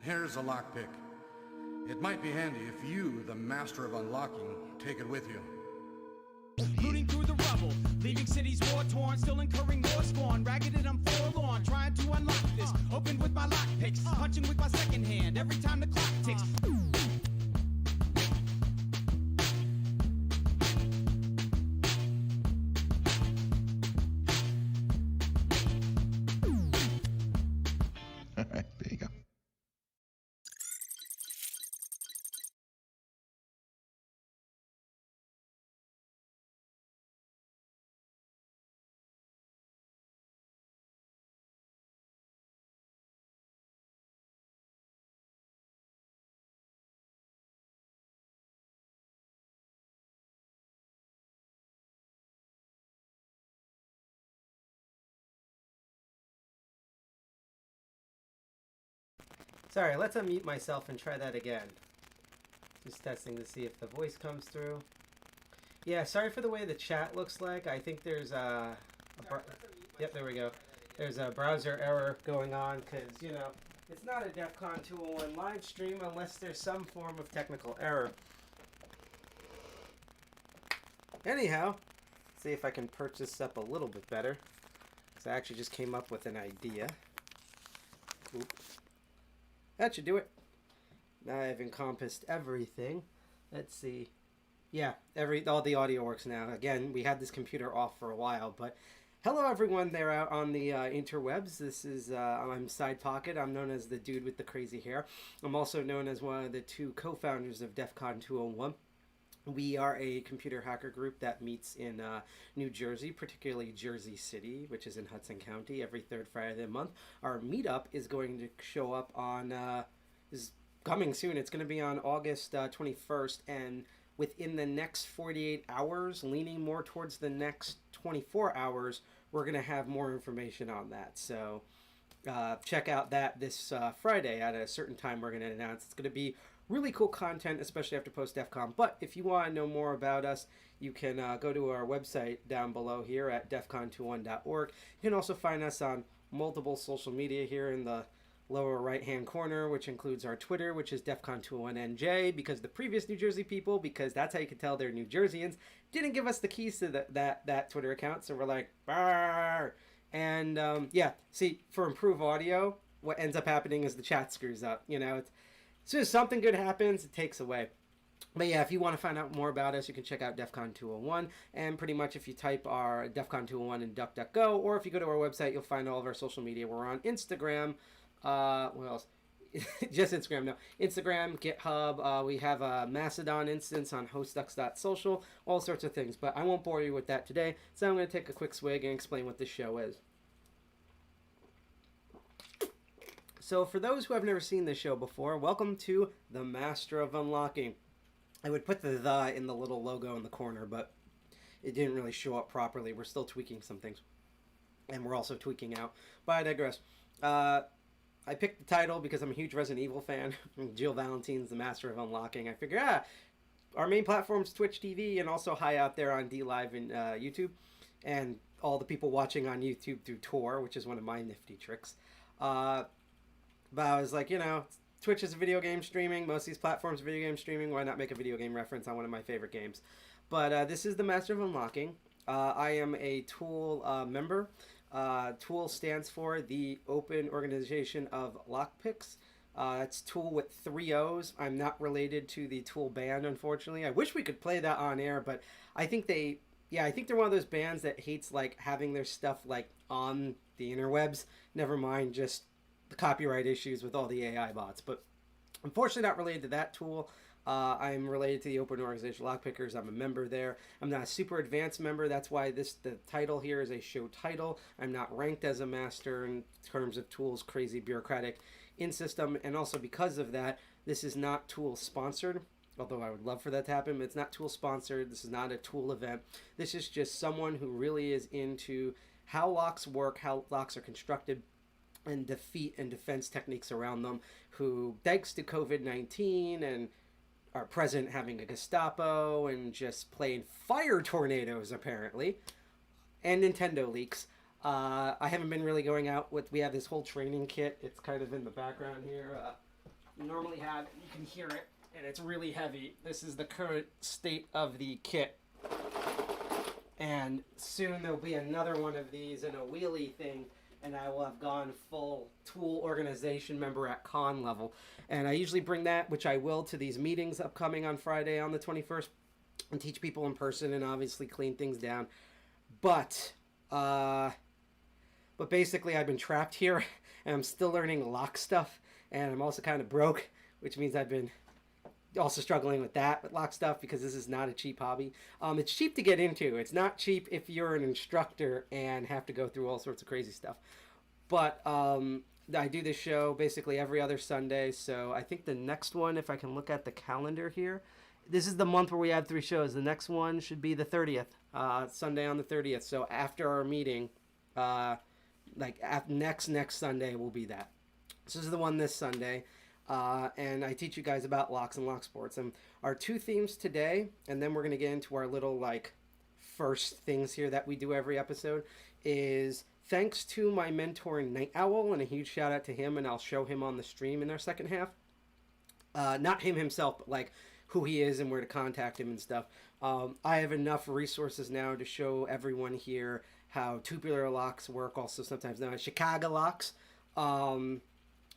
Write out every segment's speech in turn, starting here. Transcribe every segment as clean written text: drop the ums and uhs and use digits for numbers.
Here's a lockpick. It might be handy if you, the master of unlocking, take it with you. Looting through the rubble, leaving cities war-torn, still incurring more scorn. Ragged and I'm forlorn, trying to unlock this. Open with my lockpicks, punching with my second hand every time the clock ticks. All right, there you go. Sorry, let's unmute myself and try that again. Just testing to see if the voice comes through. Yeah, sorry for the way the chat looks like. I think there's yep, there we go. There's a browser error going on because, you know, it's not a DEFCON 201 live stream unless there's some form of technical error. Anyhow, see if I can perch this up a little bit better. So I actually just came up with an idea. Oop. That should do it. Now I've encompassed everything. Let's see. Yeah, all the audio works now. Again, we had this computer off for a while, but hello everyone there out on the interwebs. This is, I'm Sidepocket. I'm known as the dude with the crazy hair. I'm also known as one of the two co-founders of DEFCON 201. We are a computer hacker group that meets in New Jersey, particularly Jersey City, which is in Hudson County, every third Friday of the month. Our meetup is going to show up on, is coming soon. It's going to be on August 21st, and within the next 48 hours, leaning more towards the next 24 hours, we're going to have more information on that. So check out that this Friday at a certain time we're going to announce. It's going to be really cool content, especially after post-DEFCON. But if you want to know more about us, you can go to our website down below here at defcon21.org. You can also find us on multiple social media here in the lower right-hand corner, which includes our Twitter, which is DEFCON201NJ, because the previous New Jersey people, because that's how you can tell they're New Jerseyans, didn't give us the keys to that Twitter account, so we're like, "Barr!" And yeah, see, for improved audio, what ends up happening is the chat screws up. You know, it's so if something good happens, it takes away. But yeah, if you want to find out more about us, you can check out DEFCON 201. And pretty much if you type our DEFCON 201 in DuckDuckGo, or if you go to our website, you'll find all of our social media. We're on Instagram. What else? Just Instagram, no. Instagram, GitHub. We have a Mastodon instance on hostducks.social. All sorts of things. But I won't bore you with that today. So I'm going to take a quick swig and explain what this show is. So for those who have never seen this show before, welcome to The Master of Unlocking. I would put the in the little logo in the corner, but it didn't really show up properly. We're still tweaking some things. And we're also tweaking out. But I digress. I picked the title because I'm a huge Resident Evil fan. Jill Valentine's The Master of Unlocking. I figured, our main platform's Twitch TV and also high out there on DLive and YouTube. And all the people watching on YouTube through Tor, which is one of my nifty tricks. But I was like, you know, Twitch is video game streaming. Most of these platforms are video game streaming. Why not make a video game reference on one of my favorite games? But this is the Master of Unlocking. I am a TOOL member. TOOL stands for the Open Organization of Lockpicks. It's TOOL with 3 O's. I'm not related to the TOOL band, unfortunately. I wish we could play that on air, but I think they're one of those bands that hates like having their stuff like on the interwebs. Never mind just the copyright issues with all the AI bots, but unfortunately not related to that tool. I'm related to the Open Organization Lockpickers. I'm a member there. I'm not a super advanced member. That's why the title here is a show title. I'm not ranked as a master in terms of TOOL's crazy bureaucratic in-system, and also because of that, this is not TOOL sponsored, although I would love for that to happen. But it's not TOOL sponsored. This is not a TOOL event. This is just someone who really is into how locks work, how locks are constructed, and defeat and defense techniques around them, who, thanks to COVID-19 and our president having a Gestapo and just playing fire tornadoes, apparently, and Nintendo leaks, I haven't been really going out with, we have this whole training kit. It's kind of in the background here. normally have, you can hear it, and it's really heavy. This is the current state of the kit. And soon there'll be another one of these in a wheelie thing, and I will have gone full tool organization member at con level. And I usually bring that, which I will, to these meetings upcoming on Friday on the 21st, and teach people in person and obviously clean things down. But basically I've been trapped here, and I'm still learning lock stuff, and I'm also kind of broke, which means I've been also struggling with that, with lock stuff, because this is not a cheap hobby. It's cheap to get into. It's not cheap if you're an instructor and have to go through all sorts of crazy stuff. But I do this show basically every other Sunday, so I think the next one, if I can look at the calendar here, this is the month where we have 3 shows. The next one should be the 30th, Sunday on the 30th. So after our meeting, next Sunday will be that. So this is the one this Sunday. And I teach you guys about locks and lock sports. And our 2 themes today, and then we're going to get into our little first things here that we do every episode, is thanks to my mentor Night Owl, and a huge shout out to him, and I'll show him on the stream in our second half. Not him himself, but who he is and where to contact him and stuff. I have enough resources now to show everyone here how Tubular Locks work, also sometimes known as Chicago locks. And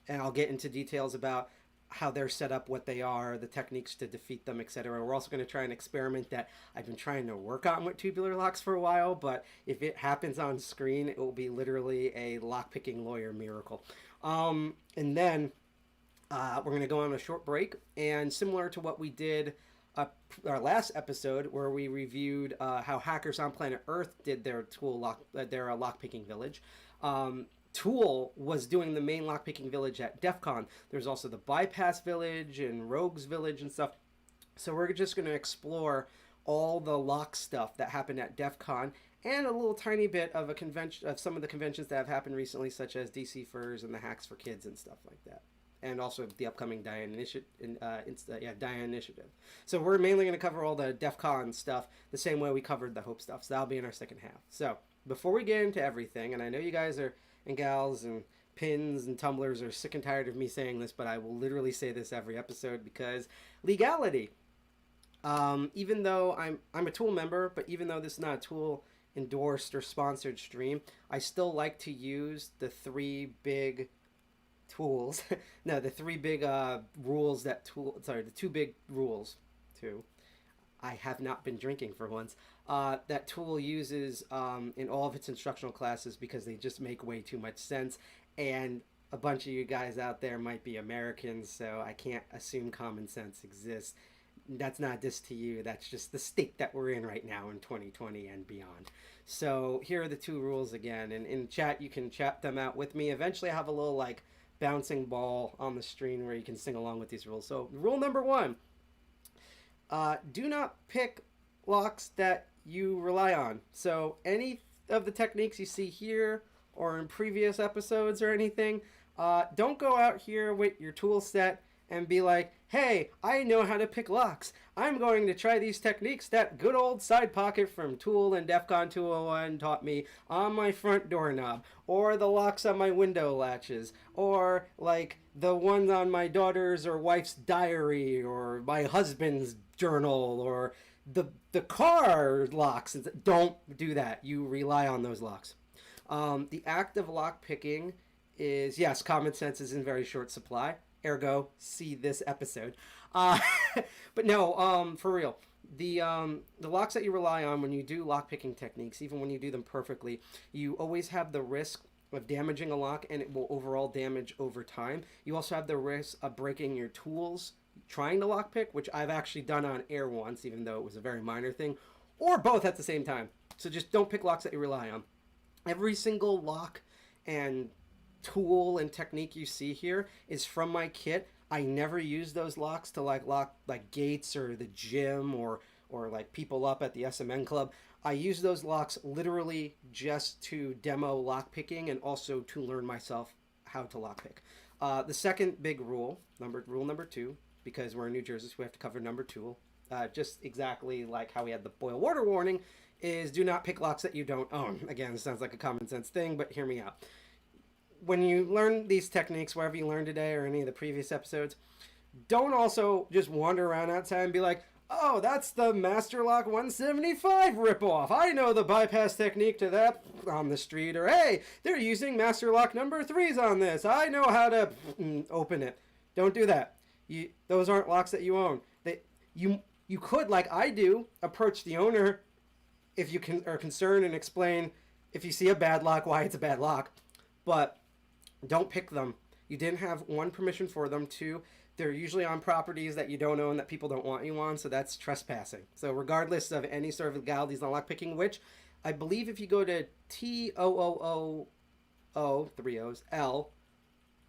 I'll get into details about how they're set up, what they are, the techniques to defeat them, etc. We're also going to try an experiment that I've been trying to work on with Tubular Locks for a while, but if it happens on screen, it will be literally a lockpicking lawyer miracle. And then we're going to go on a short break, and similar to what we did our last episode, where we reviewed how hackers on planet Earth did their lockpicking village. Tool was doing the main lockpicking village at DEFCON. There's also the bypass village and rogues village and stuff. So we're just going to explore all the lock stuff that happened at DEFCON, and a little tiny bit of some of the conventions that have happened recently, such as DC Furs and the Hacks for Kids and stuff like that. And also the upcoming Diane Initiative. So we're mainly going to cover all the DEFCON stuff the same way we covered the Hope stuff. So that'll be in our second half. So before we get into everything, and I know you guys and gals and pins and tumblers are sick and tired of me saying this, but I will literally say this every episode, because legality. Even though I'm a Tool member, but even though this is not a Tool endorsed or sponsored stream, I still like to use the 3 big tools. No, the 3 big rules that the 2 big rules too. I have not been drinking for once. That Tool uses in all of its instructional classes, because they just make way too much sense. And a bunch of you guys out there might be Americans, so I can't assume common sense exists. That's not a diss to you. That's just the state that we're in right now in 2020 and beyond. So here are the 2 rules again. And in chat, you can chat them out with me. Eventually, I have a little bouncing ball on the screen where you can sing along with these rules. So rule number 1. Do not pick locks that you rely on. So any of the techniques you see here or in previous episodes or anything, don't go out here with your tool set and be like, hey, I know how to pick locks. I'm going to try these techniques that good old Sidepocket from Tool and DEFCON 201 taught me on my front doorknob, or the locks on my window latches, or the ones on my daughter's or wife's diary, or my husband's journal, or the car locks. Don't do that. You rely on those locks. The act of lock picking is, yes, common sense is in very short supply. Ergo, see this episode. But no, for real. The locks that you rely on when you do lock picking techniques, even when you do them perfectly, you always have the risk of damaging a lock, and it will overall damage over time. You also have the risk of breaking your tools trying to lockpick, which I've actually done on air once, even though it was a very minor thing, or both at the same time. So just don't pick locks that you rely on. Every single lock and tool and technique you see here is from my kit. I never use those locks to lock gates or the gym or people up at the SMN club. I use those locks literally just to demo lockpicking and also to learn myself how to lockpick. The second big rule number 2, because we're in New Jersey, so we have to cover number 2, just exactly like how we had the boil water warning, is do not pick locks that you don't own. Again, it sounds like a common sense thing, but hear me out. when you learn these techniques, wherever you learn today or any of the previous episodes, don't also just wander around outside and be like, oh, that's the Master Lock 175 ripoff. I know the bypass technique to that on the street. Or, hey, they're using Master Lock number 3s on this. I know how to open it. Don't do that. Those aren't locks that you own. You could, like I do, approach the owner if you are concerned and explain if you see a bad lock, why it's a bad lock. But don't pick them. You didn't have, 1, permission for them. 2, they're usually on properties that you don't own, that people don't want you on, so that's trespassing. So regardless of any sort of legalities on lockpicking, which I believe if you go to TOOOL, 3 O's, L,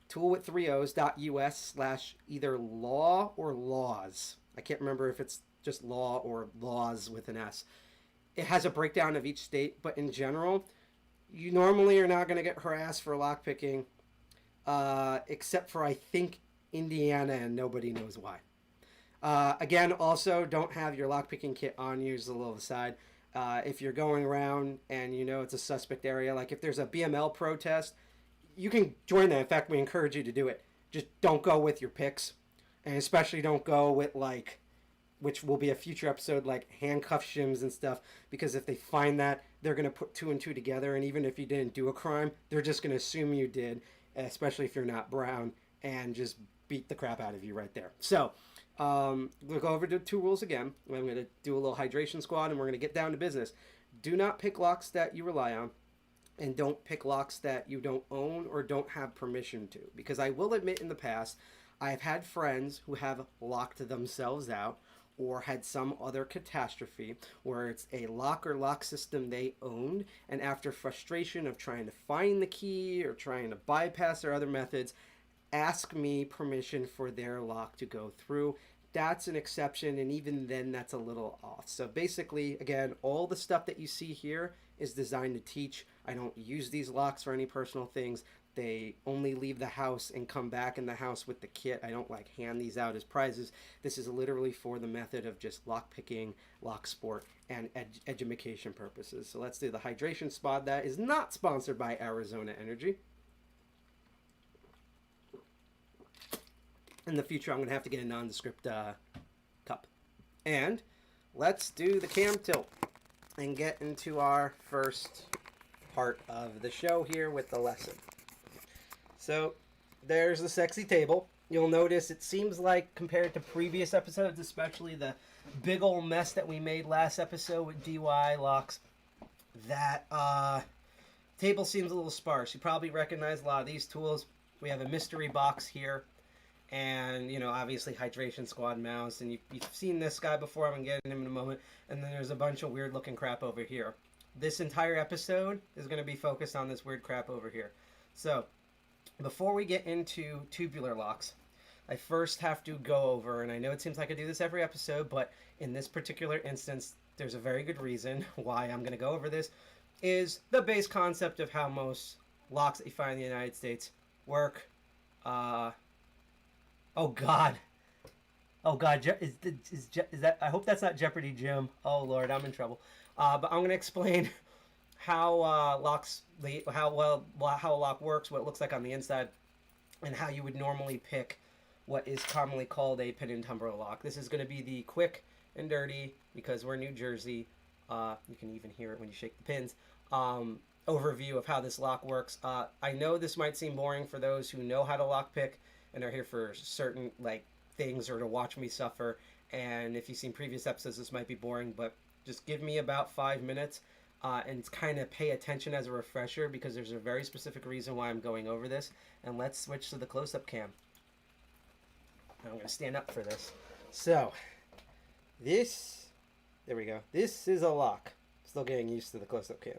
tool with 3 O's, .us / either law or laws. I can't remember if it's just law or laws with an S. It has a breakdown of each state, but in general, you normally are not going to get harassed for lockpicking, except for, I think, Indiana, and nobody knows why. Again, also, don't have your lockpicking kit on you, just a little aside. If you're going around and you know it's a suspect area, like if there's a BML protest, you can join that. In fact, we encourage you to do it. Just don't go with your picks, and especially don't go with, like, which will be a future episode, like handcuff shims and stuff, because if they find that, they're going to put 2 and 2 together, and even if you didn't do a crime, they're just going to assume you did, especially if you're not brown, and just beat the crap out of you right there. So we'll go over to 2 rules again. I'm going to do a little hydration squad, and we're going to get down to business. Do not pick locks that you rely on, and don't pick locks that you don't own or don't have permission to, because I will admit in the past, I've had friends who have locked themselves out or had some other catastrophe where it's a lock or lock system they owned, and after frustration of trying to find the key or trying to bypass their other methods, ask me permission for their lock to go through. That's an exception, and even then that's a little off. So basically, again, all the stuff that you see here is designed to teach. I don't use these locks for any personal things. They only leave the house and come back in the house with the kit. I don't like hand these out as prizes. This is literally for the method of just lock picking, lock sport, and education purposes. So let's do the hydration spot. That is not sponsored by Arizona Energy. In the future, I'm going to have to get a nondescript cup. And let's do the cam tilt and get into our first part of the show here with the lesson. So there's the sexy table. You'll notice it seems like, compared to previous episodes, especially the big old mess that we made last episode with DIY locks, that table seems a little sparse. You probably recognize a lot of these tools. We have a mystery box here, and, you know, obviously Hydration Squad mouse, and you've seen this guy before. I'm going to get him in a moment. And then there's a bunch of weird looking crap over here. This entire episode is going to be focused on this weird crap over here. So before we get into tubular locks, I first have to go over, and I know it seems like I do this every episode, but in this particular instance, there's a very good reason why I'm going to go over this, is the base concept of how most locks that you find in the United States work. Oh God, is that? I hope that's not Jeopardy Jim. Oh Lord, I'm in trouble. But I'm going to explain how how a lock works, what it looks like on the inside, and how you would normally pick what is commonly called a pin and tumbler lock. This is going to be the quick and dirty, because we're New Jersey. You can even hear it when you shake the pins. Overview of how this lock works. I know this might seem boring for those who know how to lock pick and are here for certain things, or to watch me suffer. And if you've seen previous episodes, this might be boring, but just give me about 5 minutes and kind of pay attention as a refresher, because there's a very specific reason why I'm going over this. And let's switch to the close-up cam. I'm going to stand up for this. So, there we go. This is a lock. Still getting used to the close-up cam,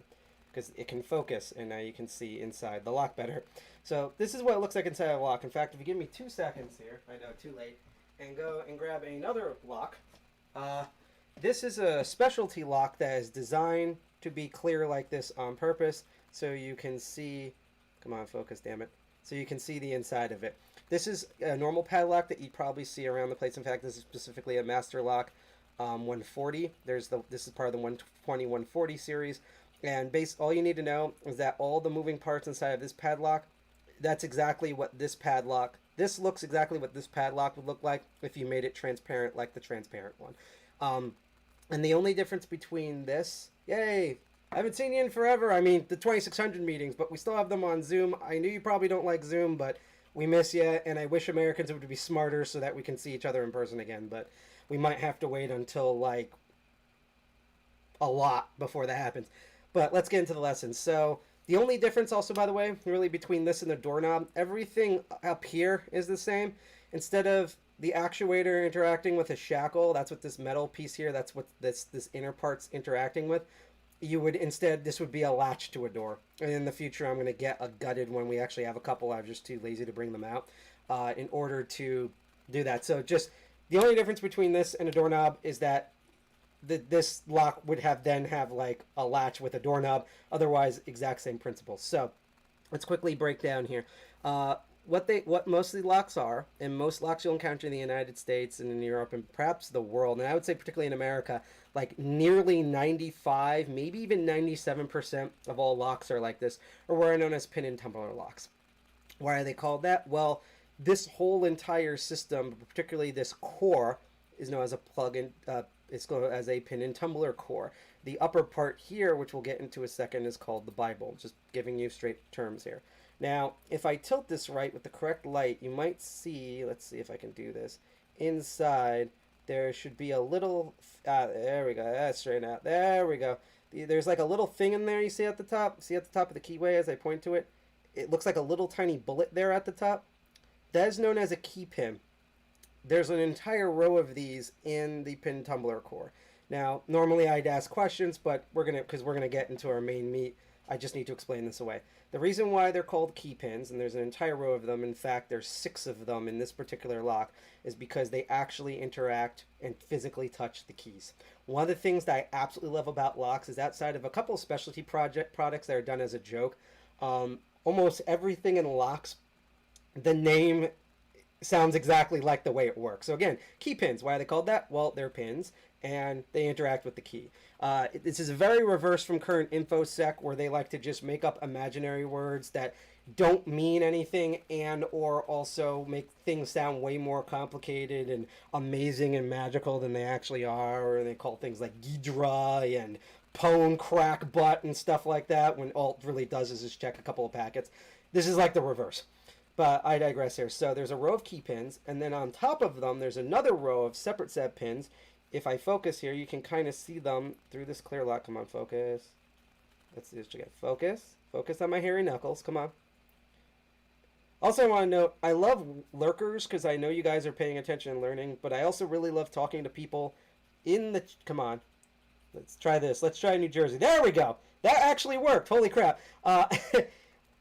because it can focus, and now you can see inside the lock better. So this is what it looks like inside a lock. In fact, if you give me 2 seconds here, I know, too late, and go and grab another lock. This is a specialty lock that is designed to be clear like this on purpose, so you can see, come on, focus, damn it, so you can see the inside of it. This is a normal padlock that you probably see around the place. In fact, this is specifically a Master Lock 140. This is part of the 120, 140 series. And all you need to know is that all the moving parts inside of this padlock that's exactly what this padlock, this looks exactly what this padlock would look like if you made it transparent like the transparent one. And the only difference between this, yay, I haven't seen you in forever. I mean, the 2600 meetings, but we still have them on Zoom. I knew you probably don't like Zoom, but we miss you, and I wish Americans would be smarter so that we can see each other in person again, but we might have to wait until, like, a lot before that happens. But let's get into the lesson. So the only difference also, by the way, really between this and the doorknob, everything up here is the same. Instead of the actuator interacting with a shackle, that's what this metal piece here, that's what this inner part's interacting with. You would instead, this would be a latch to a door. And in the future, I'm going to get a gutted one. We actually have a couple. I'm just too lazy to bring them out in order to do that. So just the only difference between this and a doorknob is that this lock would have like a latch with a doorknob. Otherwise, exact same principle. So let's quickly break down here. What most of the locks are, and most locks you'll encounter in the United States and in Europe and perhaps the world, and I would say particularly in America, like nearly 95, maybe even 97% of all locks are like this, or what are known as pin and tumbler locks. Why are they called that? Well, this whole entire system, particularly this core, is known as a plug-in. It's called as a pin and tumbler core. The upper part here, which we'll get into a second, is called the Bible. Just giving you straight terms here. Now, if I tilt this right with the correct light, you might see, let's see if I can do this, inside there should be a little, there we go, that's straight out, there we go. There's like a little thing in there you see at the top. See at the top of the keyway as I point to it? It looks like a little tiny bullet there at the top. That is known as a key pin. There's an entire row of these in the pin tumbler core. Now, normally I'd ask questions, but because we're gonna get into our main meat, I just need to explain this away. The reason why they're called key pins, and there's an entire row of them, in fact, there's 6 of them in this particular lock, is because they actually interact and physically touch the keys. One of the things that I absolutely love about locks is outside of a couple of specialty products that are done as a joke, almost everything in locks, the name sounds exactly like the way it works. So again, key pins. Why are they called that? Well, they're pins, and they interact with the key. This is very reverse from current InfoSec, where they like to just make up imaginary words that don't mean anything and or also make things sound way more complicated and amazing and magical than they actually are, or they call things like Ghidra and Pwn crack butt and stuff like that, when all it really does is just check a couple of packets. This is like the reverse. But I digress here. So there's a row of key pins, and then on top of them, there's another row of separate set pins. If I focus here, you can kind of see them through this clear lock. Come on, focus. Let's do this again. Focus. Focus on my hairy knuckles. Come on. Also, I want to note, I love lurkers because I know you guys are paying attention and learning, but I also really love talking to people in the... Come on. Let's try this. Let's try New Jersey. There we go. That actually worked. Holy crap.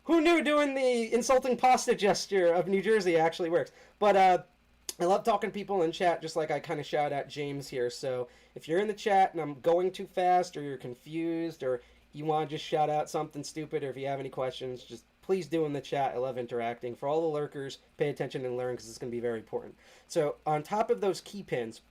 Who knew doing the insulting pasta gesture of New Jersey actually works? But I love talking to people in chat, just like I kind of shout at James here. So if you're in the chat and I'm going too fast, or you're confused, or you want to just shout out something stupid, or if you have any questions, just please do in the chat. I love interacting. For all the lurkers, pay attention and learn, because it's going to be very important. So on top of those key pins,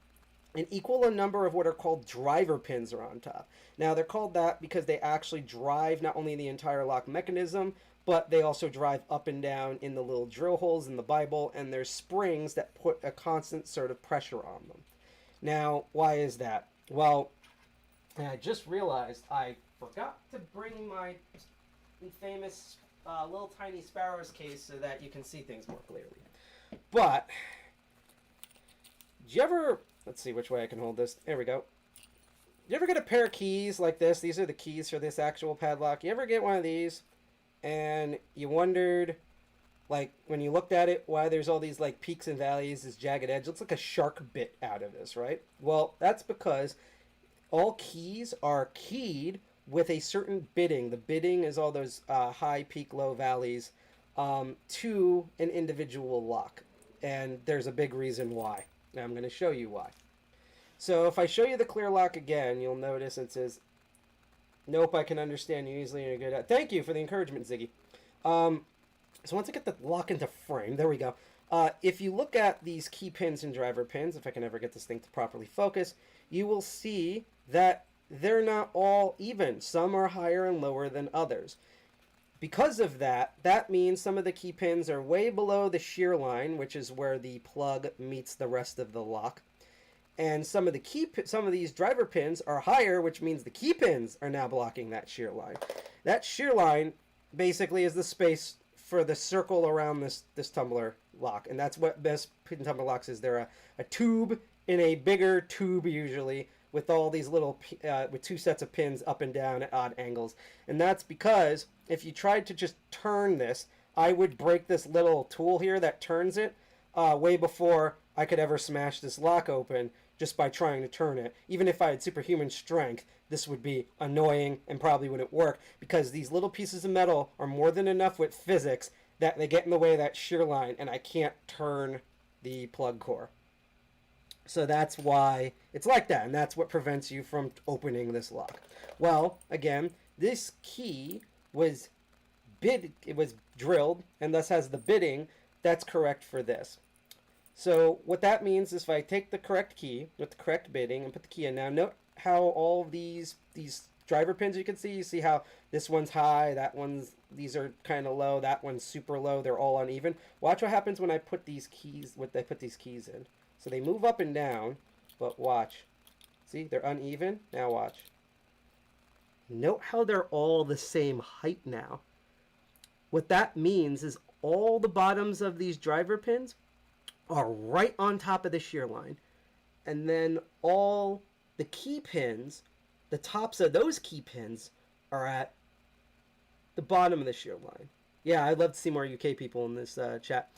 an equal number of what are called driver pins are on top. Now they're called that because they actually drive not only the entire lock mechanism, but they also drive up and down in the little drill holes in the Bible, and there's springs that put a constant sort of pressure on them. Now, why is that? Well, I just realized I forgot to bring my famous little tiny sparrows case so that you can see things more clearly. But, did you ever... Let's see which way I can hold this. There we go. You ever get a pair of keys like this? These are the keys for this actual padlock. You ever get one of these and you wondered, like, when you looked at it, why there's all these, like, peaks and valleys, this jagged edge? It looks like a shark bit out of this, right? Well, that's because all keys are keyed with a certain bitting. The bitting is all those high peak, low valleys to an individual lock. And there's a big reason why. Now I'm going to show you why. So if I show you the clear lock again, you'll notice it says, nope, I can understand you easily and you're good at. Thank you for the encouragement, Ziggy. So once I get the lock into frame, there we go. If you look at these key pins and driver pins, if I can ever get this thing to properly focus, you will see that they're not all even. Some are higher and lower than others. because of that, that means some of the key pins are way below the shear line, which is where the plug meets the rest of the lock. And some of these driver pins are higher, which means the key pins are now blocking that shear line. That shear line basically is the space for the circle around this tumbler lock, and that's what best pin tumbler locks is. They're a tube in a bigger tube usually, with all these little with two sets of pins up and down at odd angles. And that's because if you tried to just turn this, I would break this little tool here that turns it way before I could ever smash this lock open just by trying to turn it. Even if I had superhuman strength, this would be annoying and probably wouldn't work, because these little pieces of metal are more than enough with physics that they get in the way of that shear line, and I can't turn the plug core. So that's why it's like that, and that's what prevents you from opening this lock. Well, again, this key was drilled, and thus has the bitting that's correct for this. So what that means is if I take the correct key with the correct bitting and put the key in, now note how all these driver pins, you see how this one's high, these are kind of low, that one's super low, they're all uneven. Watch what happens when I put these keys in. So they move up and down, but watch. See, they're uneven. Now watch. Note how they're all the same height now. What that means is all the bottoms of these driver pins are right on top of the shear line. And then all the key pins, the tops of those key pins, are at the bottom of the shear line. Yeah, I'd love to see more UK people in this chat.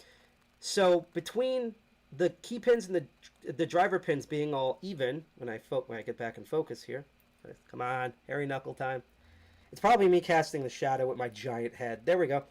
So between the key pins and the driver pins being all even, when I get back in focus here, come on, hairy knuckle time. It's probably me casting the shadow with my giant head. There we go.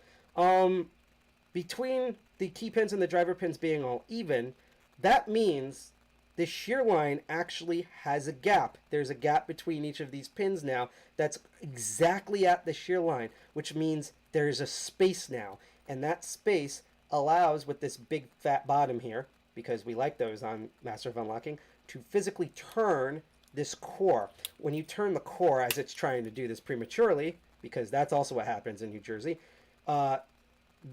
Between the key pins and the driver pins being all even, that means the shear line actually has a gap. There's a gap between each of these pins now that's exactly at the shear line, which means there's a space now. And that space allows, with this big fat bottom here, because we like those on Master of Unlocking, to physically turn this core. When you turn the core, as it's trying to do this prematurely, because that's also what happens in New Jersey,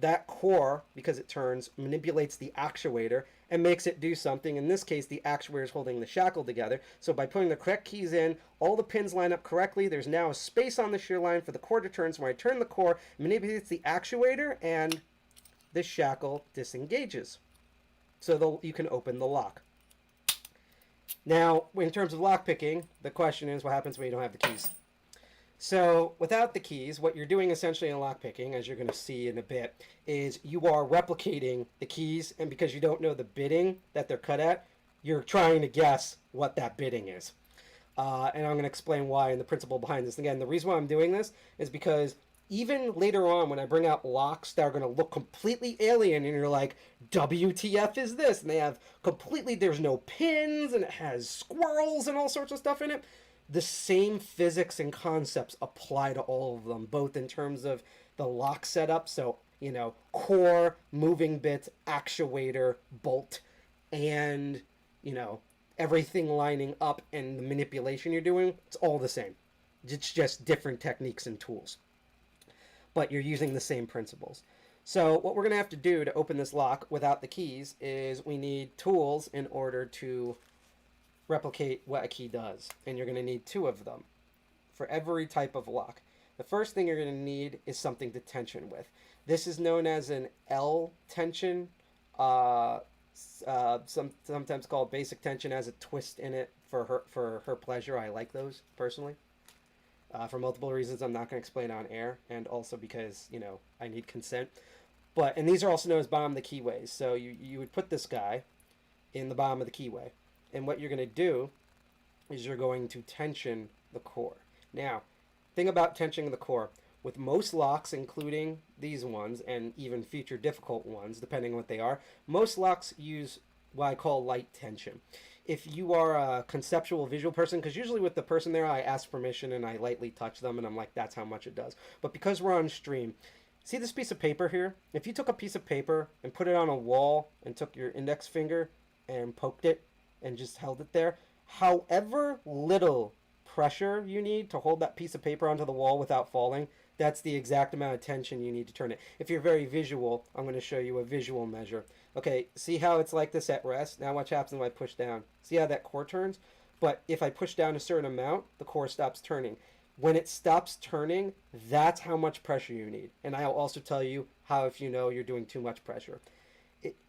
that core, because it turns, manipulates the actuator and makes it do something. In this case, the actuator is holding the shackle together. So by putting the correct keys in, all the pins line up correctly. There's now a space on the shear line for the core to turn. So when I turn the core, it manipulates the actuator, and this shackle disengages. So you can open the lock. Now, in terms of lockpicking, the question is what happens when you don't have the keys? So without the keys, what you're doing essentially in lockpicking, as you're going to see in a bit, is you are replicating the keys, and because you don't know the bitting that they're cut at, you're trying to guess what that bitting is. And I'm going to explain why and the principle behind this. Again, the reason why I'm doing this is because even later on when I bring out locks that are going to look completely alien, and you're like, WTF is this? And they have there's no pins, and it has squirrels and all sorts of stuff in it. The same physics and concepts apply to all of them, both in terms of the lock setup, so, core, moving bit, actuator, bolt, and, everything lining up and the manipulation you're doing. It's all the same. It's just different techniques and tools. But you're using the same principles. So what we're going to have to do to open this lock without the keys is we need tools in order to replicate what a key does. And you're going to need 2 of them for every type of lock. The first thing you're going to need is something to tension with. This is known as an L tension, sometimes called basic tension, has a twist in it for her pleasure. I like those personally. For multiple reasons I'm not going to explain on air, and also because, I need consent. And these are also known as bottom of the keyways. So you would put this guy in the bottom of the keyway. And what you're going to do is you're going to tension the core. Now, thing about tensioning the core, with most locks, including these ones, and even future difficult ones, depending on what they are, most locks use what I call light tension. If you are a conceptual visual person, because usually with the person there, I ask permission and I lightly touch them, and I'm like, that's how much it does. But because we're on stream, see this piece of paper here? If you took a piece of paper and put it on a wall and took your index finger and poked it and just held it there, however little pressure you need to hold that piece of paper onto the wall without falling, that's the exact amount of tension you need to turn it. If you're very visual, I'm going to show you a visual measure. Okay, see how it's like this at rest? Now watch happens when I push down. See how that core turns? But if I push down a certain amount, the core stops turning. When it stops turning, that's how much pressure you need. And I'll also tell you how if you know you're doing too much pressure.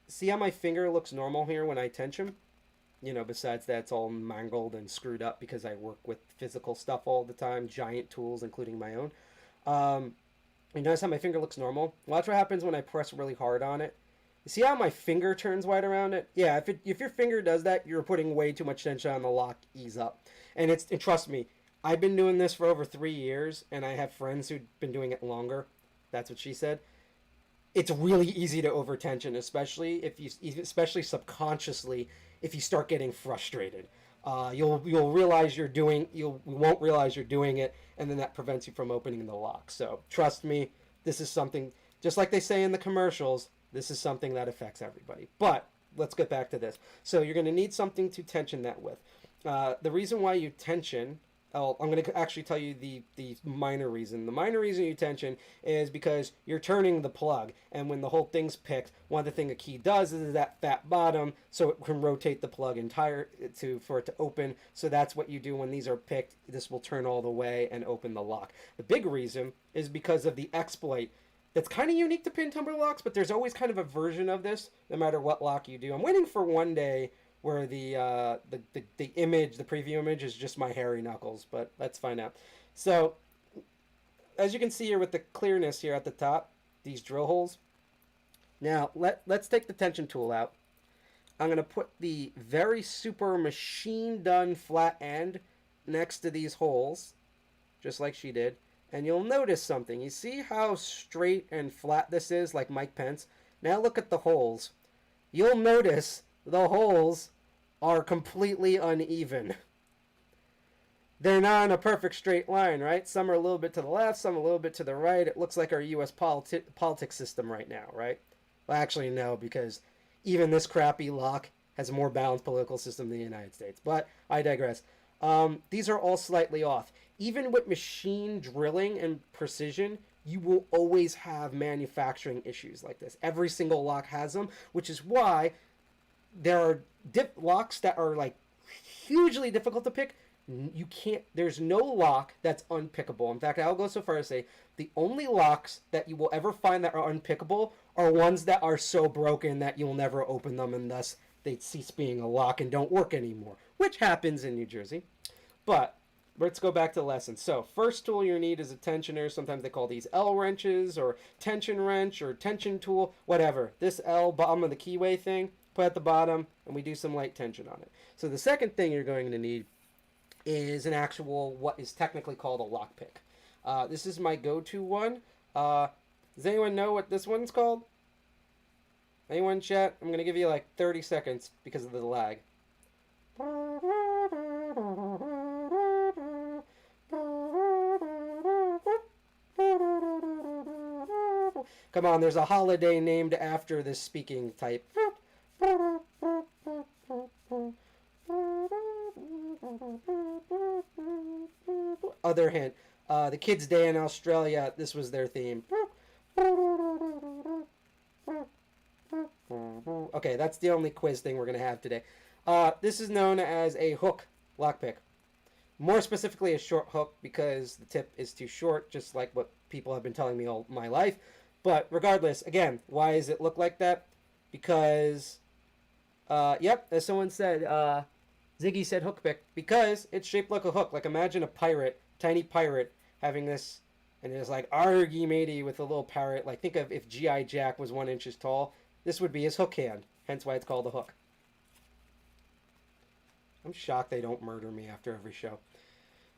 See how my finger looks normal here when I tension? You know, besides that, it's all mangled and screwed up because I work with physical stuff all the time, giant tools, including my own. You notice how my finger looks normal? Watch what happens when I press really hard on it. You see how my finger turns wide around it? Yeah, if your finger does that, you're putting way too much tension on the lock. Ease up. And trust me, I've been doing this for over 3 years, and I have friends who've been doing it longer. That's what she said. It's really easy to overtension, especially especially subconsciously, if you start getting frustrated. You'll realize you won't realize you're doing it, and then that prevents you from opening the lock. So trust me, this is something, just like they say in the commercials, this is something that affects everybody. But let's get back to this. So you're going to need something to tension that with. The reason why you tension, I'm going to actually tell you the minor reason. The minor reason you tension is because you're turning the plug, and when the whole thing's picked, one of the things a key does is that fat bottom, so it can rotate the plug for it to open. So that's what you do when these are picked. This will turn all the way and open the lock. The big reason is because of the exploit. That's kind of unique to pin tumbler locks, but there's always kind of a version of this, no matter what lock you do. I'm waiting for one day where the image, the preview image, is just my hairy knuckles, but let's find out. So, as you can see here with the clearness here at the top, these drill holes. Now, let's take the tension tool out. I'm going to put the very super machine-done flat end next to these holes, just like she did. And you'll notice something. You see how straight and flat this is, like Mike Pence? Now look at the holes. You'll notice the holes are completely uneven. They're not in a perfect straight line, right? Some are a little bit to the left, some a little bit to the right. It looks like our U.S. politics system right now, right? Well, actually, no, because even this crappy lock has a more balanced political system than the United States. But I digress. These are all slightly off. Even with machine drilling and precision, you will always have manufacturing issues like this. Every single lock has them, which is why there are locks that are like hugely difficult to pick. You can't, there's no lock that's unpickable. In fact, I'll go so far as to say the only locks that you will ever find that are unpickable are ones that are so broken that you'll never open them, and thus they cease being a lock and don't work anymore, which happens in New Jersey. But let's go back to the lesson. So first tool you need is a tensioner. Sometimes they call these L wrenches or tension wrench or tension tool, whatever. This L bottom of the keyway thing, put at the bottom, and we do some light tension on it. So the second thing you're going to need is an actual, what is technically called a lockpick. This is my go-to one. Does anyone know what this one's called? Anyone, chat? I'm going to give you like 30 seconds because of the lag. Come on, there's a holiday named after this speaking type. Other hint, the Kids' Day in Australia, this was their theme. Okay, that's the only quiz thing we're going to have today. This is known as a hook lockpick. More specifically, a short hook because the tip is too short, just like what people have been telling me all my life. But regardless, again, why does it look like that? Because, yep, as someone said, Ziggy said hook pick, because it's shaped like a hook. Like imagine a pirate, tiny pirate, having this, and it's like, argy matey with a little parrot. Like think of if G.I. Jack was 1 inch tall. This would be his hook hand, hence why it's called a hook. I'm shocked they don't murder me after every show.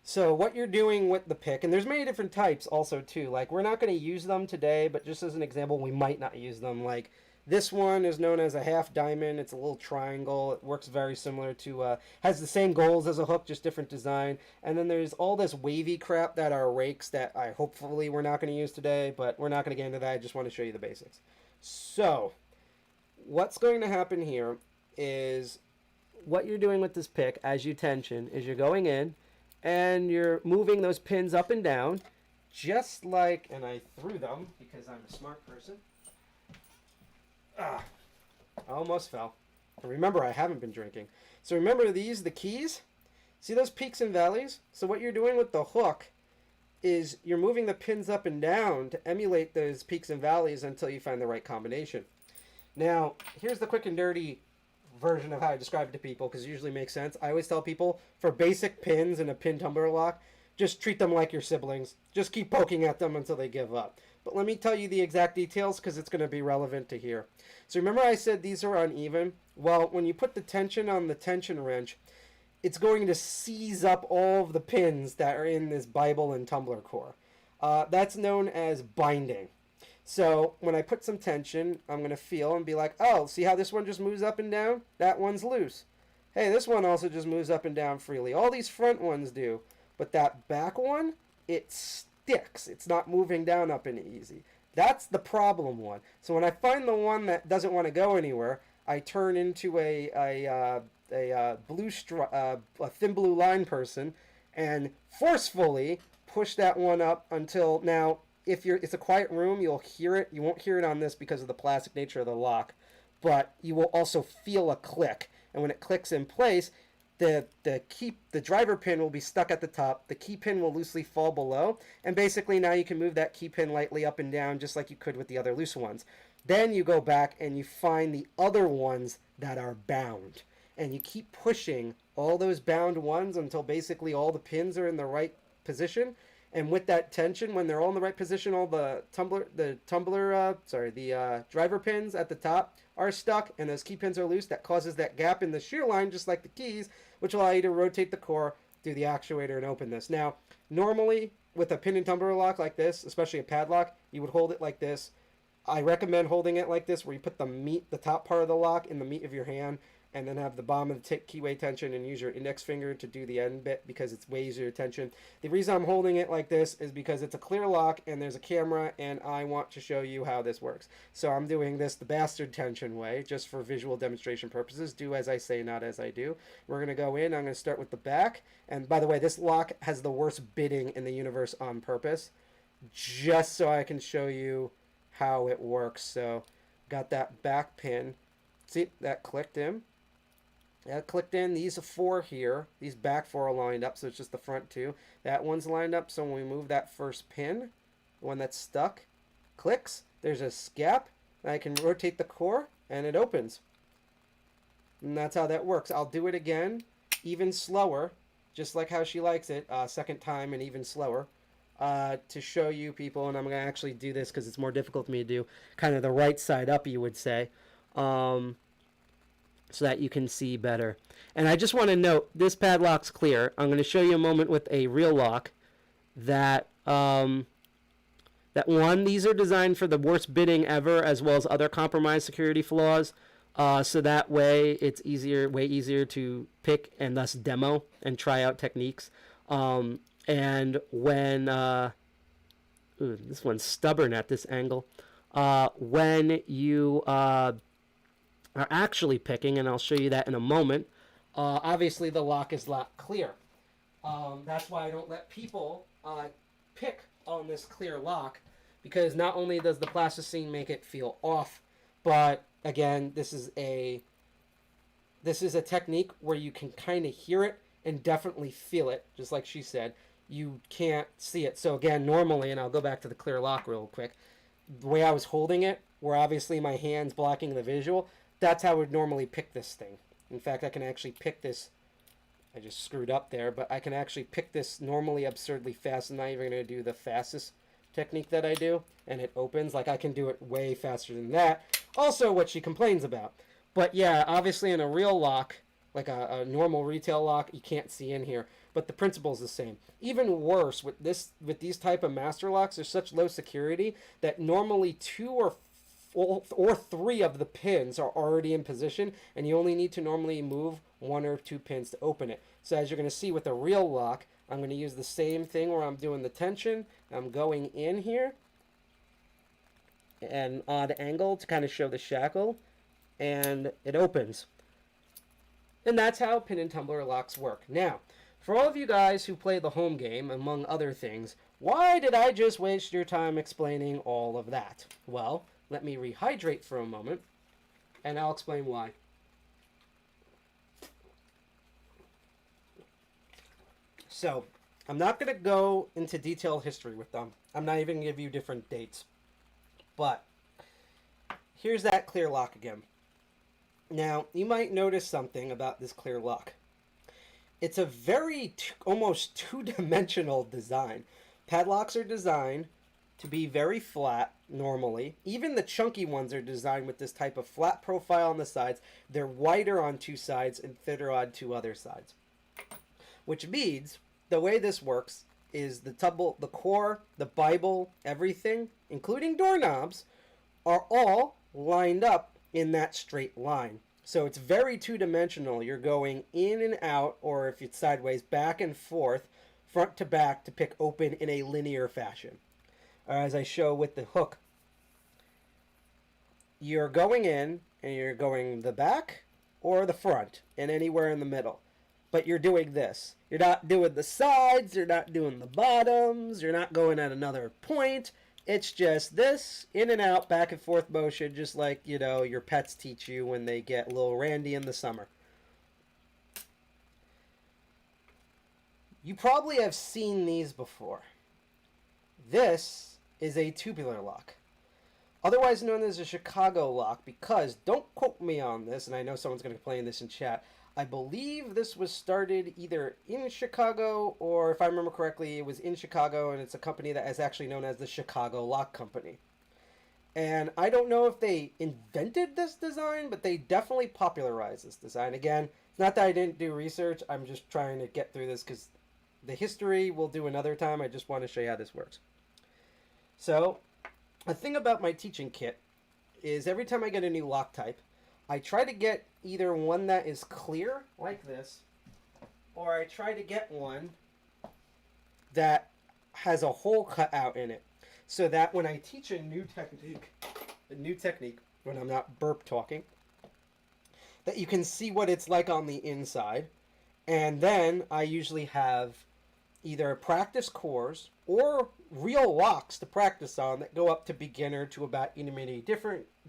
So what you're doing with the pick, and there's many different types also too. Like we're not going to use them today, but just as an example, we might not use them. Like this one is known as a half diamond. It's a little triangle. It works very similar to, has the same goals as a hook, just different design. And then there's all this wavy crap that are rakes that hopefully we're not going to use today, but we're not going to get into that. I just want to show you the basics. So what's going to happen here is what you're doing with this pick as you tension is you're going in and you're moving those pins up and down, just like, and I threw them because I'm a smart person. I almost fell. Remember, I haven't been drinking. So remember these, the keys? See those peaks and valleys? So what you're doing with the hook is you're moving the pins up and down to emulate those peaks and valleys until you find the right combination. Now, here's the quick and dirty version of how I describe it to people, because it usually makes sense. I always tell people, for basic pins and a pin tumbler lock, just treat them like your siblings. Just keep poking at them until they give up. But let me tell you the exact details, because it's going to be relevant to here. So remember I said these are uneven? Well, when you put the tension on the tension wrench, it's going to seize up all of the pins that are in this Bible and tumbler core. That's known as binding. So when I put some tension, I'm going to feel and be like, oh, see how this one just moves up and down? That one's loose. Hey, this one also just moves up and down freely. All these front ones do. But that back one, it sticks. It's not moving down up and easy. That's the problem one. So when I find the one that doesn't want to go anywhere, I turn into a thin blue line person and forcefully push that one up until now. If it's a quiet room, you'll hear it. You won't hear it on this because of the plastic nature of the lock, but you will also feel a click. And when it clicks in place, the driver pin will be stuck at the top. The key pin will loosely fall below, and basically now you can move that key pin lightly up and down just like you could with the other loose ones. Then you go back and you find the other ones that are bound, and you keep pushing all those bound ones until basically all the pins are in the right position. And with that tension, when they're all in the right position, all the driver pins at the top are stuck, and those key pins are loose. That causes that gap in the shear line, just like the keys, which will allow you to rotate the core through the actuator and open this. Now, normally with a pin and tumbler lock like this, especially a padlock, you would hold it like this. I recommend holding it like this, where you put the top part of the lock in the meat of your hand, and then have the bottom of the keyway tension and use your index finger to do the end bit because it's way easier tension. The reason I'm holding it like this is because it's a clear lock and there's a camera, and I want to show you how this works. So I'm doing this the bastard tension way, just for visual demonstration purposes. Do as I say, not as I do. We're going to go in. I'm going to start with the back. And by the way, this lock has the worst bidding in the universe on purpose, just so I can show you how it works. So got that back pin. See, that clicked in. That clicked in. These are 4 here. These back 4 are lined up, so it's just the front 2. That one's lined up, so when we move that first pin, the one that's stuck, clicks. There's a gap. I can rotate the core, and it opens. And that's how that works. I'll do it again, even slower, just like how she likes it, second time and even slower, to show you people. And I'm going to actually do this because it's more difficult for me to do, kind of the right side up, you would say. So that you can see better. And I just want to note, this padlock's clear. I'm going to show you a moment with a real lock that these are designed for the worst bidding ever, as well as other compromised security flaws. So that way it's way easier to pick and thus demo and try out techniques. And when this one's stubborn at this angle, when you are actually picking, and I'll show you that in a moment, obviously the lock is locked clear. That's why I don't let people pick on this clear lock, because not only does the plasticine make it feel off, but again, this is a technique where you can kind of hear it and definitely feel it, just like she said. You can't see it. So again, normally, and I'll go back to the clear lock real quick, the way I was holding it, where obviously my hand's blocking the visual, that's how I would normally pick this thing. In fact, I can actually pick this. I just screwed up there, but I can actually pick this normally absurdly fast. I'm not even going to do the fastest technique that I do, and it opens. Like, I can do it way faster than that. Also, what she complains about. But yeah, obviously in a real lock, like a normal retail lock, you can't see in here. But the principle is the same. Even worse, with these type of master locks, there's such low security that normally 2 or 3 of the pins are already in position, and you only need to normally move 1 or 2 pins to open it. So as you're going to see with a real lock, I'm going to use the same thing where I'm doing the tension. I'm going in here, an odd angle to kind of show the shackle, and it opens. And that's how pin and tumbler locks work. Now, For all of you guys who play the home game, among other things, why did I just waste your time explaining all of that? Well, let me rehydrate for a moment, and I'll explain why. So, I'm not going to go into detailed history with them. I'm not even going to give you different dates. But, here's that clear lock again. Now, you might notice something about this clear lock. It's a very, almost two-dimensional design. Padlocks are designed to be very flat, normally. Even the chunky ones are designed with this type of flat profile on the sides. They're wider on two sides and thinner on two other sides. Which means, the way this works is the core, the Bible, everything, including doorknobs, are all lined up in that straight line. So it's very two-dimensional. You're going in and out, or if it's sideways, back and forth, front to back to pick open in a linear fashion. Or as I show with the hook, you're going in and you're going the back or the front and anywhere in the middle. But you're doing this. You're not doing the sides, you're not doing the bottoms, you're not going at another point. It's just this, in and out, back and forth motion, just like, you know, your pets teach you when they get little randy in the summer. You probably have seen these before. This is a tubular lock, otherwise known as a Chicago lock, because, don't quote me on this, and I know someone's going to complain this in chat, I believe this was started either in Chicago, or if I remember correctly, it was in Chicago, and it's a company that is actually known as the Chicago Lock Company. And I don't know if they invented this design, but they definitely popularized this design. Again, it's not that I didn't do research, I'm just trying to get through this, because the history we'll do another time. I just want to show you how this works. So, the thing about my teaching kit is every time I get a new lock type, I try to get either one that is clear, like this, or I try to get one that has a hole cut out in it, so that when I teach a new technique, when I'm not burp talking, that you can see what it's like on the inside. And then I usually have either practice cores or real locks to practice on that go up to beginner to about intermediate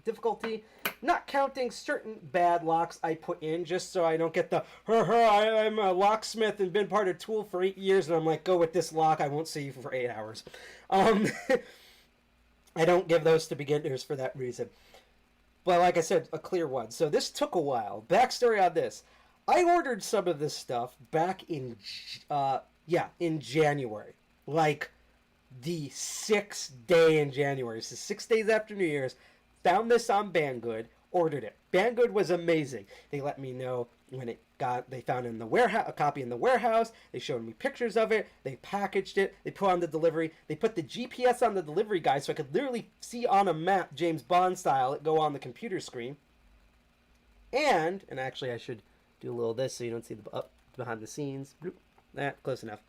difficulty, not counting certain bad locks I put in just so I don't get the I'm a locksmith and been part of Tool for 8 years and I'm like, go with this lock, I won't see you for 8 hours. I don't give those to beginners for that reason. But like I said, a clear one. So this took a while. Backstory on this. I ordered some of this stuff back in January. Like the 6th day in January. So 6 days after New Year's. Found this on Banggood. Ordered it. Banggood was amazing. They let me know when it got, they found it in the warehouse, a copy in the warehouse. They showed me pictures of it. They packaged it. They put on the delivery. They put the GPS on the delivery guy so I could literally see on a map, James Bond style, it go on the computer screen. And actually I should do a little this so you don't see the behind the scenes. Close enough.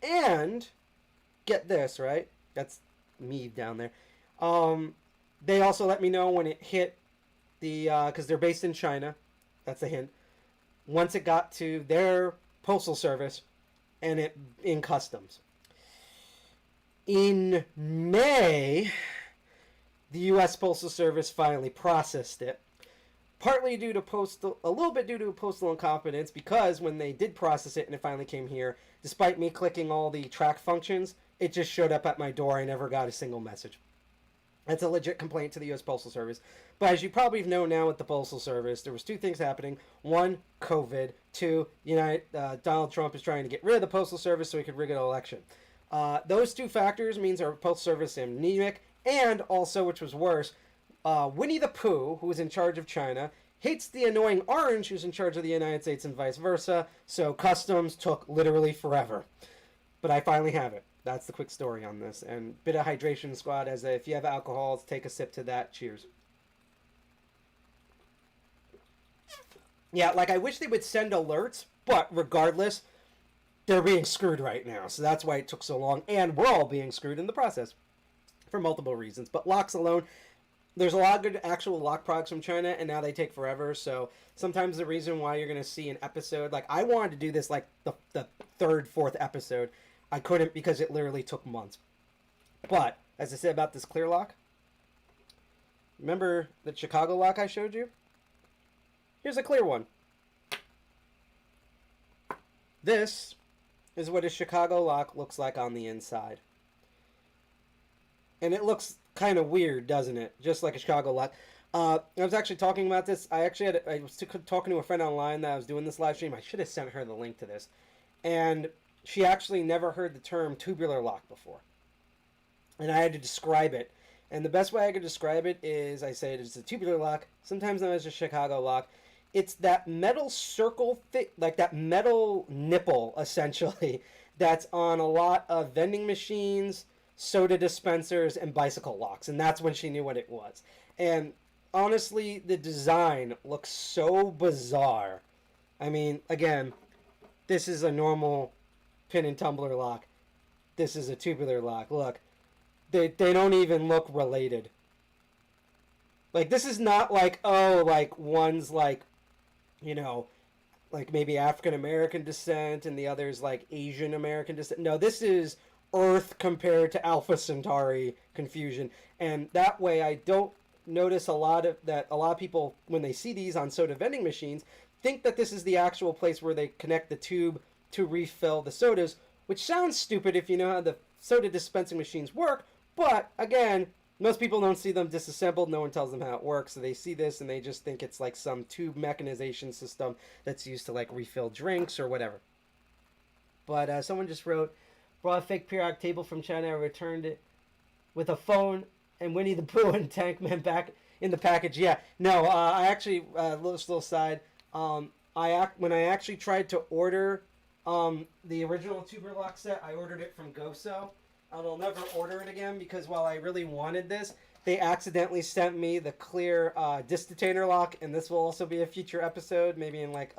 And get this, right? That's me down there. They also let me know when it hit the because they're based in China. That's a hint. Once it got to their postal service and it in customs. In May, the U.S. Postal Service finally processed it. Partly due to a little bit due to postal incompetence, because when they did process it and it finally came here, despite me clicking all the track functions, it just showed up at my door. I never got a single message. That's a legit complaint to the U.S. Postal Service. But as you probably know now with the Postal Service, there was two things happening. One, COVID. Two, Donald Trump is trying to get rid of the Postal Service so he could rig an election. Those two factors means our Postal Service is anemic, and also, which was worse, Winnie the Pooh, who was in charge of China, hates the annoying Orange, who's in charge of the United States, and vice versa. So customs took literally forever. But I finally have it. That's the quick story on this. And bit of hydration, squad, as if you have alcohol, take a sip to that. Cheers. Yeah, like I wish they would send alerts, but regardless, they're being screwed right now. So that's why it took so long. And we're all being screwed in the process for multiple reasons. But locks alone, there's a lot of good actual lock products from China, and now they take forever. So sometimes the reason why you're going to see an episode, like I wanted to do this like the third, fourth episode. I couldn't because it literally took months. But as I said about this clear lock, remember the Chicago lock I showed you? Here's a clear one. This is what a Chicago lock looks like on the inside. And it looks kind of weird, doesn't it? Just like a Chicago lock. I was actually talking about this. I was talking to a friend online that I was doing this live stream. I should have sent her the link to this. And she actually never heard the term tubular lock before. And I had to describe it. And the best way I could describe it is I say it's a tubular lock. Sometimes known as a Chicago lock. It's that metal circle, like that metal nipple, essentially, that's on a lot of vending machines, soda dispensers, and bicycle locks. And that's when she knew what it was. And honestly, the design looks so bizarre. I mean, again, this is a normal pin and tumbler lock. This is a tubular lock. Look, they don't even look related. Like, this is not like, oh, like, one's like, you know, like maybe African American descent and the other's like Asian American descent. No, this is Earth compared to Alpha Centauri confusion. And that way I don't notice a lot of people, when they see these on soda vending machines, think that this is the actual place where they connect the tube to refill the sodas, which sounds stupid if you know how the soda dispensing machines work. But again, most people don't see them disassembled. No one tells them how it works. So they see this and they just think it's like some tube mechanization system that's used to like refill drinks or whatever. But someone just wrote, brought a fake periodic table from China. I returned it with a phone and Winnie the Pooh and Tankman back in the package. Yeah, no, I actually, little side, when I actually tried to order the original tubular lock set, I ordered it from Goso. I'll never order it again because while I really wanted this, they accidentally sent me the clear disc detainer lock, and this will also be a future episode. Maybe in like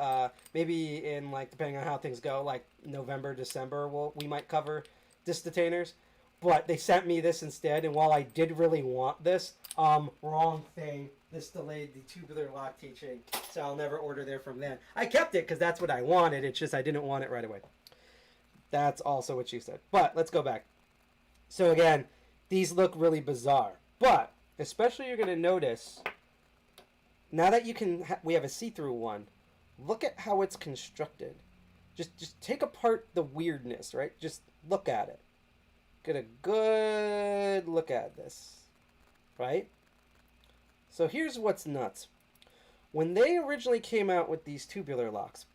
depending on how things go, like November, December, we might cover disc detainers. But they sent me this instead, and while I did really want this, wrong thing. This delayed the tubular lock teaching, so I'll never order there from then. I kept it because that's what I wanted. It's just I didn't want it right away. That's also what she said. But let's go back. So again, these look really bizarre. But especially you're going to notice, now that we have a see-through one, look at how it's constructed. Just take apart the weirdness, right? Just look at it. Get a good look at this, right? So here's what's nuts. When they originally came out with these tubular locks,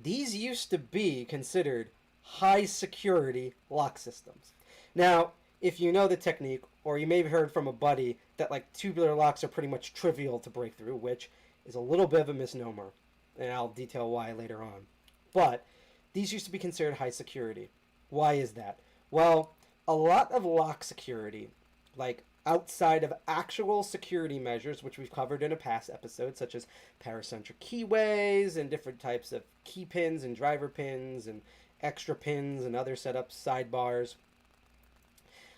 these used to be considered high security lock systems. Now, if you know the technique, or you may have heard from a buddy that like tubular locks are pretty much trivial to break through, which is a little bit of a misnomer, and I'll detail why later on. But these used to be considered high security. Why is that? Well, a lot of lock security, like outside of actual security measures, which we've covered in a past episode, such as paracentric keyways and different types of key pins and driver pins and extra pins and other setups, sidebars.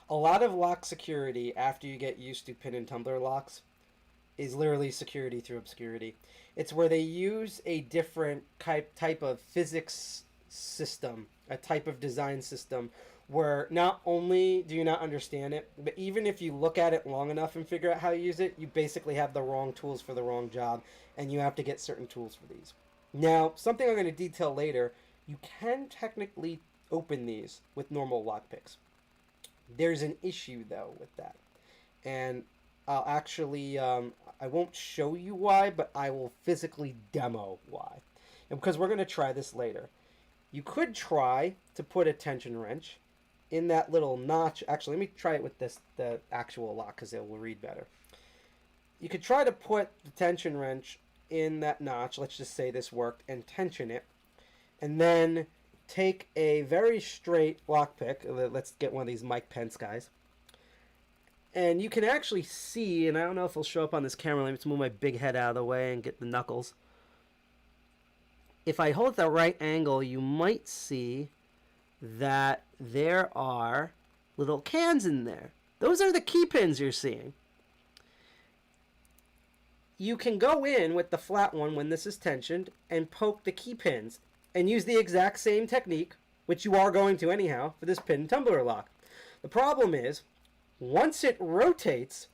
A lot of lock security, after you get used to pin and tumbler locks, is literally security through obscurity. It's where they use a different type of physics system, a type of design system, where not only do you not understand it, but even if you look at it long enough and figure out how to use it, you basically have the wrong tools for the wrong job, and you have to get certain tools for these. Now, something I'm going to detail later, you can technically open these with normal lockpicks. There's an issue, though, with that. And I'll actually, I won't show you why, but I will physically demo why. And because we're going to try this later. You could try to put a tension wrench in that little notch. Actually, let me try it with the actual lock, because it will read better. You could try to put the tension wrench in that notch. Let's just say this worked, and tension it. And then take a very straight lockpick. Let's get one of these Mike Pence guys. And you can actually see, and I don't know if it'll show up on this camera. Let me just move my big head out of the way and get the knuckles. If I hold the right angle, you might see that there are little cans in there. Those are the key pins you're seeing. you can go in with the flat one when this is tensioned and poke the key pins and use the exact same technique, which you are going to anyhow, for this pin tumbler lock. The problem is, once it rotates,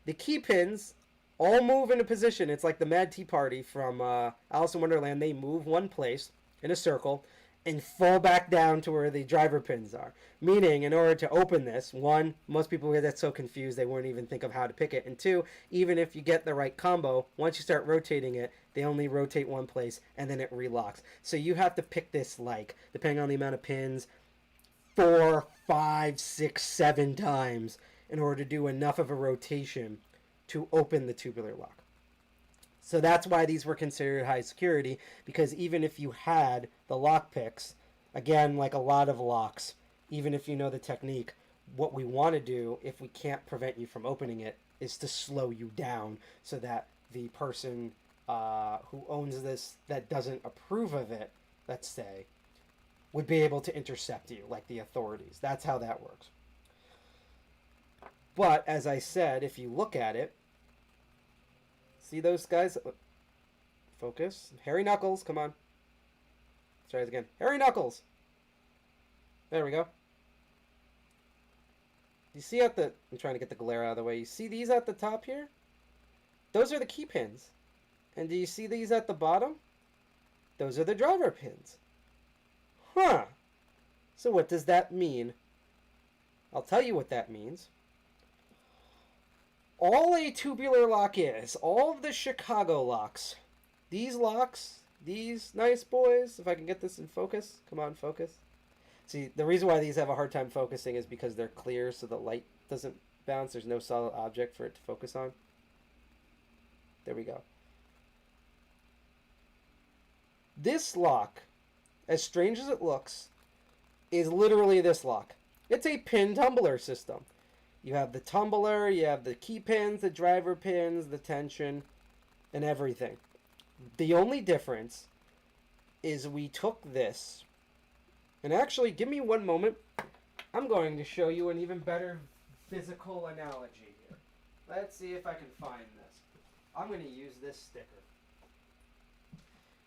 the key pins all move into position. It's like the Mad Tea Party from Alice in Wonderland. They move one place in a circle and fall back down to where the driver pins are. Meaning, in order to open this, one, most people get so confused they won't even think of how to pick it. And two, even if you get the right combo, once you start rotating it, they only rotate one place and then it relocks. So you have to pick this, like, depending on the amount of pins, 4, 5, 6, 7 times in order to do enough of a rotation to open the tubular lock. So that's why these were considered high security, because even if you had the lock picks, again, like a lot of locks, even if you know the technique, what we want to do, if we can't prevent you from opening it, is to slow you down so that the person who owns this that doesn't approve of it, let's say, would be able to intercept you, like the authorities. That's how that works. But, as I said, if you look at it, see those guys? Focus. Hairy Knuckles, come on. Let's try this again. Hairy Knuckles! There we go. You see at the... I'm trying to get the glare out of the way. You see these at the top here? Those are the key pins. And do you see these at the bottom? Those are the driver pins. Huh. So what does that mean? I'll tell you what that means. All a tubular lock is, all of the Chicago locks, these locks, these nice boys, if I can get this in focus, come on, focus. See, the reason why these have a hard time focusing is because they're clear, so the light doesn't bounce. There's no solid object for it to focus on. There we go. This lock, as strange as it looks, is literally this lock. It's a pin tumbler system. You have the tumbler, you have the key pins, the driver pins, the tension, and everything. The only difference is we took this, and actually, give me one moment. I'm going to show you an even better physical analogy here. Let's see if I can find this. I'm going to use this sticker.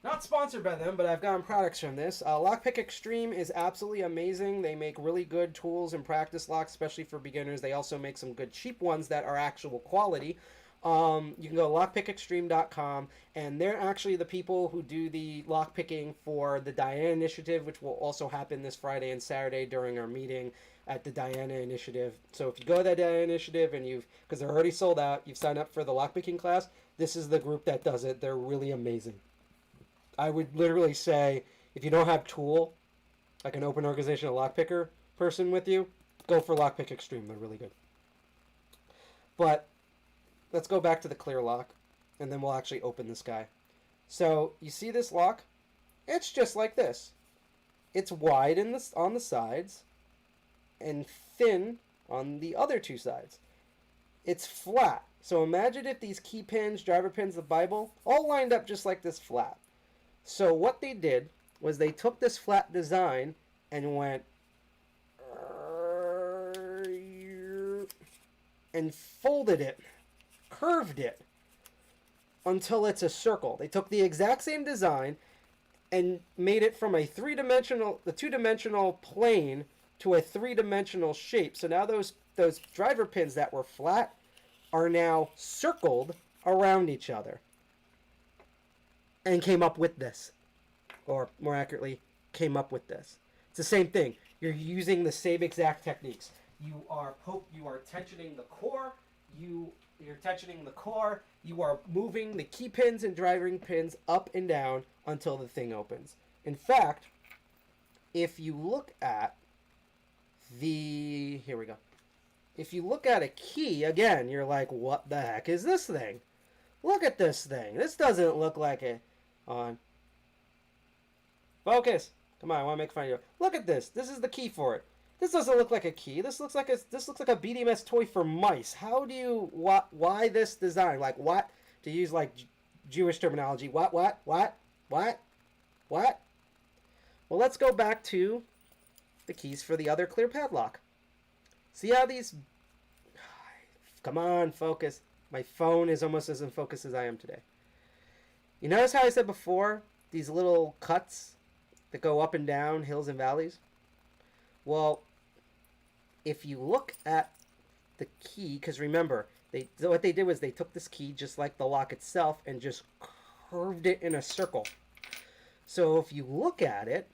Not sponsored by them, but I've gotten products from this. Lockpick Extreme is absolutely amazing. They make really good tools and practice locks, especially for beginners. They also make some good cheap ones that are actual quality. You can go to lockpickextreme.com, and they're actually the people who do the lockpicking for the Diana Initiative, which will also happen this Friday and Saturday during our meeting at the Diana Initiative. So if you go to that Diana Initiative and because they're already sold out, you've signed up for the lockpicking class, this is the group that does it. They're really amazing. I would literally say, if you don't have TOOOL, like an open organizational lockpicker person with you, go for Lockpick Extreme. They're really good. But let's go back to the clear lock, and then we'll actually open this guy. So you see this lock? It's just like this. It's wide on the sides and thin on the other two sides. It's flat. So imagine if these key pins, driver pins, the Bible, all lined up just like this flat. So what they did was they took this flat design and went and folded it, curved it until it's a circle. They took the exact same design and made it from a two-dimensional plane to a three-dimensional shape. So now those driver pins that were flat are now circled around each other. And came up with this. Or more accurately, came up with this. It's the same thing. You're using the same exact techniques. You are tensioning the core. You're tensioning the core. You are moving the key pins and driving pins up and down until the thing opens. In fact, if you look at here we go. If you look at a key, again, you're like, what the heck is this thing? Look at this thing. This doesn't look like a... On. Focus. Come on, I want to make fun of you. Look at this. This is the key for it. This doesn't look like a key. This looks like a BDMS toy for mice. How do you... Why this design? Like, what? To use, like, Jewish terminology. What? Well, let's go back to the keys for the other clear padlock. See how these... Come on, focus. My phone is almost as in focus as I am today. You notice how I said before, these little cuts that go up and down hills and valleys? Well, if you look at the key, because remember, what they did was they took this key just like the lock itself and just curved it in a circle. So if you look at it,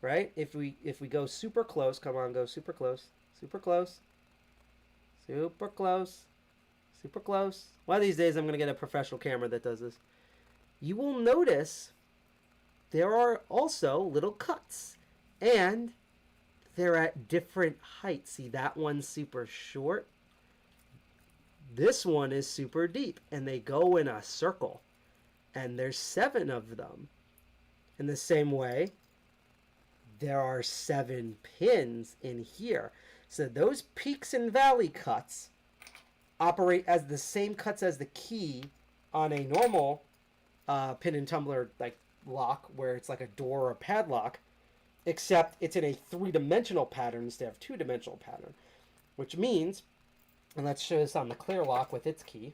right, if we go super close, come on, go super close, super close, super close, super close. One of these days I'm going to get a professional camera that does this. You will notice there are also little cuts, and they're at different heights. See, that one's super short. This one is super deep, and they go in a circle, and there's 7 of them. In the same way, there are 7 pins in here. So those peaks and valley cuts operate as the same cuts as the key on a normal pin and tumbler like lock, where it's like a door or a padlock, except it's in a 3-dimensional pattern instead of 2-dimensional pattern, which means, and let's show this on the clear lock with its key,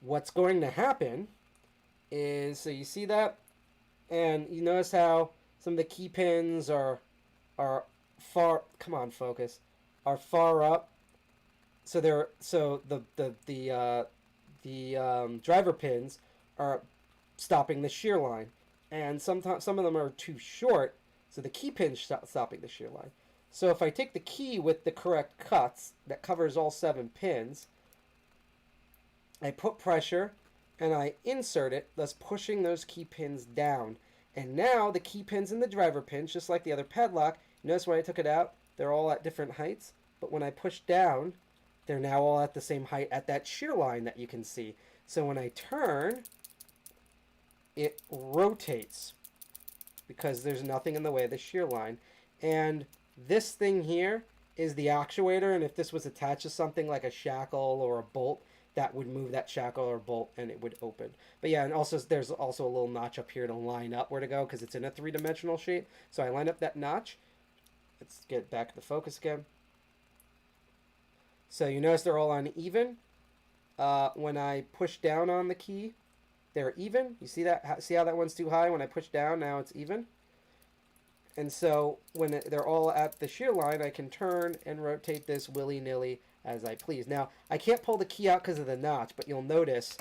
what's going to happen is, so you see that, and you notice how some of the key pins are far, come on, focus, are far up. So the driver pins are stopping the shear line, and sometimes some of them are too short, so the key pin's stopping the shear line. So if I take the key with the correct cuts that covers all 7 pins, I put pressure and I insert it, thus pushing those key pins down. And now the key pins and the driver pins, just like the other padlock, notice when I took it out, they're all at different heights, but when I push down, they're now all at the same height at that shear line that you can see. So when I turn, it rotates because there's nothing in the way of the shear line. And this thing here is the actuator, and if this was attached to something like a shackle or a bolt, that would move that shackle or bolt and it would open. But yeah, and also there's also a little notch up here to line up where to go because it's in a 3-dimensional shape. So I line up that notch. Let's get back to focus again. So you notice they're all uneven. When I push down on the key, they're even. You see that? See how that one's too high? When I push down, now it's even. And so when they're all at the shear line, I can turn and rotate this willy-nilly as I please. Now, I can't pull the key out because of the notch, but you'll notice,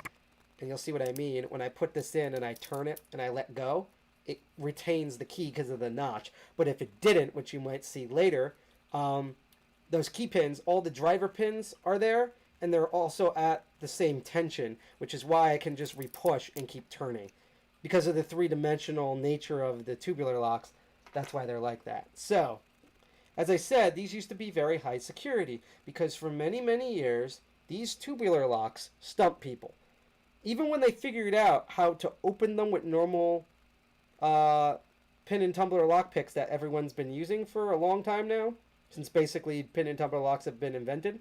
and you'll see what I mean, when I put this in and I turn it and I let go, it retains the key because of the notch. But if it didn't, which you might see later, those key pins, all the driver pins are there, and they're also at the same tension, which is why I can just re-push and keep turning. Because of the 3-dimensional nature of the tubular locks, that's why they're like that. So, as I said, these used to be very high security, because for many, many years, these tubular locks stumped people. Even when they figured out how to open them with normal pin and tumbler lock picks that everyone's been using for a long time now, since basically pin and tumbler locks have been invented,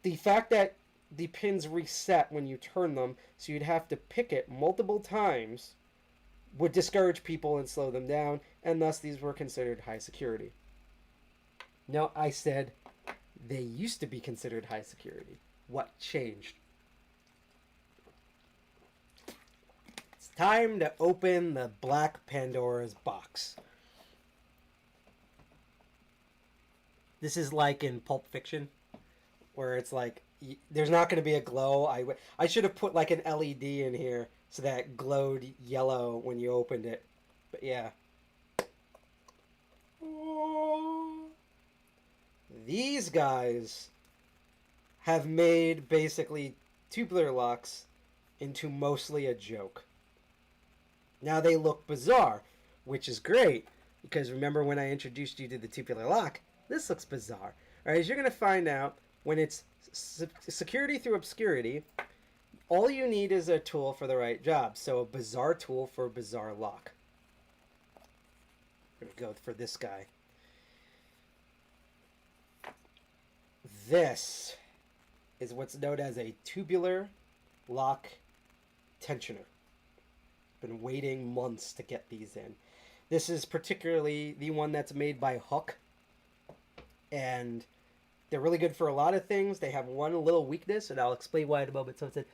the fact that the pins reset when you turn them, so you'd have to pick it multiple times, would discourage people and slow them down, and thus these were considered high security. No, I said they used to be considered high security. What changed? It's time to open the Black Pandora's box. This is like in Pulp Fiction, where it's like, there's not going to be a glow. I should have put like an LED in here so that it glowed yellow when you opened it. But yeah. These guys have made basically tubular locks into mostly a joke. Now they look bizarre, which is great, because remember when I introduced you to the tubular lock, this looks bizarre. All right, as you're going to find out, when it's security through obscurity, all you need is a tool for the right job. So a bizarre tool for a bizarre lock. I'm going to go for this guy. This is what's known as a tubular lock tensioner. Been waiting months to get these in. This is particularly the one that's made by Hook. And They're really good for a lot of things. They have one little weakness, and I'll explain why in a moment. So it said,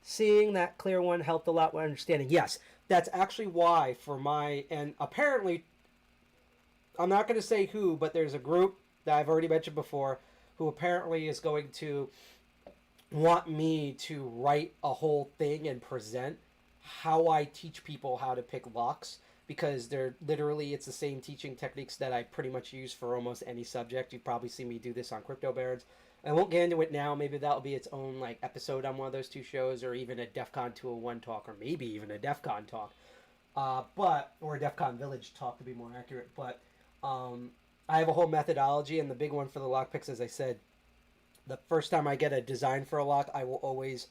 seeing that clear one helped a lot with understanding. Yes, that's actually why for my, and apparently, I'm not going to say who, but there's a group that I've already mentioned before who apparently is going to want me to write a whole thing and present how I teach people how to pick locks, because they're literally, it's the same teaching techniques that I pretty much use for almost any subject. You've probably seen me do this on Crypto Barons. I won't get into it now. Maybe that'll be its own like episode on one of those two shows, or even a DEFCON 201 talk, or maybe even a DEFCON talk, or a DEFCON Village talk to be more accurate. But I have a whole methodology, and the big one for the lockpicks, as I said, the first time I get a design for a lock, I will always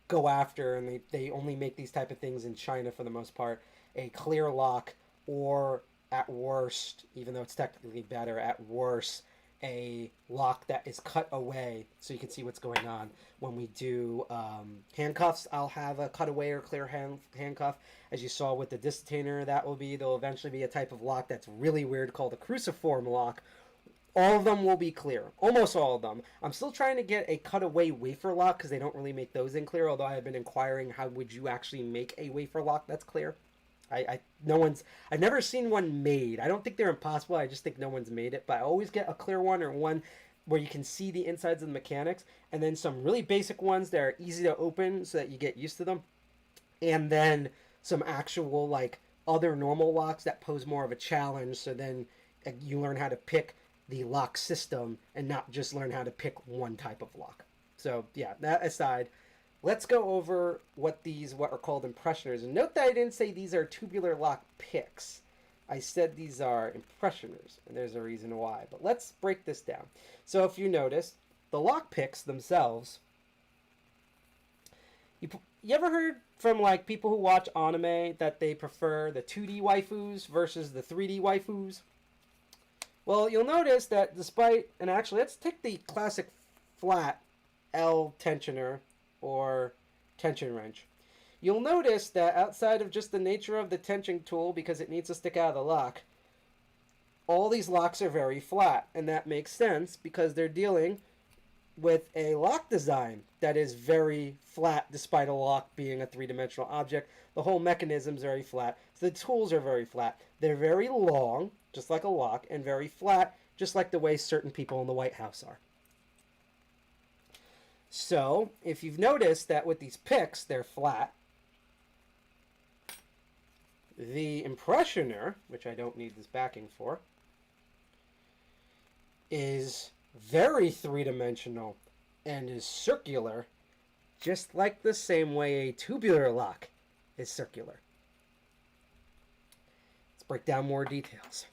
go after, and they only make these type of things in China for the most part, a clear lock, or at worst, even though it's technically better, at worst, a lock that is cut away so you can see what's going on. When we do handcuffs, I'll have a cutaway or clear handcuff. As you saw with the disdetainer, there'll eventually be a type of lock that's really weird called a cruciform lock. All of them will be clear. Almost all of them. I'm still trying to get a cutaway wafer lock because they don't really make those in clear, although I have been inquiring how would you actually make a wafer lock that's clear. I've never seen one made. I don't think they're impossible. I just think no one's made it. But I always get a clear one, or one where you can see the insides of the mechanics, and then some really basic ones that are easy to open so that you get used to them, and then some actual like other normal locks that pose more of a challenge. So then you learn how to pick the lock system and not just learn how to pick one type of lock. So yeah, that aside, let's go over what are called impressioners. And note that I didn't say these are tubular lock picks. I said these are impressioners, and there's a reason why. But let's break this down. So if you notice, the lock picks themselves, you ever heard from like people who watch anime that they prefer the 2D waifus versus the 3D waifus? Well, you'll notice that despite, and actually let's take the classic flat L tensioner or tension wrench. You'll notice that outside of just the nature of the tension tool, because it needs to stick out of the lock, all these locks are very flat, and that makes sense because they're dealing with a lock design that is very flat despite a lock being a three-dimensional object. The whole mechanism is very flat, so the tools are very flat. They're very long, just like a lock, and very flat, just like the way certain people in the White House are. So, if you've noticed that with these picks, they're flat, the impressioner, which I don't need this backing for, is very three-dimensional and is circular, just like the same way a tubular lock is circular. Let's break down more details.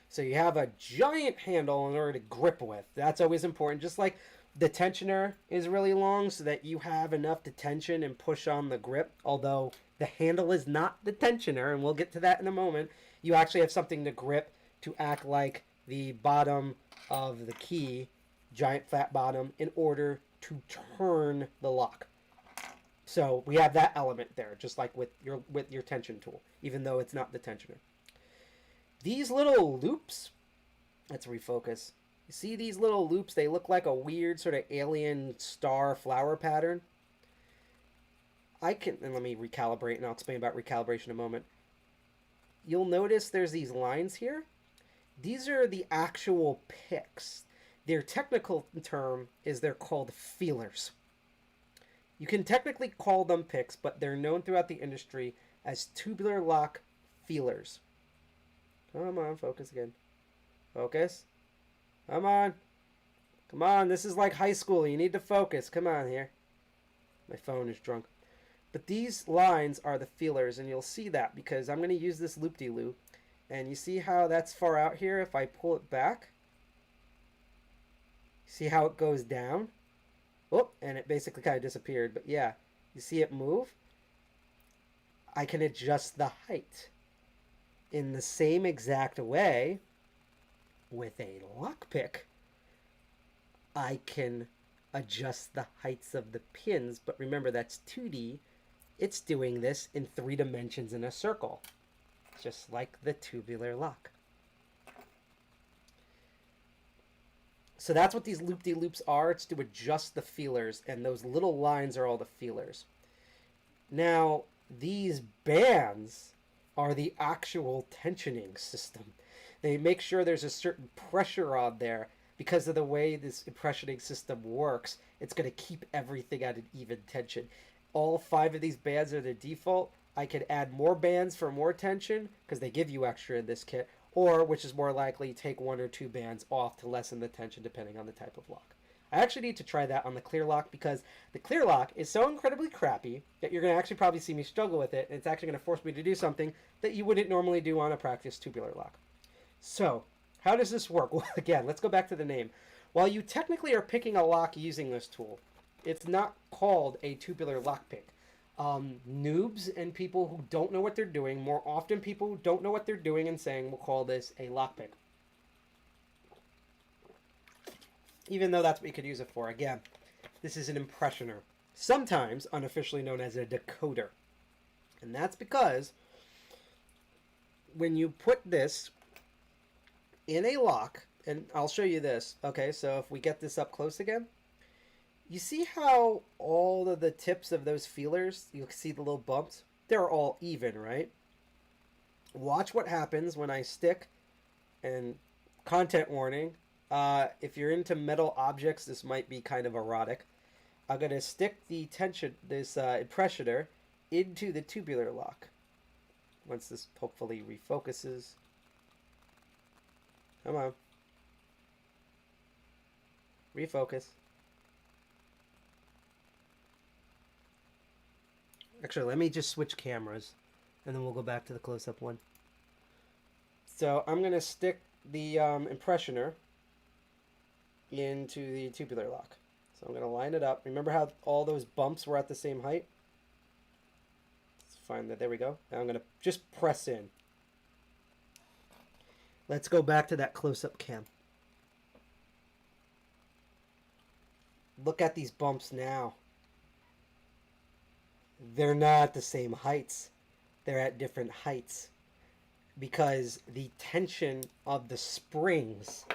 So you have a giant handle in order to grip with. That's always important, just like the tensioner is really long so that you have enough to tension and push on the grip, although the handle is not the tensioner, and we'll get to that in a moment. You actually have something to grip to act like the bottom of the key, giant flat bottom, in order to turn the lock. So we have that element there, just like with your tension tool, even though it's not the tensioner. These little loops, let's refocus. You see these little loops? They look like a weird sort of alien star flower pattern. And let me recalibrate, and I'll explain about recalibration in a moment. You'll notice there's these lines here. These are the actual picks. Their technical term is they're called feelers. You can technically call them picks, but they're known throughout the industry as tubular lock feelers. Come on, focus again. Focus. Come on. Come on, this is like high school. You need to focus. Come on here. My phone is drunk. But these lines are the feelers, and you'll see that because I'm going to use this loop-de-loop. And you see how that's far out here? If I pull it back, see how it goes down? Oh, and it basically kind of disappeared. But yeah, you see it move? I can adjust the height in the same exact way with a lockpick. I can adjust the heights of the pins, but remember that's 2D. It's doing this in 3 dimensions in a circle, just like the tubular lock. So that's what these loop-de-loops are. It's to adjust the feelers, and those little lines are all the feelers. Now, these bands are the actual tensioning system. They make sure there's a certain pressure on there because of the way this impressioning system works. It's going to keep everything at an even tension. All 5 of these bands are the default. I could add more bands for more tension because they give you extra in this kit, or, which is more likely, take 1 or 2 bands off to lessen the tension depending on the type of lock. I actually need to try that on the clear lock because the clear lock is so incredibly crappy that you're going to actually probably see me struggle with it, and it's actually going to force me to do something that you wouldn't normally do on a practice tubular lock. So, how does this work? Well, again, let's go back to the name. While you technically are picking a lock using this tool, it's not called a tubular lockpick. Noobs and people who don't know what they're doing, more often people who don't know what they're doing and saying, will call this a lockpick. Even though that's what you could use it for. Again, this is an impressioner, sometimes unofficially known as a decoder. And that's because when you put this in a lock, and I'll show you this. Okay, so if we get this up close again, you see how all of the tips of those feelers, you see the little bumps? They're all even, right? Watch what happens when I stick, and content warning, if you're into metal objects, this might be kind of erotic. I'm going to stick the impressioner into the tubular lock. Once this hopefully refocuses. Come on. Refocus. Actually, let me just switch cameras, and then we'll go back to the close-up one. So I'm going to stick the impressioner into the tubular lock. So I'm going to line it up. Remember how all those bumps were at the same height? Let's find that. There we go. Now I'm going to just press in. Let's go back to that close-up cam. Look at these bumps now. They're not the same heights. They're at different heights because the tension of the springs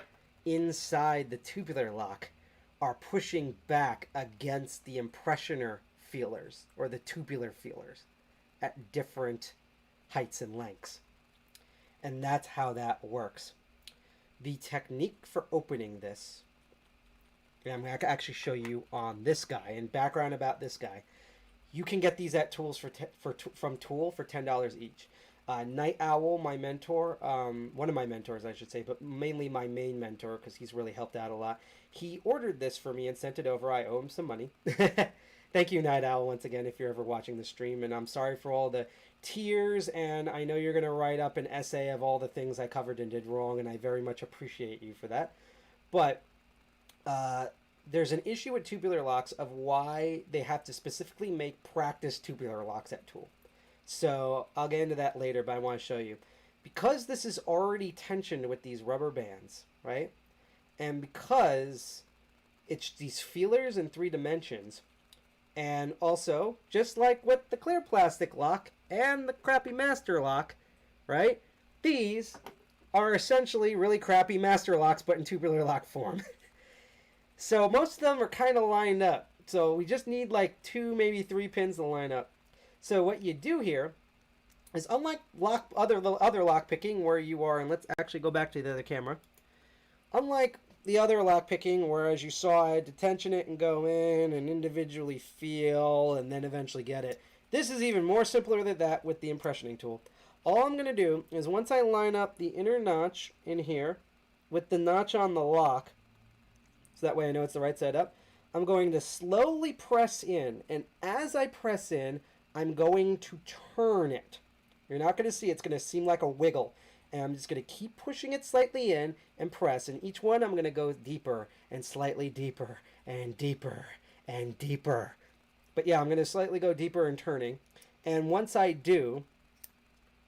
inside the tubular lock are pushing back against the impressioner feelers or the tubular feelers at different heights and lengths. And that's how that works. The technique for opening this, and I'm going to actually show you on this guy, and background about this guy. You can get these at Tools from Tool for $10 each. Night Owl, my mentor, one of my mentors, I should say, but mainly my main mentor because he's really helped out a lot. He ordered this for me and sent it over. I owe him some money. Thank you, Night Owl, once again, if you're ever watching the stream. And I'm sorry for all the tears, and I know you're going to write up an essay of all the things I covered and did wrong, and I very much appreciate you for that. But there's an issue with tubular locks of why they have to specifically make practice tubular locks at Tool. So I'll get into that later, but I want to show you. Because this is already tensioned with these rubber bands, right? And because it's these feelers in 3 dimensions, and also, just like with the clear plastic lock and the crappy master lock, right? These are essentially really crappy master locks, but in tubular lock form. So most of them are kind of lined up. So we just need like 2, maybe 3 pins to line up. So what you do here is, unlike other lock picking where you are, and let's actually go back to the other camera. Unlike the other lock picking, where as you saw, I had to tension it and go in and individually feel and then eventually get it. This is even more simpler than that with the impressioning tool. All I'm going to do is, once I line up the inner notch in here with the notch on the lock, so that way I know it's the right side up, I'm going to slowly press in, and as I press in, I'm going to turn it. You're not going to see it. It's going to seem like a wiggle. And I'm just going to keep pushing it slightly in and press. And each one I'm going to go deeper and slightly deeper and deeper and deeper. But yeah, I'm going to slightly go deeper and turning. And once I do,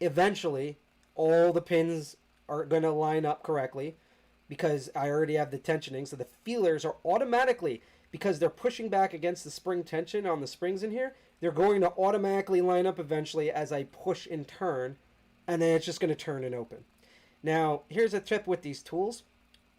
eventually all the pins are going to line up correctly because I already have the tensioning. So the feelers are automatically, because they're pushing back against the spring tension on the springs in here, they're going to automatically line up eventually as I push and turn, and then it's just going to turn and open. Now, here's a tip with these tools.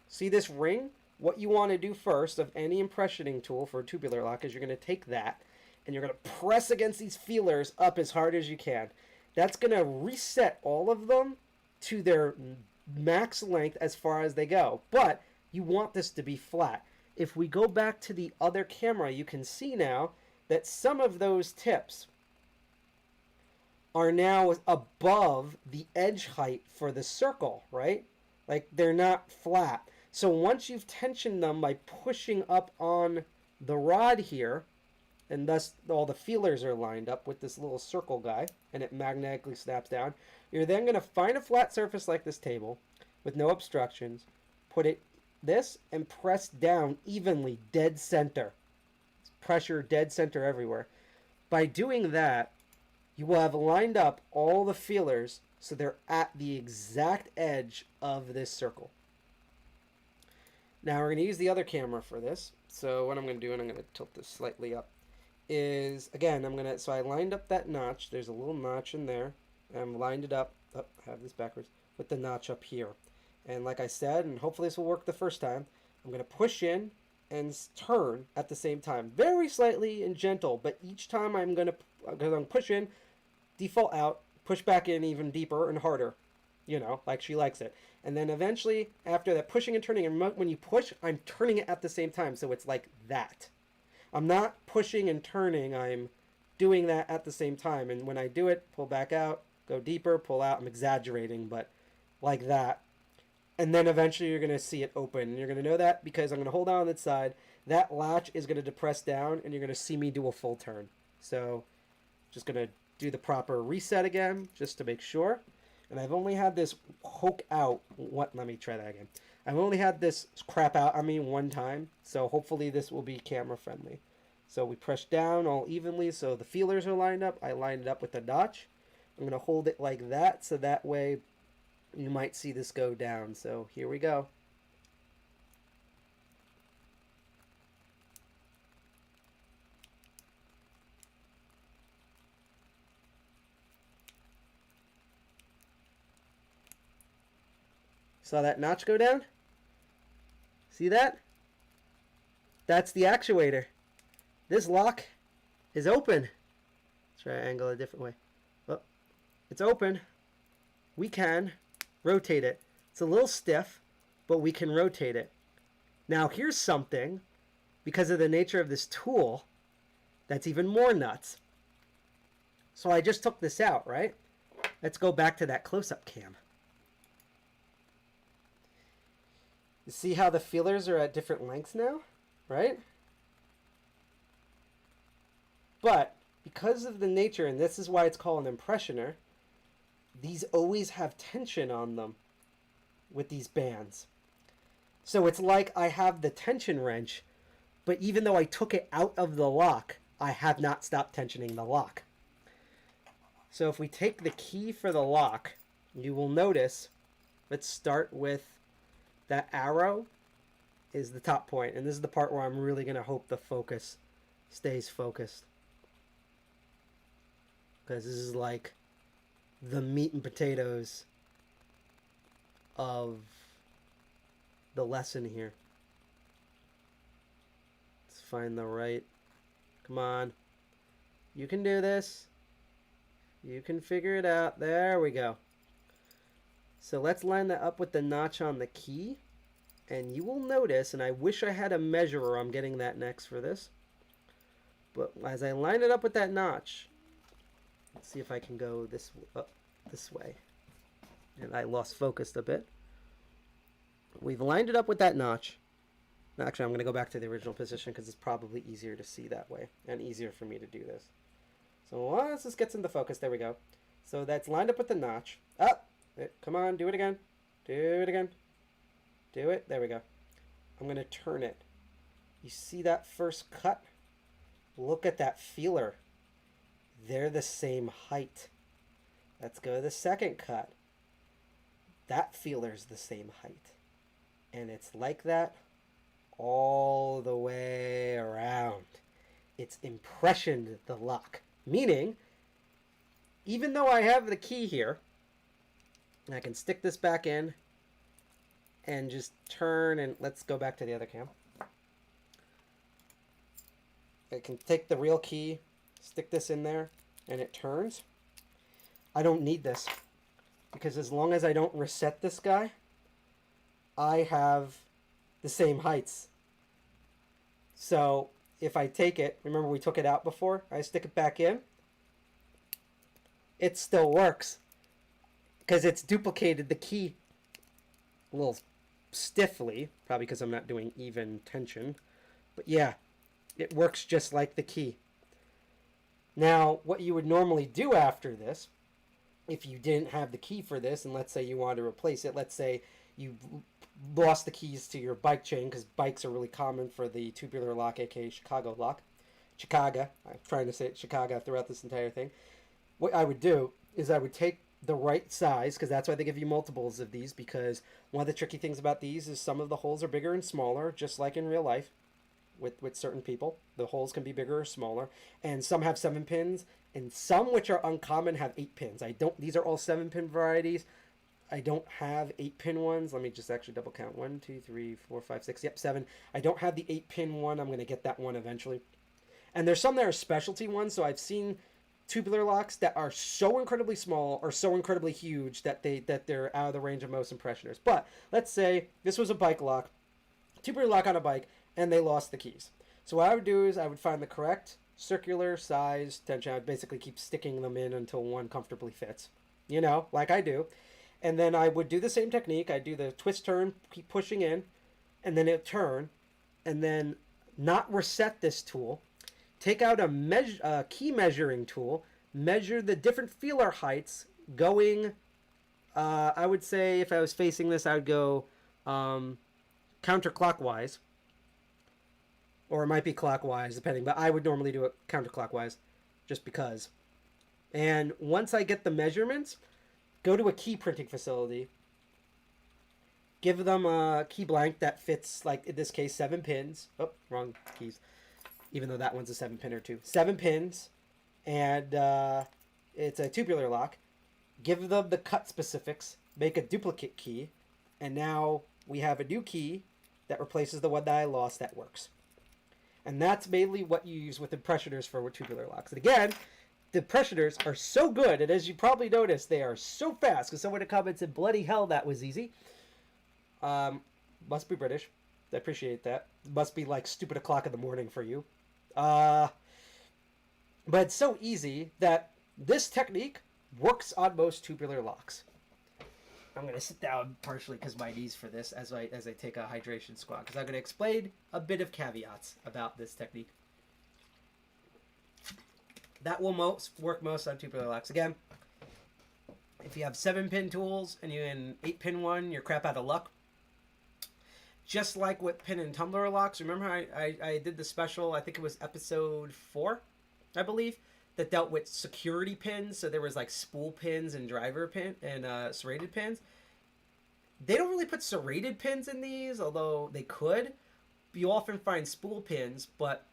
See this ring? what you want to do first of any impressioning tool for a tubular lock is you're going to take that and you're going to press against these feelers up as hard as you can. That's going to reset all of them to their max length as far as they go. But you want this to be flat. If we go back to the other camera, you can see now that some of those tips are now above the edge height for the circle, right? Like they're not flat. So once you've tensioned them by pushing up on the rod here, and thus all the feelers are lined up with this little circle guy, and it magnetically snaps down, you're then going to find a flat surface like this table with no obstructions, put it this, and press down evenly, dead center. Pressure dead center everywhere. By doing that, you will have lined up all the feelers so they're at the exact edge of this circle. Now we're going to use the other camera for this. So what I'm going to do, and I'm going to tilt this slightly up, is, again, so I lined up that notch. There's a little notch in there. And lined it up, I have this backwards, with the notch up here. And like I said, and hopefully this will work the first time, I'm going to push in and turn at the same time. Very slightly and gentle, but each time I'm going to push in, default out, push back in even deeper and harder, you know, like she likes it. And then eventually, after that pushing and turning, and when you push, I'm turning it at the same time, so it's like that. I'm not pushing and turning, I'm doing that at the same time. And when I do it, pull back out, go deeper, pull out. I'm exaggerating, but like that. And then eventually you're going to see it open. And you're going to know that because I'm going to hold on its side. That latch is going to depress down, and you're going to see me do a full turn. So just going to do the proper reset again, just to make sure. And I've only had this poke out. Let me try that again. I've only had this crap out on me one time, so hopefully this will be camera friendly. So we press down all evenly so the feelers are lined up. I lined it up with the notch. I'm going to hold it like that so that way you might see this go down. So here we go. Saw that notch go down? See that? That's the actuator. This lock is open. Try to angle it a different way. Oh, it's open. We can rotate it. It's a little stiff, but we can rotate it. Now here's something, because of the nature of this tool, that's even more nuts. So I just took this out, right? Let's go back to that close-up cam. You see how the feelers are at different lengths now, right? But because of the nature, and this is why it's called an impressioner, these always have tension on them with these bands. So it's like I have the tension wrench, but even though I took it out of the lock, I have not stopped tensioning the lock. So if we take the key for the lock, you will notice, let's start with that arrow is the top point, and this is the part where I'm really going to hope the focus stays focused. Because this is like the meat and potatoes of the lesson here. Let's find the right. Come on. You can do this. You can figure it out. There we go. So let's line that up with the notch on the key. And you will notice, and I wish I had a measurer. I'm getting that next for this. But as I line it up with that notch, let's see if I can go this way. And I lost focus a bit. We've lined it up with that notch. Actually, I'm going to go back to the original position because it's probably easier to see that way and easier for me to do this. So once this gets into focus, there we go. So that's lined up with the notch. Up. Come on, do it again. Do it again. Do it. There we go. I'm going to turn it. You see that first cut? Look at that feeler. They're the same height. Let's go to the second cut. That feeler's the same height. And it's like that all the way around. It's impressioned the lock. Meaning, even though I have the key here, and I can stick this back in, and just turn, and let's go back to the other cam. I can take the real key, stick this in there, and it turns. I don't need this, because as long as I don't reset this guy, I have the same heights. So if I take it, remember we took it out before, I stick it back in, it still works, because it's duplicated the key a little stiffly, probably because I'm not doing even tension, but yeah, it works just like the key. Now, what you would normally do after this, if you didn't have the key for this, and let's say you wanted to replace it, let's say you lost the keys to your bike chain, because bikes are really common for the tubular lock, aka Chicago lock. Chicago. I'm trying to say it Chicago throughout this entire thing. What I would do is I would take the right size, because that's why they give you multiples of these, because one of the tricky things about these is some of the holes are bigger and smaller, just like in real life with certain people. The holes can be bigger or smaller, and some have 7 pins, and some, which are uncommon, have 8 pins. These are all 7-pin varieties. I don't have 8-pin ones. Let me just actually double count. 1, 2, 3, 4, 5, 6. Yep, 7. I don't have the 8-pin one. I'm going to get that one eventually. And there's some that are specialty ones. So I've seen tubular locks that are so incredibly small or so incredibly huge that they're out of the range of most impressioners. But let's say this was a bike lock, tubular lock on a bike, and they lost the keys. So what I would do is I would find the correct circular size tension. I would basically keep sticking them in until one comfortably fits, you know, like I do. And then I would do the same technique. I'd do the twist turn, keep pushing in, and then it turn, and then not reset this tool. Take out a key measuring tool, measure the different feeler heights going, I would say if I was facing this, I would go counterclockwise. Or it might be clockwise, depending, but I would normally do it counterclockwise, just because. And once I get the measurements, go to a key printing facility, give them a key blank that fits, like in this case, 7 pins. Oh, wrong keys. Even though that one's a 7-pin or 2. 7 pins, and it's a tubular lock. Give them the cut specifics, make a duplicate key, and now we have a new key that replaces the one that I lost that works. And that's mainly what you use with impressioners for tubular locks. And again, the impressioners are so good, and as you probably noticed, they are so fast, because someone in the comments said, bloody hell, that was easy. Must be British. I appreciate that. Must be like stupid o'clock in the morning for you. But it's so easy that this technique works on most tubular locks. I'm going to sit down partially because my knees for this as I take a hydration squat, because I'm going to explain a bit of caveats about this technique. That will work most on tubular locks. Again, if you have 7-pin tools and you're in 8-pin one, you're crap out of luck. Just like with pin and tumbler locks, remember how I did the special, I think it was episode 4, I believe, that dealt with security pins. So there was like spool pins and driver pin and serrated pins. They don't really put serrated pins in these, although they could. You often find spool pins, but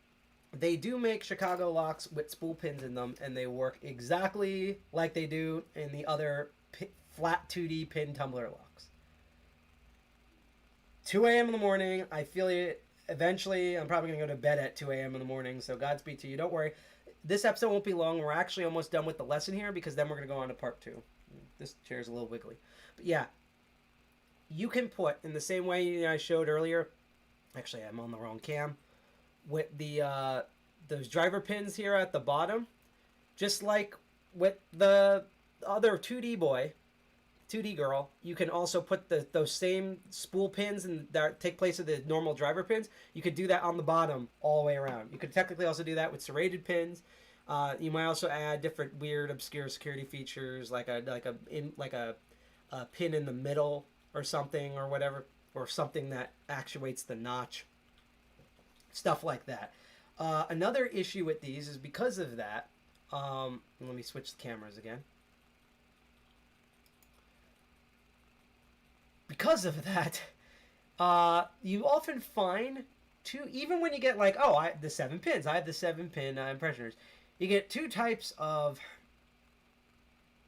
they do make Chicago locks with spool pins in them, and they work exactly like they do in the other flat 2D pin tumbler locks. 2 a.m. in the morning, I feel it. Eventually, I'm probably going to go to bed at 2 a.m. in the morning, so Godspeed to you. Don't worry. This episode won't be long. We're actually almost done with the lesson here, because then we're going to go on to part 2. This chair's a little wiggly. But yeah, you can put, in the same way I showed earlier, actually I'm on the wrong cam, with the those driver pins here at the bottom, just like with the other 2D boy, 2D girl, you can also put those same spool pins and that take place of the normal driver pins. You could do that on the bottom all the way around. You could technically also do that with serrated pins. You might also add different weird, obscure security features, like a pin in the middle or something or whatever, or something that actuates the notch. Stuff like that. Another issue with these is because of that. Let me switch the cameras again. Because of that, you often find even when you get like, oh, I have the 7 pins, I have the 7-pin impressioners, you get 2 types of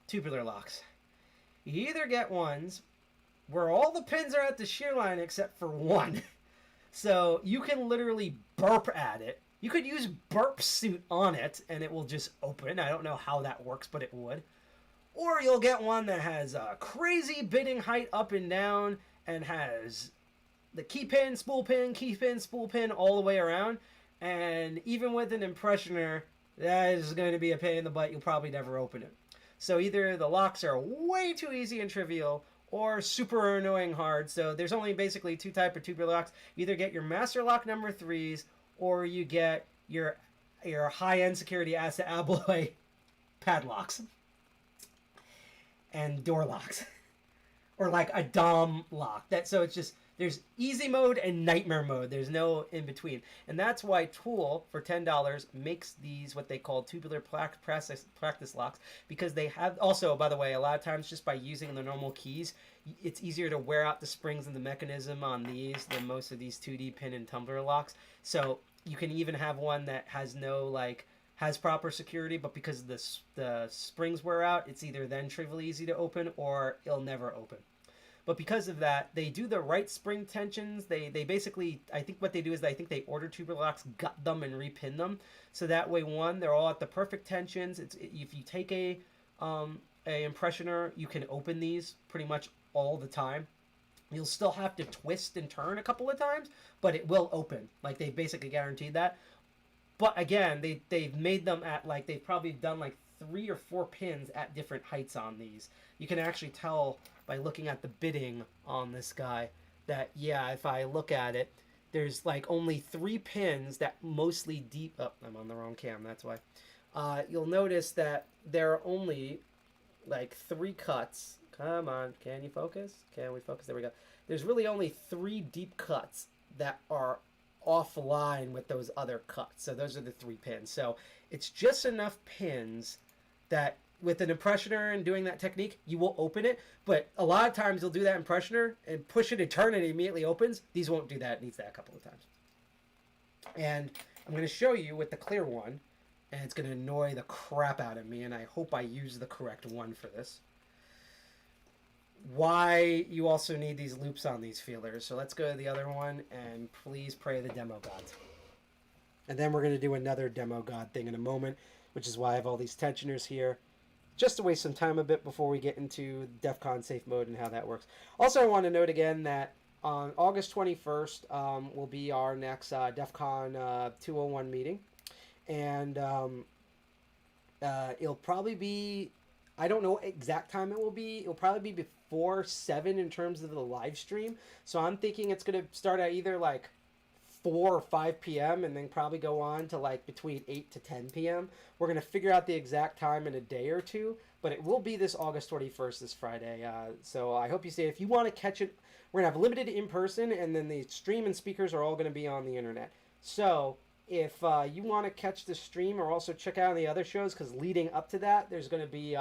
tubular locks. You either get ones where all the pins are at the shear line except for one. So you can literally burp at it. You could use burp suit on it and it will just open. I don't know how that works, but it would. Or you'll get one that has a crazy bitting height up and down and has the key pin, spool pin all the way around. And even with an impressioner, that is going to be a pain in the butt. You'll probably never open it. So either the locks are way too easy and trivial or super annoying hard. So there's only basically two types of tubular locks. You either get your master lock number 3s or you get your high-end security asset alloy padlocks and door locks. Or like a dom lock. So it's just, there's easy mode and nightmare mode. There's no in between. And that's why Tool, for $10, makes these what they call tubular practice locks. Because they have, also, by the way, a lot of times just by using the normal keys, it's easier to wear out the springs and the mechanism on these than most of these 2D pin and tumbler locks. So you can even have one that has no, has proper security, but because the springs wear out, it's either then trivially easy to open or it'll never open. But because of that, they do the right spring tensions. They basically, I think what they do is I think they order tubular locks, gut them, and repin them. So that way, one, they're all at the perfect tensions. If you take a impressioner, you can open these pretty much all the time. You'll still have to twist and turn a couple of times, but it will open. They basically guaranteed that. But again, they've made them at they've probably done 3 or 4 pins at different heights on these. You can actually tell by looking at the bitting on this guy that, yeah, if I look at it, there's only 3 pins that mostly deep. Oh, I'm on the wrong cam, that's why. You'll notice that there are only 3 cuts. Come on, can you focus? Can we focus? There we go. There's really only 3 deep cuts that are offline with those other cuts. So those are the 3 pins. So it's just enough pins that with an impressioner and doing that technique, you will open it. But a lot of times you'll do that impressioner and push it and turn it, and it immediately opens. These won't do that. It needs that a couple of times. And I'm going to show you with the clear one, and it's going to annoy the crap out of me, and I hope I use the correct one for this, why you also need these loops on these feelers. So let's go to the other one, and please pray the demo gods. And then we're going to do another demo god thing in a moment, which is why I have all these tensioners here, just to waste some time a bit before we get into DEFCON safe mode and how that works. Also, I want to note again that on August 21st will be our next DEFCON 201 meeting. And it'll probably be, I don't know exact time it will be. It'll probably be before 7 in terms of the live stream. So I'm thinking it's going to start at either 4 or 5 p.m. and then probably go on to between 8 to 10 p.m. We're going to figure out the exact time in a day or two, but it will be this August 21st, this Friday. So I hope you see it. If you want to catch it, we're going to have limited in person, and then the stream and speakers are all going to be on the internet. So if you want to catch the stream or also check out the other shows, because leading up to that, there's going to be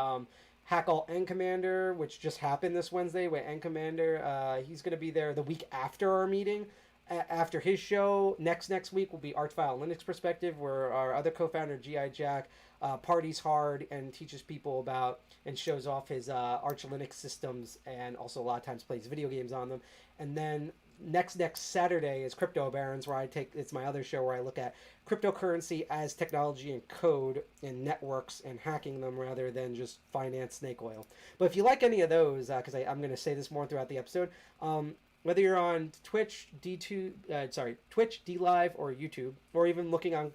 Hackle N Commander, which just happened this Wednesday with N Commander. He's going to be there the week after our meeting. After his show, next week will be Archvile Linux Perspective, where our other co-founder, G.I. Jack, parties hard and teaches people about and shows off his Arch Linux systems, and also a lot of times plays video games on them. And then next Saturday is Crypto Barons, where it's my other show where I look at cryptocurrency as technology and code and networks and hacking them rather than just finance snake oil. But if you like any of those, because I'm going to say this more throughout the episode, whether you're on Twitch, Twitch, DLive, or YouTube, or even looking on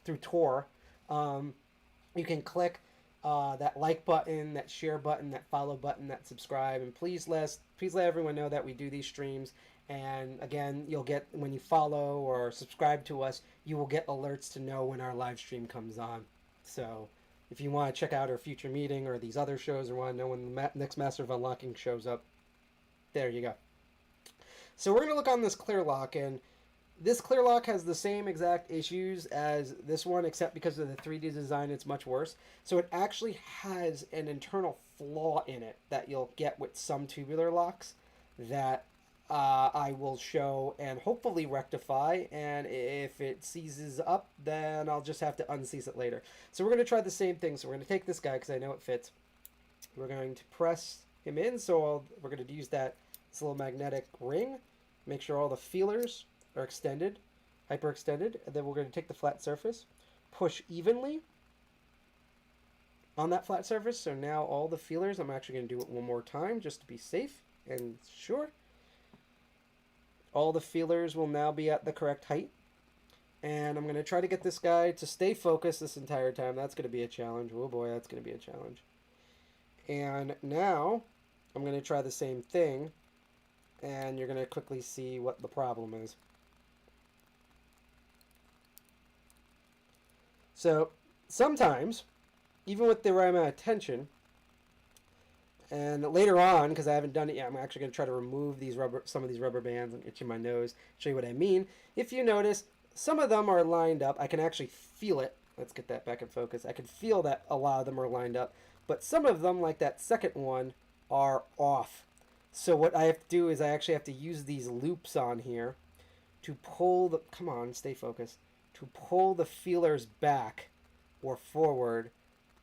through Tor, you can click that like button, that share button, that follow button, that subscribe, and please let everyone know that we do these streams. And again, you'll get, when you follow or subscribe to us, you will get alerts to know when our live stream comes on. So if you want to check out our future meeting or these other shows, or want to know when the next Master of Unlocking shows up, there you go. So we're going to look on this clear lock, and this clear lock has the same exact issues as this one, except because of the 3D design, it's much worse. So it actually has an internal flaw in it that you'll get with some tubular locks that I will show and hopefully rectify, and if it seizes up, then I'll just have to unseize it later. So we're going to try the same thing. So we're going to take this guy because I know it fits. We're going to press him in, so we're going to use that this little magnetic ring. Make sure all the feelers are extended, hyperextended, and then we're going to take the flat surface, push evenly on that flat surface. So now all the feelers, I'm actually going to do it one more time just to be safe and sure. All the feelers will now be at the correct height. And I'm going to try to get this guy to stay focused this entire time. That's going to be a challenge. Oh boy, that's going to be a challenge. And now I'm going to try the same thing. And you're going to quickly see what the problem is. So sometimes, even with the right amount of tension, and later on, because I haven't done it yet, I'm actually going to try to remove these some of these rubber bands and itching my nose, show you what I mean. If you notice, some of them are lined up. I can actually feel it. Let's get that back in focus. I can feel that a lot of them are lined up. But some of them, like that second one, are off. So what I have to do is I actually have to use these loops on here to pull the... Come on, stay focused. To pull the feelers back or forward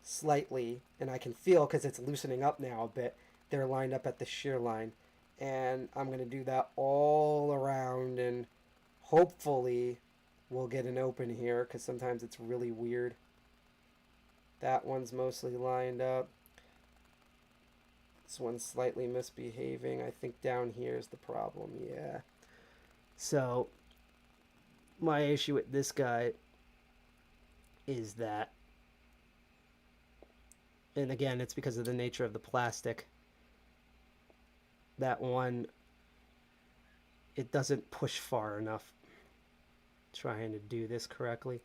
slightly. And I can feel, because it's loosening up now a bit, they're lined up at the shear line. And I'm going to do that all around, and hopefully we'll get an open here, because sometimes it's really weird. That one's mostly lined up. This one's slightly misbehaving. I think down here is the problem. Yeah. So my issue with this guy is that, and again, it's because of the nature of the plastic, that one, it doesn't push far enough. Trying to do this correctly.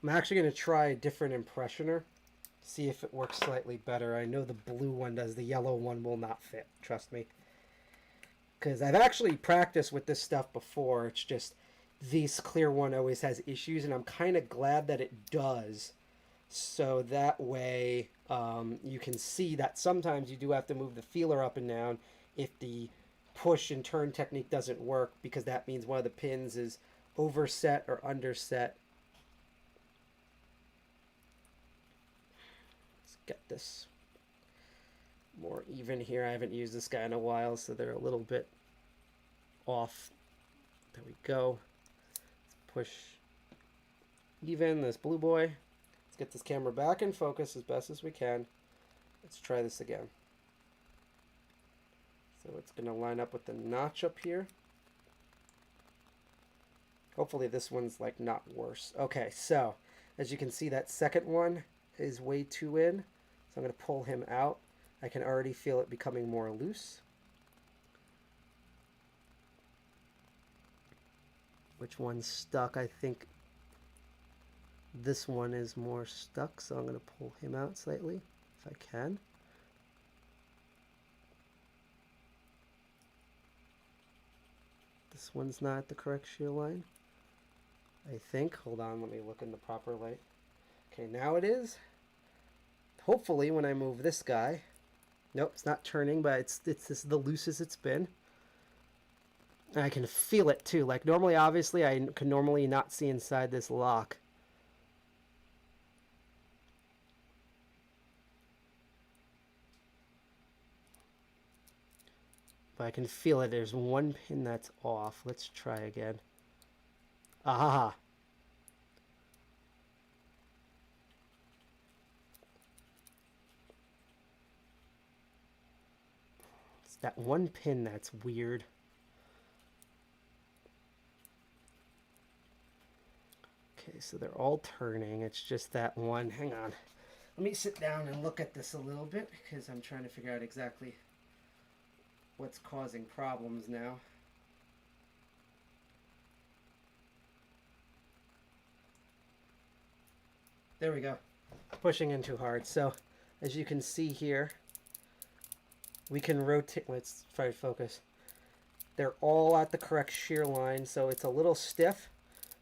I'm actually going to try a different impressioner, see if it works slightly better. I know the blue one does, the yellow one will not fit, trust me. Because I've actually practiced with this stuff before, it's just this clear one always has issues, and I'm kind of glad that it does. So that way you can see that sometimes you do have to move the feeler up and down if the push and turn technique doesn't work, because that means one of the pins is overset or underset. Let's get this more even here. I haven't used this guy in a while, so they're a little bit off. There we go. Let's push even this blue boy. Let's get this camera back in focus as best as we can. Let's try this again. So it's going to line up with the notch up here. Hopefully this one's like not worse. Okay, so as you can see, that second one is way too in. So I'm going to pull him out. I can already feel it becoming more loose. Which one's stuck? I think this one is more stuck, so I'm going to pull him out slightly if I can. This one's not at the correct shear line, I think. Hold on, let me look in the proper light. Okay, now it is. Hopefully when I move this guy, nope, it's not turning, but it's this is the loosest it's been. And I can feel it too. Like normally, obviously, I can normally not see inside this lock. But I can feel it. There's one pin that's off. Let's try again. Aha! It's that one pin that's weird. Okay, so they're all turning. It's just that one. Hang on. Let me sit down and look at this a little bit, because I'm trying to figure out exactly what's causing problems now. There we go. Pushing in too hard. So, as you can see here, we can rotate. Let's try to focus. They're all at the correct shear line, so it's a little stiff,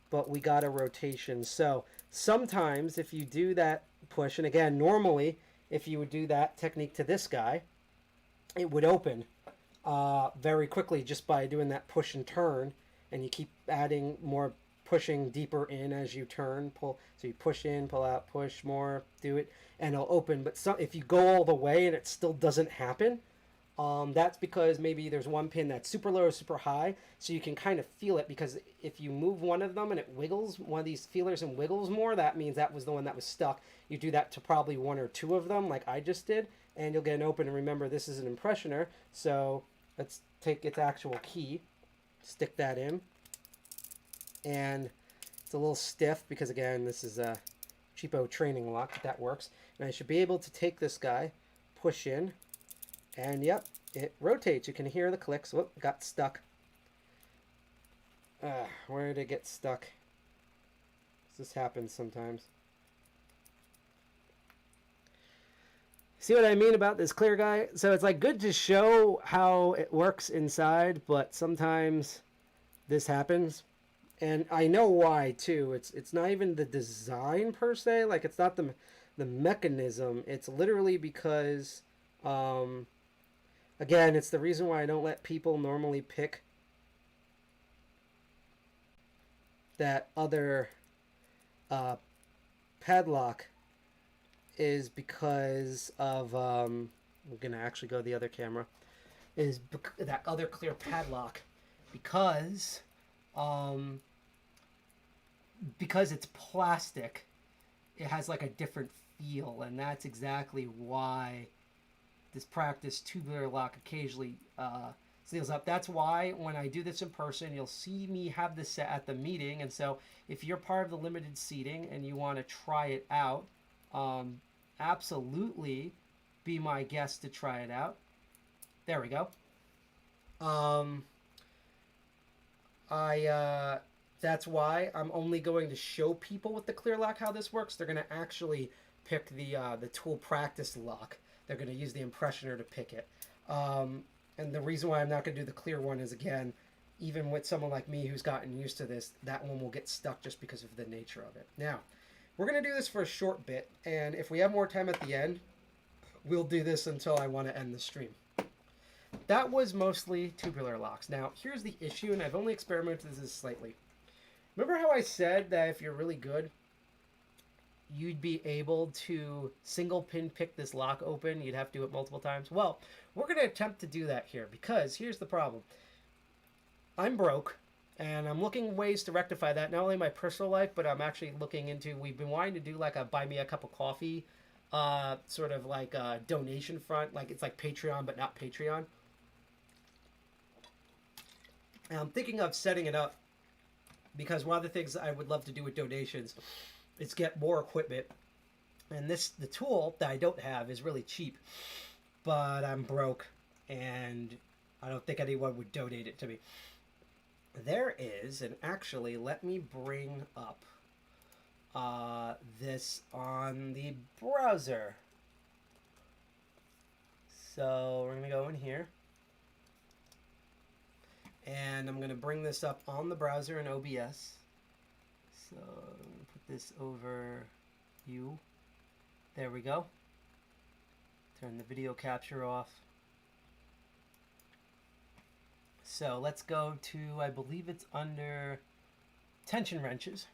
but we got a rotation. So sometimes if you do that push, and again, normally if you would do that technique to this guy, it would open very quickly just by doing that push and turn, and you keep adding more, pushing deeper in as you turn, pull. So you push in, pull out, push more, do it, and it'll open. But if you go all the way and it still doesn't happen, That's because maybe there's one pin that's super low or super high, so you can kind of feel it, because if you move one of them and it wiggles, one of these feelers and wiggles more, that means that was the one that was stuck. You do that to probably one or two of them like I just did, and you'll get an open. And remember, this is an impressioner, so let's take its actual key, stick that in, and it's a little stiff because, again, this is a cheapo training lock, but that works. And I should be able to take this guy, push in, and yep, it rotates. You can hear the clicks. Whoop, got stuck. Where did it get stuck? This happens sometimes. See what I mean about this clear guy? So it's like good to show how it works inside, but sometimes this happens. And I know why too. It's not even the design per se. Like, it's not the mechanism. It's literally because again, it's the reason why I don't let people normally pick that other padlock, is because of I'm gonna actually go to the other camera, is that other clear padlock, because it's plastic, it has like a different feel, and that's exactly why this practice tubular lock occasionally seals up. That's why when I do this in person, you'll see me have this set at the meeting. And so if you're part of the limited seating and you want to try it out, absolutely be my guest to try it out. There we go. That's why I'm only going to show people with the clear lock how this works. They're going to actually pick the tool practice lock. They're going to use the impressioner to pick it. And the reason why I'm not going to do the clear one is, again, even with someone like me who's gotten used to this, that one will get stuck just because of the nature of it. Now, we're going to do this for a short bit, and if we have more time at the end, we'll do this until I want to end the stream. That was mostly tubular locks. Now, here's the issue, and I've only experimented with this slightly. Remember how I said that if you're really good, you'd be able to single pin pick this lock open? You'd have to do it multiple times. Well, we're going to attempt to do that here, because here's the problem. I'm broke, and I'm looking ways to rectify that, not only in my personal life, but I'm actually looking into, we've been wanting to do like a buy me a cup of coffee, sort of like a donation front, like it's like Patreon, but not Patreon. And I'm thinking of setting it up, because one of the things I would love to do with donations is get more equipment. And the tool that I don't have is really cheap, but I'm broke, and I don't think anyone would donate it to me. There is, and actually, let me bring up this on the browser. So we're going to go in here, and I'm going to bring this up on the browser in OBS. So I'm going to put this over you. There we go. Turn the video capture off. So let's go to, I believe it's under tension wrenches.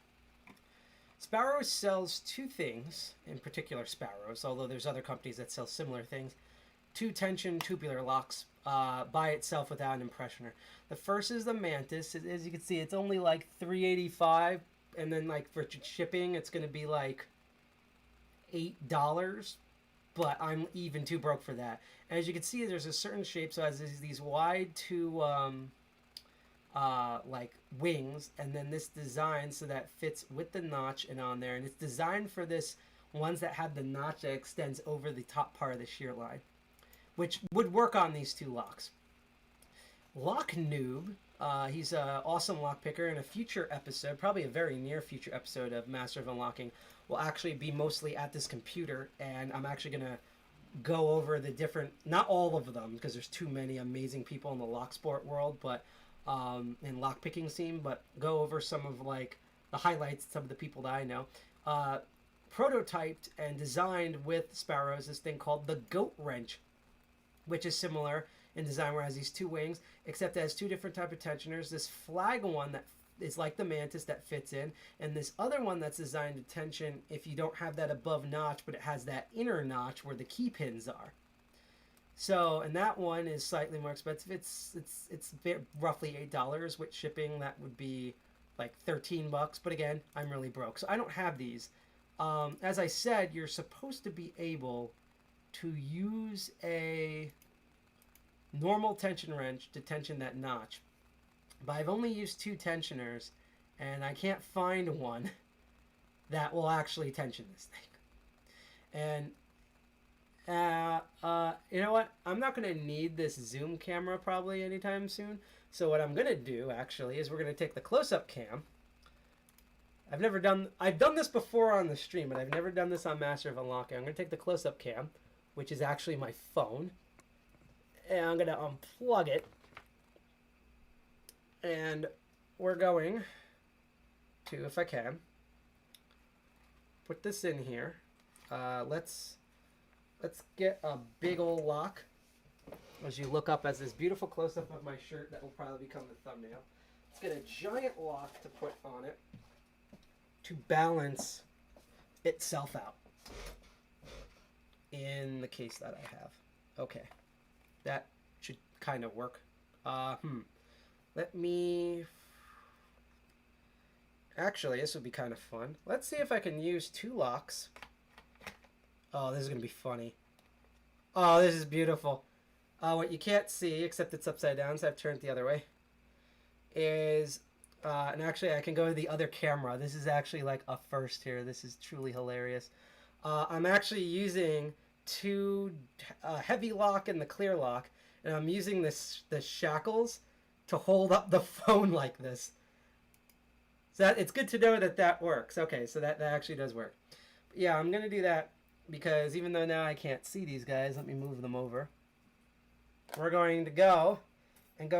Sparrow sells two things, in particular Sparrows, although there's other companies that sell similar things. Two tension tubular locks by itself without an impressioner. The first is the Mantis. As you can see, it's only like $3.85, and then like for shipping, it's going to be like $8. But I'm even too broke for that. As you can see, there's a certain shape, so as these wide two like wings, and then this design so that fits with the notch and on there, and it's designed for this ones that have the notch that extends over the top part of the shear line, which would work on these two locks. Lock Noob, he's an awesome lock picker. In a future episode, probably a very near future episode of Master of Unlocking, will actually be mostly at this computer, and I'm actually going to go over the different, not all of them, because there's too many amazing people in the lock sport world, but in lockpicking scene, but go over some of like the highlights, some of the people that I know. Prototyped and designed with Sparrows, this thing called the Goat Wrench, which is similar in design, where it has these two wings, except it has two different type of tensioners. This flag one that is like the Mantis that fits in, and this other one that's designed to tension if you don't have that above notch, but it has that inner notch where the key pins are. So, and that one is slightly more expensive. It's roughly $8 with shipping. That would be like $13. But again, I'm really broke, so I don't have these. As I said, you're supposed to be able to use a normal tension wrench to tension that notch. But I've only used 2 tensioners, and I can't find one that will actually tension this thing. And you know what? I'm not going to need this zoom camera probably anytime soon. So what I'm going to do actually is we're going to take the close-up cam. I've done this before on the stream, but I've never done this on Master of Unlocking. I'm going to take the close-up cam, which is actually my phone, and I'm going to unplug it. And we're going to, if I can, put this in here. Let's get a big old lock as you look up as this beautiful close-up of my shirt that will probably become the thumbnail. Let's get a giant lock to put on it to balance itself out in the case that I have. Okay, that should kind of work. Let me... Actually, this would be kind of fun. Let's see if I can use 2 locks. Oh, this is going to be funny. Oh, this is beautiful. What you can't see, except it's upside down, so I've turned it the other way, is... and actually, I can go to the other camera. This is actually like a first here. This is truly hilarious. I'm actually using 2 heavy lock and the clear lock, and I'm using the shackles to hold up the phone like this. So it's good to know that that works. Okay, so that actually does work. But yeah, I'm going to do that because even though now I can't see these guys, let me move them over. We're going to go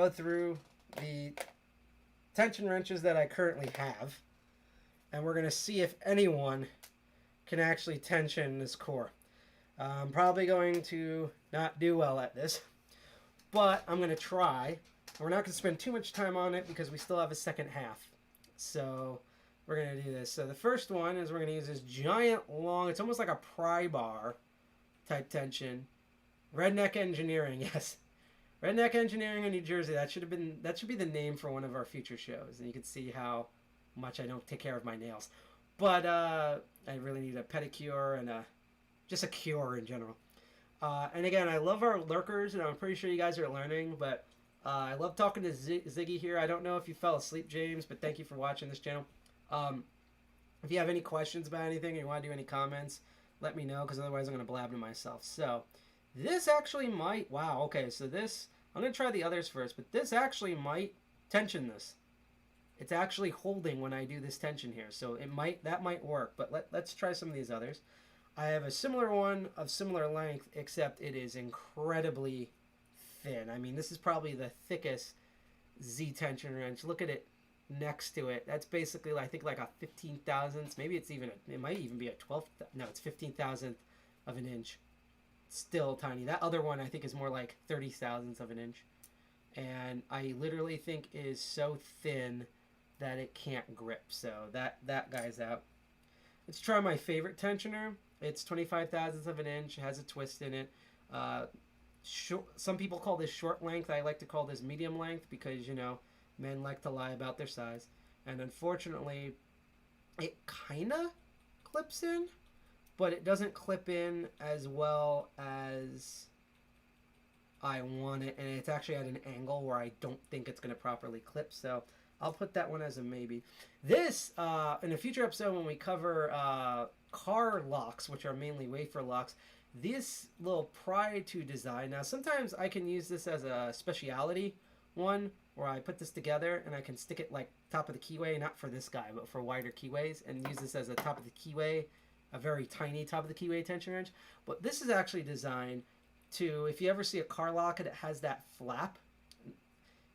through the tension wrenches that I currently have, and we're going to see if anyone can actually tension this core. I'm probably going to not do well at this, but I'm going to try. We're not going to spend too much time on it because we still have a second half. So we're going to do this. So the first one is we're going to use this giant long, it's almost like a pry bar type tension. Redneck Engineering, yes. Redneck Engineering in New Jersey. That should be the name for one of our future shows. And you can see how much I don't take care of my nails. But I really need a pedicure and just a cure in general. And again, I love our lurkers, and I'm pretty sure you guys are learning, but I love talking to Ziggy here. I don't know if you fell asleep, James, but thank you for watching this channel. If you have any questions about anything or you want to do any comments, let me know, because otherwise I'm going to blab to myself. So this actually might, wow, okay, so this, I'm going to try the others first, but this actually might tension this. It's actually holding when I do this tension here, so that might work, but let's try some of these others. I have a similar one of similar length, except it is incredibly thin. I mean, this is probably the thickest Z tension wrench. Look at it next to it. That's basically, I think, like a 15 thousandths. Maybe it's even, it might even be a 12th. No, it's 15 thousandth of an inch. Still tiny. That other one, I think, is more like 30 thousandths of an inch. And I literally think it is so thin that it can't grip. So that guy's out. Let's try my favorite tensioner. It's 25 thousandths of an inch. It has a twist in it. Some people call this short length. I like to call this medium length because, you know, men like to lie about their size. And unfortunately, it kind of clips in, but it doesn't clip in as well as I want it. And it's actually at an angle where I don't think it's going to properly clip. So I'll put that one as a maybe. This, in a future episode when we cover car locks, which are mainly wafer locks, this little pry to design. Now, sometimes I can use this as a speciality one where I put this together and I can stick it like top of the keyway, not for this guy, but for wider keyways, and use this as a top of the keyway, a very tiny top of the keyway tension wrench. But this is actually designed to, if you ever see a car lock and it has that flap,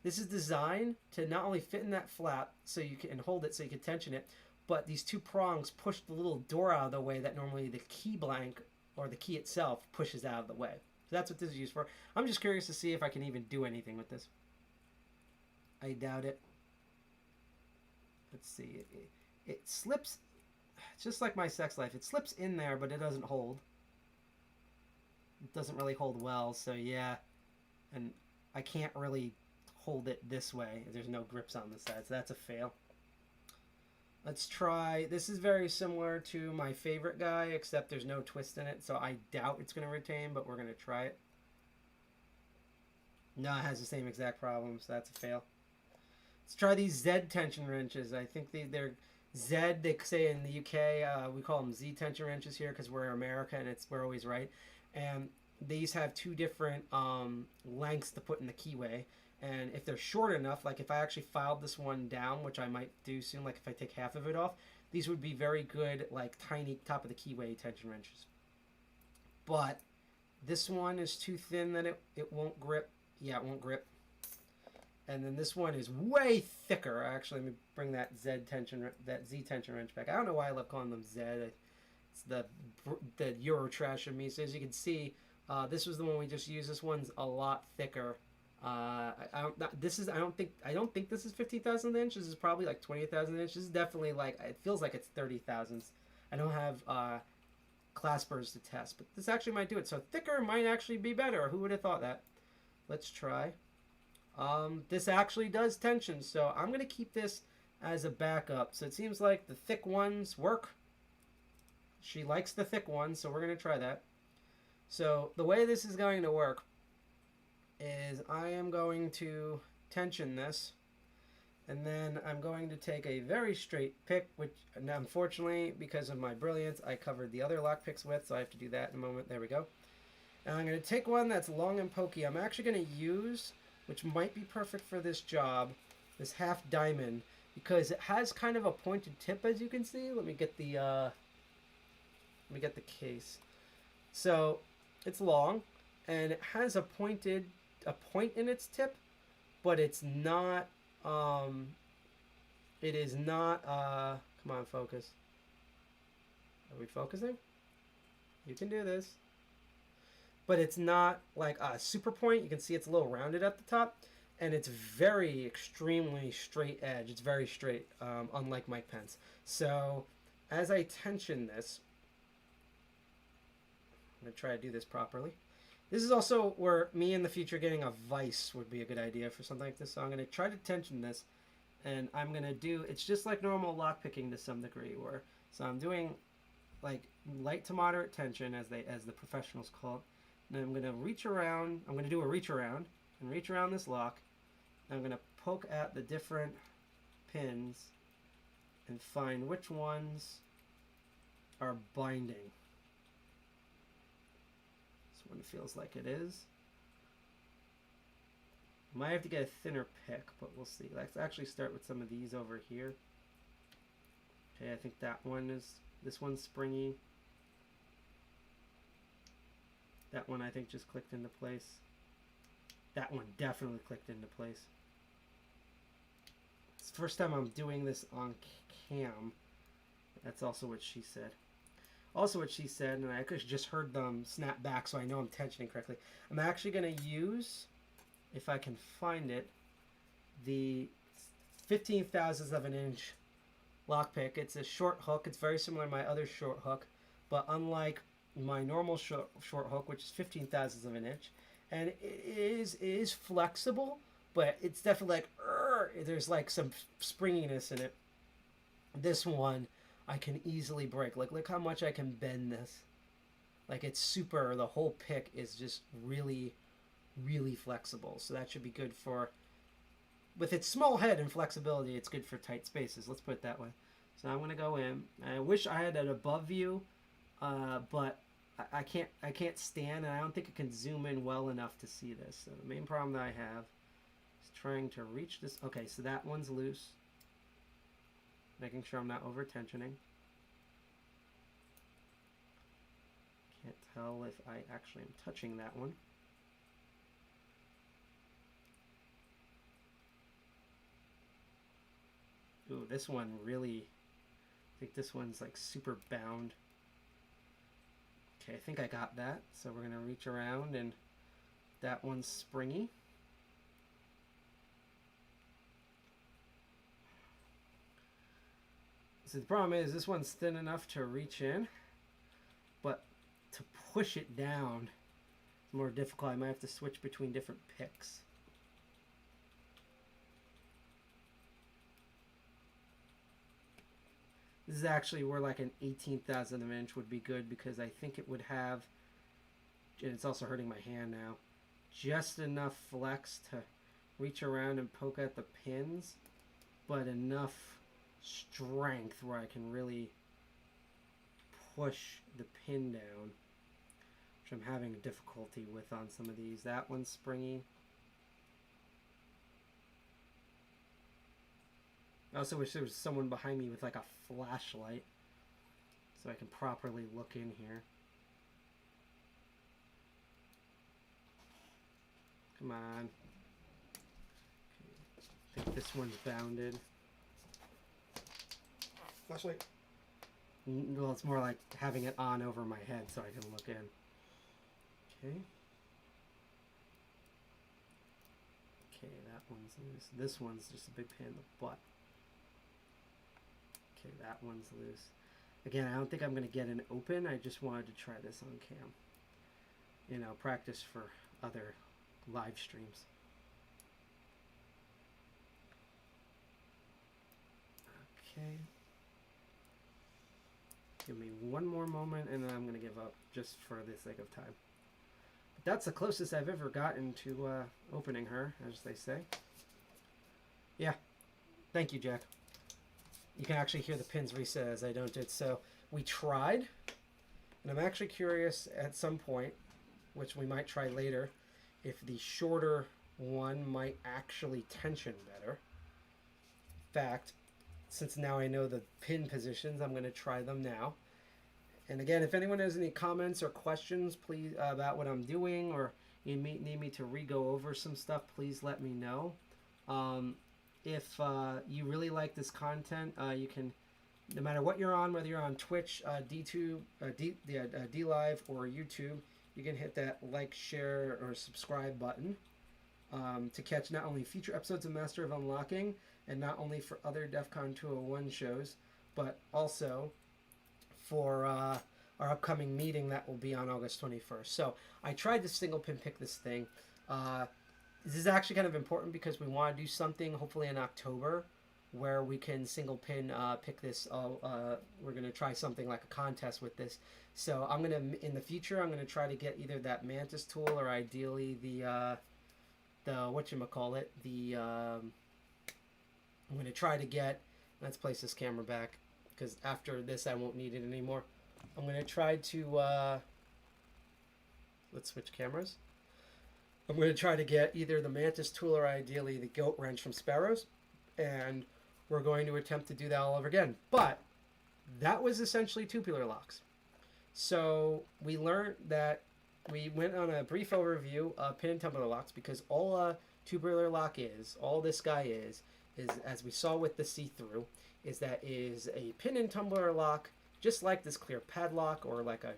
this is designed to not only fit in that flap so you can hold it so you can tension it, but these 2 prongs push the little door out of the way that normally the key blank or the key itself pushes out of the way. So that's what this is used for. I'm just curious to see if I can even do anything with this. I doubt it. Let's see. It slips, just like my sex life. It slips in there, but it doesn't hold. it doesn't really hold well, so yeah. And I can't really hold it this way. There's no grips on the side, so that's a fail. Let's try, this is very similar to my favorite guy, except there's no twist in it, so I doubt it's going to retain, but we're going to try it. No, it has the same exact problem, so that's a fail. Let's try these Z tension wrenches. I think they're Z, they say in the UK, we call them Z tension wrenches here because we're America and we're always right. And these have two different lengths to put in the keyway. And if they're short enough, like if I actually filed this one down, which I might do soon, like if I take half of it off, these would be very good, like tiny top of the keyway tension wrenches. But this one is too thin that it won't grip. Yeah, it won't grip. And then this one is way thicker. Actually, let me bring that Z tension wrench back. I don't know why I love calling them Z. It's the Euro trash of me. So as you can see, this was the one we just used. This one's a lot thicker. I don't think this is 50,000 inch. This is probably like 20,000 inch. This is definitely like, it feels like it's 30,000. I don't have claspers to test, but this actually might do it. So thicker might actually be better. Who would have thought that? Let's try. This actually does tension, so I'm gonna keep this as a backup. So it seems like the thick ones work. She likes the thick ones, so we're gonna try that. So the way this is going to work is I am going to tension this, and then I'm going to take a very straight pick, which unfortunately, because of my brilliance, I covered the other lock picks with, so I have to do that in a moment. There we go. And I'm going to take one that's long and pokey. I'm actually going to use, which might be perfect for this job, this half diamond, because it has kind of a pointed tip, as you can see. Let me get the case. So it's long, and it has a point in its tip, but it's not it is not come on, focus. Are we focusing? You can do this. But it's not like a super point. You can see it's a little rounded at the top, and it's very extremely straight edge. It's very straight, unlike Mike Pence. So as I tension this, I'm gonna try to do this properly. This is also where me in the future getting a vise would be a good idea for something like this. So I'm going to try to tension this, and I'm going to do, it's just like normal lockpicking to some degree. So I'm doing like light to moderate tension, as the professionals call it. And I'm going to reach around, I'm going to do a reach around, and reach around this lock. And I'm going to poke at the different pins and find which ones are binding. When it feels like it is. Might have to get a thinner pick, but we'll see. Let's actually start with some of these over here. Okay, I think this one's springy. That one I think just clicked into place. That one definitely clicked into place. It's the first time I'm doing this on cam. That's also what she said. Also what she said, and I just heard them snap back, so I know I'm tensioning correctly. I'm actually going to use, if I can find it, the 15 thousandths of an inch lockpick. It's a short hook. It's very similar to my other short hook, but unlike my normal short hook, which is 15 thousandths of an inch, and it is flexible, but it's definitely like, there's like some springiness in it. This one I can easily break. Like, look how much I can bend this. Like, it's super, the whole pick is just really, really flexible. So that should be good for, with its small head and flexibility, it's good for tight spaces. Let's put it that way. So I'm going to go in. I wish I had an above view, but I can't stand, and I don't think it can zoom in well enough to see this. So the main problem that I have is trying to reach this. Okay, so that one's loose. Making sure I'm not over tensioning. Can't tell if I actually am touching that one. Ooh, this one really, I think this one's like super bound. Okay, I think I got that. So we're gonna reach around, and that one's springy. So the problem is this one's thin enough to reach in, but to push it down more difficult. I might have to switch between different picks. This is actually where like an 1/18,000 of an inch would be good, because I think it would have, and it's also hurting my hand now, just enough flex to reach around and poke at the pins, but enough strength where I can really push the pin down, which I'm having difficulty with on some of these. That one's springy. I also wish there was someone behind me with like a flashlight so I can properly look in here. Come on. Okay. I think this one's bounded. Flashlight. Well, it's more like having it on over my head so I can look in. Okay. Okay, that one's loose. This one's just a big pain in the butt. Okay, that one's loose. Again, I don't think I'm going to get an open. I just wanted to try this on cam. You know, practice for other live streams. Okay. Give me one more moment and then I'm going to give up just for the sake of time. But that's the closest I've ever gotten to opening her, as they say. Yeah. Thank you, Jack. You can actually hear the pins reset as I don't it. So we tried, and I'm actually curious at some point, which we might try later, if the shorter one might actually tension better. In fact, since now I know the pin positions, I'm going to try them now. And again, if anyone has any comments or questions, please, about what I'm doing, or you need me to re-go over some stuff, please let me know. If you really like this content, you can, no matter what you're on, whether you're on Twitch, DTube, DLive, or YouTube, you can hit that like, share, or subscribe button to catch not only future episodes of Master of Unlocking, and not only for other DEFCON 201 shows, but also for our upcoming meeting that will be on August 21st. So I tried to single pin pick this thing. This is actually kind of important because we want to do something hopefully in October where we can single pin pick this. We're going to try something like a contest with this. So I'm going to, in the future, I'm going to try to get either that Mantis tool or ideally the whatchamacallit, I'm going to try to get, let's place this camera back because after this I won't need it anymore. I'm going to try to, let's switch cameras. I'm going to try to get either the Mantis tool or ideally the goat wrench from Sparrows, and we're going to attempt to do that all over again. But that was essentially Tubular Locks. So we learned that we went on a brief overview of pin and tubular locks, because all a tubular lock is, all this guy is as we saw with the see-through, is that is a pin and tubular lock, just like this clear padlock or like a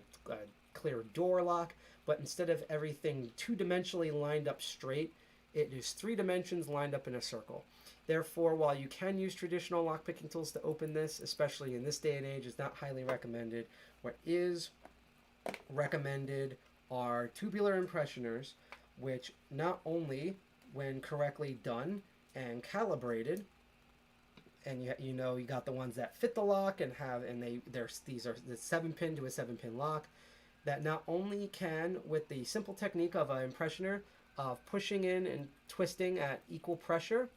clear door lock, but instead of everything two-dimensionally lined up straight, it is 3 dimensions lined up in a circle. Therefore, while you can use traditional lockpicking tools to open this, especially in this day and age, it's not highly recommended. What is recommended are tubular impressioners, which not only, when correctly done and calibrated, and you know you got the ones that fit the lock and have, and these are the 7-pin to a 7-pin lock, that not only can, with the simple technique of an impressioner of pushing in and twisting at equal pressure.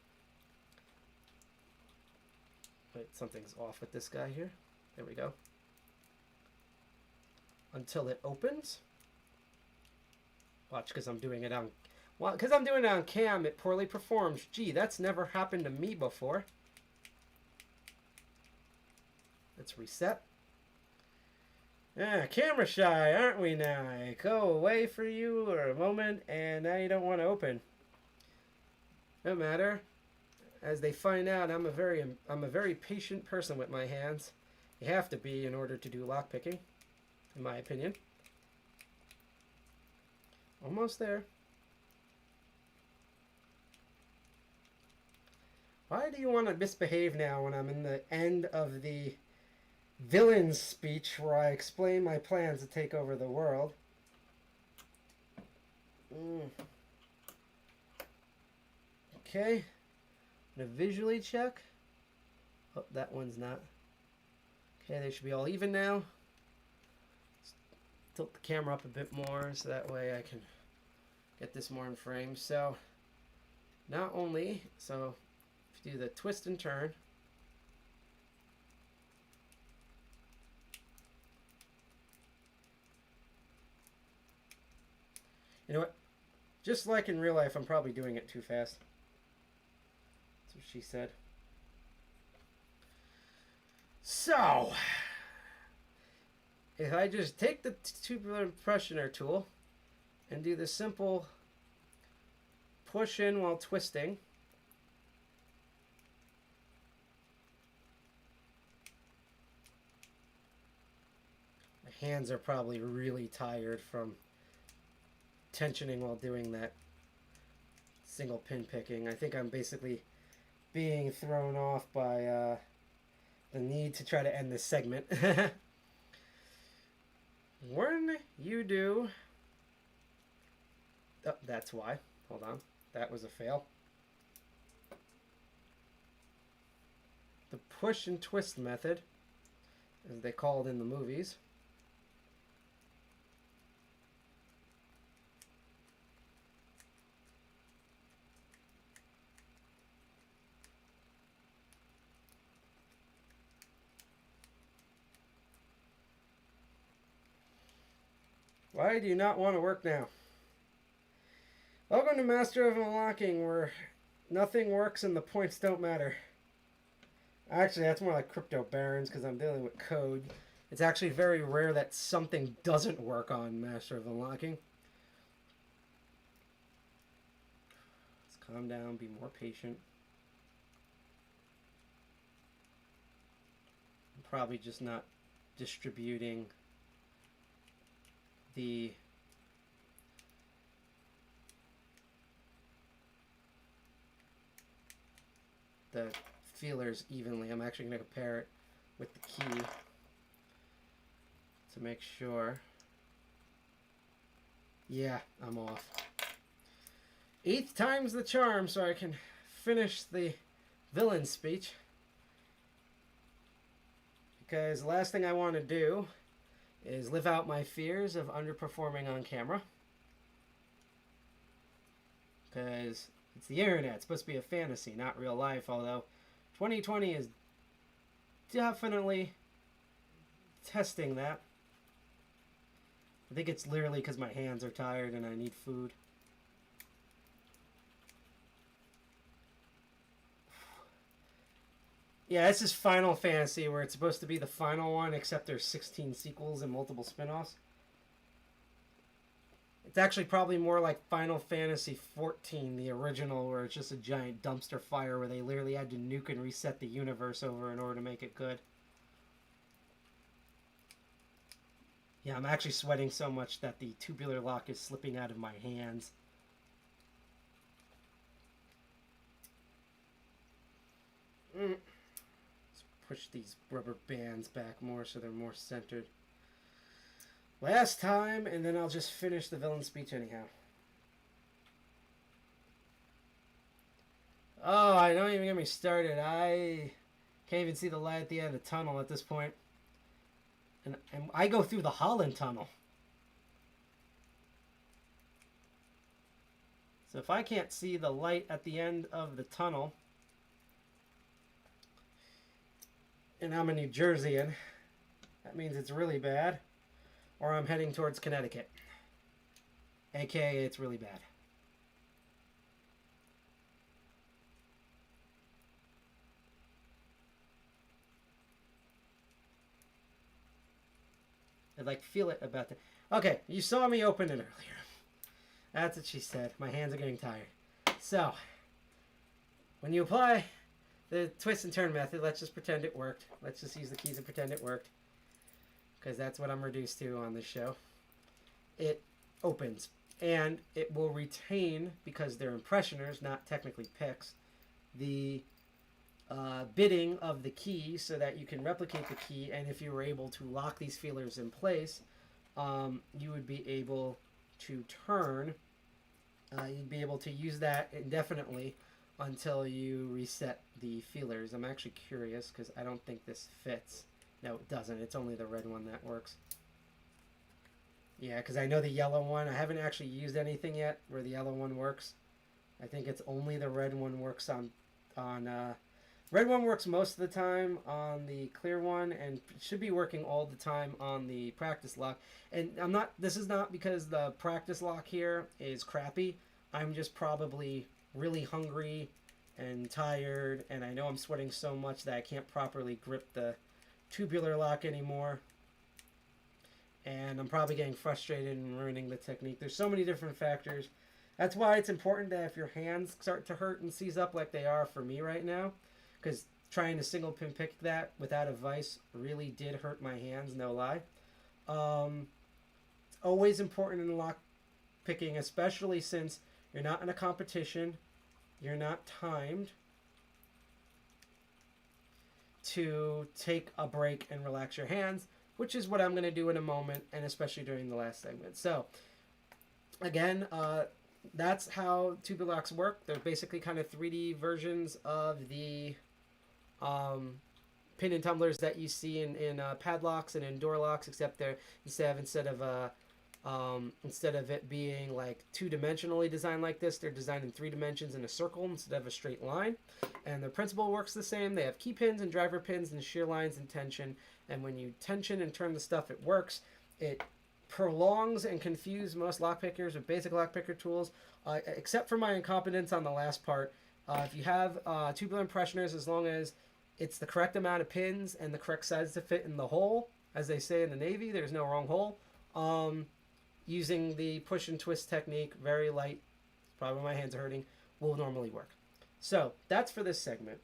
Wait, something's off with this guy here. There we go. Until it opens. Watch, because I'm doing it on, well, because I'm doing it on cam, it poorly performs. Gee, that's never happened to me before. Let's reset. Camera shy, aren't we now? I go away for you for a moment, and now you don't want to open. No matter. As they find out, I'm a very patient person with my hands. You have to be in order to do lockpicking, in my opinion. Almost there. Why do you want to misbehave now when I'm in the end of the villain's speech where I explain my plans to take over the world? Okay. I'm going to visually check. Oh, that one's not. Okay, they should be all even now. Let's tilt the camera up a bit more so that way I can get this more in frame. So, not only, so if you do the twist and turn, you know what? Just like in real life, I'm probably doing it too fast. That's what she said. So, if I just take the tubular impressioner tool and do the simple push in while twisting, my hands are probably really tired from tensioning while doing that single pin picking. I think I'm basically being thrown off by the need to try to end this segment. When you do... Oh, that's why. Hold on. That was a fail. The push and twist method, as they call it in the movies, why do you not want to work now? Welcome to Master of Unlocking, where nothing works and the points don't matter. Actually, that's more like Crypto Barons because I'm dealing with code. It's actually very rare that something doesn't work on Master of Unlocking. Let's calm down, be more patient. I'm probably just not distributing the feelers evenly. I'm actually going to compare it with the key to make sure. Yeah, I'm off. 8th time's the charm, so I can finish the villain speech. Because the last thing I want to do is live out my fears of underperforming on camera. Because it's the internet. It's supposed to be a fantasy, not real life. Although 2020 is definitely testing that. I think it's literally because my hands are tired and I need food. Yeah, this is Final Fantasy, where it's supposed to be the final one, except there's 16 sequels and multiple spin-offs. It's actually probably more like Final Fantasy XIV, the original, where it's just a giant dumpster fire where they literally had to nuke and reset the universe over in order to make it good. Yeah, I'm actually sweating so much that the tubular lock is slipping out of my hands. Let's push these rubber bands back more so they're more centered. Last time, and then I'll just finish the villain speech anyhow. Oh, I don't even get me started. I can't even see the light at the end of the tunnel at this point. And I go through the Holland Tunnel. So if I can't see the light at the end of the tunnel, and I'm a New Jerseyan, that means it's really bad. Or I'm heading towards Connecticut. AKA, it's really bad. I like feel it about that. Okay, you saw me open it earlier. That's what she said. My hands are getting tired. So, when you apply the twist and turn method, let's just pretend it worked. Let's just use the keys and pretend it worked. Because that's what I'm reduced to on this show. It opens. And it will retain, because they're impressioners, not technically picks, the bidding of the key so that you can replicate the key. And if you were able to lock these feelers in place, you would be able to turn you'd be able to use that indefinitely until you reset the feelers. I'm actually curious because I don't think this fits. No, it doesn't. It's only the red one that works. Yeah, because I know the yellow one. I haven't actually used anything yet where the yellow one works. I think it's only the red one works on red one works most of the time on the clear one, and should be working all the time on the practice lock. And this is not because the practice lock here is crappy. I'm just probably really hungry and tired, and I know I'm sweating so much that I can't properly grip the tubular lock anymore. And I'm probably getting frustrated and ruining the technique. There's so many different factors. That's why it's important that if your hands start to hurt and seize up like they are for me right now, because trying to single pin pick that without a vise really did hurt my hands, no lie. It's always important in lock picking, especially since you're not in a competition, you're not timed, to take a break and relax your hands, which is what I'm going to do in a moment, and especially during the last segment. So, again, that's how Tubular Locks work. They're basically kind of 3D versions of the pin and tumblers that you see in padlocks and in door locks, except they're instead of it being like two-dimensionally designed like this, they're designed in 3 dimensions in a circle instead of a straight line. And the principle works the same. They have key pins and driver pins and shear lines and tension. And when you tension and turn the stuff, it works. It prolongs and confuses most lockpickers with basic lockpicker tools, except for my incompetence on the last part. If you have tubular impressioners, as long as it's the correct amount of pins and the correct size to fit in the hole, as they say in the Navy, there's no wrong hole. Using the push and twist technique, very light, probably my hands are hurting, will normally work. So that's for this segment.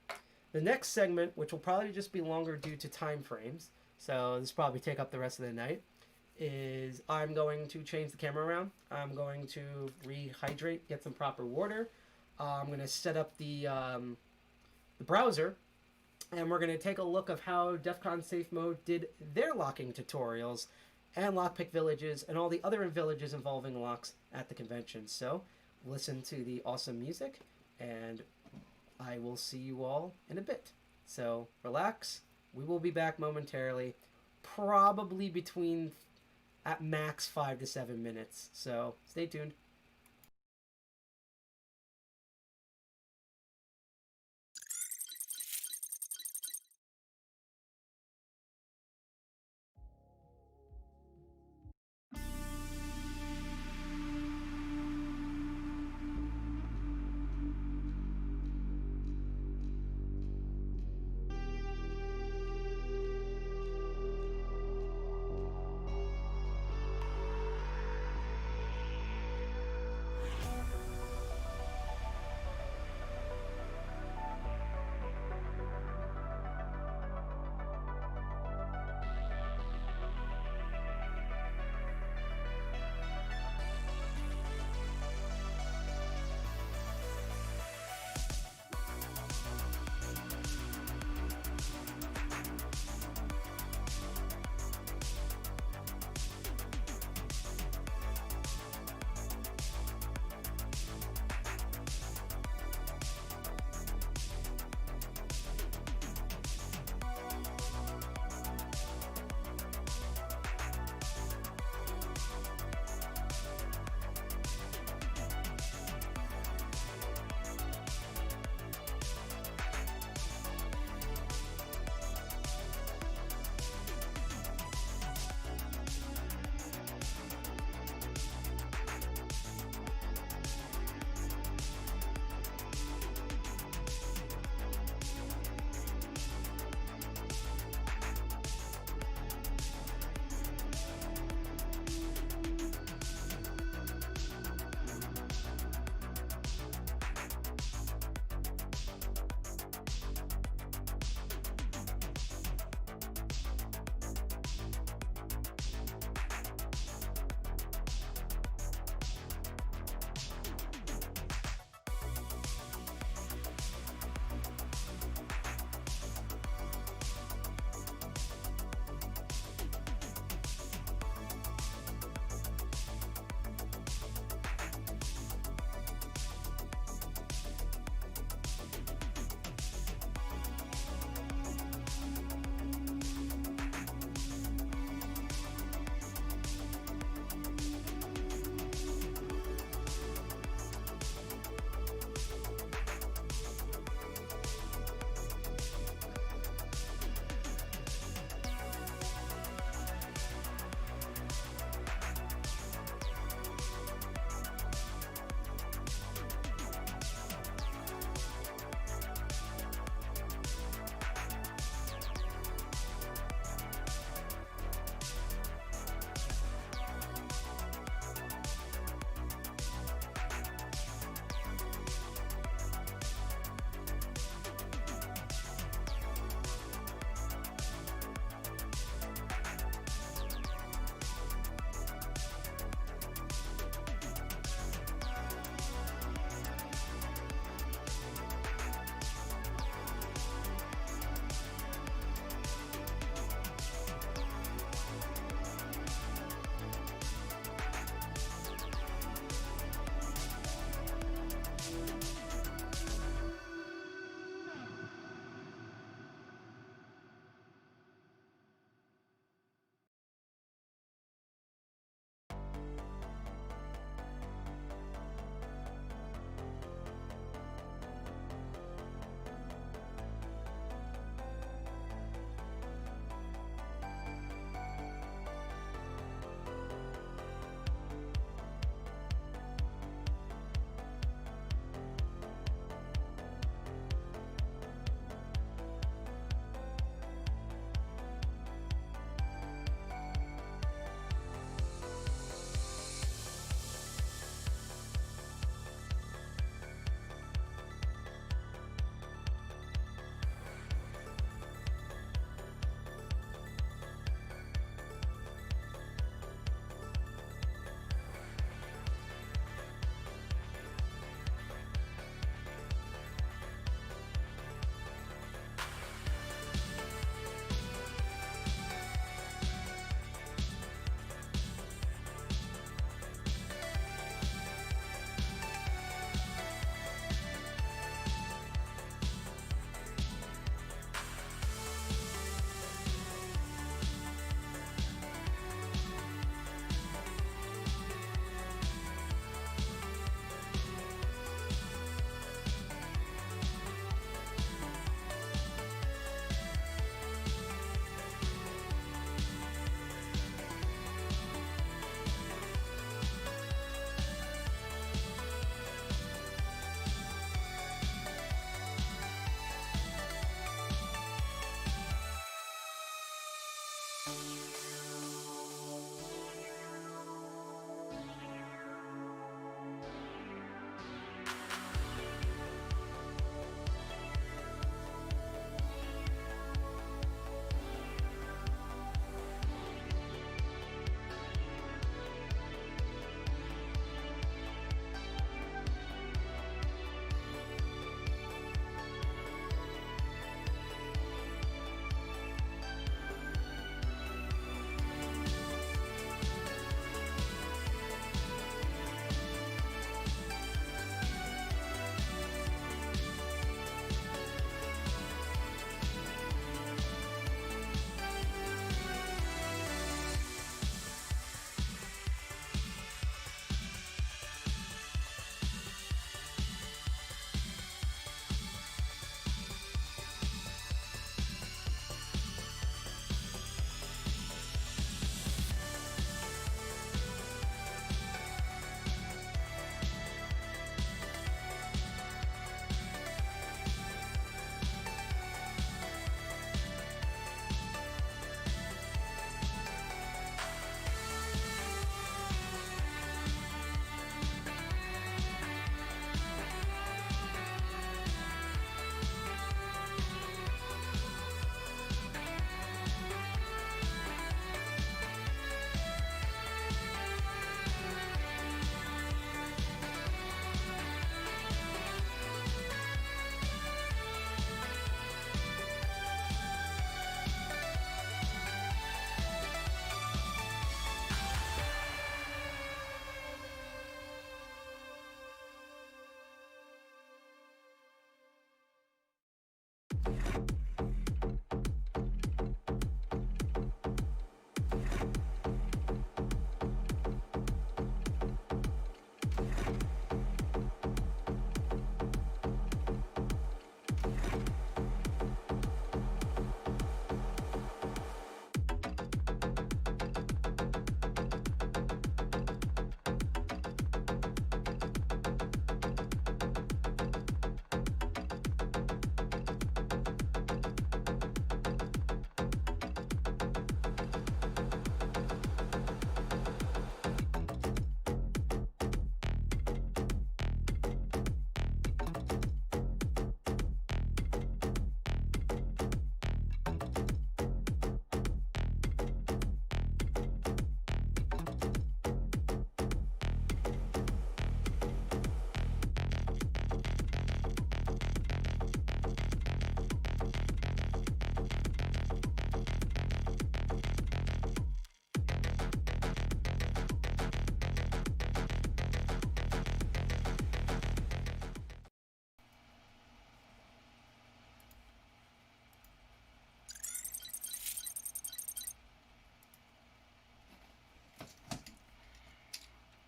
The next segment, which will probably just be longer due to time frames, so this will probably take up the rest of the night, is I'm going to change the camera around. I'm going to rehydrate, get some proper water. I'm going to set up the browser, and we're going to take a look of how DEFCON Safe Mode did their locking tutorials and lockpick villages and all the other villages involving locks at the convention. So listen to the awesome music, and I will see you all in a bit. So relax. We will be back momentarily, probably between at max 5 to 7 minutes. So stay tuned.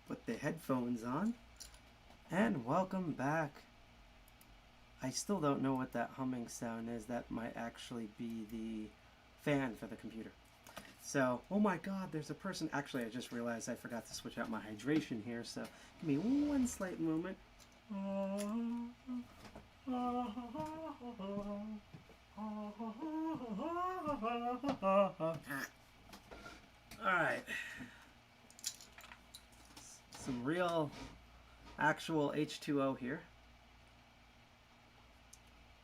Put the headphones on, and welcome back. I still don't know what that humming sound is. That might actually be the fan for the computer. So, oh my god, there's a person. Actually, I just realized I forgot to switch out my hydration here, so give me one slight moment. Alright. Some real, actual H2O here.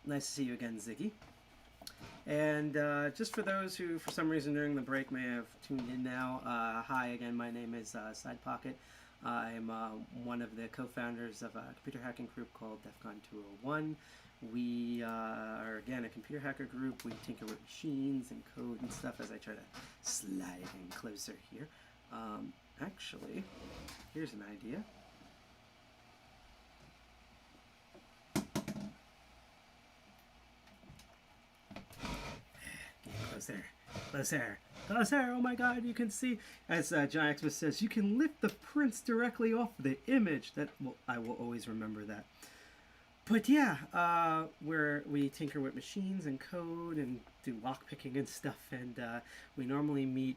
Nice to see you again, Ziggy. And just for those who, for some reason during the break, may have tuned in now, hi again, my name is Sidepocket. I'm one of the co-founders of a computer hacking group called DEFCON 201. We are, again, a computer hacker group. We tinker with machines and code and stuff as I try to slide in closer here. Actually, here's an idea. Closer, closer, closer. Oh my god, you can see, as John Xmas says, you can lift the prints directly off the image. That I will always remember that. But yeah, we tinker with machines and code and do lockpicking and stuff, and we normally meet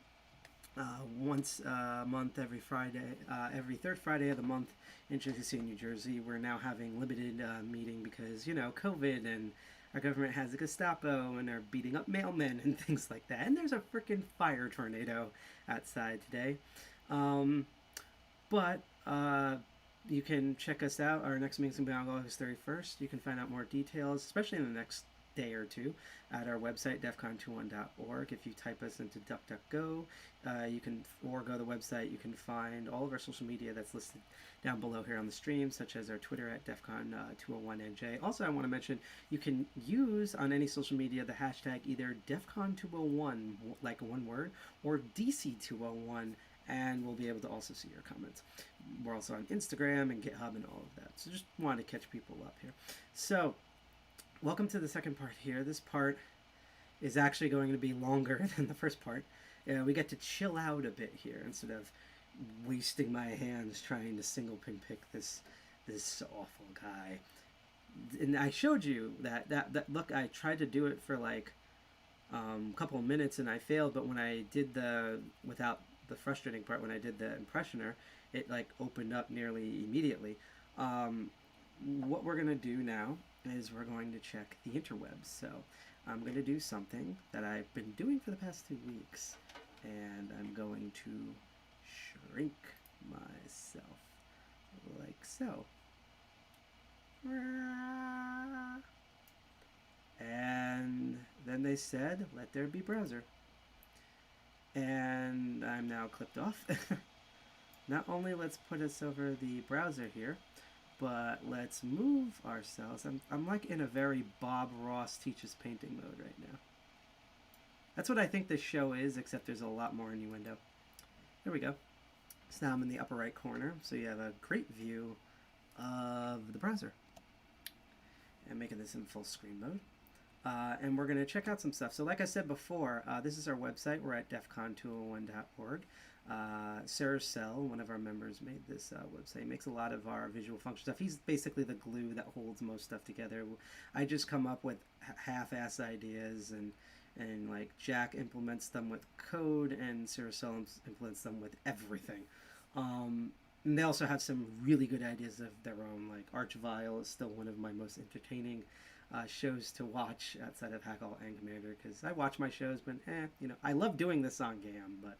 once a month, every Friday, every third Friday of the month in Jersey City, New Jersey. We're now having limited meeting because, you know, COVID, and our government has a Gestapo and are beating up mailmen and things like that. And there's a freaking fire tornado outside today. But you can check us out. Our next meeting's going to be on August 31st. You can find out more details, especially in the next day or two, at our website, defcon21.org. If you type us into DuckDuckGo, you can, or go to the website, you can find all of our social media that's listed down below here on the stream, such as our Twitter at DEFCON201NJ. Also, I want to mention you can use on any social media the hashtag either DEFCON201, like one word, or DC201, and we'll be able to also see your comments. We're also on Instagram and GitHub and all of that. So just wanted to catch people up here. So, welcome to the second part here. This part is actually going to be longer than the first part. We get to chill out a bit here instead of wasting my hands trying to single pin pick this awful guy. And I showed you that look, I tried to do it for like a couple of minutes and I failed, but when I did without the frustrating part, when I did the impressioner, it like opened up nearly immediately. What we're going to do now is we're going to check the interwebs. So I'm going to do something that I've been doing for the past 2 weeks, and I'm going to shrink myself like so. And then they said, let there be browser. And I'm now clipped off. Not only let's put us over the browser here, but let's move ourselves. I'm like in a very Bob Ross teaches painting mode right now. That's what I think this show is, except there's a lot more innuendo. There we go. So now I'm in the upper right corner, so you have a great view of the browser. And making this in full screen mode. And we're going to check out some stuff. So like I said before, this is our website. We're at defcon201.org. Sarah Sell, one of our members, made this website. Makes a lot of our visual function stuff. He's basically the glue that holds most stuff together. I just come up with half-ass ideas, and like Jack implements them with code, and Sarah Sell implements them with everything. And they also have some really good ideas of their own. Like Archvile is still one of my most entertaining shows to watch outside of Hackle and Commander, because I watch my shows, but you know, I love doing this on GAM, but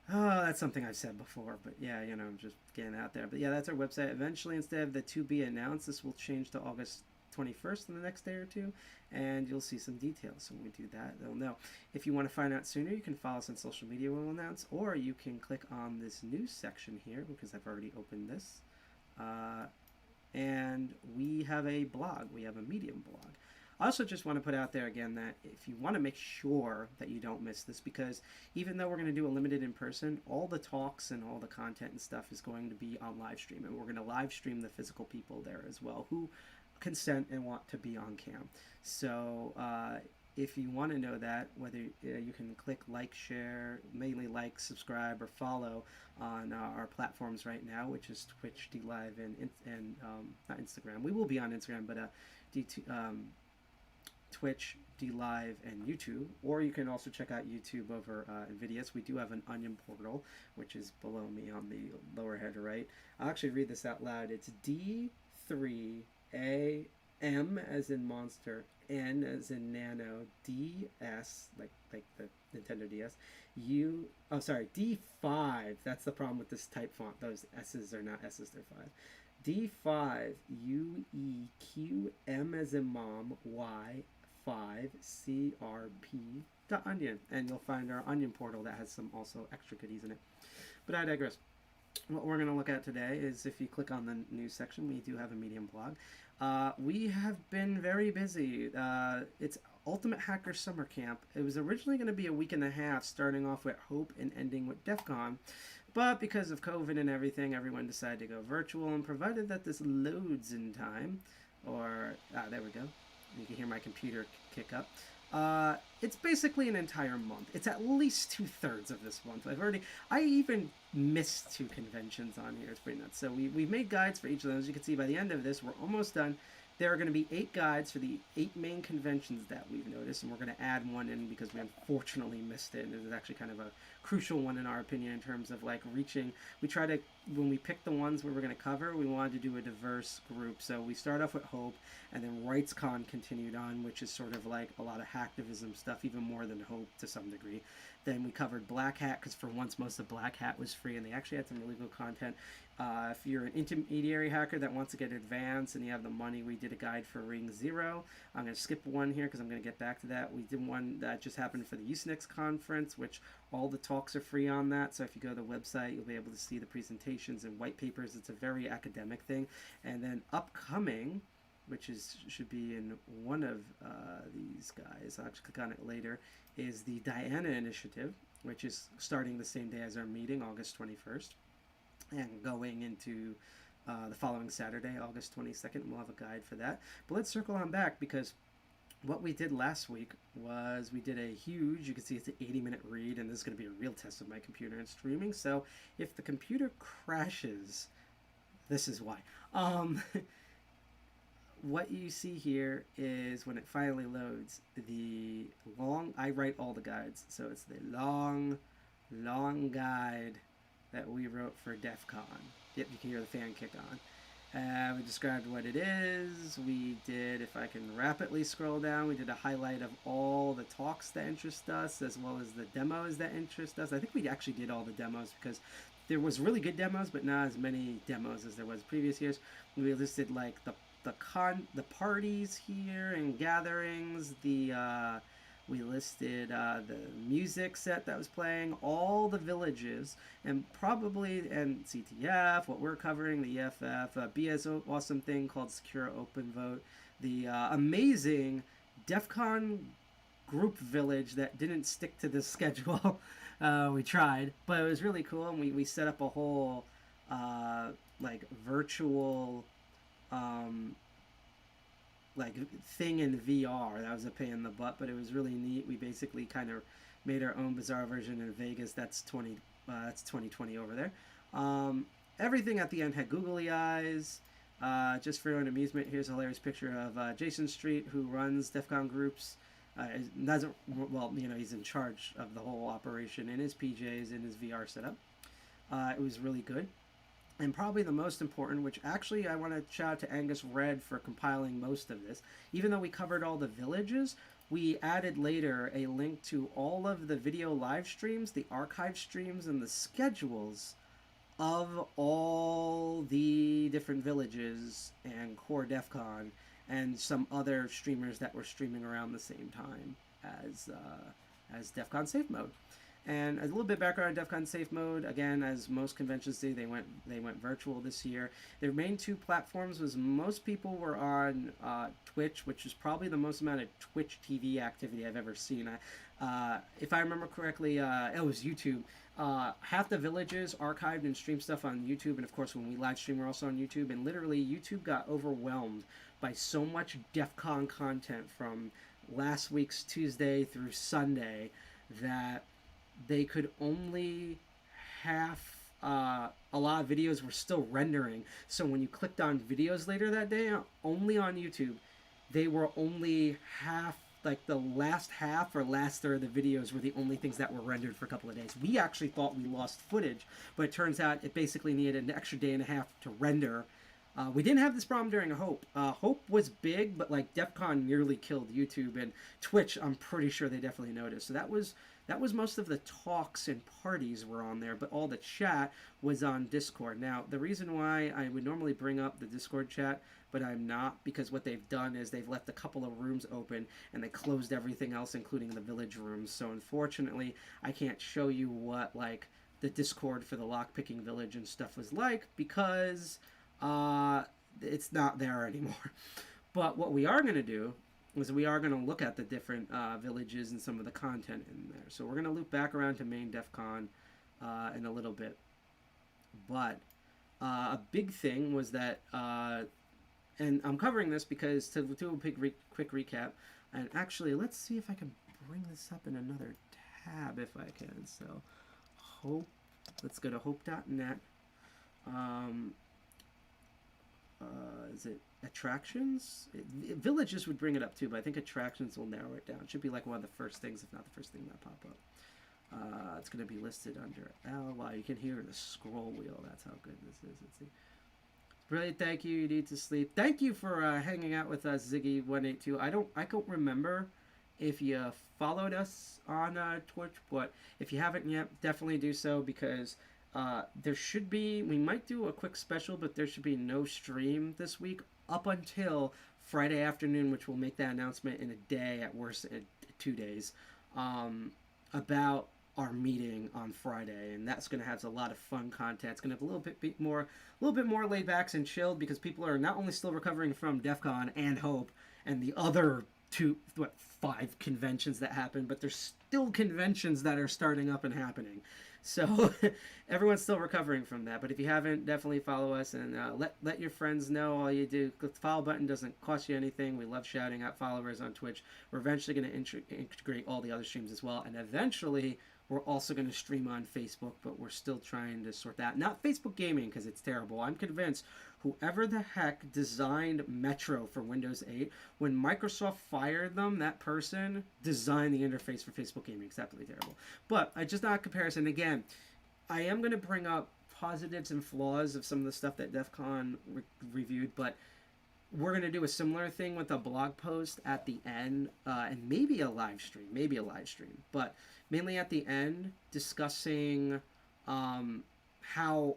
that's something I've said before, but yeah, you know, I'm just getting out there. But yeah, that's our website. Eventually, instead of the to be announced, this will change to August 21st in the next day or two, and you'll see some details. So when we do that, they'll know. If you want to find out sooner, you can follow us on social media. We'll announce, or you can click on this news section here, because I've already opened this. And we have a blog. We have a Medium blog. I also just want to put out there again that if you want to make sure that you don't miss this, because even though we're going to do a limited in person, all the talks and all the content and stuff is going to be on live stream, and we're going to live stream the physical people there as well who consent and want to be on cam. So if you want to know that, whether you can click like, share, mainly like, subscribe, or follow on our platforms right now, which is Twitch, DLive, and not Instagram. We will be on Instagram, but Twitch, DLive, and YouTube. Or you can also check out YouTube over Nvidius. We do have an Onion portal, which is below me on the lower head right. I'll actually read this out loud. It's D3A M as in monster, N as in nano, DS like the Nintendo DS, D5. That's the problem with this type font. Those S's are not S's, they're 5. D5 UEQM as in mom, Y 5 CRP .onion, and you'll find our Onion portal that has some also extra goodies in it. But I digress. What we're going to look at today is, if you click on the news section, we do have a Medium blog. We have been very busy. It's Ultimate Hacker Summer Camp. It was originally going to be a week and a half, starting off with Hope and ending with DEFCON. But because of COVID and everything, everyone decided to go virtual, and provided that this loads in time, or, there we go. You can hear my computer kick up. It's basically an entire month. It's at least 2/3 of this month. I even missed 2 conventions on here. It's pretty nuts. So we've made guides for each of those. You can see by the end of this, we're almost done. there are going to be 8 guides for the 8 main conventions that we've noticed, and we're going to add one in because we unfortunately missed it. And it is actually kind of a crucial one in our opinion in terms of like reaching. We try to, when we picked the ones we were going to cover, we wanted to do a diverse group. So we start off with Hope, and then RightsCon continued on, which is sort of like a lot of hacktivism stuff, even more than Hope to some degree. Then we covered Black Hat, because for once most of Black Hat was free, and they actually had some really good content. If you're an intermediary hacker that wants to get advanced and you have the money, we did a guide for Ring 0. I'm going to skip one here because I'm going to get back to that. We did one that just happened for the Usenix conference, which all the talks are free on that. So if you go to the website, you'll be able to see the presentations and white papers. It's a very academic thing. And then upcoming, which should be in one of these guys, I'll actually click on it later, is the Diana Initiative, which is starting the same day as our meeting, August 21st. And going into the following Saturday, August 22nd, we'll have a guide for that. But let's circle on back, because what we did last week was we did a huge, you can see it's an 80-minute read, and this is going to be a real test of my computer and streaming. So if the computer crashes, this is why. What you see here is when it finally loads, the long, I write all the guides, so it's the long guide that we wrote for DEFCON. Yep, you can hear the fan kick on. We described what it is. We did, if I can rapidly scroll down, we did a highlight of all the talks that interest us, as well as the demos that interest us. I think we actually did all the demos because there was really good demos, but not as many demos as there was previous years. We listed like the parties here and gatherings, we listed the music set that was playing, all the villages, and CTF, what we're covering, the EFF, BS awesome thing called Secure Open Vote, the amazing DEFCON group village that didn't stick to the schedule. We tried, but it was really cool, and we set up a whole like virtual like thing in VR. That was a pain in the butt, but it was really neat. We basically kind of made our own bizarre version in Vegas. That's 2020 over there. Everything at the end had googly eyes. Just for your own amusement, here's a hilarious picture of Jason Street, who runs DEFCON groups. He's in charge of the whole operation in his PJs, in his VR setup. It was really good. And probably the most important, which actually I want to shout out to Angus Red for compiling most of this. Even though we covered all the villages, we added later a link to all of the video live streams, the archive streams, and the schedules of all the different villages and core DEFCON and some other streamers that were streaming around the same time as DEFCON Safe Mode. And a little bit background on DEFCON Safe Mode. Again, as most conventions do, they went virtual this year. Their main 2 platforms was most people were on Twitch, which is probably the most amount of Twitch TV activity I've ever seen. If I remember correctly, it was YouTube. Half the villages archived and streamed stuff on YouTube, and of course when we live stream we're also on YouTube, and literally YouTube got overwhelmed by so much DEFCON content from last week's Tuesday through Sunday that they could only a lot of videos were still rendering. So when you clicked on videos later that day, only on YouTube, they were only half, like the last half or last third of the videos were the only things that were rendered for a couple of days. We actually thought we lost footage, but it turns out it basically needed an extra day and a half to render. We didn't have this problem during Hope. Hope was big, but like DEFCON nearly killed YouTube, and Twitch, I'm pretty sure they definitely noticed. So that was most of the talks and parties were on there, but all the chat was on Discord. Now, the reason why I would normally bring up the Discord chat, but I'm not, because what they've done is they've left a couple of rooms open, and they closed everything else, including the village rooms. So unfortunately, I can't show you what like the Discord for the Lockpicking village and stuff was like, because it's not there anymore. But what we are going to do is we are going to look at the different villages and some of the content in there. So we're going to loop back around to main DEFCON in a little bit. But a big thing was that, and I'm covering this because to do a quick recap, and actually let's see if I can bring this up in another tab if I can. So Hope, let's go to hope.net. is it attractions? Villages would bring it up too, but I think attractions will narrow it down. It should be like one of the first things, if not the first thing that pop up. It's going to be listed under L. Wow, you can hear the scroll wheel. That's how good this is. Let's see. Brilliant, thank you. You need to sleep. Thank you for hanging out with us, Ziggy182. I don't remember if you followed us on Twitch, but if you haven't yet, definitely do so, because there should be, we might do a quick special, but there should be no stream this week up until Friday afternoon, which will make that announcement in a day, at worst 2 days, about our meeting on Friday, and that's going to have a lot of fun content. It's going to have a little bit more laid back and chilled, because people are not only still recovering from DEFCON and Hope and the other 5 conventions that happened, but there's still conventions that are starting up and happening. So everyone's still recovering from that. But if you haven't, definitely follow us, and let your friends know. All you do, click the follow button, doesn't cost you anything. We love shouting out followers on Twitch. We're eventually going to integrate all the other streams as well, and eventually we're also going to stream on Facebook, but we're still trying to sort that. Not Facebook Gaming, because it's terrible. I'm convinced whoever the heck designed Metro for Windows 8, when Microsoft fired them, that person designed the interface for Facebook Gaming. It's absolutely terrible. But I just not comparison. Again, I am going to bring up positives and flaws of some of the stuff that DEF CON reviewed, but we're going to do a similar thing with a blog post at the end, and maybe a live stream, but mainly at the end, discussing how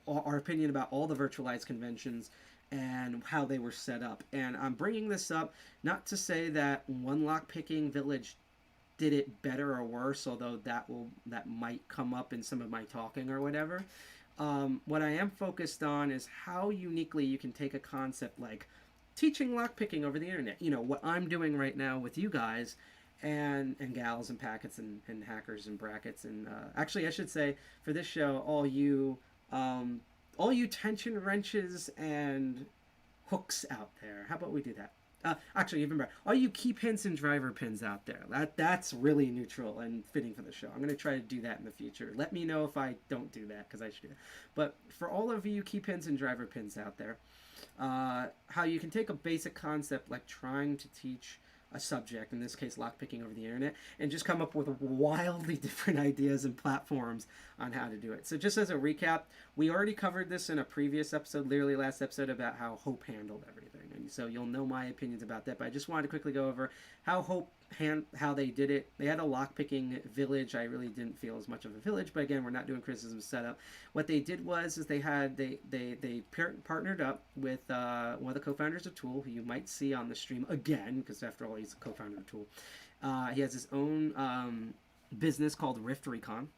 our opinion about all the virtualized conventions and how they were set up. And I'm bringing this up not to say that one lockpicking village did it better or worse, although that might come up in some of my talking or whatever. What I am focused on is how uniquely you can take a concept like teaching lockpicking over the internet. You know, what I'm doing right now with you guys and gals and packets and hackers and brackets. And actually, I should say, for this show, all you tension wrenches and hooks out there. How about we do that? Actually, even better, all you key pins and driver pins out there. That's really neutral and fitting for the show. I'm going to try to do that in the future. Let me know if I don't do that, because I should do that. But for all of you key pins and driver pins out there, how you can take a basic concept like trying to teach a subject, in this case lockpicking over the internet, and just come up with wildly different ideas and platforms on how to do it. So just as a recap, we already covered this in a previous episode, literally last episode, about how Hope handled everything. And so you'll know my opinions about that, but I just wanted to quickly go over how Hope how they did it. They had a lockpicking village. I really didn't feel as much of a village, but again, we're not doing criticism of setup. What they did was they partnered up with one of the co-founders of TOOOL, who you might see on the stream again, because after all, he's a co-founder of TOOOL. He has his own business called Rift Recon.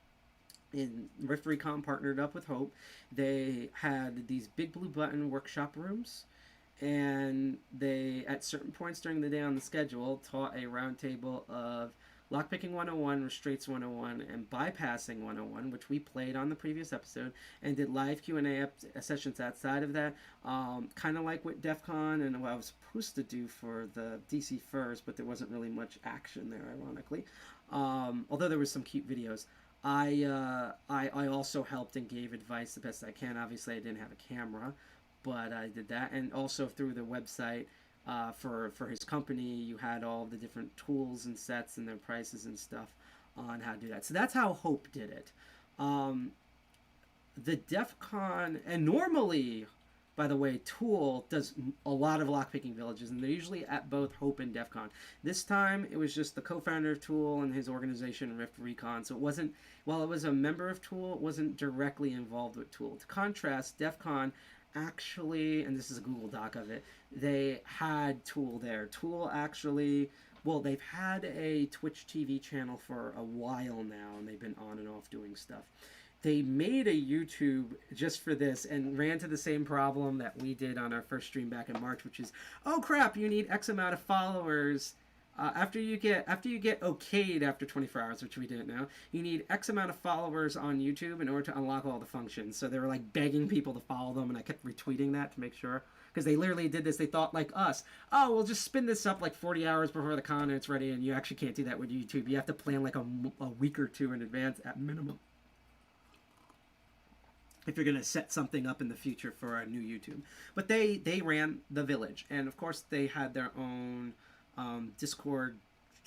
And Rift Recon partnered up with Hope. They had these big blue button workshop rooms, and they, at certain points during the day on the schedule, taught a roundtable of Lockpicking 101, Restraints 101, and Bypassing 101, which we played on the previous episode, and did live Q&A sessions outside of that, kind of like with DEF CON and what I was supposed to do for the DC First, but there wasn't really much action there, ironically, although there was some cute videos. I also helped and gave advice the best I can. Obviously, I didn't have a camera, but I did that. And also through the website for his company, you had all the different tools and sets and their prices and stuff on how to do that. So that's how Hope did it. The DEF CON, and normally, by the way, TOOOL does a lot of lockpicking villages, and they're usually at both Hope and DEF CON. This time, it was just the co-founder of TOOOL and his organization, Rift Recon. So it wasn't, while it was a member of TOOOL, it wasn't directly involved with TOOOL. To contrast, DEF CON actually, and this is a Google Doc of it, they had TOOOL there. TOOOL actually, well, they've had a Twitch TV channel for a while now, and they've been on and off doing stuff. They made a YouTube just for this and ran to the same problem that we did on our first stream back in March, which is, oh crap, you need X amount of followers. After you get okayed after 24 hours, which we didn't know, you need X amount of followers on YouTube in order to unlock all the functions. So they were like begging people to follow them, and I kept retweeting that to make sure, because they literally did this. They thought like us, oh, we'll just spin this up like 40 hours before the con and it's ready, and you actually can't do that with YouTube. You have to plan like a week or two in advance at minimum. if you're going to set something up in the future for a new YouTube. But they ran the village, and of course they had their own Discord,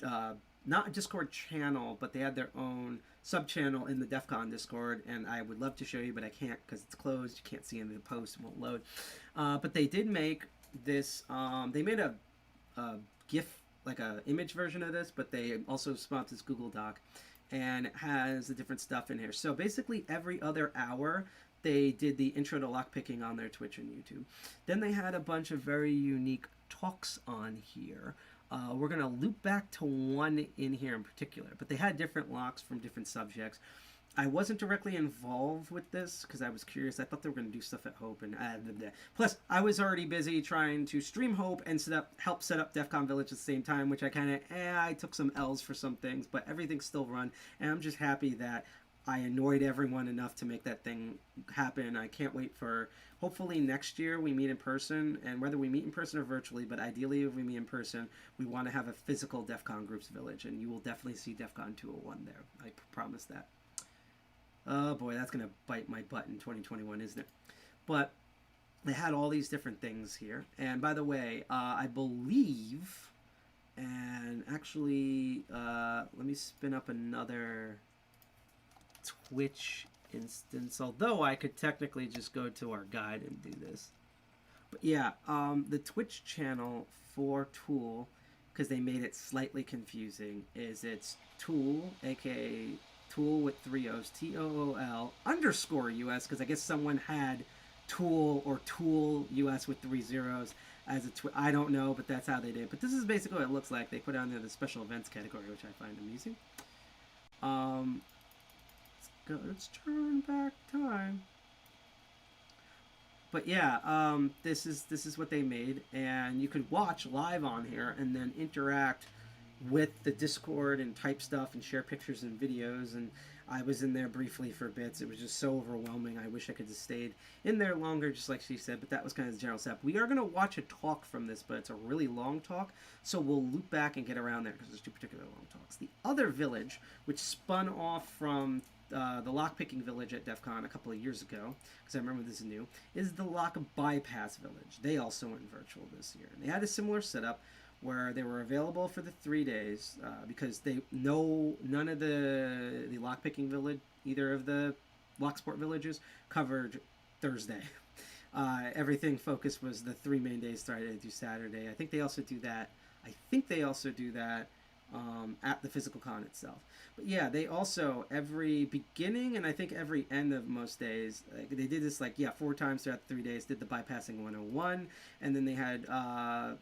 not a Discord channel, but they had their own sub-channel in the DEFCON Discord, and I would love to show you, but I can't because it's closed. You can't see any of the posts, it won't load. But they did make this, they made a GIF, like a image version of this, but they also spawned this Google Doc, and it has the different stuff in here. So basically every other hour, they did the intro to lockpicking on their Twitch and YouTube. Then they had a bunch of very unique talks on here. We're going to loop back to one in here in particular, but they had different locks from different subjects. I wasn't directly involved with this because I was curious. I thought they were going to do stuff at Hope, and plus I was already busy trying to stream Hope and help set up DEFCON Village at the same time, which I kind of I took some L's for some things, but everything's still run, and I'm just happy that I annoyed everyone enough to make that thing happen. I can't wait for, hopefully next year we meet in person, and whether we meet in person or virtually, but ideally if we meet in person, we want to have a physical DEFCON Groups Village, and you will definitely see DEFCON 201 there. I promise that. Oh boy, that's going to bite my butt in 2021, isn't it? But they had all these different things here. And by the way, I believe, and actually, let me spin up another Twitch instance, although I could technically just go to our guide and do this. But yeah, the Twitch channel for Tool, because they made it slightly confusing, is it's Tool, aka Tool with 3 O's, TOOL _US, because I guess someone had Tool or Tool US with 3 zeros as a I don't know, but that's how they did it. But this is basically what it looks like. They put on there the special events category, which I find amusing. Let's turn back time. But yeah, this is what they made, and you could watch live on here and then interact with the Discord and type stuff and share pictures and videos. And I was in there briefly for bits. It was just so overwhelming. I wish I could have stayed in there longer, just like she said, but that was kind of the general setup. We are going to watch a talk from this, but it's a really long talk, so we'll loop back and get around there because there's 2 particular long talks. The other village, which spun off from the lockpicking village at DEF CON a couple of years ago, because I remember this is new, is the Lock Bypass village. They also went virtual this year. And they had a similar setup where they were available for the 3 days because none of the lockpicking village, either of the Locksport villages, covered Thursday. Everything focused was the 3 main days, Friday through Saturday. I think they also do that at the physical con itself. But yeah, they also, every beginning and I think every end of most days, like, they did this 4 times throughout the 3 days, did the bypassing 101, and then they had a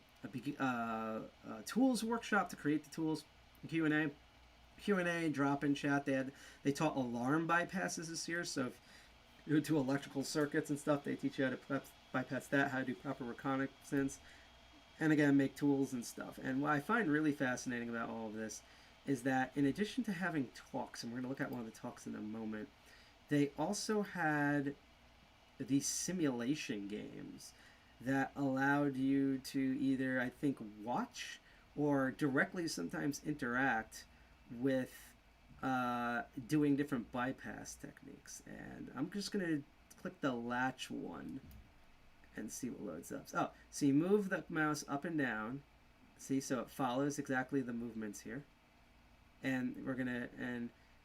tools workshop to create the tools, Q&A, drop-in chat. They taught alarm bypasses this year, so if you're into electrical circuits and stuff, they teach you how to bypass that, how to do proper reconnaissance, and again, make tools and stuff. And what I find really fascinating about all of this is that in addition to having talks, and we're going to look at one of the talks in a moment, they also had these simulation games that allowed you to either, I think, watch or directly sometimes interact with doing different bypass techniques. And I'm just going to click the latch one and see what loads up. Oh, so you move the mouse up and down. See, so it follows exactly the movements here. And you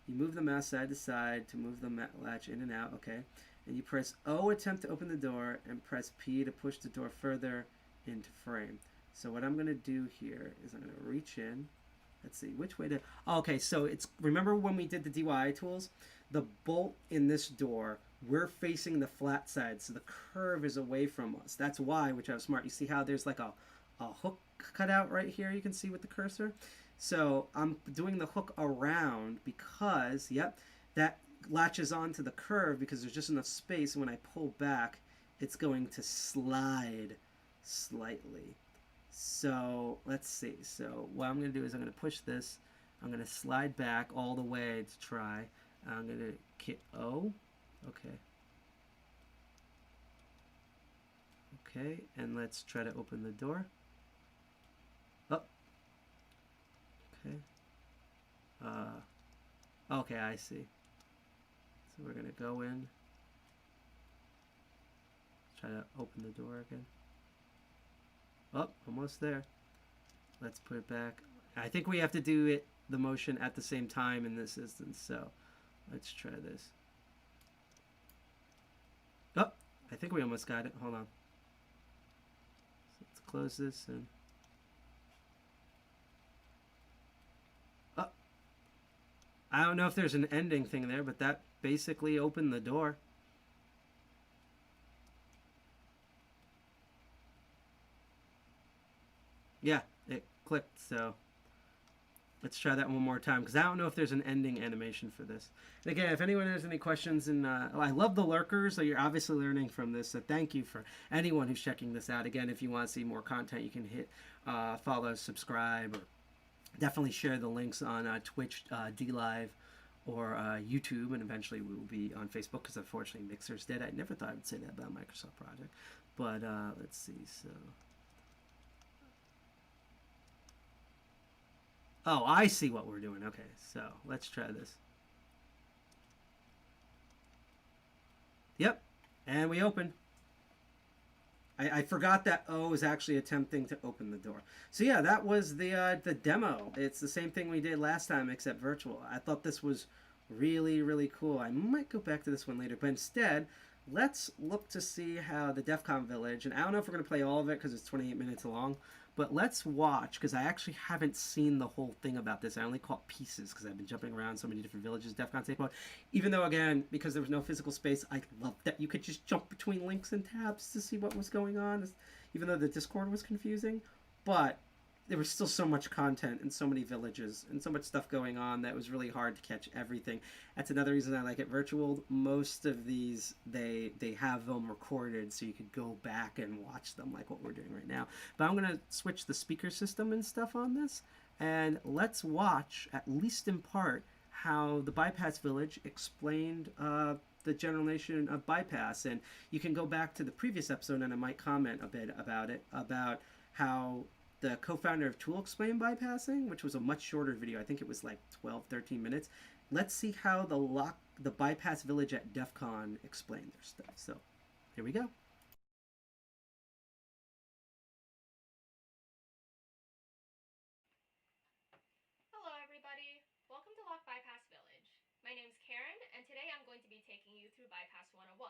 move the mouse side to side to move the latch in and out, okay? And you press O, attempt to open the door, and press P to push the door further into frame. So what I'm going to do here is I'm going to reach in. Let's see, which way to... Oh, okay, so it's... Remember when we did the DIY tools? The bolt in this door, we're facing the flat side, so the curve is away from us. That's why, which I was smart. You see how there's like a hook cut out right here you can see with the cursor? So I'm doing the hook around because, yep, that latches onto the curve because there's just enough space. When I pull back, it's going to slide slightly. So let's see. So what I'm going to do is I'm going to push this. I'm going to slide back all the way to try. I'm going to hit O. Okay. Okay, and let's try to open the door. Oh. Okay. Okay, I see. So we're going to go in. try to open the door again. Oh, almost there. Let's put it back. I think we have to do it the motion at the same time in this instance, so let's try this. Oh, I think we almost got it. Hold on. So let's close this and I don't know if there's an ending thing there, but that basically opened the door. Yeah, it clicked, so let's try that one more time, because I don't know if there's an ending animation for this. And again, if anyone has any questions, and I love the lurkers, so you're obviously learning from this, so thank you for anyone who's checking this out. Again, if you want to see more content, you can hit follow, subscribe, or definitely share the links on Twitch, DLive, or YouTube, and eventually we will be on Facebook, because unfortunately Mixer's dead. I never thought I would say that about a Microsoft project. But let's see, so... Oh, I see what we're doing. Okay, so let's try this. Yep, and we open. I forgot that O was actually attempting to open the door. So yeah, that was the demo. It's the same thing we did last time, except virtual. I thought this was really, really cool. I might go back to this one later, but instead, let's look to see how the DEFCON village, and I don't know if we're going to play all of it because it's 28 minutes long, but let's watch, because I actually haven't seen the whole thing about this. I only caught pieces because I've been jumping around so many different villages, DEFCON Safe Mode. Even though, again, because there was no physical space, I loved that you could just jump between links and tabs to see what was going on, even though the Discord was confusing. But there was still so much content and so many villages and so much stuff going on that was really hard to catch everything. That's another reason I like it virtual. Most of these, they have them recorded so you could go back and watch them like what we're doing right now. But I'm going to switch the speaker system and stuff on this, and let's watch, at least in part, how the Bypass Village explained the general nation of bypass. And you can go back to the previous episode and I might comment a bit about it, about how the co-founder of TOOOL explained bypassing, which was a much shorter video. I think it was like 12, 13 minutes. Let's see how the Bypass Village at DEFCON explained their stuff. So, here we go. Hello everybody, welcome to Lock Bypass Village. My name's Karen, and today I'm going to be taking you through Bypass 101,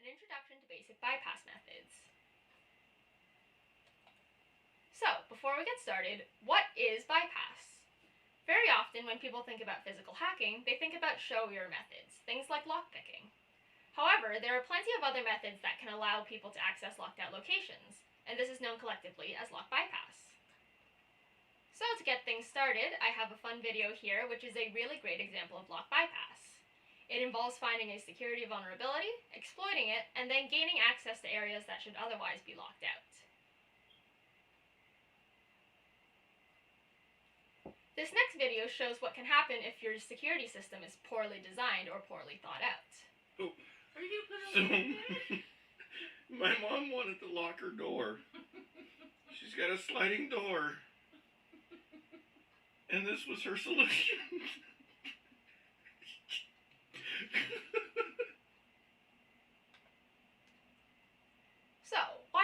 an introduction to basic bypass methods. So, before we get started, what is bypass? Very often when people think about physical hacking, they think about showier methods, things like lockpicking. However, there are plenty of other methods that can allow people to access locked out locations, and this is known collectively as lock bypass. So to get things started, I have a fun video here which is a really great example of lock bypass. It involves finding a security vulnerability, exploiting it, and then gaining access to areas that should otherwise be locked out. This next video shows what can happen if your security system is poorly designed or poorly thought out. Oh, are you gonna My mom wanted to lock her door. She's got a sliding door. And this was her solution. So, why?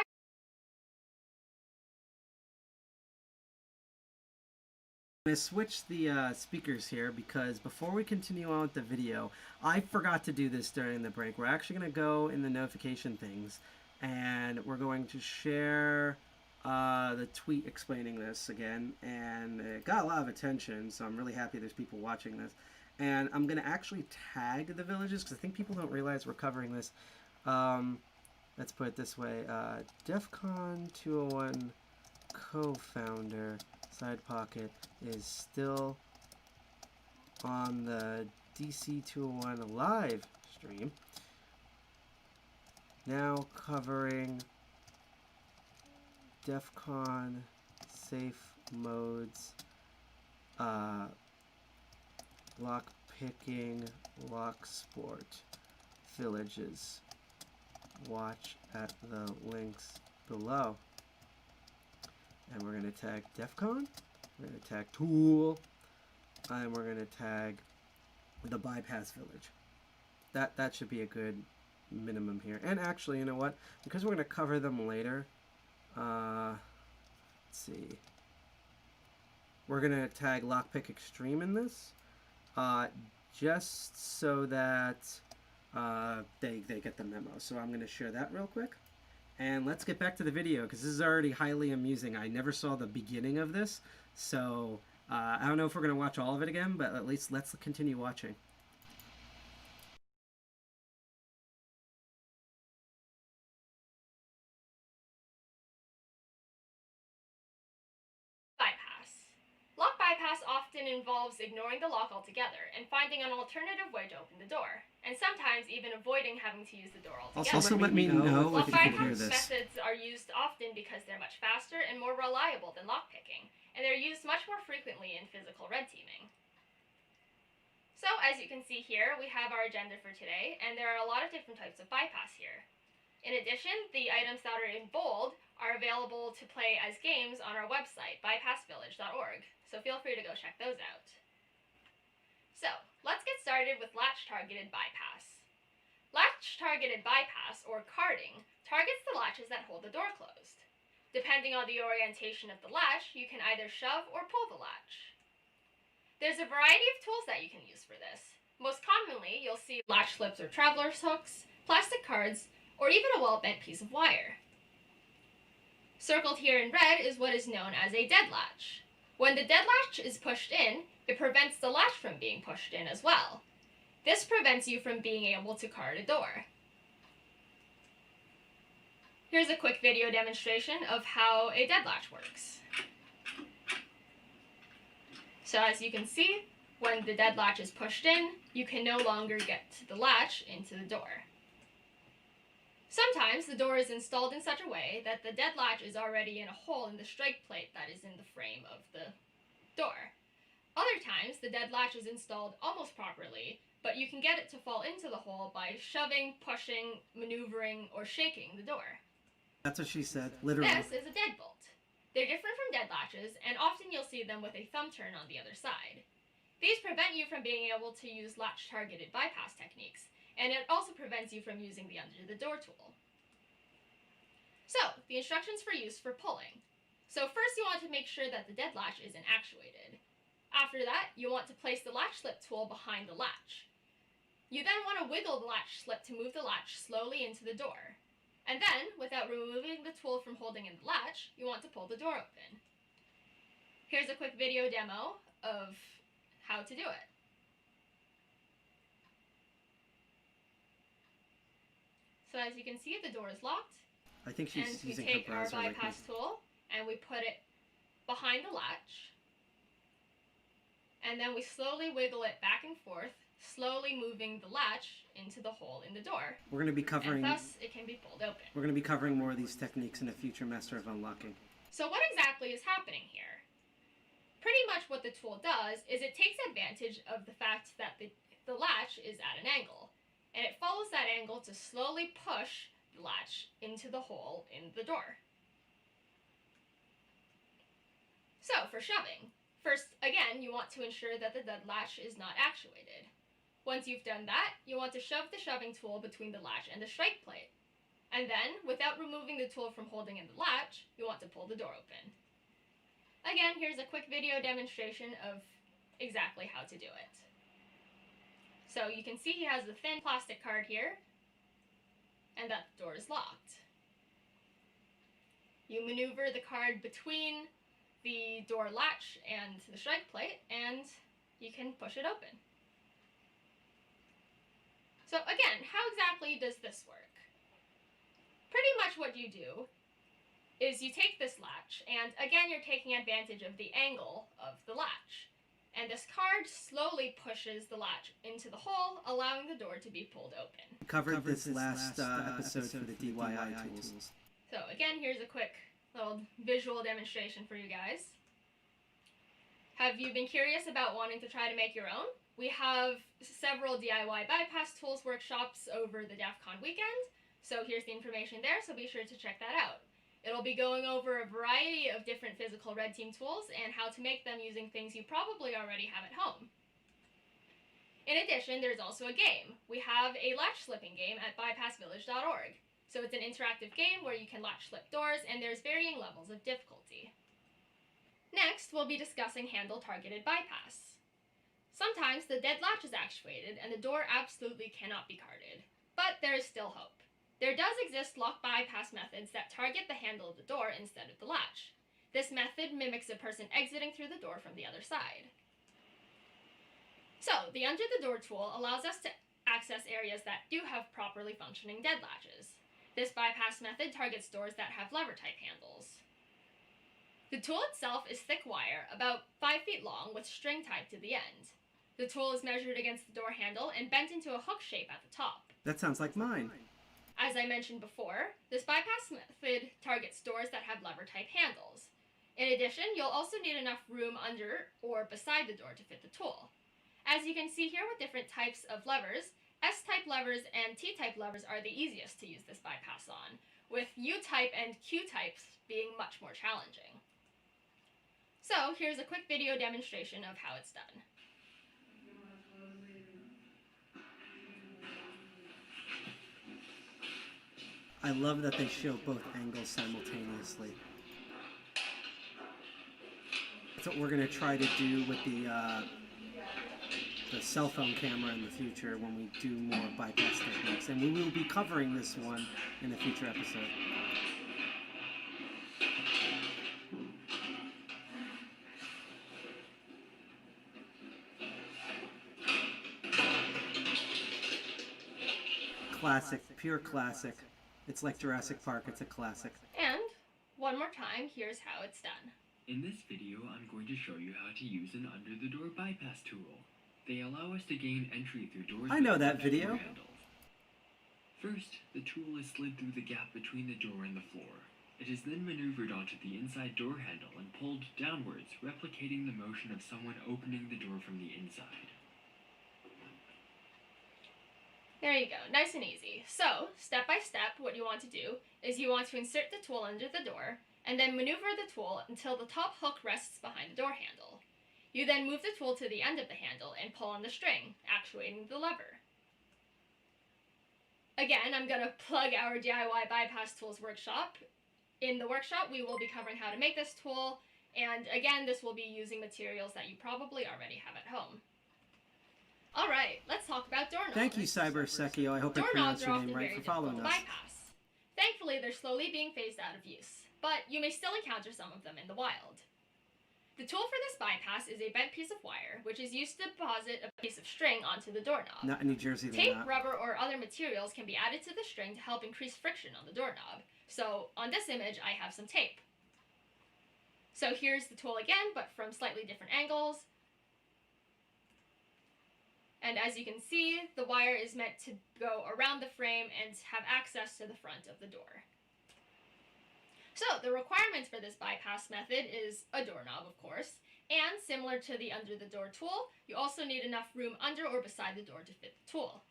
I'm going to switch the speakers here because before we continue on with the video, I forgot to do this during the break. We're actually going to go in the notification things and we're going to share the tweet explaining this again, and it got a lot of attention, so I'm really happy there's people watching this. And I'm going to actually tag the villages because I think people don't realize we're covering this. Let's put it this way. DEFCON 201 Co-Founder Sidepocket is still on the DC 201 live stream. Now covering DEFCON safe modes, lockpicking, lock sport, villages. Watch at the links below. And we're going to tag DEFCON, we're going to tag TOOOL, and we're going to tag the Bypass Village. That should be a good minimum here. And actually, you know what? Because we're going to cover them later, let's see. We're going to tag Lockpick Extreme in this, just so that they get the memo. So I'm going to share that real quick. And let's get back to the video, because this is already highly amusing. I never saw the beginning of this, so I don't know if we're going to watch all of it again, but at least let's continue watching. Bypass. Lock bypass often involves ignoring the lock altogether and finding an alternative way to open the door, and sometimes even avoiding having to use the door altogether. Also let me know Lock if you can hear bypass this. methods are used often because they're much faster and more reliable than lockpicking, and they're used much more frequently in physical red teaming. So, as you can see here, we have our agenda for today, and there are a lot of different types of bypass here. In addition, the items that are in bold are available to play as games on our website, bypassvillage.org, so feel free to go check those out. So, let's get started with latch-targeted bypass. Latch-targeted bypass, or carding, targets the latches that hold the door closed. Depending on the orientation of the latch, you can either shove or pull the latch. There's a variety of tools that you can use for this. Most commonly, you'll see latch slips or traveler's hooks, plastic cards, or even a well-bent piece of wire. Circled here in red is what is known as a dead latch. When the dead latch is pushed in, it prevents the latch from being pushed in as well. This prevents you from being able to card a door. Here's a quick video demonstration of how a dead latch works. So as you can see, when the dead latch is pushed in, you can no longer get the latch into the door. Sometimes the door is installed in such a way that the dead latch is already in a hole in the strike plate that is in the frame of the door. Other times, the dead latch is installed almost properly, but you can get it to fall into the hole by shoving, pushing, maneuvering, or shaking the door. That's what she said, literally. This is a deadbolt. They're different from dead latches, and often you'll see them with a thumb turn on the other side. These prevent you from being able to use latch-targeted bypass techniques, and it also prevents you from using the under-the-door tool. So, the instructions for use for pulling. So first you want to make sure that the dead latch isn't actuated. After that, you want to place the latch slip tool behind the latch. You then want to wiggle the latch slip to move the latch slowly into the door. And then, without removing the tool from holding in the latch, you want to pull the door open. Here's a quick video demo of how to do it. So as you can see, the door is locked. I think she's And we using take her our browser like bypass me. tool and we put it behind the latch. And then we slowly wiggle it back and forth, slowly moving the latch into the hole in the door. We're going to be covering. And thus, it can be pulled open. We're going to be covering more of these techniques in a future Master of Unlocking. So what exactly is happening here? Pretty much what the tool does is it takes advantage of the fact that the latch is at an angle, and it follows that angle to slowly push the latch into the hole in the door. So for shoving, first, again, you want to ensure that the dead latch is not actuated. Once you've done that, you want to shove the shoving tool between the latch and the strike plate. And then, without removing the tool from holding in the latch, you want to pull the door open. Again, here's a quick video demonstration of exactly how to do it. So you can see he has the thin plastic card here, and that the door is locked. You maneuver the card between the door latch and the strike plate, and you can push it open. So again, how exactly does this work? Pretty much what you do is you take this latch, and again you're taking advantage of the angle of the latch. And this card slowly pushes the latch into the hole, allowing the door to be pulled open. We covered this last episode for the DIY tools. So again, here's a quick little visual demonstration for you guys. Have you been curious about wanting to try to make your own? We have several DIY bypass tools workshops over the DEFCON weekend, so here's the information there, so be sure to check that out. It'll be going over a variety of different physical red team tools and how to make them using things you probably already have at home. In addition, there's also a game. We have a latch slipping game at bypassvillage.org. So it's an interactive game where you can latch slip doors, and there's varying levels of difficulty. Next, we'll be discussing handle-targeted bypass. Sometimes the dead latch is actuated and the door absolutely cannot be carded, but there is still hope. There does exist lock bypass methods that target the handle of the door instead of the latch. This method mimics a person exiting through the door from the other side. So, the Under the Door tool allows us to access areas that do have properly functioning dead latches. This bypass method targets doors that have lever-type handles. The tool itself is thick wire, about 5 feet long, with string tied to the end. The tool is measured against the door handle and bent into a hook shape at the top. That sounds like mine. As I mentioned before, this bypass method targets doors that have lever-type handles. In addition, you'll also need enough room under or beside the door to fit the tool. As you can see here with different types of levers, S-type levers and T-type levers are the easiest to use this bypass on, with U-type and Q-types being much more challenging. So here's a quick video demonstration of how it's done. I love that they show both angles simultaneously. That's what we're going to try to do with the cell phone camera in the future when we do more bypass techniques. And we will be covering this one in a future episode. Classic, pure classic. It's like Jurassic Park, it's a classic. And, one more time, here's how it's done. In this video, I'm going to show you how to use an under-the-door bypass tool. They allow us to gain entry through doors. I know that video. First, the tool is slid through the gap between the door and the floor. It is then maneuvered onto the inside door handle and pulled downwards, replicating the motion of someone opening the door from the inside. There you go, nice and easy. So, step by step, what you want to do is you want to insert the tool under the door, and then maneuver the tool until the top hook rests behind the door handle. You then move the tool to the end of the handle and pull on the string, actuating the lever. Again, I'm going to plug our DIY Bypass Tools workshop. In the workshop, we will be covering how to make this tool, and again, this will be using materials that you probably already have at home. Alright, let's talk about doorknobs. Thank you, Cyber Sekio. I hope I pronounced your name right for following us. Bypass. Thankfully, they're slowly being phased out of use, but you may still encounter some of them in the wild. The tool for this bypass is a bent piece of wire, which is used to deposit a piece of string onto the doorknob. Not in New Jersey, Tape, rubber, or other materials can be added to the string to help increase friction on the doorknob. So, on this image, I have some tape. So here's the tool again, but from slightly different angles. And as you can see, the wire is meant to go around the frame and have access to the front of the door. So, the requirements for this bypass method is a doorknob, of course, and similar to the under the door tool, you also need enough room under or beside the door to fit the tool.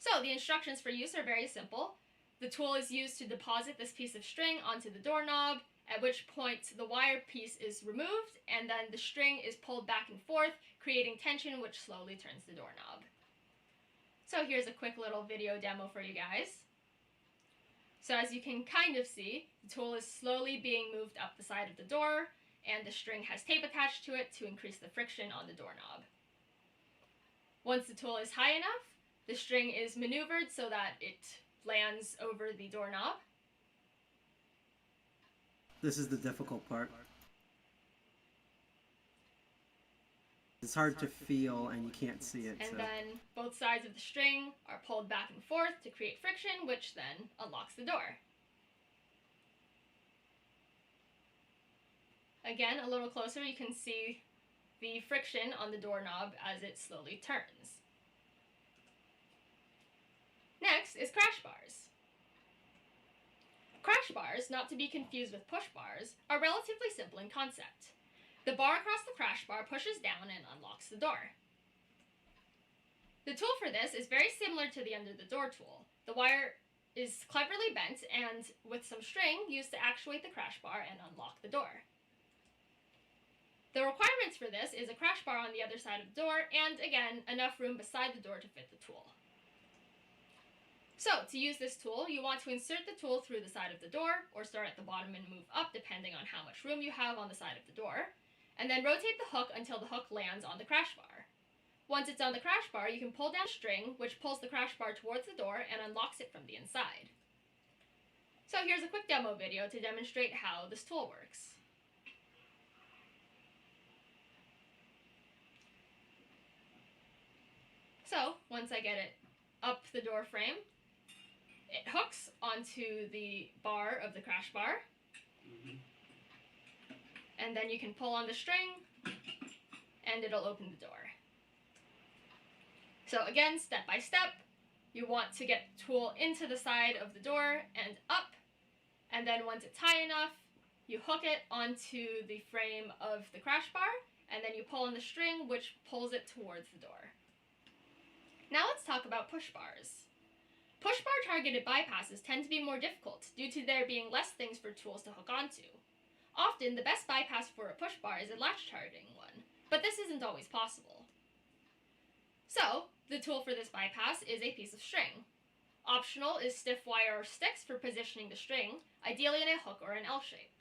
So, the instructions for use are very simple. The tool is used to deposit this piece of string onto the doorknob, at which point the wire piece is removed, and then the string is pulled back and forth, creating tension, which slowly turns the doorknob. So here's a quick little video demo for you guys. So as you can kind of see, the tool is slowly being moved up the side of the door, and the string has tape attached to it to increase the friction on the doorknob. Once the tool is high enough, the string is maneuvered so that it lands over the doorknob. This is the difficult part. It's hard to feel and you can't see it. And then both sides of the string are pulled back and forth to create friction, which then unlocks the door. Again, a little closer, you can see the friction on the doorknob as it slowly turns. Next is crash bars. Crash bars, not to be confused with push bars, are relatively simple in concept. The bar across the crash bar pushes down and unlocks the door. The tool for this is very similar to the under the door tool. The wire is cleverly bent and with some string used to actuate the crash bar and unlock the door. The requirements for this is a crash bar on the other side of the door, and again, enough room beside the door to fit the tool. So, to use this tool, you want to insert the tool through the side of the door, or start at the bottom and move up depending on how much room you have on the side of the door, and then rotate the hook until the hook lands on the crash bar. Once it's on the crash bar, you can pull down a string, which pulls the crash bar towards the door and unlocks it from the inside. So here's a quick demo video to demonstrate how this tool works. So, once I get it up the door frame, it hooks onto the bar of the crash bar, and then you can pull on the string, and it'll open the door. So again, step by step, you want to get the tool into the side of the door and up, and then once it's high enough, you hook it onto the frame of the crash bar, and then you pull on the string, which pulls it towards the door. Now let's talk about push bars. Push bar targeted bypasses tend to be more difficult due to there being less things for tools to hook onto. Often, the best bypass for a push bar is a latch targeting one, but this isn't always possible. So, the tool for this bypass is a piece of string. Optional is stiff wire or sticks for positioning the string, ideally in a hook or an L shape.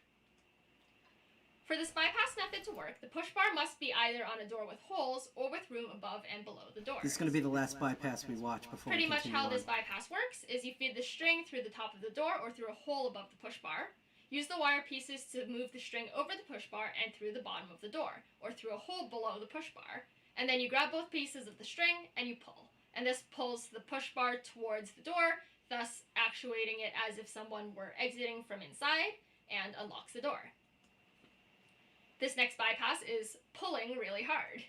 For this bypass method to work, the push bar must be either on a door with holes or with room above and below the door. This is going to be the last bypass we watch before Pretty we much continue how on. this bypass works is you feed the string through the top of the door or through a hole above the push bar. Use the wire pieces to move the string over the push bar and through the bottom of the door, or through a hole below the push bar. And then you grab both pieces of the string and you pull. And this pulls the push bar towards the door, thus actuating it as if someone were exiting from inside, and unlocks the door. This next bypass is pulling really hard.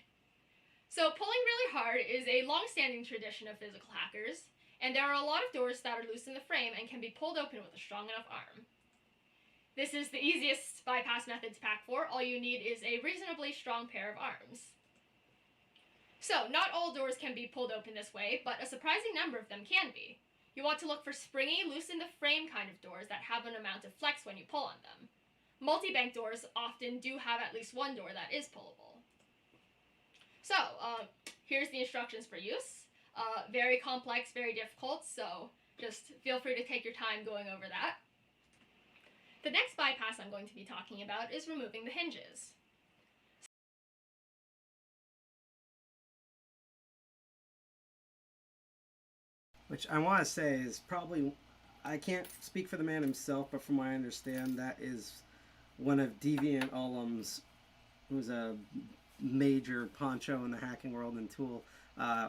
So pulling really hard is a long-standing tradition of physical hackers, and there are a lot of doors that are loose in the frame and can be pulled open with a strong enough arm. This is the easiest bypass method to pack for. All you need is a reasonably strong pair of arms. So, not all doors can be pulled open this way, but a surprising number of them can be. You want to look for springy, loose in the frame kind of doors that have an amount of flex when you pull on them. Multi-bank doors often do have at least one door that is pullable. So, here's the instructions for use. Very complex, very difficult, so just feel free to take your time going over that. The next bypass I'm going to be talking about is removing the hinges. Which I want to say is probably, I can't speak for the man himself, but from what I understand, that is one of Deviant Ollam's, who's a major poncho in the hacking world and tool,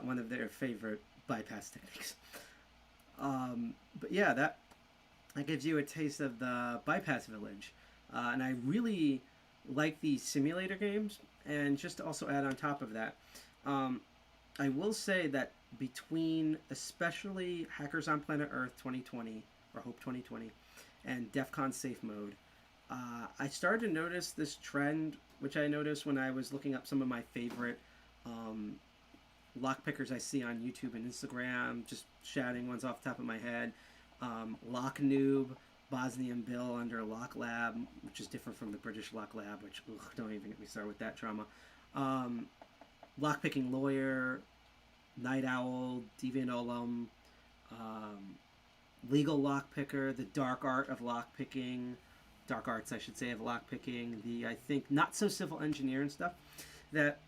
one of their favorite bypass techniques. But yeah, that gives you a taste of the bypass village. And I really like the simulator games. And just to also add on top of that, I will say that between especially Hackers on Planet Earth 2020, or Hope 2020, and DEFCON Safe Mode, I started to notice this trend, which I noticed when I was looking up some of my favorite lockpickers I see on YouTube and Instagram, just shouting ones off the top of my head. Lock Noob, Bosnian Bill under Lock Lab, which is different from the British Lock Lab, which, don't even get me started with that drama. Lockpicking Lawyer, Night Owl, Deviant Ollam, Legal Lockpicker, The Dark Art of Lockpicking, Dark Arts, I should say, of Lockpicking, the, I think, Not So Civil Engineer and stuff, that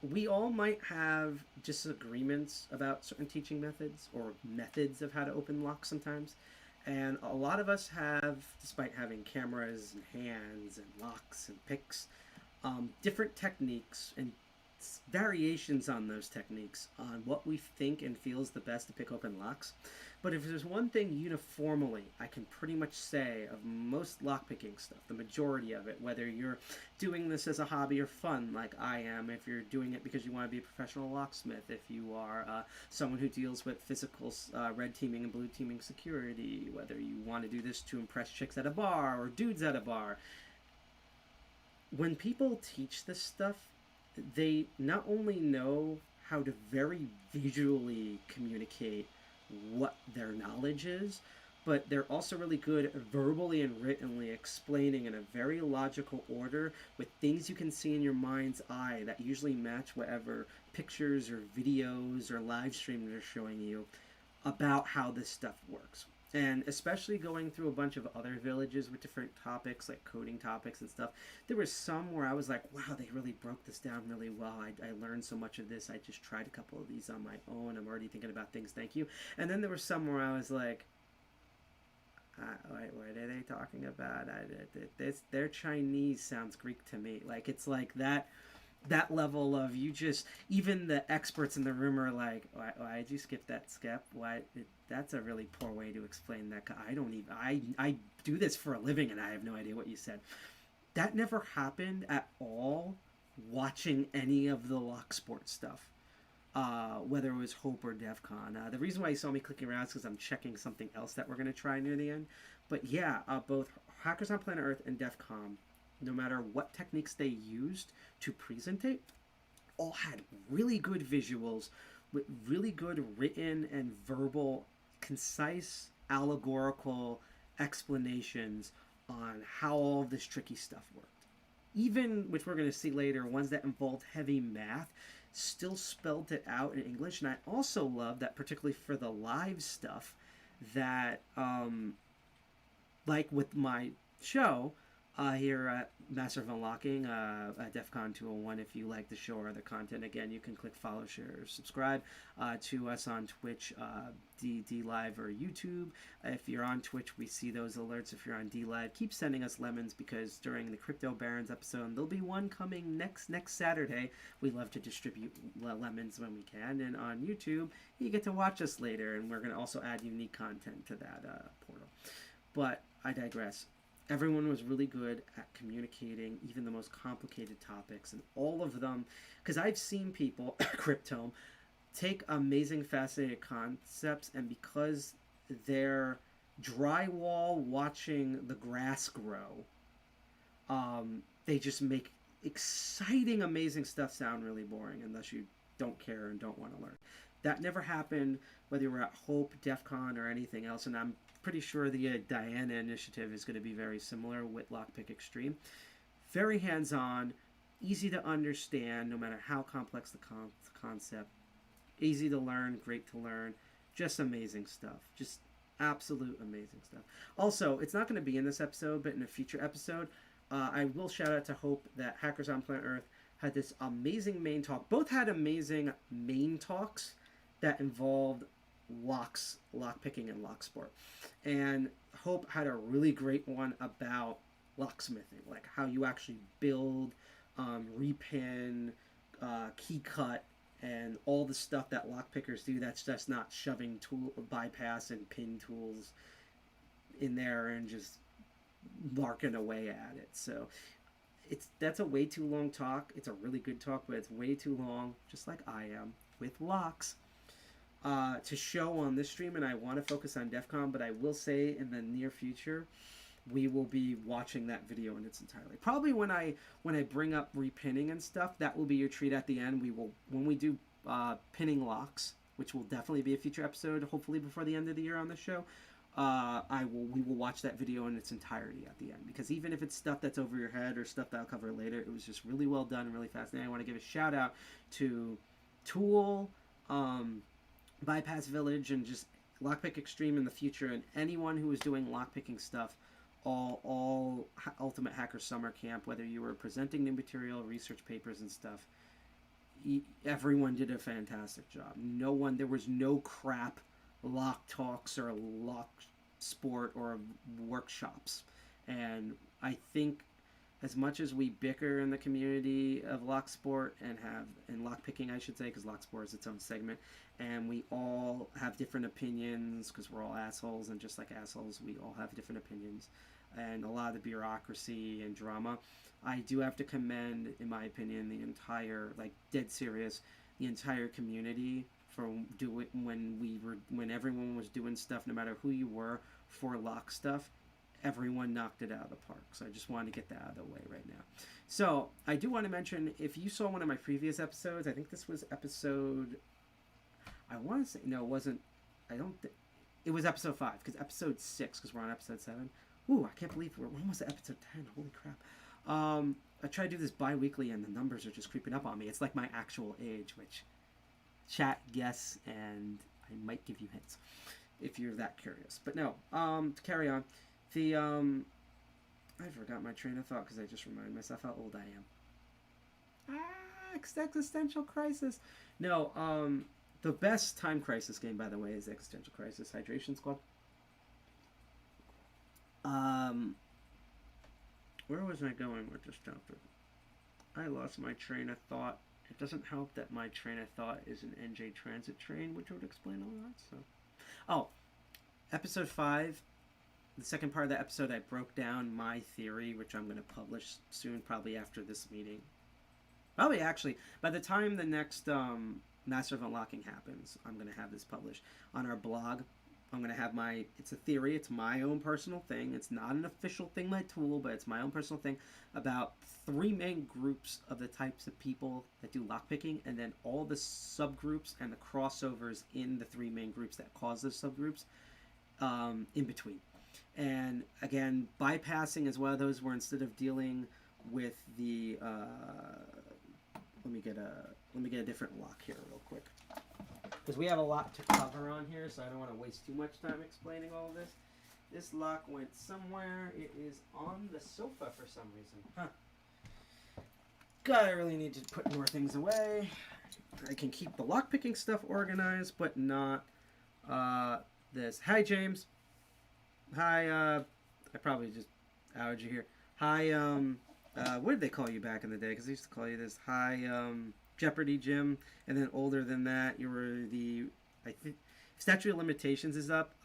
we all might have disagreements about certain teaching methods or methods of how to open locks sometimes. And a lot of us have, despite having cameras and hands and locks and picks, different techniques and variations on those techniques on what we think and feel is the best to pick open locks. But if there's one thing uniformly I can pretty much say of most lockpicking stuff, the majority of it, whether you're doing this as a hobby or fun like I am, if you're doing it because you want to be a professional locksmith, if you are someone who deals with physical red teaming and blue teaming security, whether you want to do this to impress chicks at a bar or dudes at a bar, when people teach this stuff, they not only know how to very visually communicate what their knowledge is, but they're also really good verbally and writtenly explaining in a very logical order with things you can see in your mind's eye that usually match whatever pictures or videos or live streams they're showing you about how this stuff works. And especially going through a bunch of other villages with different topics, like coding topics and stuff, there was some where I was like, wow, they really broke this down really well. I learned so much of this. I just tried a couple of these on my own. I'm already thinking about things. Thank you. And then there was some where I was like, what are they talking about? Their Chinese sounds Greek to me. Like, it's like that level of, you just, even the experts in the room are like, why did you skip that step? That's a really poor way to explain that. I do this for a living and I have no idea what you said. That never happened at all watching any of the Lock Sport stuff. Whether it was Hope or DEFCON. The reason why you saw me clicking around is because I'm checking something else that we're going to try near the end. But yeah, both Hackers on Planet Earth and DEFCON, no matter what techniques they used to presentate, all had really good visuals with really good written and verbal, concise, allegorical explanations on how all of this tricky stuff worked. Even, which we're going to see later, ones that involved heavy math still spelled it out in English. And I also love that, particularly for the live stuff, that like with my show here at Master of Unlocking at DEFCON 201, if you like the show or the content, again, you can click follow, share, or subscribe to us on Twitch, D Live, or YouTube. If you're on Twitch, we see those alerts. If you're on D Live, keep sending us lemons, because during the Crypto Barons episode, and there'll be one coming next Saturday, we love to distribute lemons when we can. And on YouTube, you get to watch us later, and we're going to also add unique content to that portal. But I digress. Everyone was really good at communicating even the most complicated topics, and all of them, because I've seen people, Cryptome, take amazing, fascinating concepts, and because they're drywall watching the grass grow, they just make exciting, amazing stuff sound really boring unless you don't care and don't want to learn. That never happened whether you were at Hope, DEFCON, or anything else, and I'm pretty sure the Diana initiative is going to be very similar with Lockpick Extreme. Very hands-on, easy to understand no matter how complex the concept. Easy to learn, great to learn, just amazing stuff. Just absolute amazing stuff. Also, it's not going to be in this episode, but in a future episode, I will shout out to Hope that Hackers on Planet Earth had this amazing main talk. Both had amazing main talks that involved lockpicking and lock sport. And Hope had a really great one about locksmithing, like how you actually build, repin, key cut, and all the stuff that lockpickers do that's just not shoving tool bypass and pin tools in there and just marking away at it. So that's a way too long talk. It's a really good talk, but it's way too long, just like I am with locks. To show on this stream, and I want to focus on DEFCON, but I will say in the near future we will be watching that video in its entirety. Probably when I bring up repinning and stuff, that will be your treat at the end. When we do pinning locks, which will definitely be a future episode, hopefully before the end of the year on the show, we will watch that video in its entirety at the end, because even if it's stuff that's over your head or stuff that I'll cover later, it was just really well done and really fascinating. I want to give a shout out to Tool, Bypass Village, and just Lockpick Extreme in the future, and anyone who was doing lockpicking stuff all Ultimate Hacker Summer Camp, whether you were presenting new material, research papers and stuff, everyone did a fantastic job. There was no crap lock talks or lock sport or workshops. And I think as much as we bicker in the community of lock sport and lock picking, I should say, because lock sport is its own segment, and we all have different opinions because we're all assholes, and just like assholes, we all have different opinions, and a lot of the bureaucracy and drama, I do have to commend, in my opinion, the entire, like, dead serious, the entire community for when everyone was doing stuff, no matter who you were, for lock stuff. Everyone knocked it out of the park. So I just wanted to get that out of the way right now. So I do want to mention, if you saw one of my previous episodes, I think this was episode, I want to say, no, it wasn't, It was episode 5, because episode 6, because we're on episode 7. Ooh, I can't believe we're almost at episode 10. Holy crap. I try to do this bi-weekly, and the numbers are just creeping up on me. It's like my actual age, which chat, guess, and I might give you hints if you're that curious. But no, to carry on. The, I forgot my train of thought because I just reminded myself how old I am. Existential Crisis. No, the best Time Crisis game, by the way, is Existential Crisis Hydration Squad. Where was I going with this topic? I lost my train of thought. It doesn't help that my train of thought is an NJ Transit train, which would explain all that. So, oh, episode 5. The second part of the episode, I broke down my theory, which I'm going to publish soon, probably after this meeting. Probably, actually, by the time the next Master of Unlocking happens, I'm going to have this published on our blog. I'm going to have it's a theory, it's my own personal thing. It's not an official thing by Tool, but it's my own personal thing about 3 main groups of the types of people that do lockpicking, and then all the subgroups and the crossovers in the 3 main groups that cause those subgroups in between. And again, bypassing is one of those where instead of dealing with the let me get a different lock here real quick, because we have a lot to cover on here, so I don't want to waste too much time explaining all of this. This lock went somewhere. It is on the sofa for some reason. Huh. God, I really need to put more things away. I can keep the lockpicking stuff organized, but not this. Hi, James. Hi, I probably just outed you here. Hi, what did they call you back in the day? Because they used to call you this. Hi, Jeopardy Jim. And then older than that, you were the, I think, Statute of Limitations is up.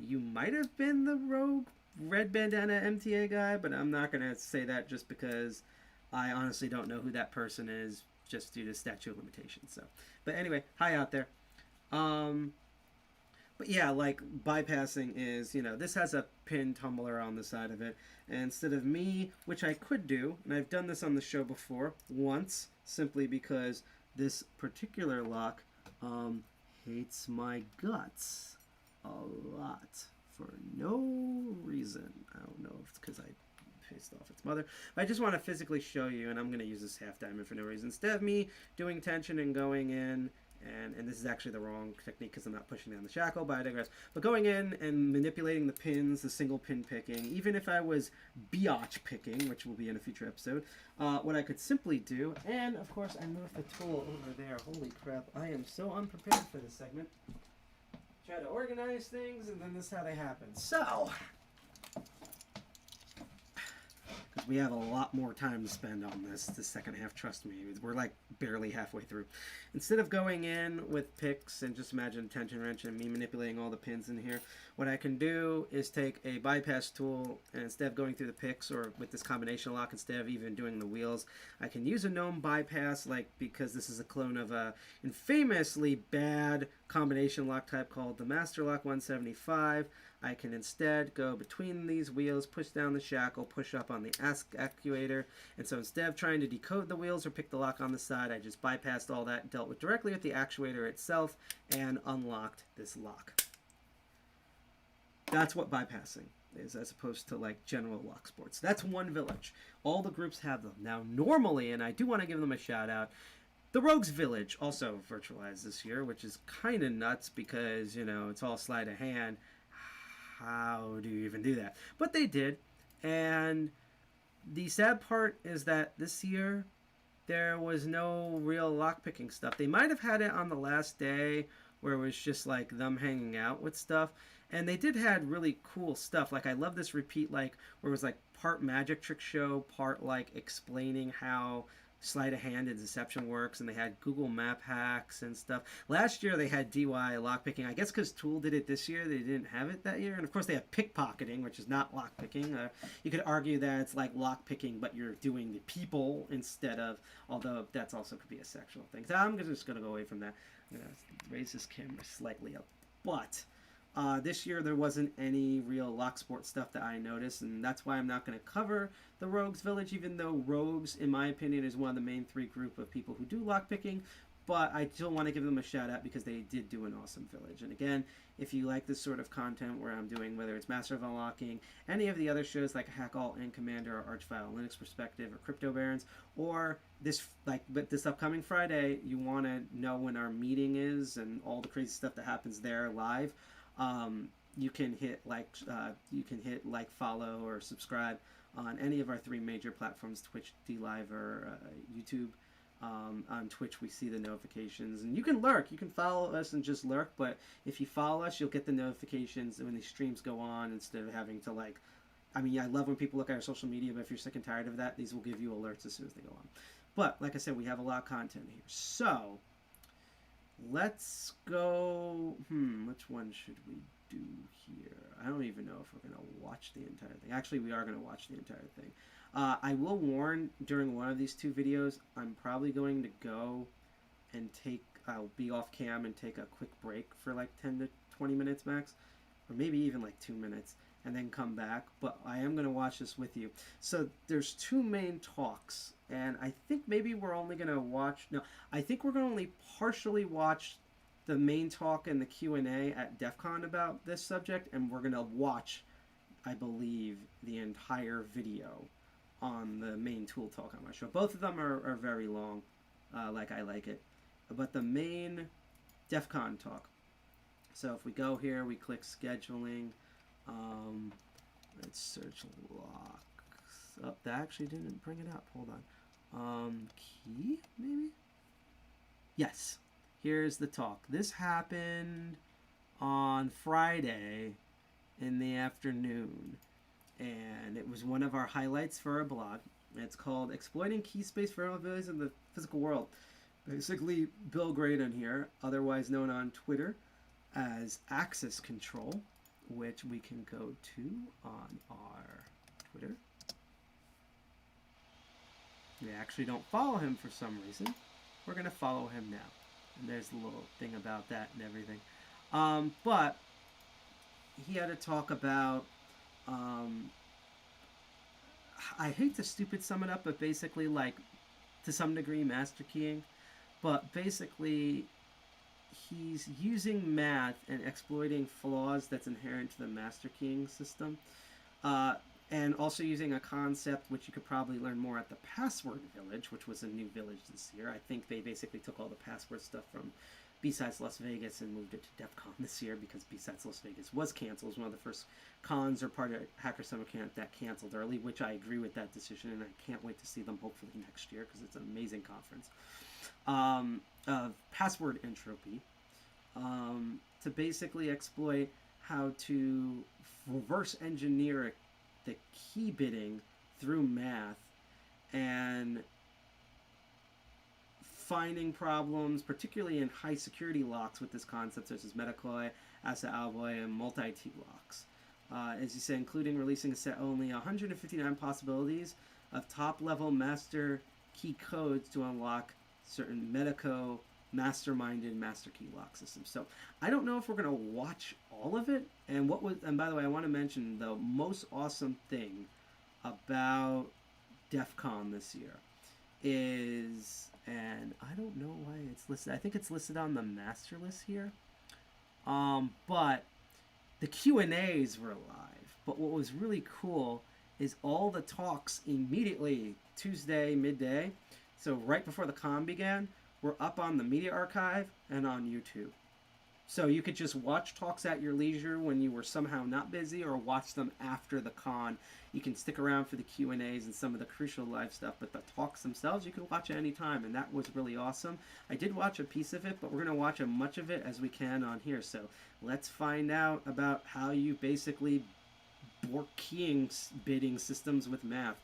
You might have been the rogue red bandana MTA guy, but I'm not going to say that just because I honestly don't know who that person is, just due to Statute of Limitations. So, but anyway, hi out there. But yeah, like, bypassing is, this has a pin tumbler on the side of it. And instead of me, which I could do, and I've done this on the show before, once, simply because this particular lock hates my guts a lot for no reason. I don't know if it's because I pissed off its mother. But I just want to physically show you, and I'm going to use this half diamond for no reason. Instead of me doing tension and going in, and this is actually the wrong technique because I'm not pushing down the shackle, but I digress. But going in and manipulating the pins, the single pin picking, even if I was biatch picking, which will be in a future episode, what I could simply do, and of course I moved the tool over there. Holy crap, I am so unprepared for this segment. Try to organize things, and then this is how they happen. So, because we have a lot more time to spend on this second half, trust me. We're like barely halfway through. Instead of going in with picks and just imagine tension wrench and me manipulating all the pins in here, what I can do is take a bypass tool, and instead of going through the picks or with this combination lock, instead of even doing the wheels, I can use a gnome bypass, like, because this is a clone of a infamously bad combination lock type called the Master Lock 175. I can instead go between these wheels, push down the shackle, push up on the actuator, and so instead of trying to decode the wheels or pick the lock on the side, I just bypassed all that, dealt with directly with the actuator itself, and unlocked this lock. That's what bypassing is, as opposed to like general lock sports. That's one village. All the groups have them. Now normally, and I do want to give them a shout out, the Rogues Village also virtualized this year, which is kind of nuts because, it's all sleight of hand. How do you even do that? But they did, and the sad part is that this year there was no real lockpicking stuff. They might have had it on the last day where it was just like them hanging out with stuff, and they did had really cool stuff. Like, I love this repeat, like, where it was like part magic trick show, part like explaining how sleight of hand and deception works, and they had Google map hacks and stuff. Last year they had DY lockpicking. I guess because Tool did it this year, they didn't have it that year. And of course they have pickpocketing, which is not lockpicking. You could argue that it's like lockpicking, but you're doing the people instead of, although that's also could be a sexual thing. So I'm just going to go away from that. I'm going to raise this camera slightly up. But this year there wasn't any real lock sport stuff that I noticed, and that's why I'm not going to cover the Rogues Village, even though Rogues, in my opinion, is one of the main 3 group of people who do lockpicking. but I still want to give them a shout out because they did do an awesome village. And again, if you like this sort of content where I'm doing, whether it's Master of Unlocking, any of the other shows like Hack Alt and Commander or Archvile, Linux Perspective, or Crypto Barons, or this upcoming Friday, you want to know when our meeting is and all the crazy stuff that happens there live. You can hit like, follow, or subscribe on any of our 3 major platforms: Twitch, DLive, or YouTube. On Twitch, we see the notifications, and you can lurk. You can follow us and just lurk, but if you follow us, you'll get the notifications when these streams go on instead of having to I love when people look at our social media, but if you're sick and tired of that, these will give you alerts as soon as they go on. But like I said, we have a lot of content here, so let's go. Which one should we do here? I don't even know if we're going to watch the entire thing. Actually, we are going to watch the entire thing. I will warn, during one of these 2 videos, I'm probably going to go and I'll be off cam and take a quick break for like 10 to 20 minutes max, or maybe even like 2 minutes, and then come back. But I am going to watch this with you. So there's 2 main talks, and I think maybe we're only going to watch, no, I think we're going to only partially watch the main talk and the Q&A at DEFCON about this subject, and we're going to watch, I believe, the entire video on the main tool talk on my show. Both of them are very long, like I like it. But the main DEFCON talk. So if we go here, we click scheduling. Let's search locks. Oh, that actually didn't bring it up. Hold on. Key, maybe? Yes. Here's the talk. This happened on Friday in the afternoon, and it was one of our highlights for our blog. It's called Exploiting Key Space Vulnerabilities in the Physical World. Basically, Bill Graydon here, otherwise known on Twitter as Access Control, which we can go to on our Twitter. We actually don't follow him for some reason. We're going to follow him now. And there's a little thing about that and everything. But he had to talk about, I hate to stupid sum it up, but basically, like, to some degree, master keying. But basically, he's using math and exploiting flaws that's inherent to the master keying system. And also using a concept which you could probably learn more at the Password Village, which was a new village this year. I think they basically took all the password stuff from B-Sides Las Vegas and moved it to DEFCON this year because B-Sides Las Vegas was canceled. It was one of the first cons or part of Hacker Summer Camp that canceled early, which I agree with that decision, and I can't wait to see them hopefully next year because it's an amazing conference. Password entropy, to basically exploit how to reverse engineer the key bidding through math and finding problems, particularly in high security locks with this concept, such as Metacoy, Asa Alloy, and multi-T locks. As you say, including releasing a set only 159 possibilities of top-level master key codes to unlock certain Metaco masterminded master key lock systems. So I don't know if we're going to watch all of it. And by the way, I want to mention the most awesome thing about DEFCON this year is, and I don't know why it's listed. I think it's listed on the master list here. But the Q&As were live. But what was really cool is all the talks immediately Tuesday midday. So right before the con began, were up on the media archive and on YouTube. So you could just watch talks at your leisure when you were somehow not busy, or watch them after the con. You can stick around for the Q&As and some of the crucial live stuff, but the talks themselves you can watch at any time, and that was really awesome. I did watch a piece of it, but we're going to watch as much of it as we can on here. So let's find out about how you basically work keying bidding systems with math.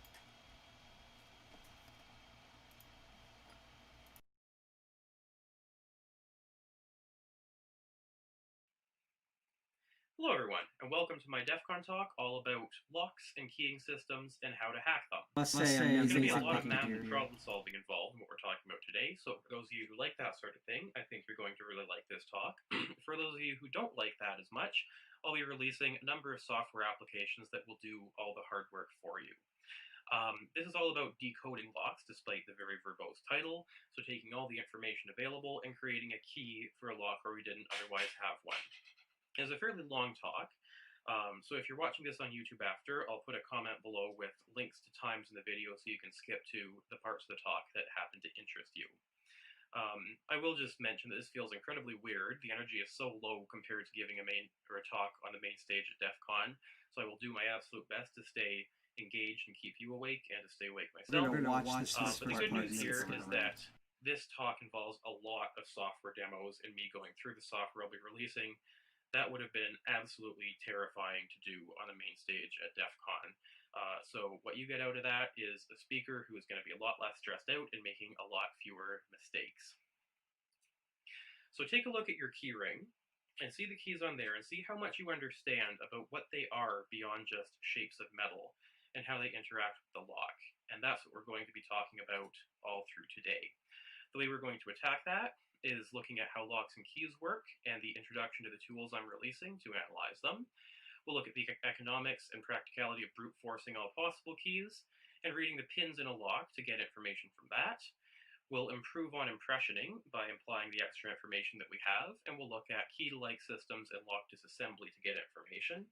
Hello everyone, and welcome to my DEFCON talk all about locks and keying systems and how to hack them. There's going to be a lot of math and problem solving involved in what we're talking about today, so for those of you who like that sort of thing, I think you're going to really like this talk. For those of you who don't like that as much, I'll be releasing a number of software applications that will do all the hard work for you. This is all about decoding locks despite the very verbose title, so taking all the information available and creating a key for a lock where we didn't otherwise have one. It's a fairly long talk, so if you're watching this on YouTube after, I'll put a comment below with links to times in the video so you can skip to the parts of the talk that happen to interest you. I will just mention that this feels incredibly weird. The energy is so low compared to giving a talk on the main stage at DEFCON, so I will do my absolute best to stay engaged and keep you awake and to stay awake myself. We're gonna watch this But the good news here is that this talk involves a lot of software demos and me going through the software I'll be releasing. That would have been absolutely terrifying to do on the main stage at DEFCON. So what you get out of that is a speaker who is going to be a lot less stressed out and making a lot fewer mistakes. So take a look at your key ring and see the keys on there and see how much you understand about what they are beyond just shapes of metal and how they interact with the lock. And that's what we're going to be talking about all through today. The way we're going to attack that is looking at how locks and keys work and the introduction to the tools I'm releasing to analyze them. We'll look at the economics and practicality of brute forcing all possible keys and reading the pins in a lock to get information from that. We'll improve on impressioning by implying the extra information that we have, and we'll look at key-to-like systems and lock disassembly to get information.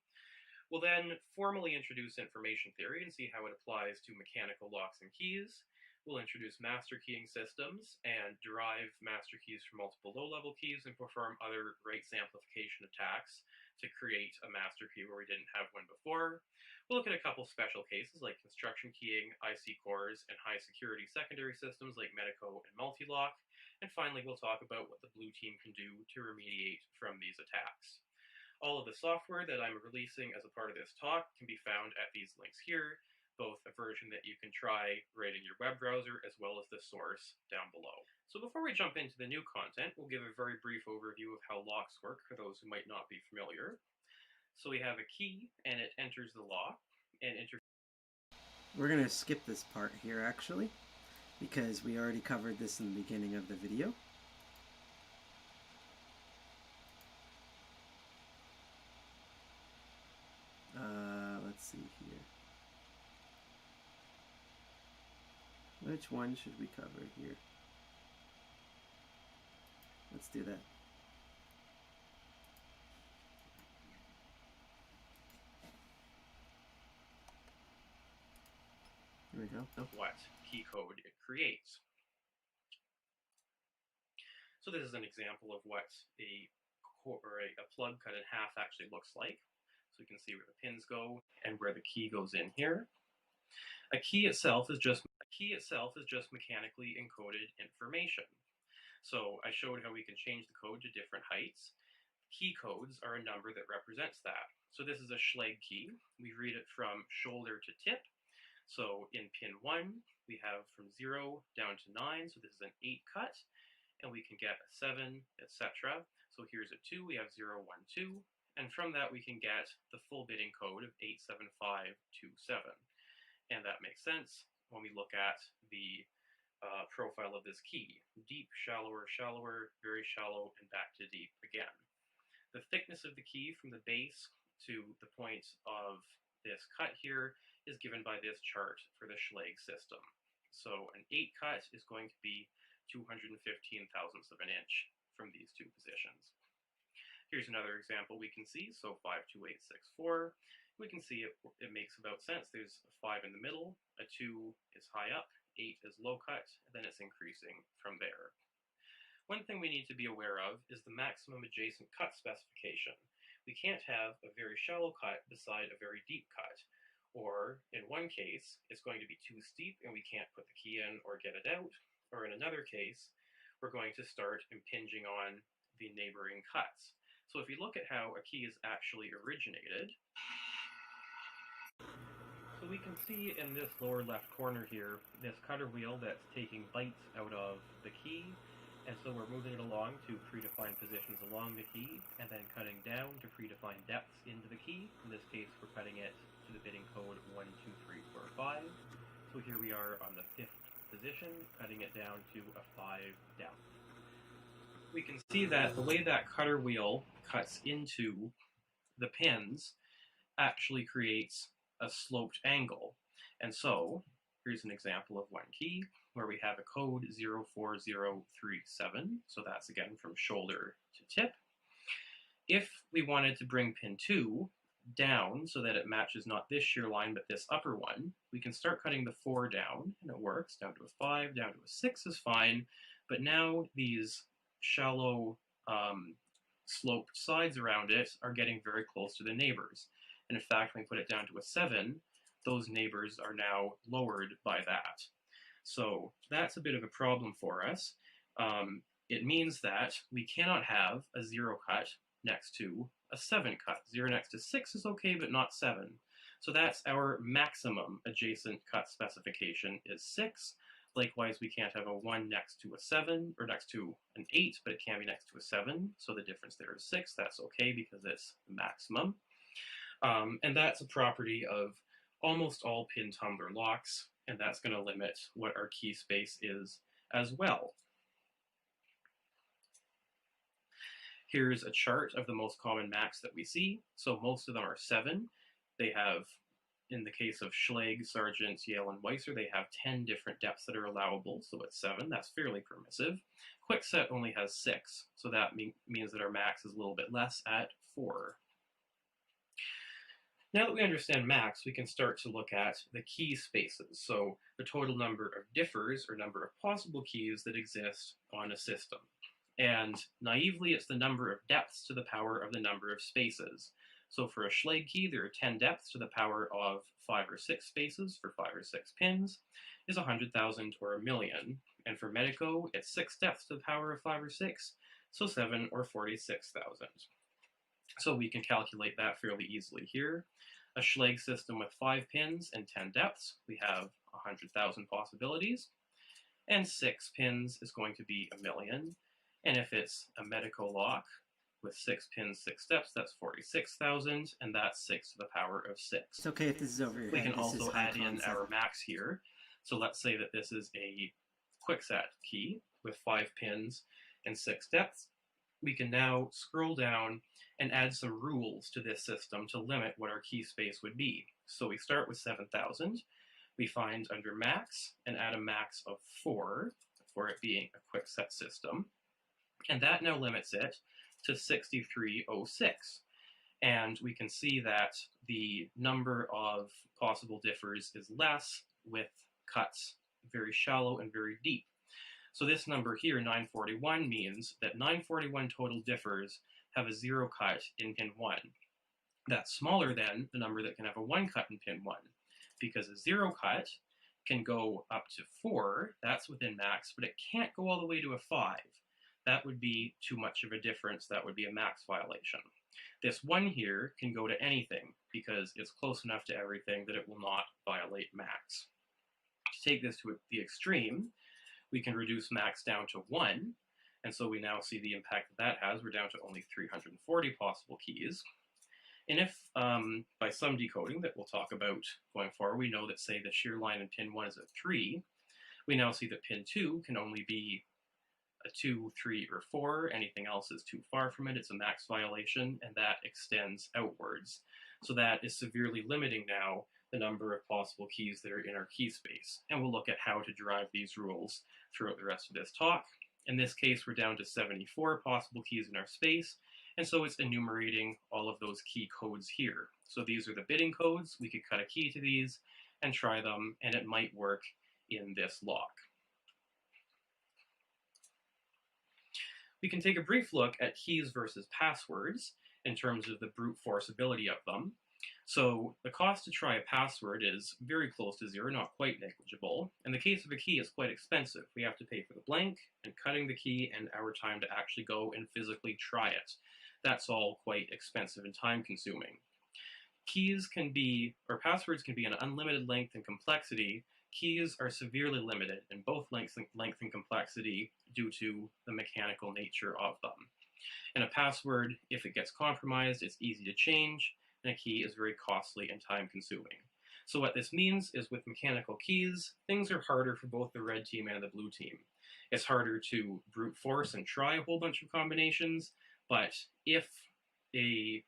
We'll then formally introduce information theory and see how it applies to mechanical locks and keys. We'll introduce master keying systems and derive master keys from multiple low-level keys and perform other rates amplification attacks to create a master key where we didn't have one before. We'll look at a couple special cases like construction keying, IC cores, and high-security secondary systems like Medico and Multilock. And finally, we'll talk about what the blue team can do to remediate from these attacks. All of the software that I'm releasing as a part of this talk can be found at these links here, both a version that you can try right in your web browser as well as the source down below. So before we jump into the new content, we'll give a very brief overview of how locks work for those who might not be familiar. So we have a key and it enters the lock and We're going to skip this part here actually because we already covered this in the beginning of the video. Let's see here. Which one should we cover here? Let's do that. Here we go. what key code it creates. So this is an example of what a plug cut in half actually looks like. So you can see where the pins go and where the key goes in here. A key itself is just mechanically encoded information. So I showed how we can change the code to different heights. Key codes are a number that represents that. So this is a Schlage key. We read it from shoulder to tip. So in pin 1, we have from 0 down to 9. So this is an 8 cut. And we can get a 7, etc. So here's a 2. We have 0, 1, 2. And from that, we can get the full bitting code of 87527. And that makes sense when we look at the profile of this key. Deep, shallower, shallower, very shallow, and back to deep again. The thickness of the key from the base to the point of this cut here is given by this chart for the Schlage system. So an 8 cut is going to be 215 thousandths of an inch from these two positions. Here's another example we can see, so 52864. We can see it makes about sense. There's a 5 in the middle, a 2 is high up, 8 is low cut, and then it's increasing from there. One thing we need to be aware of is the maximum adjacent cut specification. We can't have a very shallow cut beside a very deep cut, or in one case, it's going to be too steep and we can't put the key in or get it out, or in another case, we're going to start impinging on the neighboring cuts. So if you look at how a key is actually originated, so we can see in this lower left corner here, this cutter wheel that's taking bites out of the key, and so we're moving it along to predefined positions along the key, and then cutting down to predefined depths into the key. In this case, we're cutting it to the bitting code 1, 2, 3, 4, 5. So here we are on the 5th position, cutting it down to a 5 down. We can see that the way that cutter wheel cuts into the pins actually creates a sloped angle. And so here's an example of one key where we have a code 04037. So that's again from shoulder to tip. If we wanted to bring pin 2 down so that it matches not this shear line but this upper one, we can start cutting the 4 down, and it works. Down to a 5, down to a 6 is fine, but now these shallow sloped sides around it are getting very close to the neighbors. And in fact, when we put it down to a 7, those neighbors are now lowered by that. So that's a bit of a problem for us. It means that we cannot have a 0 cut next to a 7 cut. 0 next to 6 is okay, but not 7. So that's our maximum adjacent cut specification is 6. Likewise, we can't have a 1 next to a 7, or next to an 8, but it can be next to a 7. So the difference there is 6. That's okay because it's the maximum. And that's a property of almost all pin tumbler locks, and that's going to limit what our key space is as well. Here's a chart of the most common max that we see. So most of them are 7. They have, in the case of Schlage, Sargent, Yale, and Weisser, they have 10 different depths that are allowable, so it's 7. That's fairly permissive. Kwikset only has 6, so that means that our max is a little bit less at 4. Now that we understand max, we can start to look at the key spaces, so the total number of differs, or number of possible keys that exist on a system. And naively, it's the number of depths to the power of the number of spaces. So for a Schlage key, there are 10 depths to the power of 5 or 6 spaces for 5 or 6 pins, is 100,000 or a million. And for Medico, it's 6 depths to the power of 5 or 6, so 7 or 46,000. So we can calculate that fairly easily here. A Schlage system with 5 pins and 10 depths, we have 100,000 possibilities. And 6 pins is going to be a million. And if it's a Medico lock with 6 pins, 6 steps, that's 46,000, and that's 6 to the power of 6. It's okay if this is over your We head. can also add in our max here. So let's say that this is a Kwikset key with 5 pins and 6 depths. We can now scroll down and add some rules to this system to limit what our key space would be. So we start with 7,000. We find under max and add a max of 4 for it being a Kwikset system. And that now limits it to 6306. And we can see that the number of possible differs is less with cuts very shallow and very deep. So this number here, 941, means that 941 total differs have a 0 cut in pin 1. That's smaller than the number that can have a 1 cut in pin 1, because a 0 cut can go up to 4, that's within max, but it can't go all the way to a 5. That would be too much of a difference. That would be a max violation. This 1 here can go to anything because it's close enough to everything that it will not violate max. To take this to the extreme, we can reduce max down to 1, and so we now see the impact that has. We're down to only 340 possible keys. And if, by some decoding that we'll talk about going forward, we know that, say, the shear line in pin 1 is a 3, we now see that pin 2 can only be a 2, 3, or 4. Anything else is too far from it. It's a max violation, and that extends outwards. So that is severely limiting now the number of possible keys that are in our key space. And we'll look at how to derive these rules throughout the rest of this talk. In this case, we're down to 74 possible keys in our space, and so it's enumerating all of those key codes here. So these are the bidding codes. We could cut a key to these and try them, and it might work in this lock. We can take a brief look at keys versus passwords in terms of the brute force ability of them. So the cost to try a password is very close to 0, not quite negligible. In the case of a key, it's quite expensive. We have to pay for the blank and cutting the key and our time to actually go and physically try it. That's all quite expensive and time consuming. Keys can be, or passwords can be an unlimited length and complexity. Keys are severely limited in both length and complexity due to the mechanical nature of them. And a password, if it gets compromised, it's easy to change, and a key is very costly and time-consuming. So what this means is with mechanical keys, things are harder for both the red team and the blue team. It's harder to brute force and try a whole bunch of combinations, but if a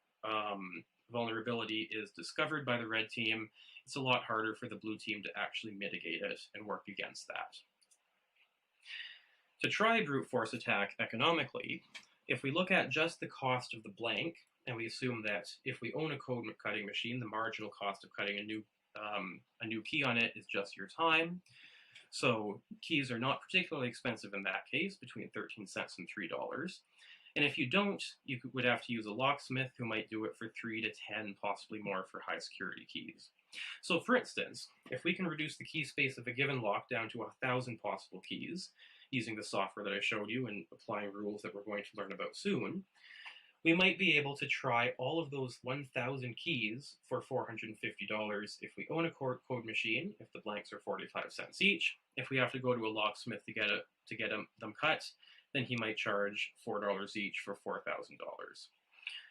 vulnerability is discovered by the red team, it's a lot harder for the blue team to actually mitigate it and work against that. To try a brute force attack economically, if we look at just the cost of the blank, and we assume that if we own a code cutting machine, the marginal cost of cutting a new key on it is just your time. So keys are not particularly expensive in that case, between 13 cents and $3. And if you don't, you would have to use a locksmith who might do it for 3 to 10, possibly more for high security keys. So for instance, if we can reduce the key space of a given lock down to 1,000 possible keys, using the software that I showed you and applying rules that we're going to learn about soon, we might be able to try all of those 1,000 keys for $450 if we own a code machine, if the blanks are 45 cents each. If we have to go to a locksmith to get them cut, then he might charge $4 each for $4,000.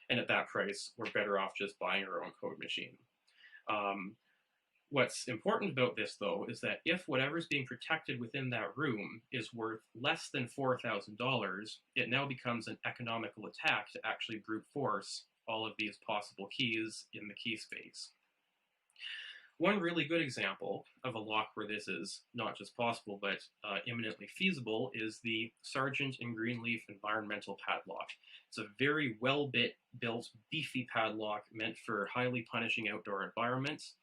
And at that price, we're better off just buying our own code machine. What's important about this, though, is that if whatever's being protected within that room is worth less than $4,000, it now becomes an economical attack to actually brute force all of these possible keys in the key space. One really good example of a lock where this is not just possible, but imminently feasible is the Sargent and Greenleaf Environmental Padlock. It's a very well-built, beefy padlock meant for highly punishing outdoor environments,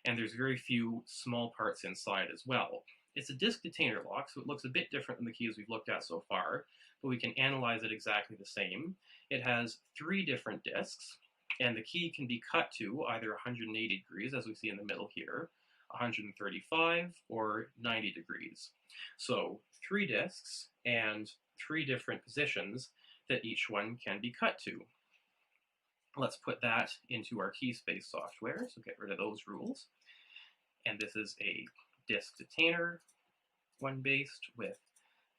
and there's very few small parts inside as well. It's a disc detainer lock, so it looks a bit different than the keys we've looked at so far, but we can analyze it exactly the same. It has 3 different discs, and the key can be cut to either 180 degrees, as we see in the middle here, 135, or 90 degrees. So 3 discs and 3 different positions that each one can be cut to. Let's put that into our key space software, so get rid of those rules. And this is a disc detainer, one based with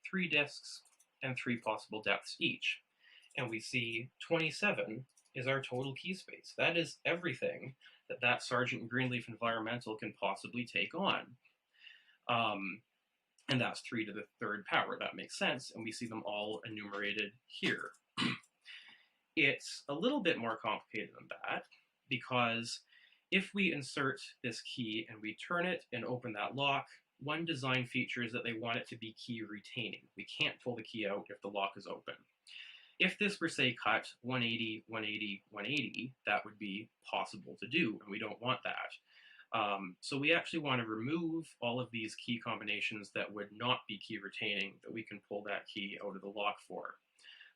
3 discs and 3 possible depths each. And we see 27 is our total key space. That is everything that Sargent and Greenleaf Environmental can possibly take on. And that's 3 to the 3rd power. That makes sense, and we see them all enumerated here. It's a little bit more complicated than that, because if we insert this key and we turn it and open that lock, one design feature is that they want it to be key retaining. We can't pull the key out if the lock is open. If this were, say, cut 180, 180, 180, that would be possible to do, and we don't want that. So we actually want to remove all of these key combinations that would not be key retaining, that we can pull that key out of the lock for.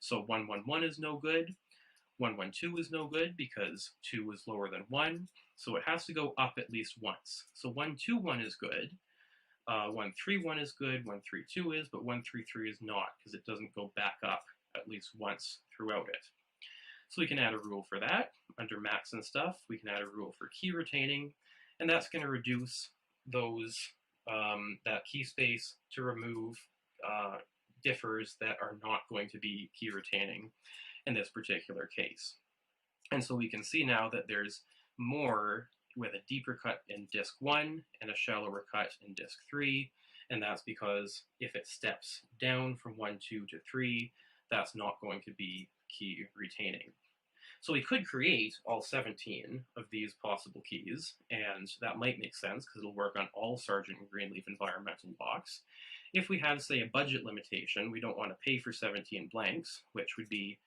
So 111 is no good. 112 is no good because 2 is lower than 1, so it has to go up at least once. So 121 is good. 131 is good. 132 is, but 133 is not because it doesn't go back up at least once throughout it. So we can add a rule for that. Under max and stuff, we can add a rule for key retaining, and that's going to reduce those that key space to remove differs that are not going to be key retaining in this particular case. And so we can see now that there's more with a deeper cut in disc 1 and a shallower cut in disc 3, and that's because if it steps down from 1, 2 to 3, that's not going to be key retaining. So we could create all 17 of these possible keys, and that might make sense because it'll work on all Sargent and Greenleaf environmental locks. If we have, say, a budget limitation, we don't want to pay for 17 blanks, which would be,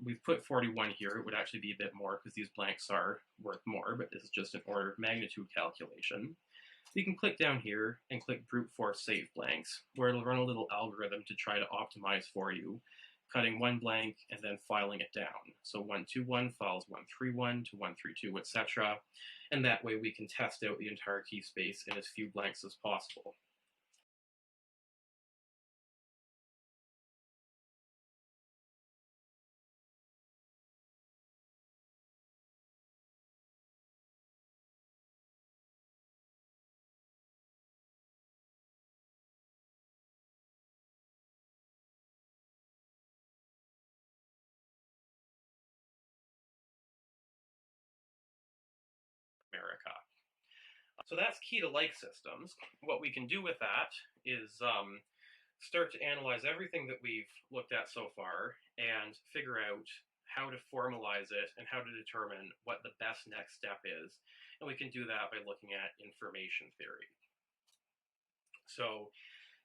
we've put 41 here. It would actually be a bit more because these blanks are worth more, but this is just an order of magnitude calculation. You can click down here and click brute force save blanks, where it'll run a little algorithm to try to optimize for you, cutting one blank and then filing it down. So 121 files 131 to 132, etc. And that way we can test out the entire key space in as few blanks as possible. America. So that's key to like systems. What we can do with that is start to analyze everything that we've looked at so far and figure out how to formalize it and how to determine what the best next step is. And we can do that by looking at information theory. So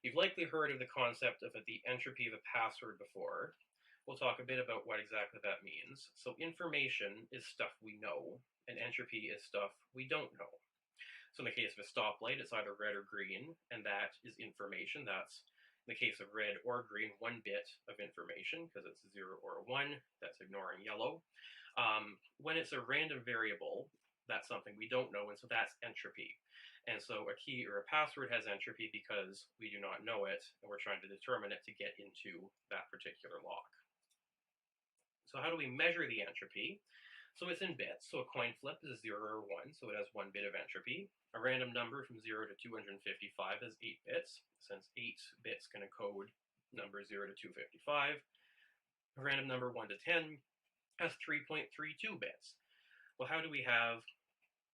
you've likely heard of the concept of the entropy of a password before. We'll talk a bit about what exactly that means. So information is stuff we know, and entropy is stuff we don't know. So in the case of a stoplight, it's either red or green, and that is information. That's, in the case of red or green, 1 bit of information, because it's a 0 or a 1. That's ignoring yellow. When it's a random variable, that's something we don't know, and so that's entropy. And so a key or a password has entropy because we do not know it, and we're trying to determine it to get into that particular lock. So how do we measure the entropy? So it's in bits. So a coin flip is 0 or 1, so it has 1 bit of entropy. A random number from 0 to 255 has 8 bits, since 8 bits can encode numbers 0 to 255. A random number 1 to 10 has 3.32 bits. Well, how do we have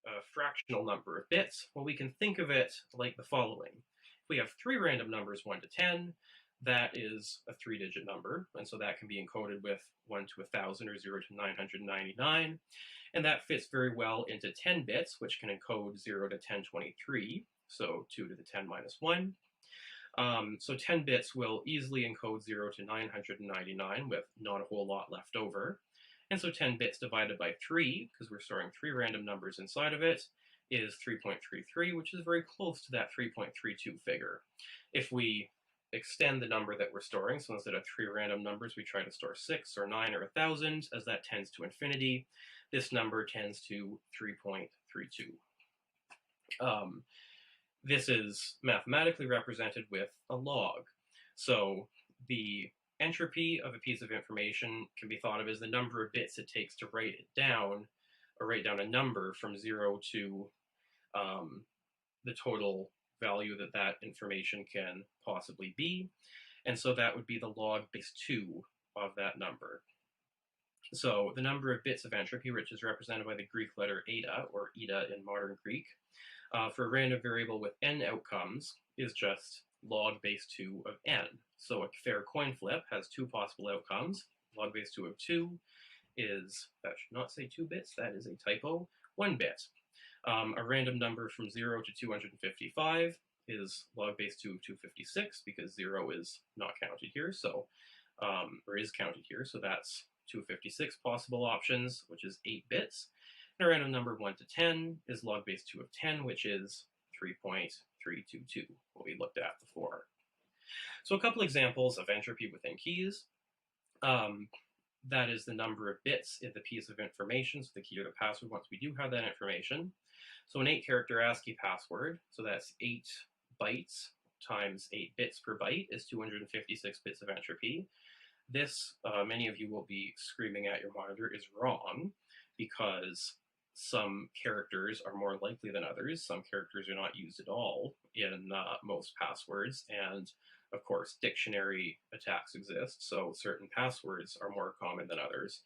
a fractional number of bits? Well, we can think of it like the following. If we have 3 random numbers 1 to 10, that is a 3-digit number, and so that can be encoded with 1 to 1000 or 0 to 999, and that fits very well into 10 bits, which can encode 0 to 1023, so 2 to the 10 minus 1. So 10 bits will easily encode 0 to 999 with not a whole lot left over, and so 10 bits divided by 3, because we're storing 3 random numbers inside of it, is 3.33, which is very close to that 3.32 figure. If we extend the number that we're storing, so instead of 3 random numbers, we try to store 6 or 9 or 1000, as that tends to infinity. This number tends to 3.32. This is mathematically represented with a log. So the entropy of a piece of information can be thought of as the number of bits it takes to write it down, or write down a number from 0 to the total value that that information can possibly be, and so that would be the log base 2 of that number. So the number of bits of entropy, which is represented by the Greek letter eta, or eta in modern Greek, for a random variable with n outcomes is just log base 2 of n. So a fair coin flip has 2 possible outcomes. Log base 2 of 2 is, that should not say 2 bits, that is a typo, 1 bit. A random number from 0 to 255 is log base 2 of 256, because 0 is not counted here, so, or is counted here, so that's 256 possible options, which is 8 bits. And a random number 1 to 10 is log base 2 of 10, which is 3.322, what we looked at before. So a couple examples of entropy within keys. That is the number of bits in the piece of information, so the key or the password, once we do have that information. So an 8-character ASCII password, so that's 8 bytes times 8 bits per byte is 256 bits of entropy. This, many of you will be screaming at your monitor, is wrong, because some characters are more likely than others. Some characters are not used at all in most passwords, and of course, dictionary attacks exist, so certain passwords are more common than others.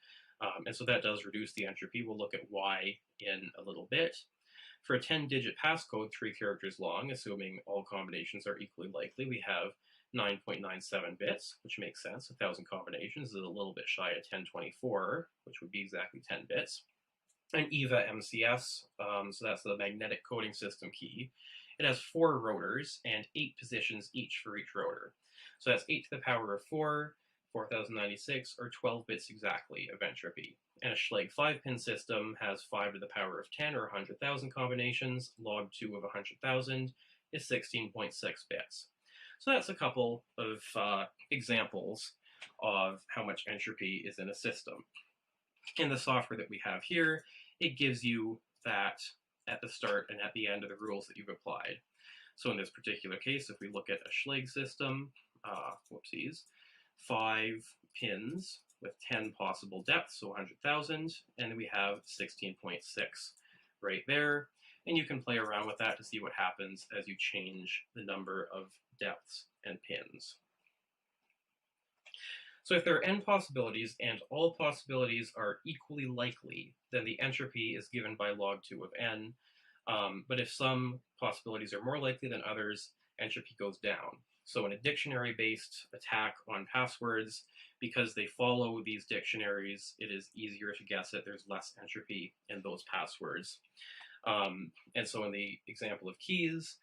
And so that does reduce the entropy. We'll look at why in a little bit. For a 10-digit passcode, 3 characters long, assuming all combinations are equally likely, we have 9.97 bits, which makes sense. 1,000 combinations is a little bit shy of 1024, which would be exactly 10 bits. And EVA MCS, so that's the magnetic coding system key. It has 4 rotors and 8 positions each for each rotor. So that's 8 to the power of 4, 4096, or 12 bits exactly of entropy. And a Schlage 5-pin system has 5 to the power of 10, or 100,000 combinations. Log 2 of 100,000 is 16.6 bits. So that's a couple of examples of how much entropy is in a system. In the software that we have here, it gives you that at the start and at the end of the rules that you've applied. So in this particular case, if we look at a Schlage system, 5 pins with 10 possible depths, so 100,000, and we have 16.6 right there. And you can play around with that to see what happens as you change the number of depths and pins. So if there are n possibilities and all possibilities are equally likely, then the entropy is given by log 2 of n. But if some possibilities are more likely than others, entropy goes down. So in a dictionary-based attack on passwords, because they follow these dictionaries, it is easier to guess it. There's less entropy in those passwords. And so in the example of keys,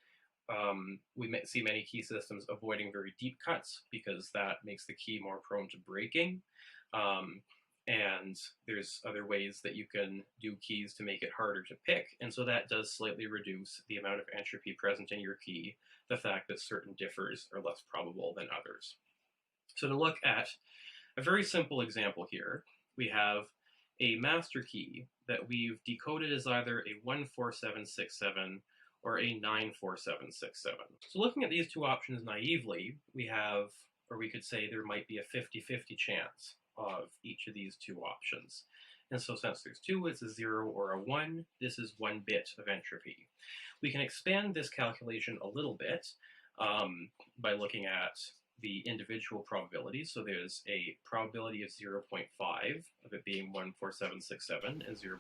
we see many key systems avoiding very deep cuts because that makes the key more prone to breaking. And there's other ways that you can do keys to make it harder to pick, and so that does slightly reduce the amount of entropy present in your key, the fact that certain differs are less probable than others. So to look at a very simple example here, we have a master key that we've decoded as either a 14767 or a 94767. So looking at these two options naively, we have, or we could say there might be a 50-50 chance of each of these two options. And so since there's two, it's a 0 or a 1. This is 1 bit of entropy. We can expand this calculation a little bit by looking at the individual probabilities. So there's a probability of 0.5 of it being 14767 and 0.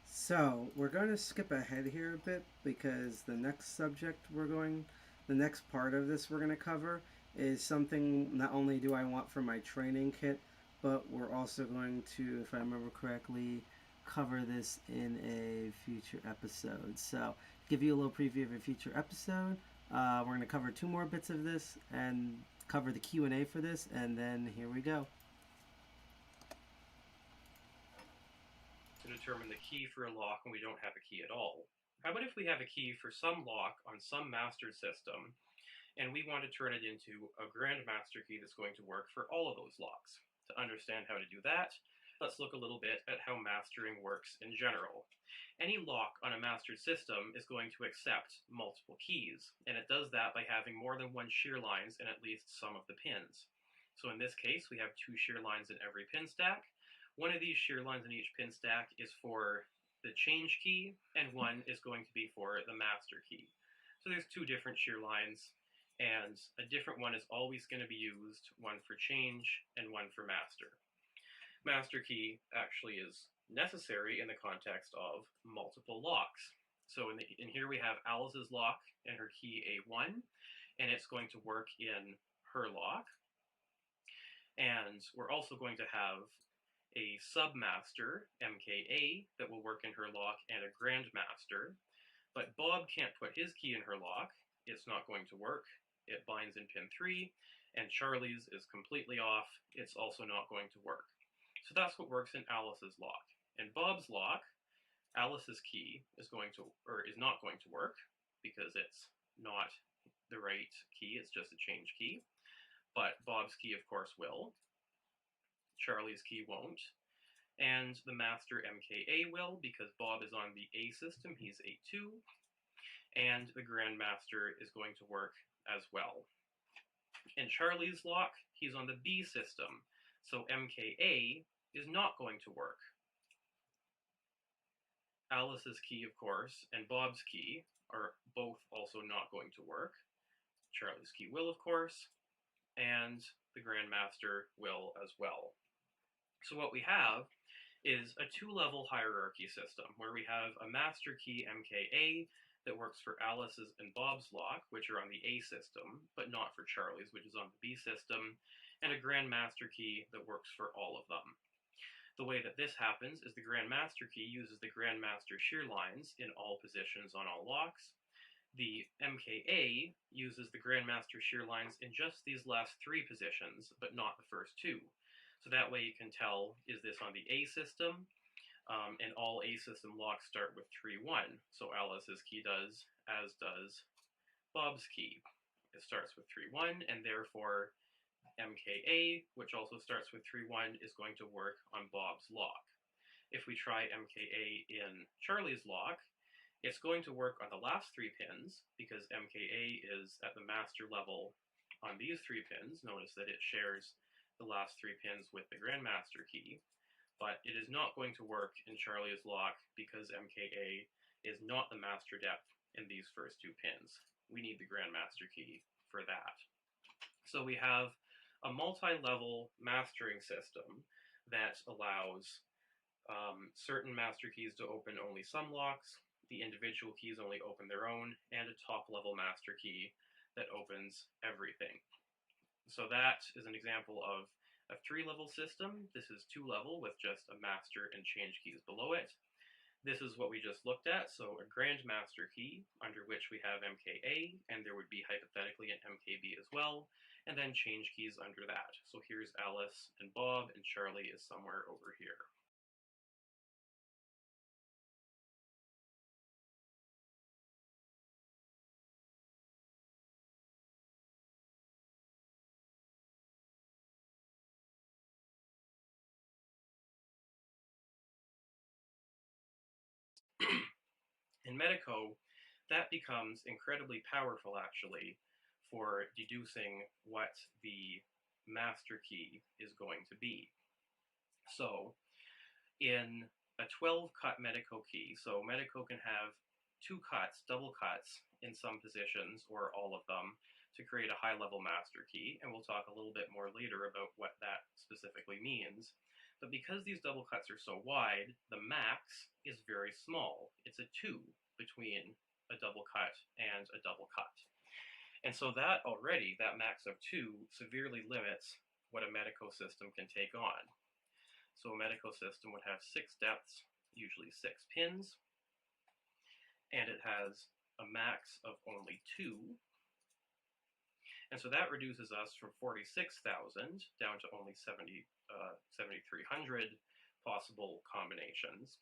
So we're going to skip ahead here a bit because the next subject the next part of this we're going to cover is something not only do I want for my training kit, but we're also going to, if I remember correctly, cover this in a future episode. So give you a little preview of a future episode. We're going to cover 2 more bits of this and cover the Q&A for this, and then here we go. To determine the key for a lock when we don't have a key at all. How about if we have a key for some lock on some mastered system, and we want to turn it into a grandmaster key that's going to work for all of those locks? To understand how to do that, let's look a little bit at how mastering works in general. Any lock on a mastered system is going to accept multiple keys, and it does that by having more than 1 shear lines in at least some of the pins. So in this case, we have 2 shear lines in every pin stack. One of these shear lines in each pin stack is for the change key, and one is going to be for the master key. So there's 2 different shear lines, and a different one is always going to be used, one for change and one for master. Master key actually is necessary in the context of multiple locks. So in here we have Alice's lock and her key A1, and it's going to work in her lock. And we're also going to have a submaster, MKA, that will work in her lock, and a grandmaster. But Bob can't put his key in her lock. It's not going to work. It binds in pin 3, and Charlie's is completely off. It's also not going to work. So that's what works in Alice's lock. In Bob's lock, Alice's key is not going to work because it's not the right key. It's just a change key. But Bob's key, of course, will. Charlie's key won't. And the master MKA will, because Bob is on the A system, he's A2. And the grandmaster is going to work as well. In Charlie's lock, he's on the B system, so MKA is not going to work. Alice's key, of course, and Bob's key are both also not going to work. Charlie's key will, of course, and the grandmaster will as well. So what we have is a 2-level hierarchy system where we have a master key MKA that works for Alice's and Bob's lock, which are on the A system, but not for Charlie's, which is on the B system, and a grandmaster key that works for all of them. The way that this happens is the grandmaster key uses the grandmaster shear lines in all positions on all locks. The MKA uses the grandmaster shear lines in just these last 3 positions, but not the first 2. So that way you can tell, is this on the A system? And all A system locks start with 3-1. So Alice's key does, as does Bob's key. It starts with 3-1, and therefore MKA, which also starts with 3-1, is going to work on Bob's lock. If we try MKA in Charlie's lock, it's going to work on the last 3 pins, because MKA is at the master level on these 3 pins. Notice that it shares the last 3 pins with the grandmaster key. But it is not going to work in Charlie's lock because MKA is not the master depth in these first 2 pins. We need the grandmaster key for that. So we have a multi-level mastering system that allows certain master keys to open only some locks, the individual keys only open their own, and a top-level master key that opens everything. So that is an example of A 3-level system, this is 2-level with just a master and change keys below it. This is what we just looked at, so a grand master key, under which we have MKA, and there would be hypothetically an MKB as well, and then change keys under that. So here's Alice and Bob, and Charlie is somewhere over here. In Medico, that becomes incredibly powerful, actually, for deducing what the master key is going to be. So, in a 12-cut Medico key, so Medico can have 2 cuts, double cuts, in some positions, or all of them, to create a high-level master key, and we'll talk a little bit more later about what that specifically means. But because these double cuts are so wide, the max is very small. It's a 2 between a double cut and a double cut. And so that already, that max of 2, severely limits what a Medico system can take on. So a Medico system would have 6 depths, usually 6 pins, and it has a max of only 2. And so that reduces us from 46,000 down to only 7,300 possible combinations.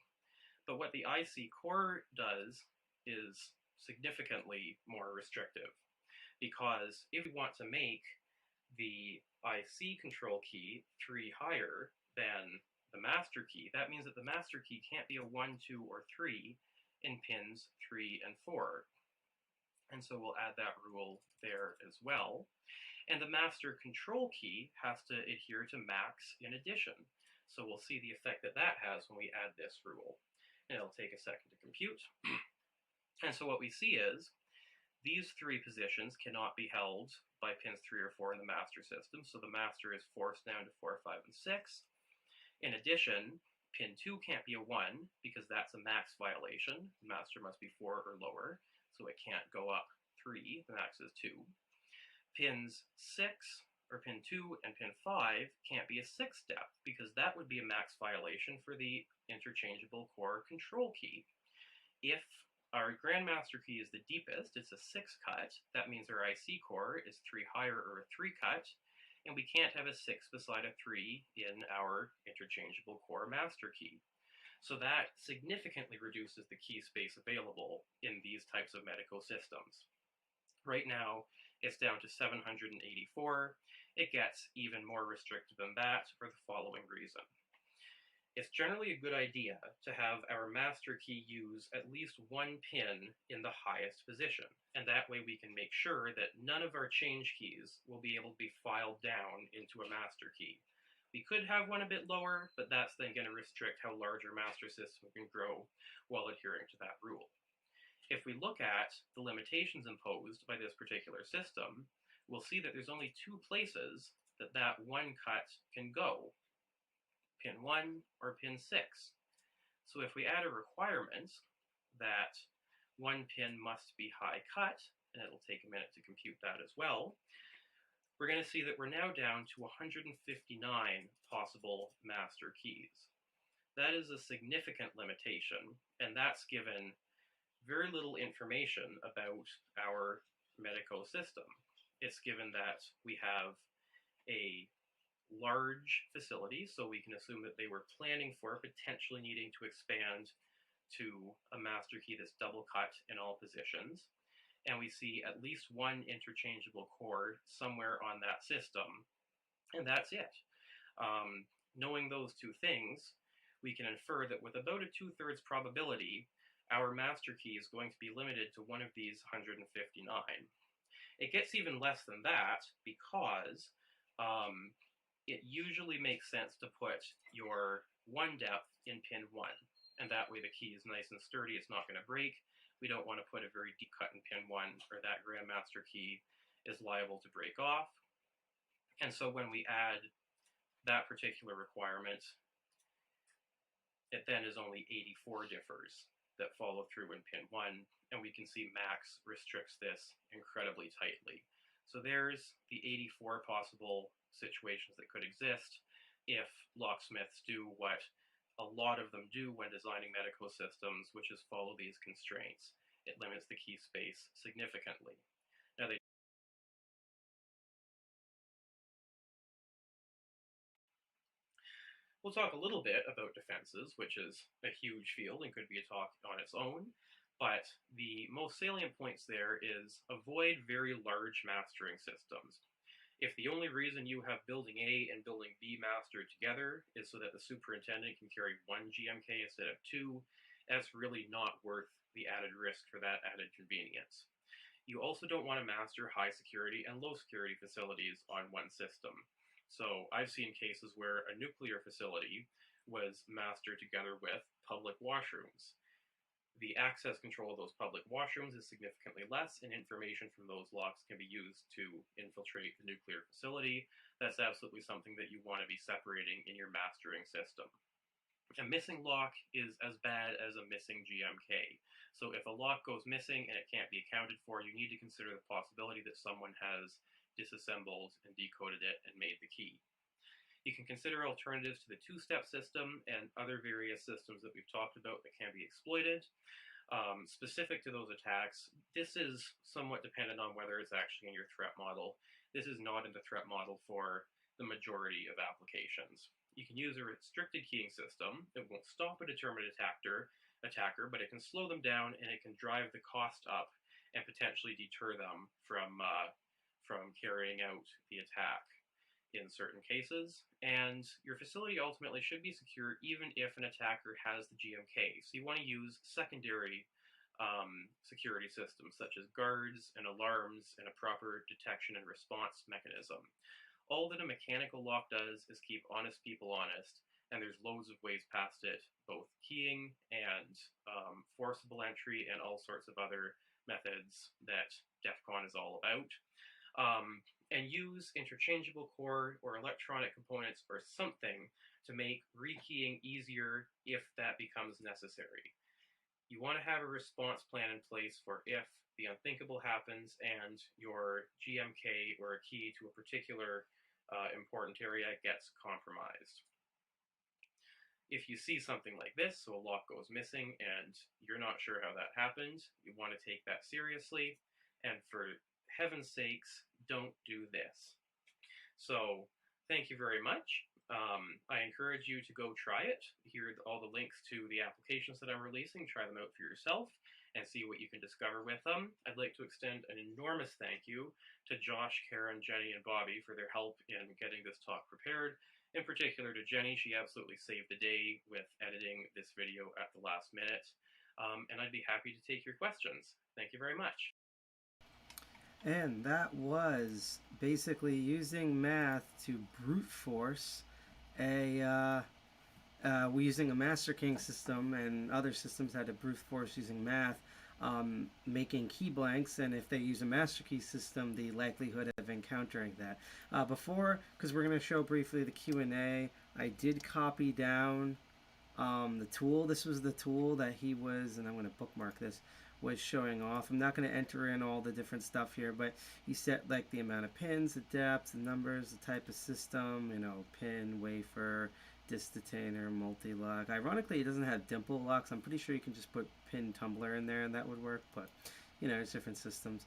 But what the IC core does is significantly more restrictive, because if we want to make the IC control key 3 higher than the master key, that means that the master key can't be a 1, 2, or 3 in pins 3 and 4. And so we'll add that rule there as well. And the master control key has to adhere to max in addition. So we'll see the effect that that has when we add this rule. And it'll take a second to compute. And so what we see is these 3 positions cannot be held by pins 3 or 4 in the master system. So the master is forced down to 4, 5, and 6. In addition, pin 2 can't be a 1 because that's a max violation. The master must be 4 or lower. So it can't go up 3, the max is 2. Pins 6, or pin 2 and pin 5 can't be a 6th depth because that would be a max violation for the interchangeable core control key. If our Grandmaster key is the deepest, it's a 6 cut, that means our IC core is 3 higher or a 3 cut, and we can't have a 6 beside a 3 in our interchangeable core master key. So that significantly reduces the key space available in these types of Medico systems. Right now, it's down to 784. It gets even more restricted than that for the following reason. It's generally a good idea to have our master key use at least 1 pin in the highest position, and that way we can make sure that none of our change keys will be able to be filed down into a master key. We could have one a bit lower, but that's then going to restrict how large our master system can grow while adhering to that rule. If we look at the limitations imposed by this particular system, we'll see that there's only 2 places that that 1 cut can go, pin 1 or pin 6. So if we add a requirement that 1 pin must be high cut, and it'll take a minute to compute that as well, we're going to see that we're now down to 159 possible master keys. That is a significant limitation, and that's given very little information about our Medico system. It's given that we have a large facility, so we can assume that they were planning for potentially needing to expand to a master key that's double cut in all positions. And we see at least 1 interchangeable core somewhere on that system, and that's it. Knowing those 2 things, we can infer that with about a 2/3 probability, our master key is going to be limited to one of these 159. It gets even less than that because it usually makes sense to put your 1 depth in pin 1, and that way the key is nice and sturdy, it's not going to break. We don't want to put a very deep cut in pin 1, or that Grandmaster key is liable to break off. And so when we add that particular requirement, it then is only 84 differs that follow through in pin 1, and we can see max restricts this incredibly tightly. So there's the 84 possible situations that could exist if locksmiths do what a lot of them do when designing medical systems, which is follow these constraints. It limits the key space significantly. Now, we'll talk a little bit about defenses, which is a huge field and could be a talk on its own, but the most salient points there is avoid very large mastering systems. If the only reason you have building A and building B mastered together is so that the superintendent can carry one GMK instead of two, that's really not worth the added risk for that added convenience. You also don't want to master high security and low security facilities on one system. So I've seen cases where a nuclear facility was mastered together with public washrooms. The access control of those public washrooms is significantly less, and information from those locks can be used to infiltrate the nuclear facility. That's absolutely something that you want to be separating in your mastering system. A missing lock is as bad as a missing GMK. So if a lock goes missing and it can't be accounted for, you need to consider the possibility that someone has disassembled and decoded it and made the key. You can consider alternatives to the two-step system and other various systems that we've talked about that can be exploited. Specific to those attacks, this is somewhat dependent on whether it's actually in your threat model. This is not in the threat model for the majority of applications. You can use a restricted keying system. It won't stop a determined attacker, but it can slow them down and it can drive the cost up and potentially deter them from carrying out the attack in certain cases. And your facility ultimately should be secure even if an attacker has the GMK. So you want to use secondary security systems such as guards and alarms and a proper detection and response mechanism. All that a mechanical lock does is keep honest people honest, and there's loads of ways past it, both keying and forcible entry and all sorts of other methods that DEFCON is all about. And use interchangeable core or electronic components or something to make rekeying easier if that becomes necessary. You want to have a response plan in place for if the unthinkable happens and your GMK or a key to a particular important area gets compromised. If you see something like this, so a lock goes missing and you're not sure how that happened, you want to take that seriously, and for heaven's sakes, don't do this. So thank you very much. I encourage you to go try it. Here are all the links to the applications that I'm releasing. Try them out for yourself and see what you can discover with them. I'd like to extend an enormous thank you to Josh, Karen, Jenny, and Bobby for their help in getting this talk prepared. In particular to Jenny, she absolutely saved the day with editing this video at the last minute. And I'd be happy to take your questions. Thank you very much. And that was basically using math to brute force using a master keying system, and other systems had to brute force using math, making key blanks, and if they use a master key system, the likelihood of encountering that. Before, because we're going to show briefly the Q&A, I did copy down the tool. This was the tool that he was, and I'm going to bookmark this, was showing off. I'm not going to enter in all the different stuff here, but he set like the amount of pins, the depth, the numbers, the type of system, you know, pin, wafer, disk detainer, multi-lock. Ironically, it doesn't have dimple locks. I'm pretty sure you can just put pin tumbler in there and that would work, but you know, it's different systems.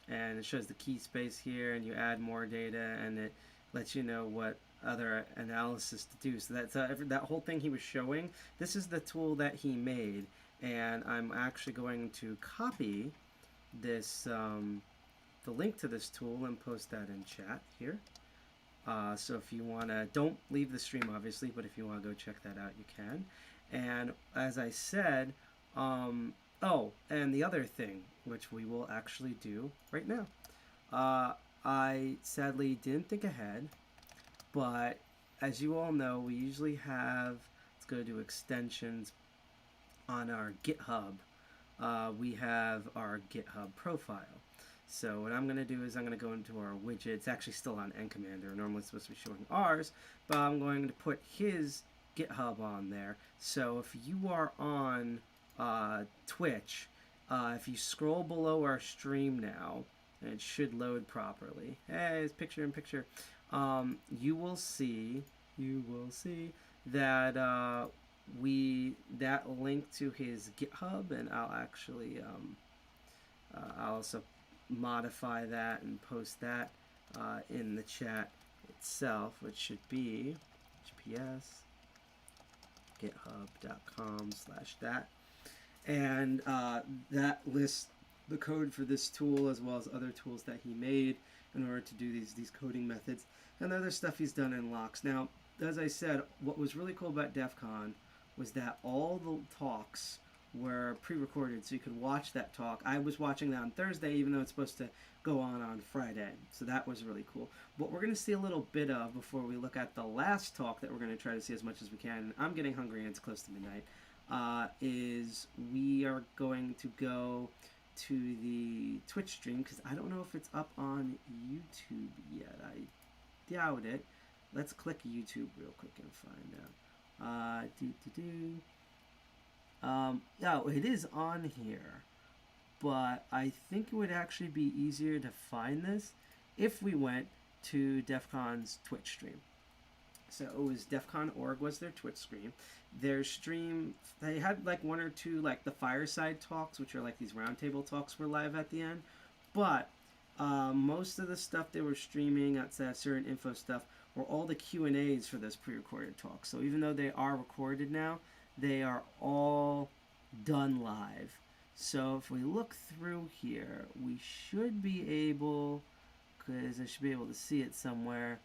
And it shows the key space here, and you add more data, and it lets you know what other analysis to do. So that's that whole thing he was showing. This is the tool that he made, and I'm actually going to copy this, the link to this tool, and post that in chat here. So if you want to, don't leave the stream obviously, but if you want to go check that out, you can. And as I said, oh, and the other thing, which we will actually do right now. I sadly didn't think ahead, but as you all know, we usually have, let's go to extensions. On our GitHub, we have our GitHub profile. So what I'm going to do is I'm going to go into our widget. It's actually still on NCommander. Normally it's supposed to be showing ours, but I'm going to put his GitHub on there. So if you are on Twitch, if you scroll below our stream now, and it should load properly. Hey, it's picture in picture. you will see that that link to his GitHub, and I'll actually I'll also modify that and post that in the chat itself, which should be hps github.com/that, and that lists the code for this tool as well as other tools that he made in order to do these coding methods and other stuff he's done in Locks. Now, as I said, what was really cool about DEF CON was that all the talks were pre-recorded, so you could watch that talk. I was watching that on Thursday, even though it's supposed to go on Friday, so that was really cool. What we're going to see a little bit of before we look at the last talk that we're going to try to see as much as we can, and I'm getting hungry and it's close to midnight, is we are going to go to the Twitch stream, because I don't know if it's up on YouTube yet. I doubt it. Let's click YouTube real quick and find out. Oh, it is on here, but I think it would actually be easier to find this if we went to DEF CON's Twitch stream. So it was DEFCON.org was their Twitch stream. Their stream, they had like one or two, like the fireside talks, which are like these roundtable talks, were live at the end. But most of the stuff they were streaming outside certain info stuff were all the Q&As for those pre-recorded talks. So even though they are recorded now, they are all done live. So if we look through here, we should be able, because I should be able to see it somewhere,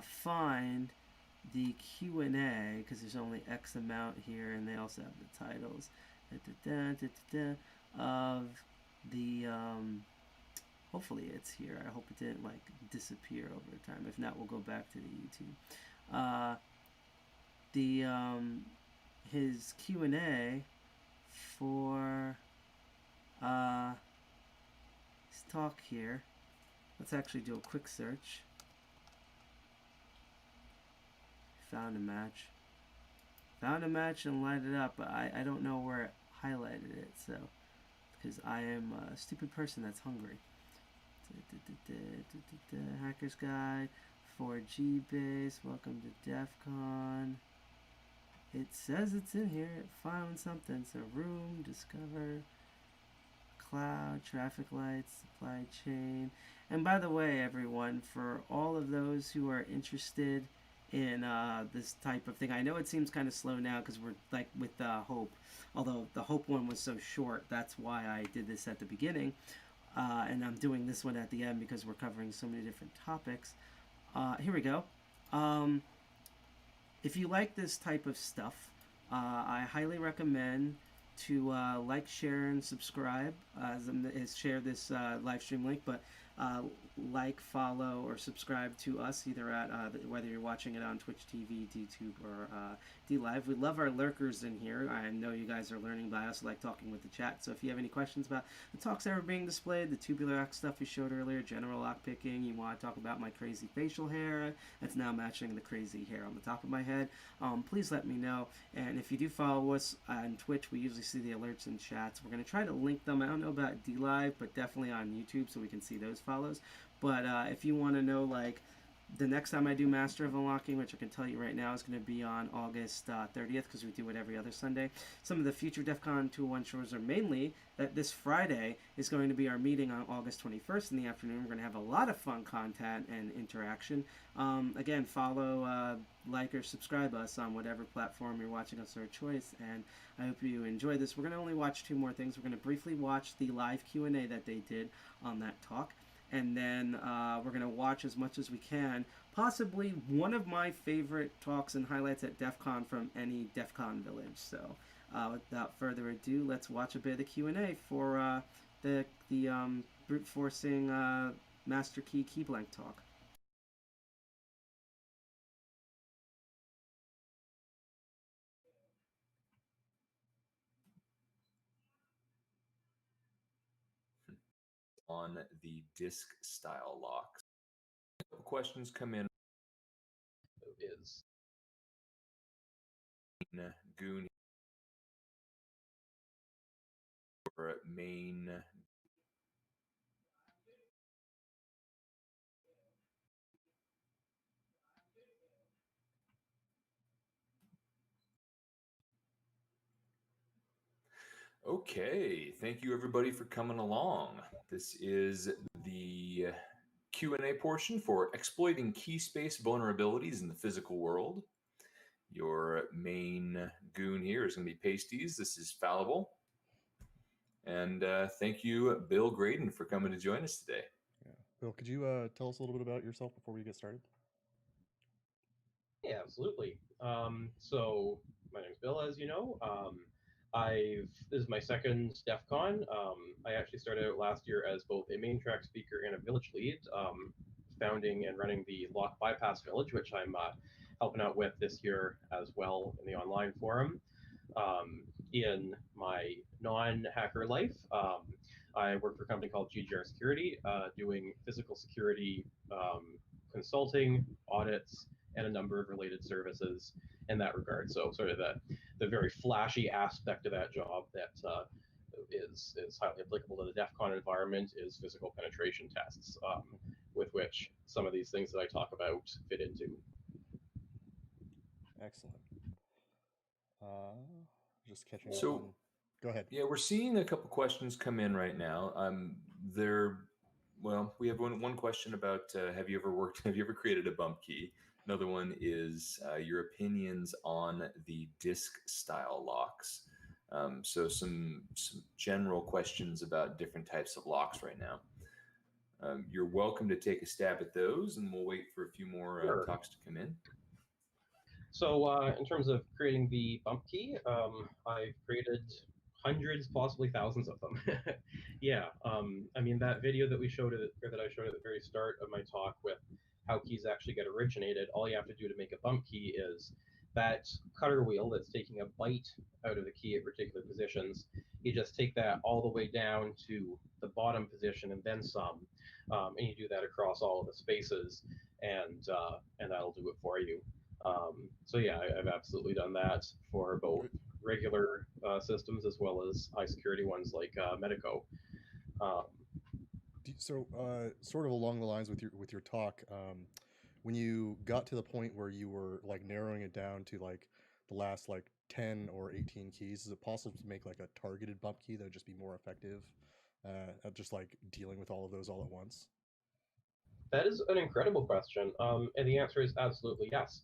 find the Q&A, because there's only X amount here, and they also have the titles of the, hopefully it's here. I hope it didn't like disappear over time. If not, we'll go back to the YouTube. His Q&A for his talk here. Let's actually do a quick search. Found a match. Found a match and light it up, but I don't know where it highlighted it, so because I am a stupid person that's hungry. Hacker's Guide, 4G base, welcome to DEF CON. It says it's in here. It found something. So room, discover, cloud, traffic lights, supply chain. And by the way, everyone, for all of those who are interested in this type of thing, I know it seems kind of slow now because we're like with Hope. Although the Hope one was so short, that's why I did this at the beginning. And I'm doing this one at the end because we're covering so many different topics. Here we go. If you like this type of stuff, I highly recommend to like, share, and subscribe. Share this live stream link, but like, follow, or subscribe to us either at whether you're watching it on Twitch TV, YouTube, or DLive. We love our lurkers in here. I know you guys are learning, but I also like talking with the chat. So if you have any questions about the talks that were being displayed, the Tubular Locks stuff we showed earlier, general lockpicking, you want to talk about my crazy facial hair that's now matching the crazy hair on the top of my head, please let me know. And if you do follow us on Twitch, we usually see the alerts and chats. We're going to try to link them. I don't know about DLive, but definitely on YouTube so we can see those follows. But if you want to know, like, the next time I do Master of Unlocking, which I can tell you right now is going to be on August 30th, because we do it every other Sunday. Some of the future DEF CON 201 shows are mainly that this Friday is going to be our meeting on August 21st in the afternoon. We're going to have a lot of fun content and interaction. Again, follow, like, or subscribe us on whatever platform you're watching us our choice, and I hope you enjoy this. We're going to only watch two more things. We're going to briefly watch the live Q&A that they did on that talk. And then we're going to watch as much as we can. Possibly one of my favorite talks and highlights at DEF CON from any DEF CON village. So without further ado, let's watch a bit of the Q&A for the brute forcing master key blank talk. On the disk style locks. Questions come in. Is Goon or main Okay, thank you everybody for coming along. This is the Q&A portion for exploiting key space vulnerabilities in the physical world. Your main goon here is going to be Pasties. This is Fallible. And thank you, Bill Graydon, for coming to join us today. Yeah. Bill, could you tell us a little bit about yourself before we get started? Yeah, absolutely. So my name's Bill, as you know. This is my second DEFCON. I actually started out last year as both a main track speaker and a village lead, founding and running the Lock Bypass Village, which I'm helping out with this year as well in the online forum. In my non-hacker life, I work for a company called GGR Security, doing physical security consulting, audits, and a number of related services in that regard. So sort of the very flashy aspect of that job that is highly applicable to the DEF CON environment is physical penetration tests, with which some of these things that I talk about fit into. Excellent. Just catching So, up on... Go ahead. Yeah, we're seeing a couple questions come in right now. We have one question about have you ever created a bump key? Another one is your opinions on the disk style locks. So some general questions about different types of locks right now. You're welcome to take a stab at those, and we'll wait for a few more Sure. talks to come in. So in terms of creating the bump key, I've created hundreds, possibly thousands of them. Yeah, I mean, that video that I showed at the very start of my talk with how keys actually get originated, all you have to do to make a bump key is that cutter wheel that's taking a bite out of the key at particular positions. You just take that all the way down to the bottom position and then some, and you do that across all of the spaces, and that'll do it for you. So yeah, I've absolutely done that for both regular systems as well as high security ones like Medico. So, sort of along the lines with your talk, when you got to the point where you were like narrowing it down to like the last like 10 or 18 keys, is it possible to make like a targeted bump key that would just be more effective at just like dealing with all of those all at once? That is an incredible question, and the answer is absolutely yes.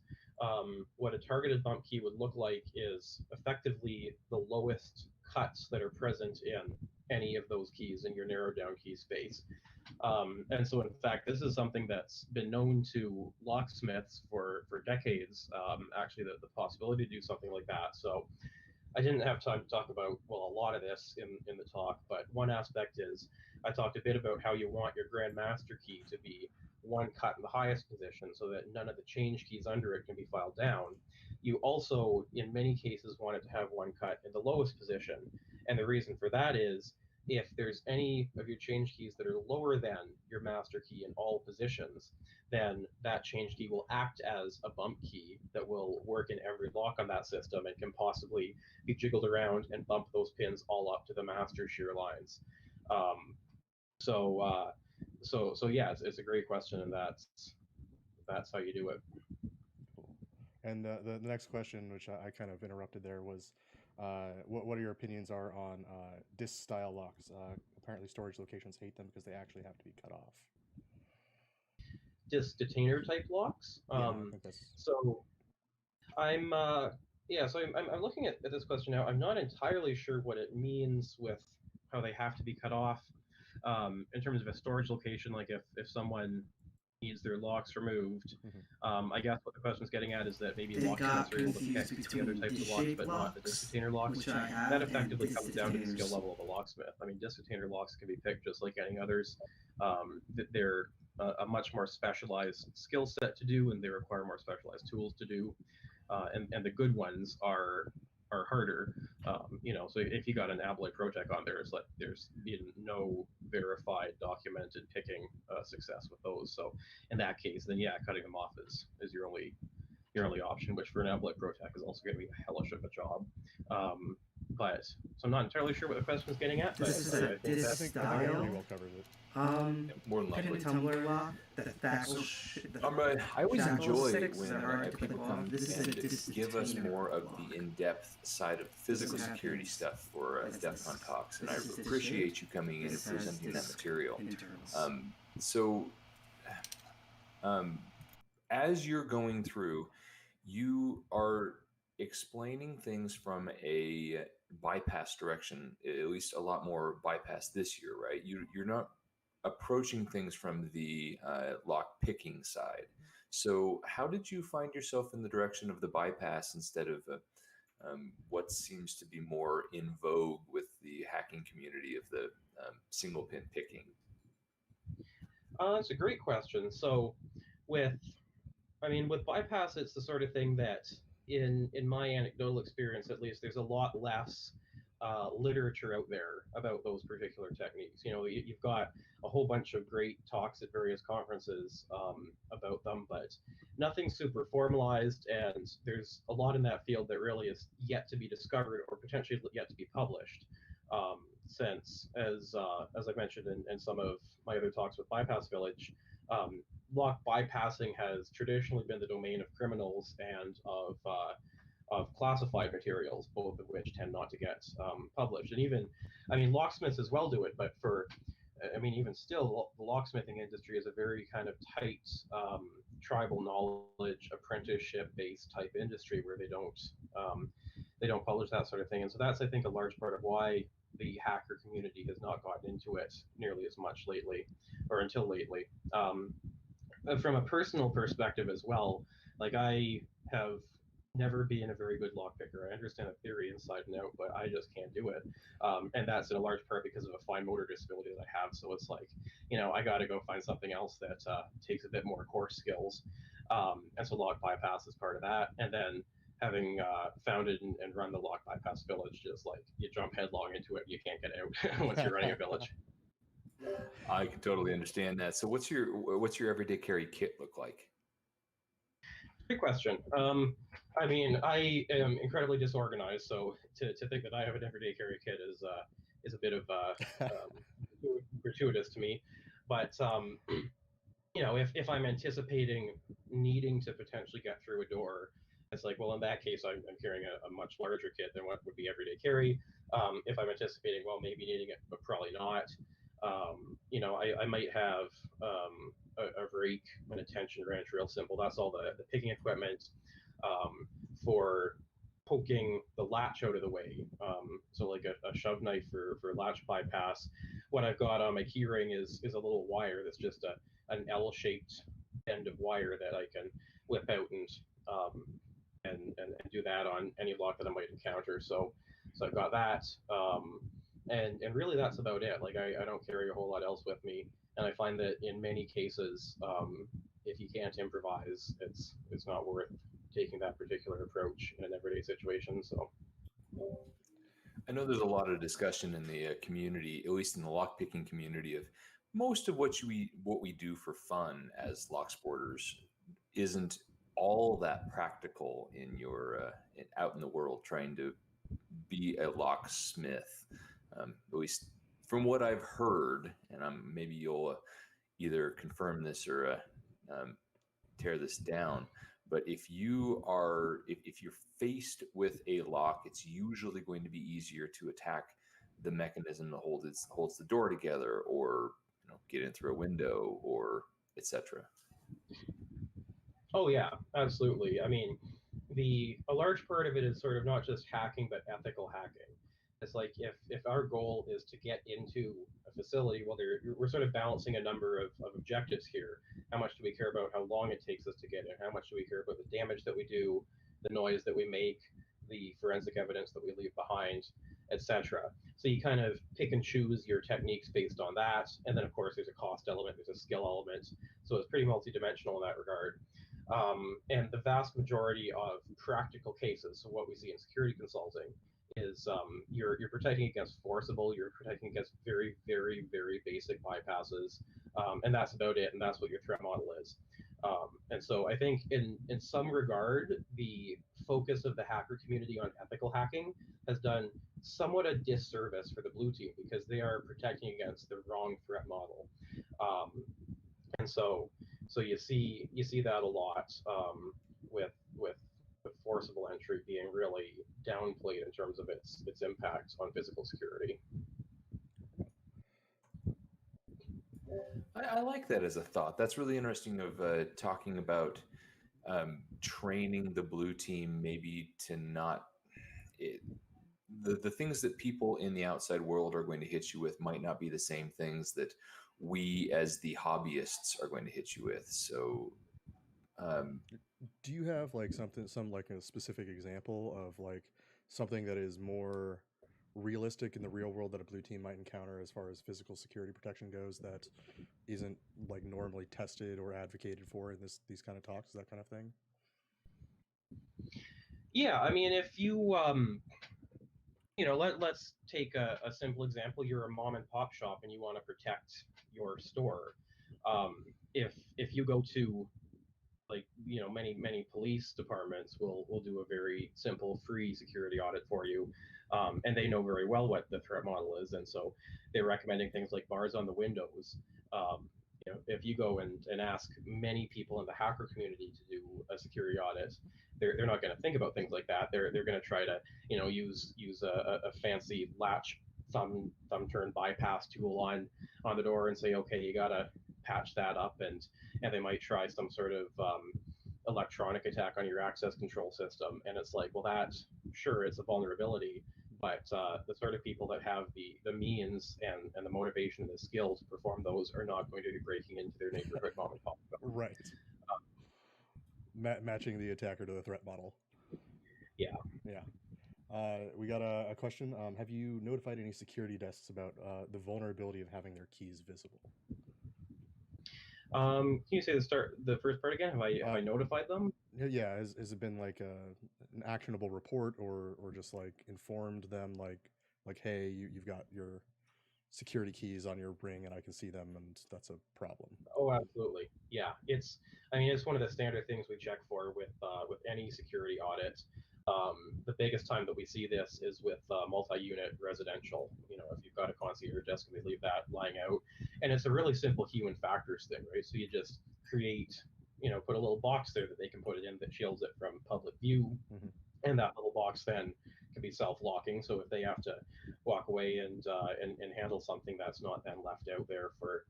What a targeted bump key would look like is effectively the lowest cuts that are present in any of those keys in your narrowed down key space. And so, in fact, this is something that's been known to locksmiths for decades, actually, the possibility to do something like that. So I didn't have time to talk about, well, a lot of this in the talk, but one aspect is I talked a bit about how you want your Grand Master key to be one cut in the highest position so that none of the change keys under it can be filed down. You also, in many cases, want it to have one cut in the lowest position. And the reason for that is if there's any of your change keys that are lower than your master key in all positions, then that change key will act as a bump key that will work in every lock on that system and can possibly be jiggled around and bump those pins all up to the master shear lines. So yeah, it's a great question, and that's how you do it. Cool. And the next question, which I kind of interrupted there, was what are your opinions are on disk style locks? Apparently storage locations hate them because they actually have to be cut off. Disk detainer type locks. Yeah, I think that's... So I'm looking at this question now. I'm not entirely sure what it means with how they have to be cut off. In terms of a storage location, like if someone needs their locks removed, I guess what the question is getting at is that maybe locksmiths are able to pick the other types of locks, but not the disk detainer locks. That effectively comes down to the skill level of a locksmith. I mean, disk detainer locks can be picked just like any others. They're a much more specialized skill set to do, and they require more specialized tools to do. And the good ones are harder. So if you got an Abloy Protec on there, there's been no verified documented picking success with those. So in that case, then yeah, cutting them off is your only option, which for an Abloy Protec is also going to be a hellish of a job. but so I'm not entirely sure what the question is getting at. But This is I a think that I think style. pretty well covers it. More than likely. Tumbler lock. I always shackles enjoy six when are hard to people clip come off. This is a and give us disdainer more of lock. the in-depth side of physical This security happens. stuff for This DEFCON is- talks, and I this is appreciate shaped. you coming in and This has presenting that disc material. internals. So, as you're going through, you are explaining things from a bypass direction, at least a lot more bypass this year, right? You're not approaching things from the lock picking side. So how did you find yourself in the direction of the bypass instead of what seems to be more in vogue with the hacking community of the single pin picking? That's a great question. So with bypass, it's the sort of thing that in my anecdotal experience, at least, there's a lot less literature out there about those particular techniques. You know, you've got a whole bunch of great talks at various conferences about them, but nothing super formalized, and there's a lot in that field that really is yet to be discovered or potentially yet to be published. Since, as I mentioned in some of my other talks with Bypass Village, lock bypassing has traditionally been the domain of criminals and of classified materials, both of which tend not to get published. And even, locksmiths as well do it, but even still, the locksmithing industry is a very kind of tight tribal knowledge, apprenticeship-based type industry where they don't publish that sort of thing. And so that's, I think, a large part of why the hacker community has not gotten into it nearly as much lately, or until lately. From a personal perspective as well, like, I have never been a very good lockpicker. I understand the theory inside and out, but I just can't do it. And that's in a large part because of a fine motor disability that I have. So it's like, I got to go find something else that takes a bit more core skills. And so lock bypass is part of that. And then having founded and run the Lock Bypass Village, just like you jump headlong into it, you can't get out once you're running a village. I can totally understand that. So what's your everyday carry kit look like? Great question. I am incredibly disorganized, so to think that I have an everyday carry kit is a bit of gratuitous to me. But if I'm anticipating needing to potentially get through a door, it's like, well, in that case, I'm carrying a much larger kit than what would be everyday carry. If I'm anticipating, well, maybe needing it, but probably not, I might have a rake and a tension wrench, real simple. That's all the picking equipment for poking the latch out of the way. So like a shove knife for latch bypass. What I've got on my key ring is a little wire that's just an L-shaped end of wire that I can whip out and do that on any lock that I might encounter. So I've got that. And really that's about it. Like, I don't carry a whole lot else with me. And I find that in many cases, if you can't improvise, it's not worth taking that particular approach in an everyday situation. So I know there's a lot of discussion in the community, at least in the lockpicking community, of most of what we do for fun as lock sporters isn't all that practical in your out in the world trying to be a locksmith. At least from what I've heard, and maybe you'll either confirm this or tear this down. But if you're faced with a lock, it's usually going to be easier to attack the mechanism that holds the door together, or get in through a window, or etc. Oh yeah, absolutely. I mean, a large part of it is sort of not just hacking, but ethical hacking. It's like, if our goal is to get into a facility, well, we're sort of balancing a number of objectives here. How much do we care about how long it takes us to get in? How much do we care about the damage that we do, the noise that we make, the forensic evidence that we leave behind, etc. So you kind of pick and choose your techniques based on that. And then, of course, there's a cost element, there's a skill element. So it's pretty multidimensional in that regard. And the vast majority of practical cases, so what we see in security consulting, is you're protecting against forcible, you're protecting against very, very, very basic bypasses, and that's about it, and that's what your threat model is. And so I think in some regard, the focus of the hacker community on ethical hacking has done somewhat a disservice for the blue team because they are protecting against the wrong threat model. Um, and so you see that a lot with with forcible entry being really downplayed in terms of its impact on physical security. I like that as a thought. That's really interesting of talking about training the blue team maybe to not the things that people in the outside world are going to hit you with might not be the same things that we as the hobbyists are going to hit you with. So do you have like some like a specific example of like something that is more realistic in the real world that a blue team might encounter as far as physical security protection goes that isn't like normally tested or advocated for in these kind of talks, that kind of thing? Yeah, I mean, if you let's take a simple example. You're a mom and pop shop and you want to protect your store. If you go to like many police departments will do a very simple free security audit for you, and they know very well what the threat model is, and so they're recommending things like bars on the windows. If you go and ask many people in the hacker community to do a security audit, they're not going to think about things like that. They're going to try to use a fancy latch thumb turn bypass tool on the door and say, okay, you gotta patch that up, and they might try some sort of electronic attack on your access control system. And it's like, well, that's sure, it's a vulnerability, but the sort of people that have the means and the motivation and the skill to perform those are not going to be breaking into their neighborhood mom and pop. Right. Matching the attacker to the threat model. Yeah. Yeah. We got a question. Have you notified any security desks about the vulnerability of having their keys visible? Can you say the first part again? Have I notified them? Yeah. Has it been like an actionable report or just like informed them like hey, you've got your security keys on your ring and I can see them and that's a problem? Oh, absolutely. Yeah, it's one of the standard things we check for with any security audit. The biggest time that we see this is with multi-unit residential. If you've got a concierge desk and they leave that lying out, and it's a really simple human factors thing, right? So you just create, put a little box there that they can put it in that shields it from public view, and that little box then can be self-locking. So if they have to walk away and handle something, that's not then left out there for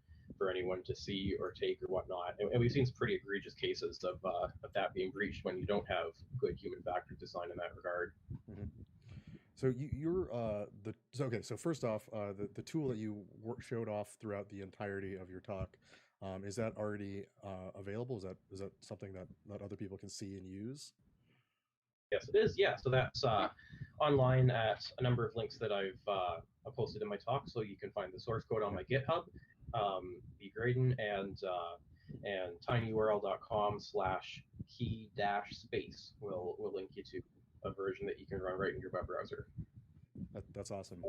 anyone to see or take or whatnot. And we've seen some pretty egregious cases of that being breached when you don't have good human factor design in that regard. So so first off, the tool that you showed off throughout the entirety of your talk, is that already available? Is that something that other people can see and use? Yes, it is. Yeah, so that's online at a number of links that I've posted in my talk. So you can find the source code on my GitHub, bgraydon, and tinyurl.com/key-space will link you to a version that you can run right in your web browser. That's awesome.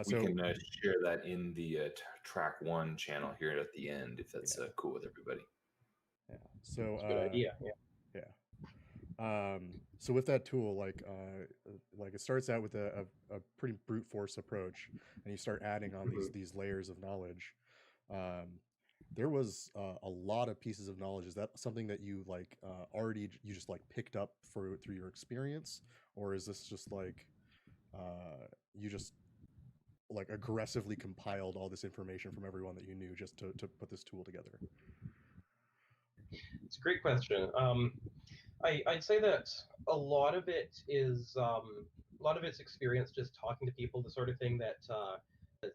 We can share that in the track 1 channel here at the end if that's cool with everybody. Yeah. So that's a good idea. Yeah. So with that tool, like it starts out with a pretty brute force approach, and you start adding on these layers of knowledge. There was a lot of pieces of knowledge. Is that something that you already you just picked up through your experience, or is this just you just aggressively compiled all this information from everyone that you knew just to put this tool together? It's a great question. I'd say that a lot of it is a lot of it's experience, just talking to people, the sort of thing that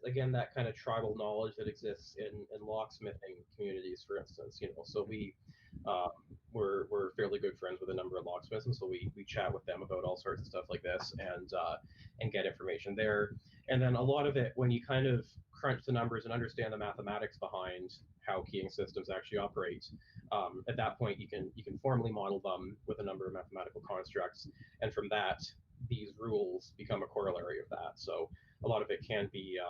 again, that kind of tribal knowledge that exists in locksmithing communities, for instance. So we're fairly good friends with a number of locksmiths, and so we chat with them about all sorts of stuff like this and get information there. And then a lot of it, when you kind of crunch the numbers and understand the mathematics behind how keying systems actually operate, at that point you can formally model them with a number of mathematical constructs, and from that these rules become a corollary of that. So a lot of it can be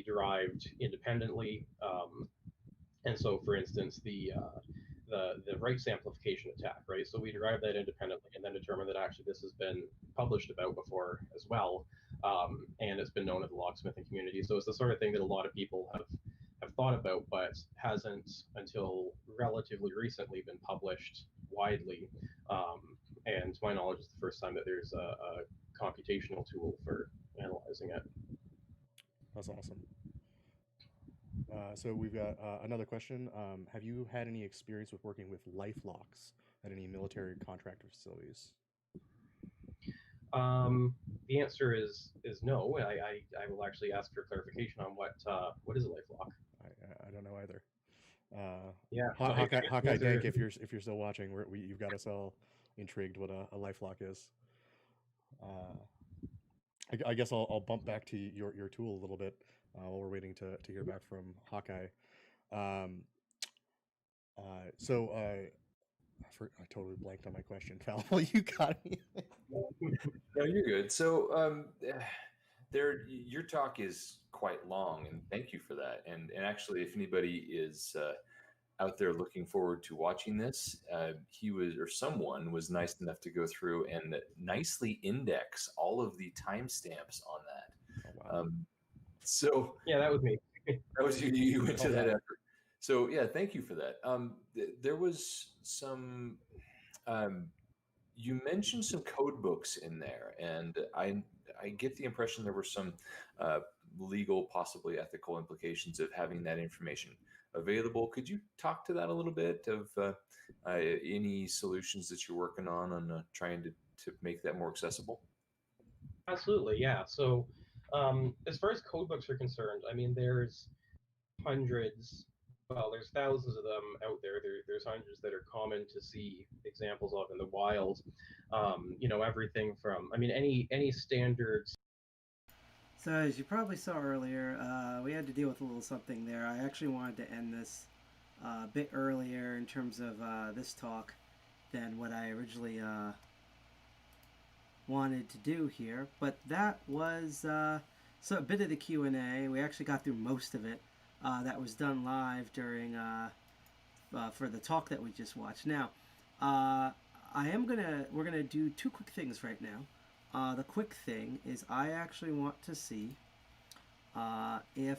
derived independently. And so, for instance, the right amplification attack, right? So we derive that independently and then determine that actually this has been published about before as well. and it's been known in the locksmithing community. So it's the sort of thing that a lot of people have thought about, but hasn't until relatively recently been published widely. And to my knowledge, it's the first time that there's a computational tool for analyzing it. That's awesome. So we've got another question. Have you had any experience with working with life locks at any military contractor facilities? The answer is no. I will actually ask for clarification on what is a life lock. I don't know either. Yeah, Hawkeye Dank, if you're still watching, you've got us all intrigued what a life lock is. I guess I'll bump back to your tool a little bit while we're waiting to hear back from Hawkeye. So I totally blanked on my question. Fallible, you got me. No, you're good. So your talk is quite long, and thank you for that. And actually, if anybody is out there looking forward to watching this, someone was nice enough to go through and nicely index all of the timestamps on that. Oh, wow. So yeah, that was me. That was you. You went to that effort. So yeah, thank you for that. There was some. You mentioned some code books in there, and I get the impression there were some legal, possibly ethical implications of having that information available. Could you talk to that a little bit of any solutions that you're working on trying to make that more accessible? Absolutely, yeah. So as far as code books are concerned, I mean, there's hundreds, well, there's thousands of them out there. There's hundreds that are common to see examples of in the wild. Everything from, I mean, any standards. So as you probably saw earlier, we had to deal with a little something there. I actually wanted to end this a bit earlier in terms of this talk than what I originally wanted to do here, but that was so a bit of the Q&A. We actually got through most of it. That was done live during for the talk that we just watched. Now, we're gonna do two quick things right now. The quick thing is I actually want to see if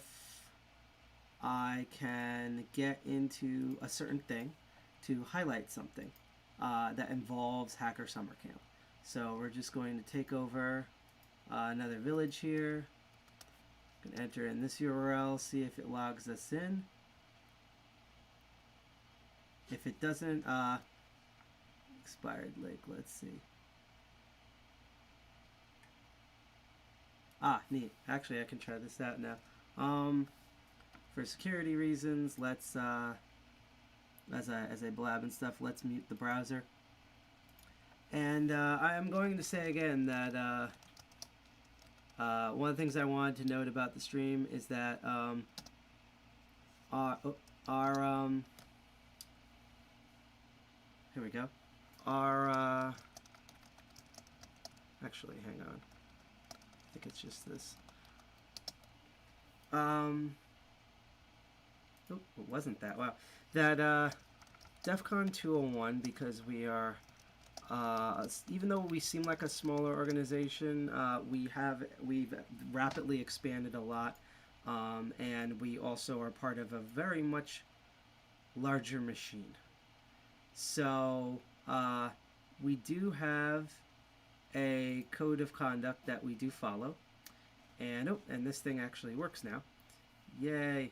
I can get into a certain thing to highlight something that involves Hacker Summer Camp. So we're just going to take over another village here. Going to enter in this URL, see if it logs us in. If it doesn't, expired link, let's see. Neat. Actually, I can try this out now. For security reasons, let's, as I blab and stuff, let's mute the browser. And I am going to say again that one of the things I wanted to note about the stream is that here we go. Actually, hang on. I think it's just this. Oh, it wasn't that. Wow. That DEFCON 201, because we are, even though we seem like a smaller organization, we've rapidly expanded a lot, and we also are part of a very much larger machine. So we do have a code of conduct that we do follow, and this thing actually works now. Yay!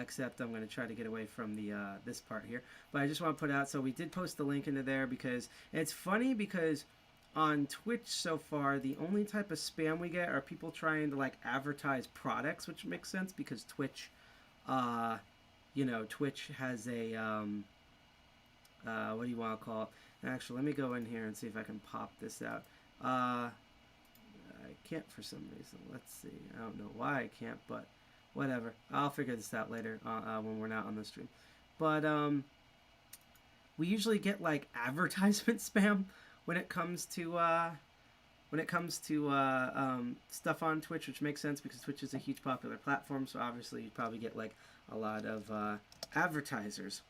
Except I'm going to try to get away from the this part here. But I just want to put out, so we did post the link into there because it's funny because on Twitch so far, the only type of spam we get are people trying to like advertise products, which makes sense because Twitch, Twitch has a, what do you want to call it? Actually, let me go in here and see if I can pop this out. I can't for some reason. Let's see. I don't know why I can't, but whatever. I'll figure this out later when we're not on the stream. But we usually get like advertisement spam when it comes to stuff on Twitch, which makes sense because Twitch is a huge popular platform. So obviously you probably get like a lot of advertisers.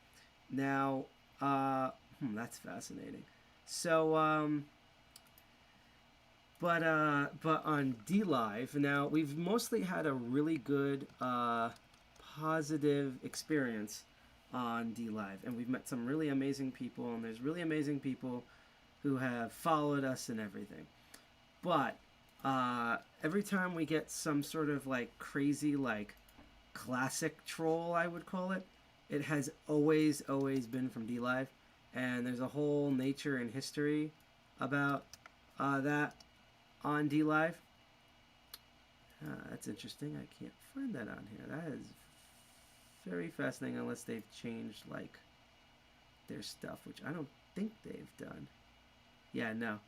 Now, that's fascinating. So, But on D Live now, we've mostly had a really good positive experience on D Live, and we've met some really amazing people, and there's really amazing people who have followed us and everything. But every time we get some sort of like crazy like classic troll, I would call it, it has always been from D Live, and there's a whole nature and history about that on D Live. That's interesting. I can't find that on here. That is very fascinating, unless they've changed like their stuff, which I don't think they've done. Yeah, no.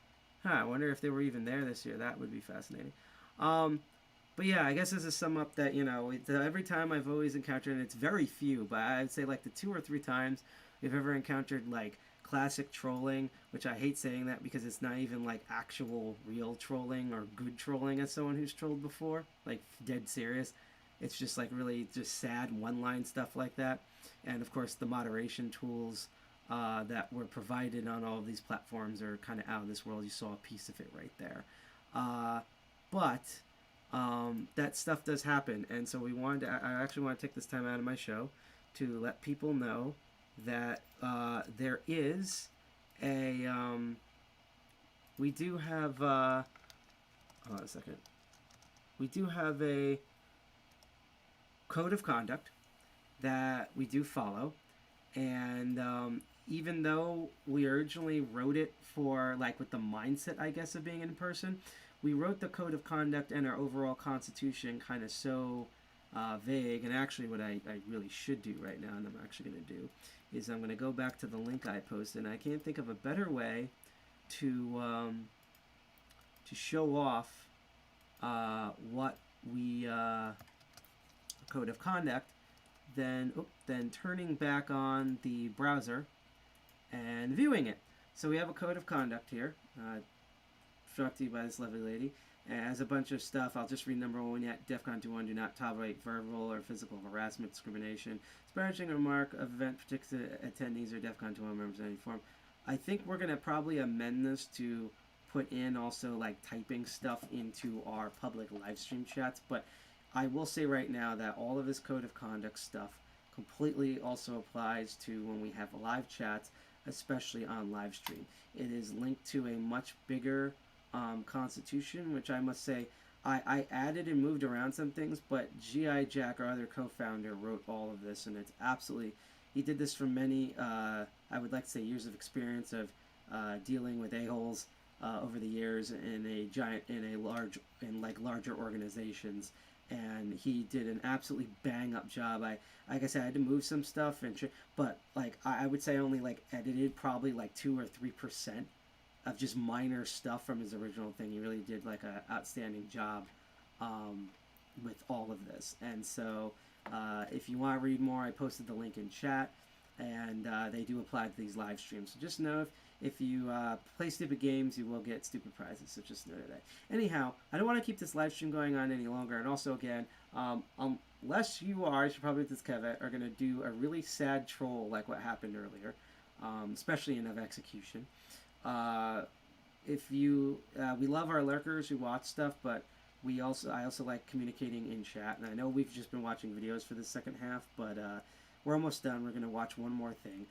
I wonder if they were even there this year. That would be fascinating. But yeah, I guess this is sum up that, you know, every time I've always encountered, and it's very few, but I'd say like the 2 or 3 times we've ever encountered like classic trolling, which I hate saying that because it's not even like actual real trolling or good trolling as someone who's trolled before, like dead serious. It's just like really just sad one-line stuff like that. And of course the moderation tools that were provided on all of these platforms are kind of out of this world. You saw a piece of it right there. But that stuff does happen, and so I actually want to take this time out of my show to let people know that there is a we do have hold on a second. We do have a code of conduct that we do follow, and even though we originally wrote it for like with the mindset, I guess, of being in person, we wrote the code of conduct and our overall constitution kind of so vague. And actually what I really should do right now, and I'm actually going to do, is I'm going to go back to the link I posted, and I can't think of a better way to show off what we code of conduct than turning back on the browser and viewing it. So we have a code of conduct here, brought to you by this lovely lady. It has a bunch of stuff. I'll just read number 1 yet. DEFCON 2.1, do not tolerate verbal or physical harassment, discrimination, disparaging remark of event particular attendees or DEFCON 2.1 members in any form. I think we're going to probably amend this to put in also like typing stuff into our public live stream chats, but I will say right now that all of this code of conduct stuff completely also applies to when we have live chats, especially on live stream. It is linked to a much bigger constitution, which I must say I added and moved around some things, but G.I. Jack, our other co-founder, wrote all of this, and it's absolutely, he did this from many, I would like to say, years of experience of dealing with a-holes over the years in larger organizations, and he did an absolutely bang-up job. Like I said, I had to move some stuff, but like I would say only like edited probably like 2 or 3% of just minor stuff from his original thing. He really did like an outstanding job with all of this. And so if you want to read more, I posted the link in chat, and they do apply to these live streams. So just know if you play stupid games, you will get stupid prizes. So just know that. Anyhow, I don't want to keep this live stream going on any longer. And also, again, unless you are, I should probably with this caveat, are going to do a really sad troll like what happened earlier, especially in of execution. If you, we love our lurkers who watch stuff, but I also like communicating in chat. And I know we've just been watching videos for the second half, but we're almost done. We're going to watch one more thing.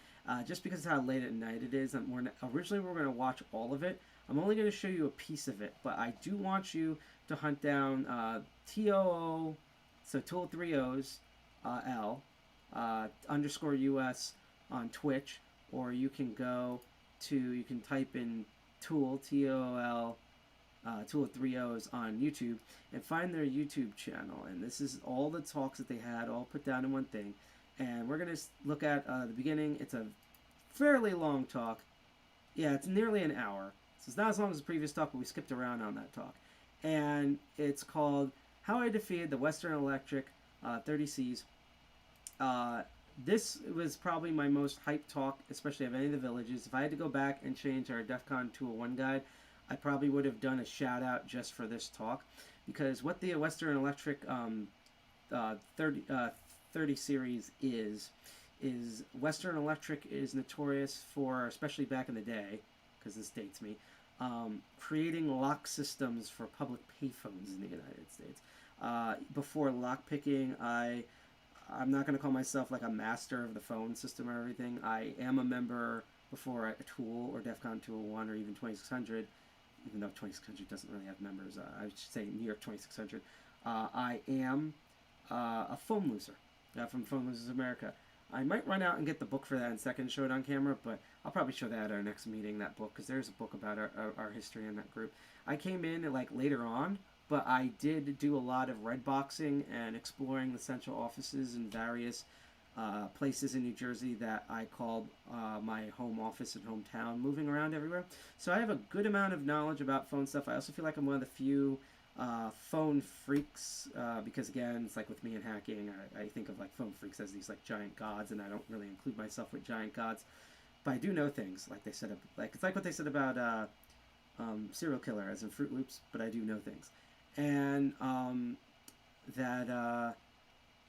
Just because of how late at night it is, originally we were going to watch all of it. I'm only going to show you a piece of it, but I do want you to hunt down TOO, so Tool 3 O's, L, _US on Twitch, or you can you can type in Tool, T-O-O-L, Tool 3 O's on YouTube, and find their YouTube channel. And this is all the talks that they had all put down in one thing. And we're going to look at the beginning. It's a fairly long talk. Yeah, it's nearly an hour. So it's not as long as the previous talk, but we skipped around on that talk. And it's called How I Defeated the Western Electric 30Cs. This was probably my most hyped talk, especially of any of the villages. If I had to go back and change our DEFCON 201 guide, I probably would have done a shout out just for this talk. Because what the Western Electric 30 series is Western Electric is notorious for, especially back in the day, because this dates me, creating lock systems for public payphones in the United States. Before lockpicking, I'm not going to call myself like a master of the phone system or everything. I am a member before a TOOOL or DEFCON 201 or even 2600, even though 2600 doesn't really have members. I should say New York 2600. I am a phone loser from Phone Losers America. I might run out and get the book for that in a second and show it on camera, but I'll probably show that at our next meeting, that book, because there's a book about our history in that group. I came in like later on, but I did do a lot of red boxing and exploring the central offices in various places in New Jersey that I called my home office and hometown, moving around everywhere. So I have a good amount of knowledge about phone stuff. I also feel like I'm one of the few phone freaks, because again, it's like with me and hacking, I think of like phone freaks as these like giant gods, and I don't really include myself with giant gods, but I do know things, like they said, like it's like what they said about serial killer, as in Fruit Loops, but I do know things. And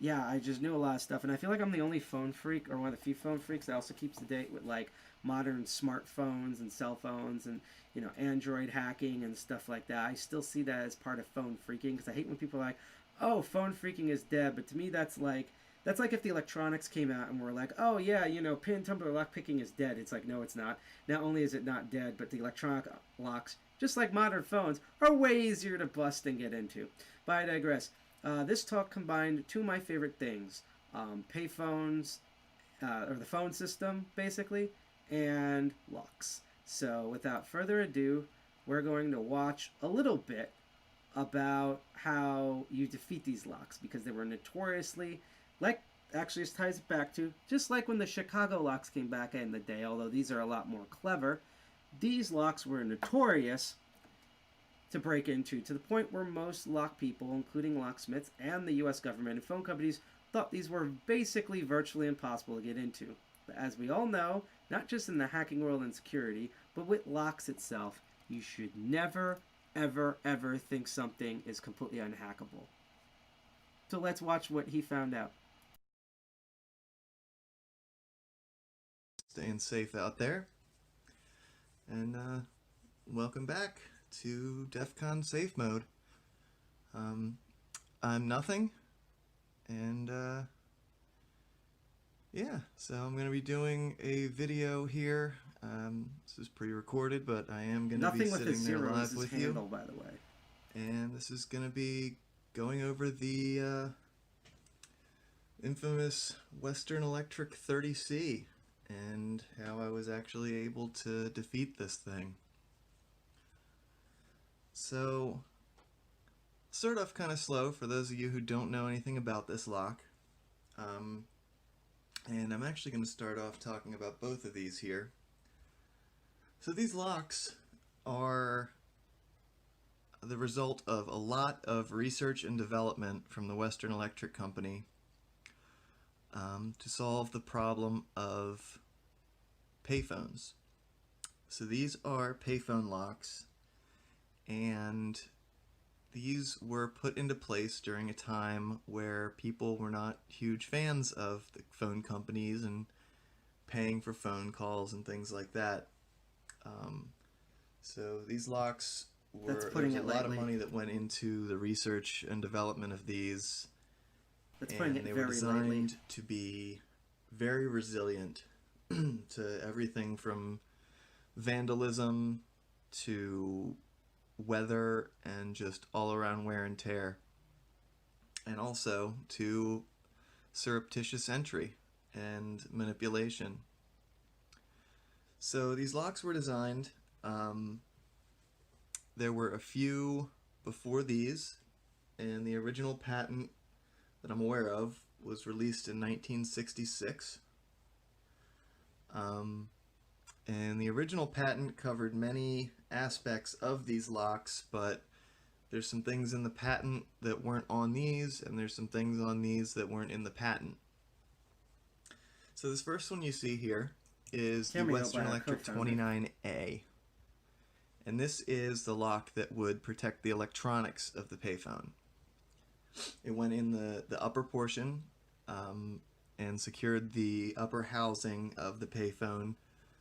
yeah, I just knew a lot of stuff, and I feel like I'm the only phone freak, or one of the few phone freaks that also keeps the date with like modern smartphones and cell phones and, you know, Android hacking and stuff like that. I still see that as part of phone freaking, because I hate when people are like, oh, phone freaking is dead, but to me that's like if the electronics came out and were like, oh yeah, you know, pin tumbler lock picking is dead. It's like, no, it's not. Not only is it not dead, but the electronic locks, just like modern phones, are way easier to bust and get into. But I digress. This talk combined two of my favorite things, payphones, or the phone system, basically, and locks. So without further ado, we're going to watch a little bit about how you defeat these locks, because they were notoriously, like, actually this ties it back to, just like when the Chicago locks came back in the day, although these are a lot more clever, these locks were notorious to break into, to the point where most lock people, including locksmiths and the US government and phone companies, thought these were basically virtually impossible to get into. But as we all know, not just in the hacking world and security, but with locks itself, you should never, ever, ever think something is completely unhackable. So let's watch what he found out. Staying safe out there. And welcome back to DEFCON safe mode. I'm nothing, and yeah, so I'm going to be doing a video here. This is pre-recorded, but I am going to be sitting there live with you. By the way. And this is going to be going over the infamous Western Electric 30C and how I was actually able to defeat this thing. So, start off kind of slow for those of you who don't know anything about this lock. And I'm actually going to start off talking about both of these here. So these locks are the result of a lot of research and development from the Western Electric Company to solve the problem of payphones. So these are payphone locks, and these were put into place during a time where people were not huge fans of the phone companies and paying for phone calls and things like that. So these locks were, there was a lot of money that went into the research and development of these, and they were designed to be very resilient to everything from vandalism to weather and just all around wear and tear, and also to surreptitious entry and manipulation. So these locks were designed, there were a few before these, and the original patent that I'm aware of was released in 1966. And the original patent covered many aspects of these locks, but there's some things in the patent that weren't on these, and there's some things on these that weren't in the patent. So this first one you see here is the Western Electric 29A. And this is the lock that would protect the electronics of the payphone. It went in the upper portion and secured the upper housing of the payphone,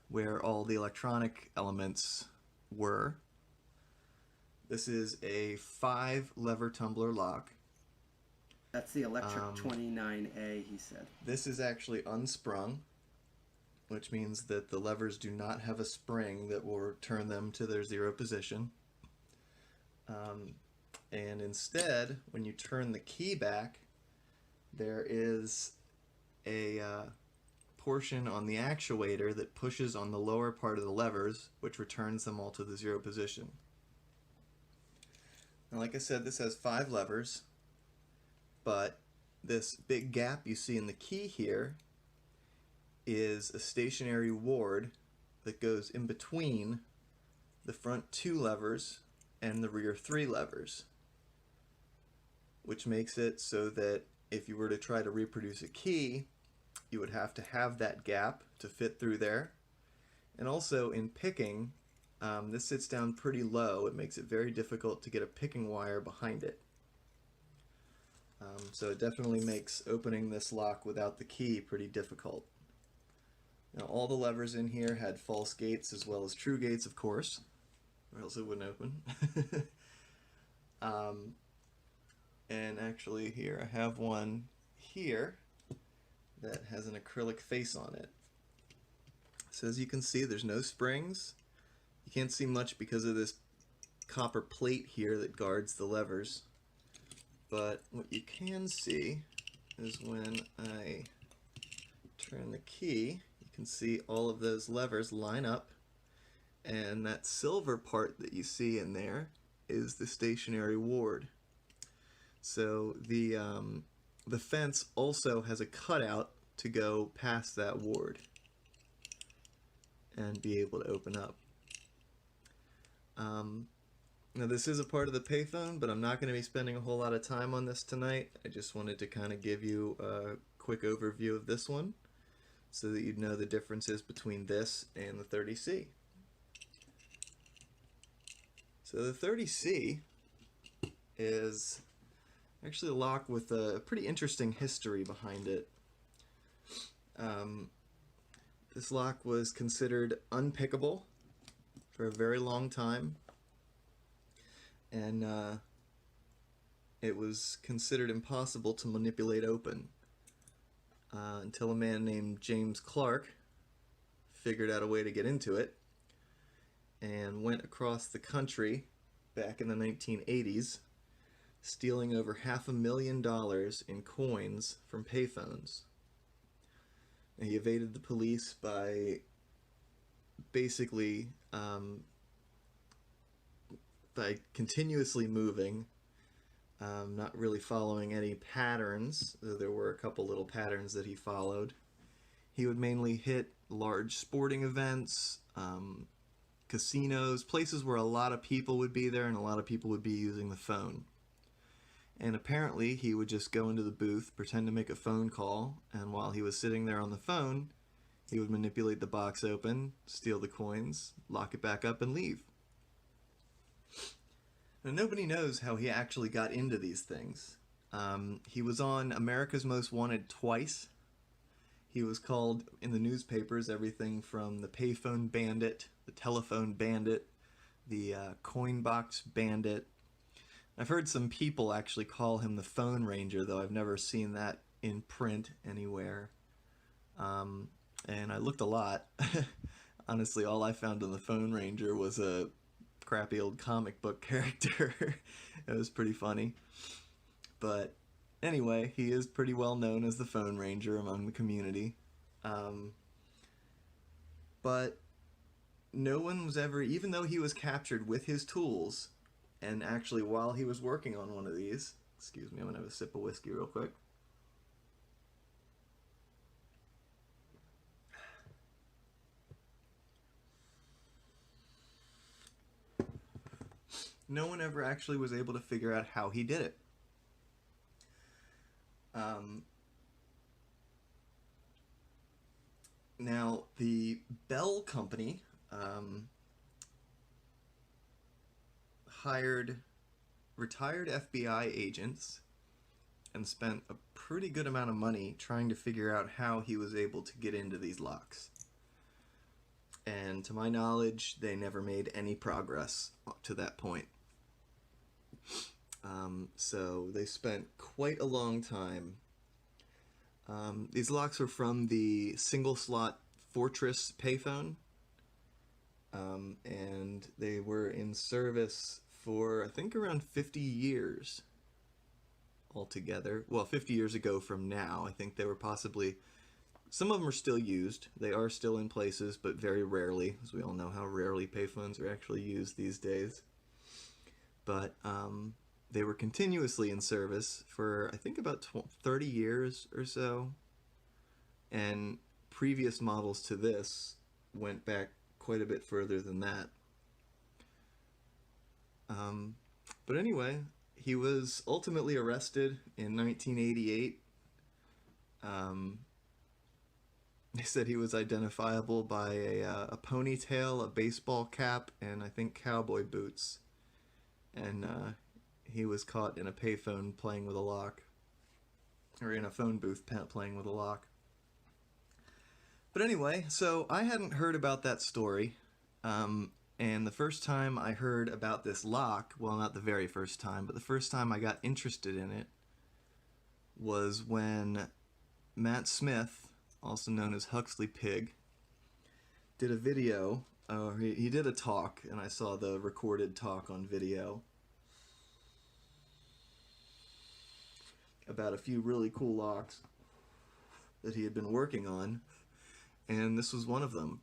where all the electronic elements were, this is a 5-lever tumbler lock. That's the electric 29A, he said. This is actually unsprung, which means that the levers do not have a spring that will return them to their 0 position. And instead, when you turn the key back, there is a portion on the actuator that pushes on the lower part of the levers, which returns them all to the 0 position. Now, like I said, this has 5 levers, but this big gap you see in the key here is a stationary ward that goes in between the front 2 levers and the rear 3 levers, which makes it so that if you were to try to reproduce a key, you would have to have that gap to fit through there. And also in picking, this sits down pretty low. It makes it very difficult to get a picking wire behind it. So it definitely makes opening this lock without the key pretty difficult. Now, all the levers in here had false gates as well as true gates, of course, or else it wouldn't open. And actually here I have one here that has an acrylic face on it. So as you can see, there's no springs. You can't see much because of this copper plate here that guards the levers. But what you can see is when I turn the key, you can see all of those levers line up, and that silver part that you see in there is the stationary ward. So the fence also has a cutout to go past that ward and be able to open up. Now this is a part of the payphone, but I'm not going to be spending a whole lot of time on this tonight. I just wanted to kind of give you a quick overview of this one so that you'd know the differences between this and the 30C. So the 30C is actually a lock with a pretty interesting history behind it. This lock was considered unpickable for a very long time, and it was considered impossible to manipulate open until a man named James Clark figured out a way to get into it and went across the country back in the 1980s, stealing over $500,000 in coins from payphones. And he evaded the police by basically by continuously moving, not really following any patterns. There were a couple little patterns that he followed. He would mainly hit large sporting events, casinos, places where a lot of people would be there and a lot of people would be using the phone. And apparently he would just go into the booth, pretend to make a phone call, and while he was sitting there on the phone, he would manipulate the box open, steal the coins, lock it back up, and leave. Now, nobody knows how he actually got into these things. He was on America's Most Wanted twice. He was called in the newspapers everything from the payphone bandit, the telephone bandit, the coin box bandit. I've heard some people actually call him the phone ranger, though I've never seen that in print anywhere. And I looked a lot. Honestly, all I found on the phone ranger was a crappy old comic book character. It was pretty funny. But anyway, he is pretty well known as the phone ranger among the community. But no one was ever, even though he was captured with his tools, and actually while he was working on one of these, excuse me, I'm gonna have a sip of whiskey real quick. No one ever actually was able to figure out how he did it. Now, the Bell Company hired retired FBI agents and spent a pretty good amount of money trying to figure out how he was able to get into these locks. and to my knowledge, they never made any progress up to that point. So they spent quite a long time. These locks were from the single slot Fortress payphone, and they were in service for, I think, around 50 years altogether. Well, 50 years ago from now. I think they were possibly, some of them are still used. They are still in places, but very rarely, as we all know how rarely payphones are actually used these days. But they were continuously in service for, I think, about 30 years or so. And previous models to this went back quite a bit further than that. But anyway, he was ultimately arrested in 1988. They said he was identifiable by a ponytail, a baseball cap, and I think cowboy boots. And he was caught in a payphone playing with a lock, or in a phone booth playing with a lock. But anyway, so I hadn't heard about that story, and the first time I heard about this lock, well, not the very first time, but the first time I got interested in it was when Matt Smith, also known as Huxley Pig, did a video, he did a talk, and I saw the recorded talk on video about a few really cool locks that he had been working on, and this was one of them.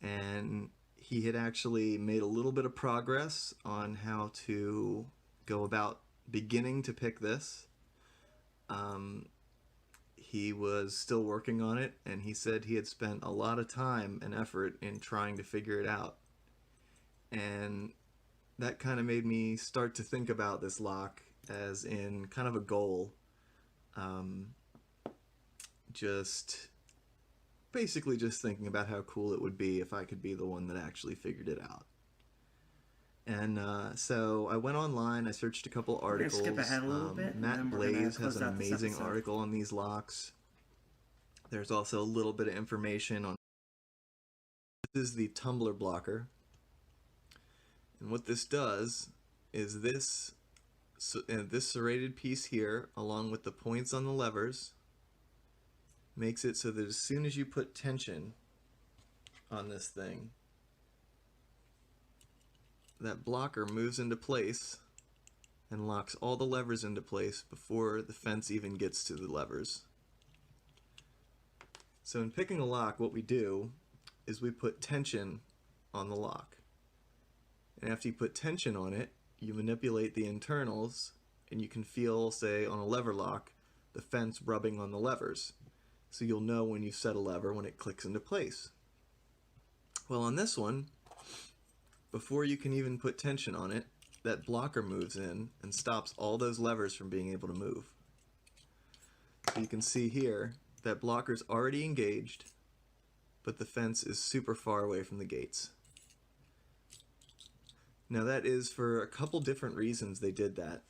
And he had actually made a little bit of progress on how to go about beginning to pick this. He was still working on it, and he said he had spent a lot of time and effort in trying to figure it out. And that kind of made me start to think about this lock as in kind of a goal. Basically just thinking about how cool it would be if I could be the one that actually figured it out. And so I went online, I searched a couple articles. Skip ahead a little bit, and Matt then we're gonna Blaze has close an out this amazing episode. article on these locks. There's also a little bit of information on... This is the tumbler blocker. And what this does is this serrated piece here, along with the points on the levers, makes it so that as soon as you put tension on this thing, that blocker moves into place and locks all the levers into place before the fence even gets to the levers. So in picking a lock, what we do is we put tension on the lock. And after you put tension on it, you manipulate the internals, and you can feel, say, on a lever lock, the fence rubbing on the levers. So you'll know when you set a lever when it clicks into place. Well, on this one, before you can even put tension on it, that blocker moves in and stops all those levers from being able to move. So you can see here, that blocker's already engaged, but the fence is super far away from the gates. Now that is for a couple different reasons they did that.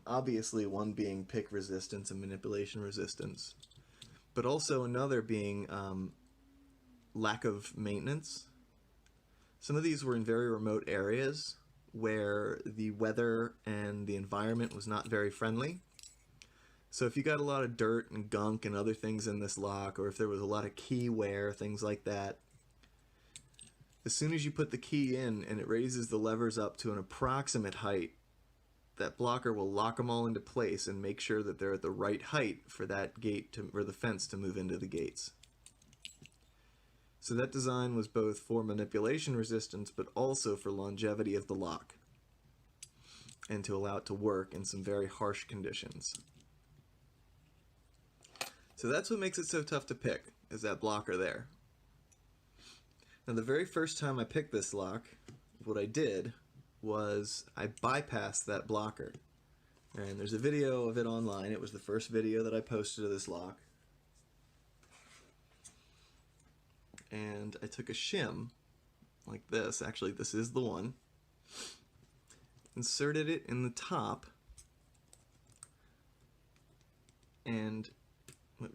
Obviously one being pick resistance and manipulation resistance, but also another being lack of maintenance. Some of these were in very remote areas where the weather and the environment was not very friendly. So if you got a lot of dirt and gunk and other things in this lock, or if there was a lot of key wear, things like that, as soon as you put the key in and it raises the levers up to an approximate height, that blocker will lock them all into place and make sure that they're at the right height for that gate to, or the fence to move into the gates. So that design was both for manipulation resistance, but also for longevity of the lock, and to allow it to work in some very harsh conditions. So that's what makes it so tough to pick, is that blocker there. Now the very first time I picked this lock, what I did was I bypassed that blocker. And there's a video of it online. It was the first video that I posted of this lock. And I took a shim, like this. Actually, this is the one. Inserted it in the top. And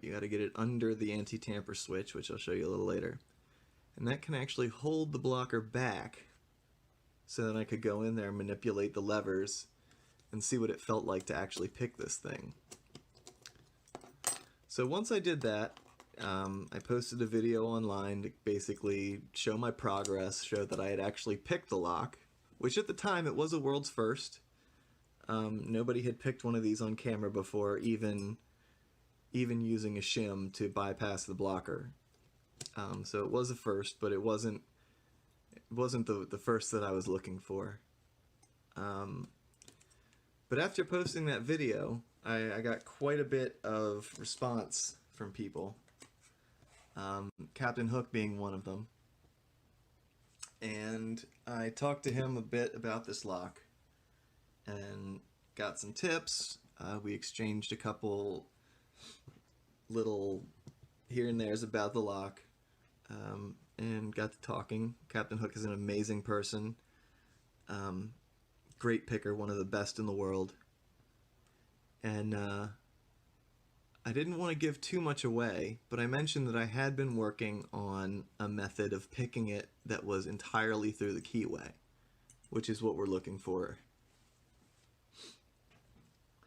you got to get it under the anti-tamper switch, which I'll show you a little later. And that can actually hold the blocker back so that I could go in there and manipulate the levers and see what it felt like to actually pick this thing. So once I did that, I posted a video online to basically show my progress, show that I had actually picked the lock, which at the time it was a world's first. Nobody had picked one of these on camera before, even using a shim to bypass the blocker. So it was a first, but it wasn't the first that I was looking for. But after posting that video, I got quite a bit of response from people. Captain Hook being one of them. And I talked to him a bit about this lock and got some tips. We exchanged a couple little here and there's about the lock, and got to talking. Captain Hook is an amazing person. Great picker, one of the best in the world. And I didn't want to give too much away, but I mentioned that I had been working on a method of picking it that was entirely through the keyway, which is what we're looking for.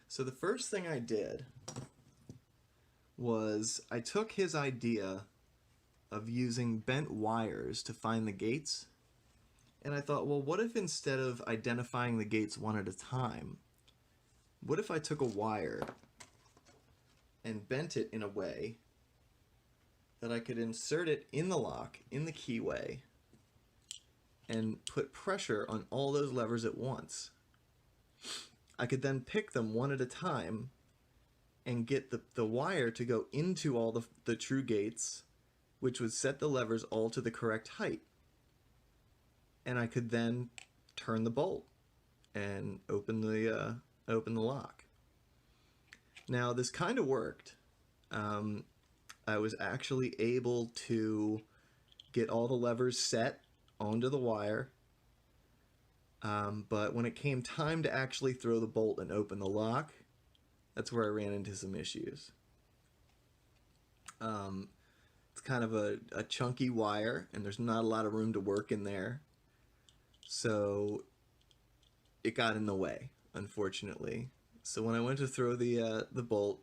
So the first thing I did was I took his idea of using bent wires to find the gates, and I thought, well, what if instead of identifying the gates one at a time, what if I took a wire and bent it in a way that I could insert it in the lock, in the keyway, and put pressure on all those levers at once. I could then pick them one at a time and get the wire to go into all the true gates, which would set the levers all to the correct height. And I could then turn the bolt and open the lock. Now this kind of worked. I was actually able to get all the levers set onto the wire, but when it came time to actually throw the bolt and open the lock, that's where I ran into some issues. It's kind of a chunky wire, and there's not a lot of room to work in there, so it got in the way, unfortunately. So when I went to throw the bolt,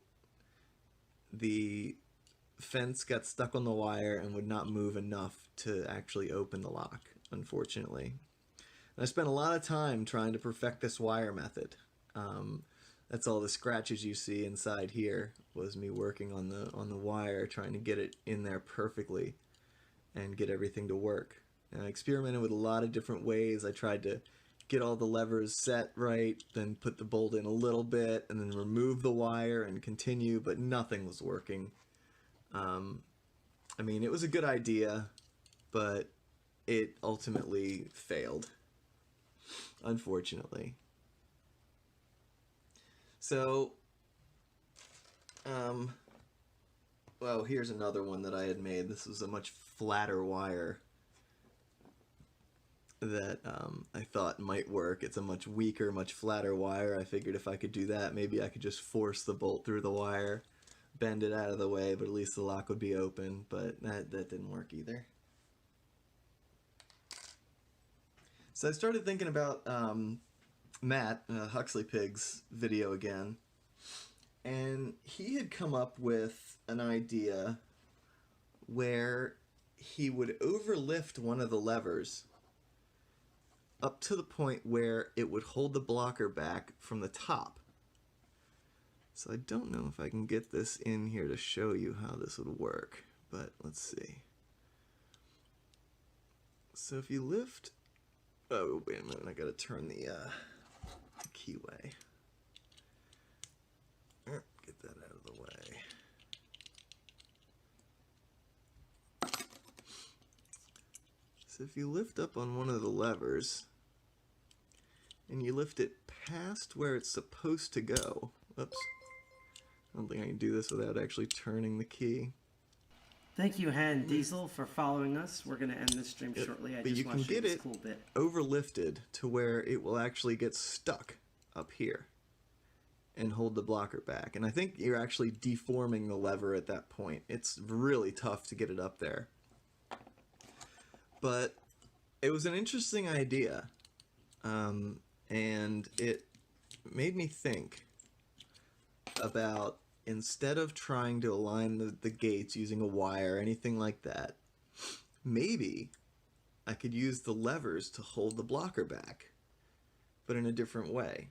the fence got stuck on the wire and would not move enough to actually open the lock, unfortunately. And I spent a lot of time trying to perfect this wire method. That's all the scratches you see inside here was me working on the wire, trying to get it in there perfectly and get everything to work. And I experimented with a lot of different ways. I tried to get all the levers set right, then put the bolt in a little bit, and then remove the wire and continue, but nothing was working. I mean, it was a good idea, but it ultimately failed, unfortunately. So, well, here's another one that I had made. This was a much flatter wire that I thought might work. It's a much weaker, much flatter wire. I figured if I could do that, maybe I could just force the bolt through the wire, bend it out of the way, but at least the lock would be open, but that didn't work either. So I started thinking about Matt, Huxley Pig's video again, and he had come up with an idea where he would overlift one of the levers up to the point where it would hold the blocker back from the top. So I don't know if I can get this in here to show you how this would work, but let's see. So if you lift, oh wait a minute, I gotta turn the keyway. Get that out of the way. So if you lift up on one of the levers and you lift it past where it's supposed to go, oops, I don't think I can do this without actually turning the key. Thank you, Han Diesel, for following us. We're going to end this stream shortly. I But just you want can to show you get this it cool bit. overlifted to where it will actually get stuck up here and hold the blocker back. And I think you're actually deforming the lever at that point. It's really tough to get it up there. But it was an interesting idea, and it made me think about, instead of trying to align the gates using a wire or anything like that, maybe I could use the levers to hold the blocker back, but in a different way.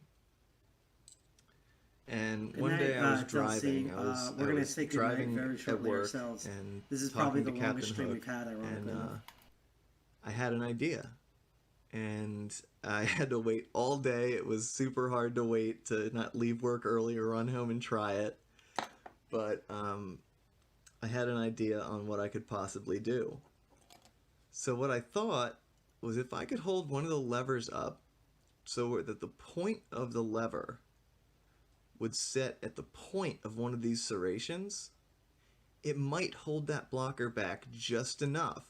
And one day I was driving. We're going to say goodnight driving very at shortly work, ourselves. and This is probably the talking to longest Captain stream Hook, we've had, ironically. and I had an idea, and I had to wait all day. It was super hard to wait, to not leave work early or run home and try it. But I had an idea on what I could possibly do. So what I thought was, if I could hold one of the levers up so that the point of the lever would set at the point of one of these serrations, it might hold that blocker back just enough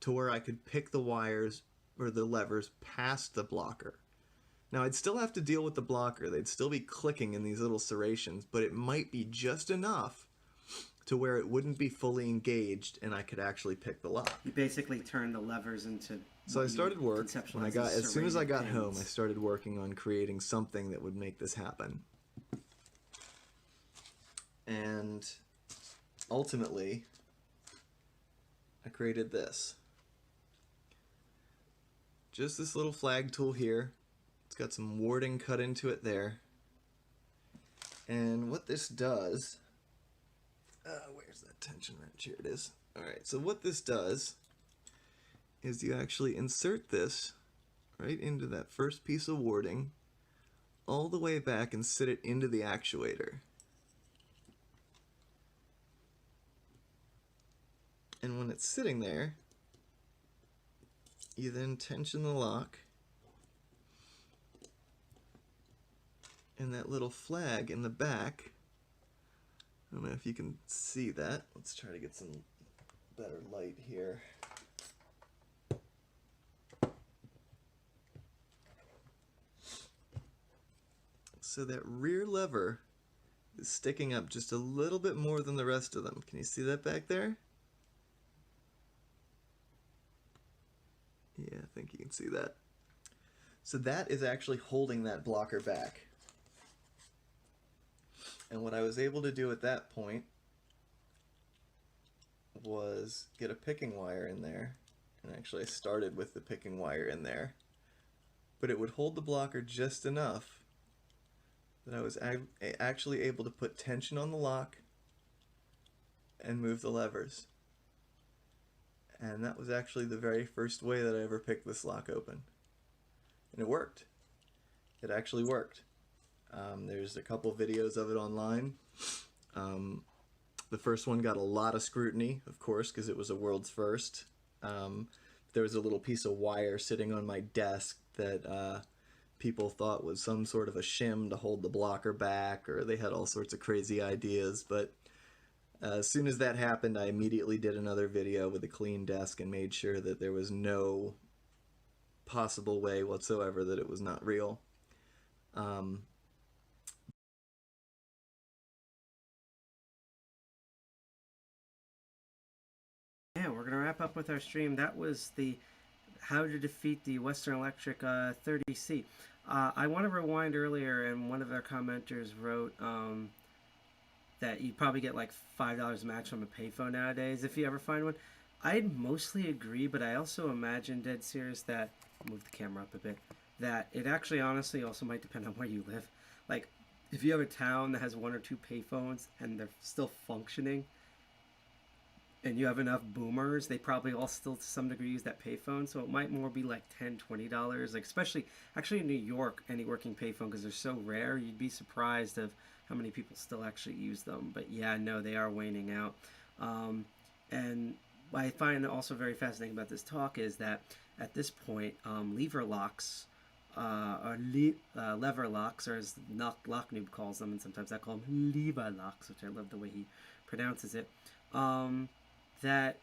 to where I could pick the wires or the levers past the blocker. Now, I'd still have to deal with the blocker. They'd still be clicking in these little serrations, but it might be just enough to where it wouldn't be fully engaged and I could actually pick the lock. You basically turn the levers into... So I started work. When as soon as I got serrated home, I pins. started working on creating something that would make this happen. And ultimately, I created this. Just this little flag tool here. It's got some warding cut into it there. And what this does... where's that tension wrench? Here it is. Alright, so what this does is you actually insert this right into that first piece of warding all the way back and sit it into the actuator. And when it's sitting there, you then tension the lock, and that little flag in the back, I don't know if you can see that. Let's try to get some better light here. So that rear lever is sticking up just a little bit more than the rest of them. Can you see that back there? Yeah, I think you can see that. So that is actually holding that blocker back. And what I was able to do at that point was get a picking wire in there. And actually I started with the picking wire in there. But it would hold the blocker just enough that I was actually able to put tension on the lock and move the levers. And that was actually the very first way that I ever picked this lock open. And it worked. It actually worked. There's a couple videos of it online. The first one got a lot of scrutiny, of course, because it was a world's first. There was a little piece of wire sitting on my desk that people thought was some sort of a shim to hold the blocker back, or they had all sorts of crazy ideas. But as soon as that happened, I immediately did another video with a clean desk and made sure that there was no possible way whatsoever that it was not real. Yeah, we're going to wrap up with our stream. That was the how to defeat the Western Electric 30C. I want to rewind earlier, and one of our commenters wrote that you probably get like $5 a match from a payphone nowadays if you ever find one. I mostly agree, but I also imagine, dead serious, that, move the camera up a bit, that it actually honestly also might depend on where you live. Like, if you have a town that has 1 or 2 payphones and they're still functioning, and you have enough boomers, they probably all still to some degree use that payphone, so it might more be like $10, $20. Like, especially, actually in New York, any working payphone, because they're so rare, you'd be surprised of how many people still actually use them. But yeah, no, they are waning out. And what I find also very fascinating about this talk is that at this point, lever locks, or lever locks, or as Locknoob calls them, and sometimes I call them lever locks, which I love the way he pronounces it, that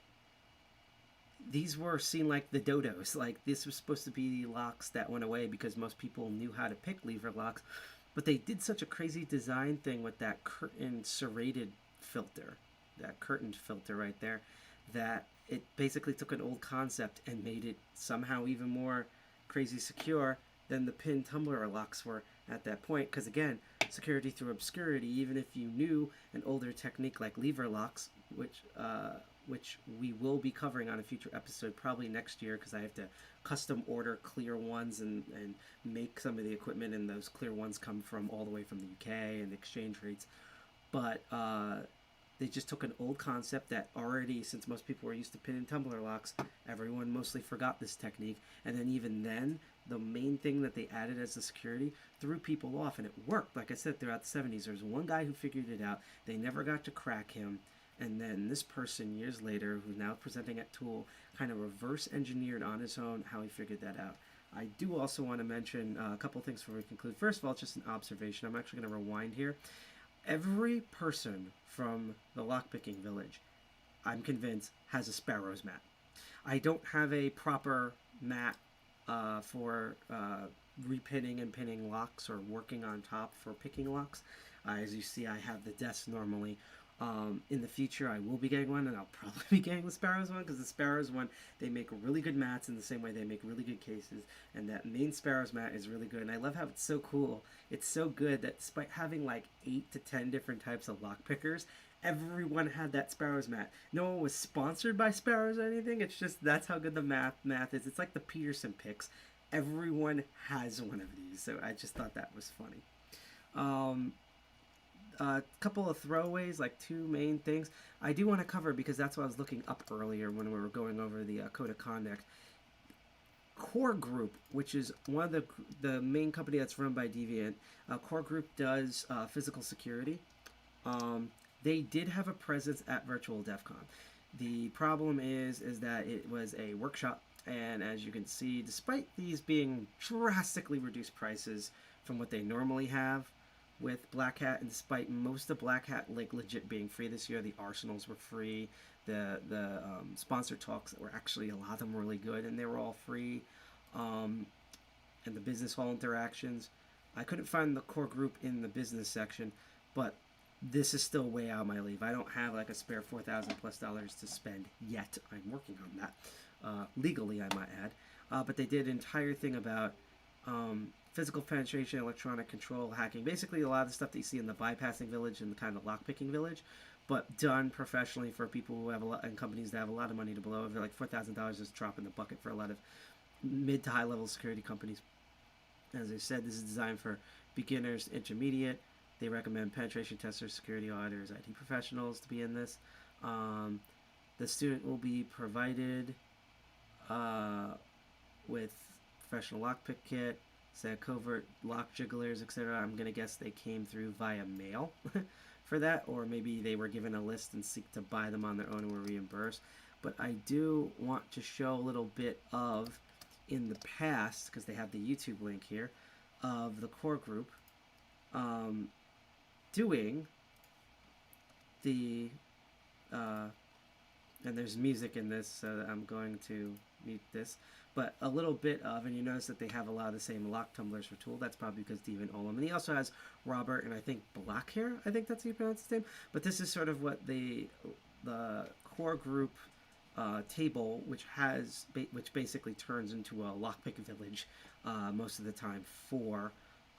these were seen like the dodos. Like, this was supposed to be the locks that went away because most people knew how to pick lever locks, but they did such a crazy design thing with that curtain serrated filter, that curtained filter right there, that it basically took an old concept and made it somehow even more crazy secure than the pin tumbler locks were at that point. Because again, security through obscurity, even if you knew an older technique like lever locks, which we will be covering on a future episode probably next year, because I have to custom order clear ones and make some of the equipment, and those clear ones come from all the way from the UK and the exchange rates. But they just took an old concept that already, since most people were used to pin and tumbler locks, everyone mostly forgot this technique. And then even then, the main thing that they added as the security threw people off, and it worked. Like I said, throughout the 70s, there was one guy who figured it out. They never got to crack him. And then this person, years later, who's now presenting at Tool, kind of reverse engineered on his own how he figured that out. I do also want to mention a couple things before we conclude. First of all, it's just an observation. I'm actually going to rewind here. Every person from the lockpicking village, I'm convinced, has a Sparrows mat. I don't have a proper mat for repinning and pinning locks, or working on top for picking locks. As you see, I have the desk normally. In the future, I will be getting one, and I'll probably be getting the Sparrows one, because the Sparrows one, they make really good mats in the same way they make really good cases, and that main Sparrows mat is really good, and I love how it's so cool. It's so good that despite having like 8 to 10 different types of lock pickers, everyone had that Sparrows mat. No one was sponsored by Sparrows or anything. It's just, that's how good the math is. It's like the Peterson picks. Everyone has one of these, so I just thought that was funny. A couple of throwaways, like 2 main things I do want to cover, because that's what I was looking up earlier when we were going over the code of conduct. Core Group, which is one of the main company that's run by Deviant, Core Group does physical security. They did have a presence at Virtual DEFCON. The problem is that it was a workshop, and as you can see, despite these being drastically reduced prices from what they normally have with Black Hat, and despite most of Black Hat like legit being free this year, the arsenals were free, the sponsor talks were actually, a lot of them were really good, and they were all free, and the business hall interactions. I couldn't find the Core Group in the business section, but this is still way out of my league. I don't have like a spare $4,000+ to spend yet. I'm working on that, legally I might add, but they did an entire thing about physical penetration, electronic control, hacking, basically a lot of the stuff that you see in the bypassing village and the kind of lockpicking village, but done professionally for people who have a lot, and companies that have a lot of money to blow. Like $4,000 is a drop in the bucket for a lot of mid to high level security companies. As I said, this is designed for beginners, intermediate. They recommend penetration testers, security auditors, IT professionals to be in this. The student will be provided with professional lockpick kit, covert lock jigglers, etc. I'm going to guess they came through via mail for that, or maybe they were given a list and seek to buy them on their own and were reimbursed. But I do want to show a little bit of, in the past, because they have the YouTube link here, of the Core Group doing the, and there's music in this, so I'm going to mute this, but a little bit of, and you notice that they have a lot of the same lock tumblers for Tool. That's probably because Steven Olam, and he also has Robert and I think Blackhair, I think that's how you pronounce his name. But this is sort of what the Core Group table, which basically turns into a lockpick village most of the time for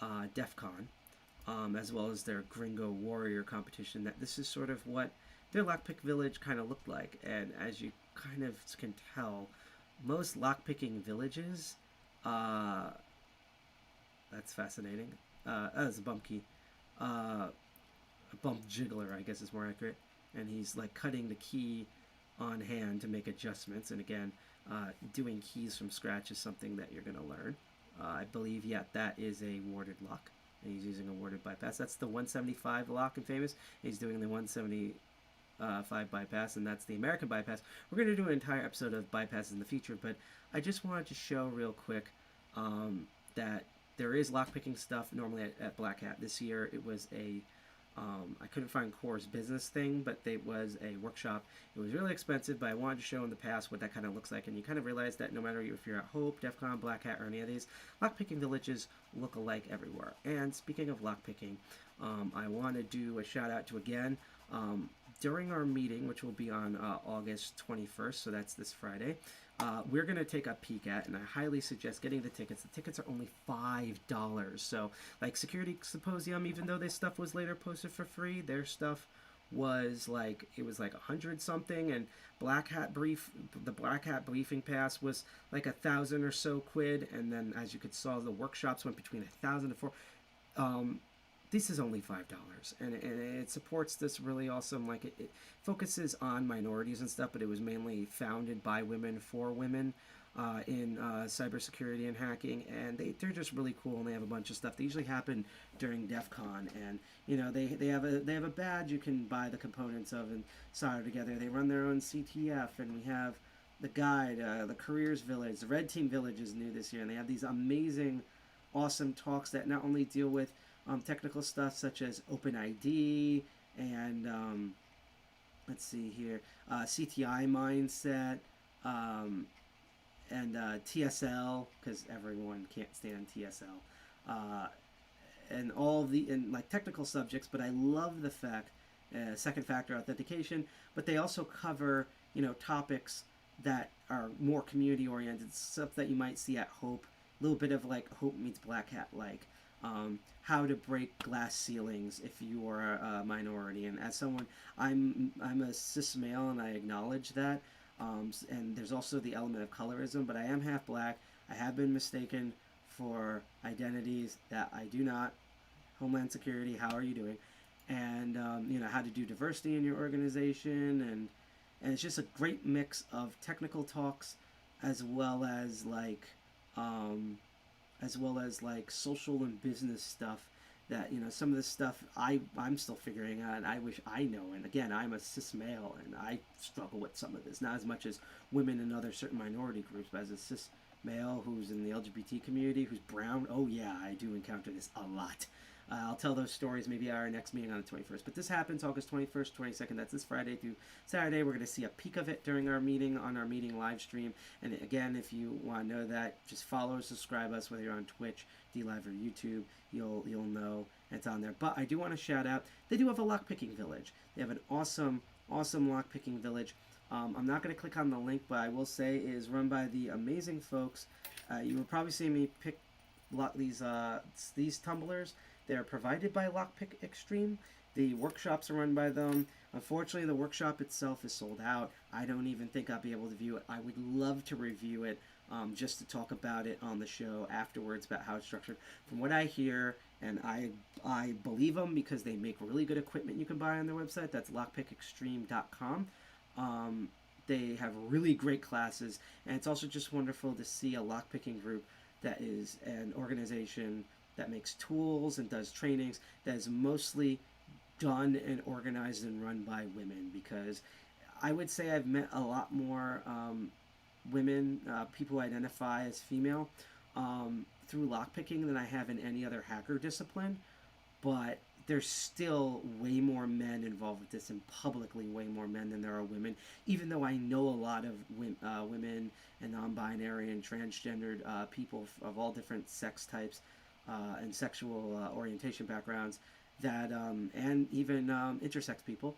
DEFCON, as well as their Gringo Warrior competition. That this is sort of what their lockpick village kind of looked like, and as you kind of can tell, most lockpicking villages, that's fascinating. That's a bump key. A bump jiggler, I guess is more accurate. And he's like cutting the key on hand to make adjustments. And again, doing keys from scratch is something that you're going to learn. I believe, yeah, that is a warded lock. And he's using a warded bypass. That's the 175 lock in Famous. He's doing the 175 bypass, and that's the American bypass. We're going to do an entire episode of bypasses in the future, but I just wanted to show real quick that there is lockpicking stuff normally at Black Hat. This year it was a I couldn't find Core's business thing, but it was a workshop. It was really expensive, but I wanted to show in the past what that kind of looks like, and you kind of realize that no matter if you're at Hope, DEFCON, Black Hat, or any of these, lockpicking villages look alike everywhere. And speaking of lockpicking, I want to do a shout out to, again, during our meeting, which will be on August 21st, so that's this Friday, we're going to take a peek at, and I highly suggest getting the tickets. The tickets are only $5. So, like Security Symposium, even though this stuff was later posted for free, their stuff was like, it was like 100 something, and the Black Hat Briefing Pass was like 1,000 or so quid, and then as you could saw, the workshops went between 1,000 to 4,000. This is only $5, and it supports this really awesome, like it focuses on minorities and stuff, but it was mainly founded by women for women in cybersecurity and hacking, and they're just really cool, and they have a bunch of stuff. They usually happen during DEFCON, and you know they have a badge you can buy the components of and solder together. They run their own CTF, and we have the guide, the Careers Village, the Red Team Village is new this year, and they have these amazing, awesome talks that not only deal with technical stuff such as OpenID and let's see here, CTI mindset, and TSL, because everyone can't stand TSL, and all the like technical subjects. But I love the fact second factor authentication, but they also cover, you know, topics that are more community oriented, stuff that you might see at Hope, a little bit of like Hope meets Black Hat, like how to break glass ceilings if you are a minority. And as someone, I'm a cis male, and I acknowledge that. And there's also the element of colorism, but I am half black. I have been mistaken for identities that I do not. Homeland Security, how are you doing? And you know, how to do diversity in your organization, and it's just a great mix of technical talks as well as like social and business stuff that, you know, some of this stuff I'm still figuring out, and I wish I know. And again, I'm a cis male, and I struggle with some of this, not as much as women and other certain minority groups, but as a cis male who's in the LGBT community, who's brown, oh yeah, I do encounter this a lot. I'll tell those stories maybe at our next meeting on the 21st. But this happens August 21st, 22nd. That's this Friday through Saturday. We're going to see a peek of it during our meeting, on our meeting live stream. And again, if you want to know that, just follow or subscribe us, whether you're on Twitch, DLive, or YouTube. You'll know it's on there. But I do want to shout out, they do have a lockpicking village. They have an awesome lockpicking village. I'm not going to click on the link, but I will say it is run by the amazing folks. You will probably see me pick these tumblers. They're provided by Lockpick Extreme. The workshops are run by them. Unfortunately, the workshop itself is sold out. I don't even think I'll be able to view it. I would love to review it, just to talk about it on the show afterwards, about how it's structured. From what I hear, and I believe them because they make really good equipment you can buy on their website. That's lockpickextreme.com. They have really great classes, and it's also just wonderful to see a lockpicking group that is an organization that makes tools and does trainings that is mostly done and organized and run by women, because I would say I've met a lot more women, people who identify as female, through lockpicking than I have in any other hacker discipline, but there's still way more men involved with this, and publicly way more men than there are women, even though I know a lot of women and non-binary and transgendered people of all different sex types and sexual orientation backgrounds, that and even intersex people,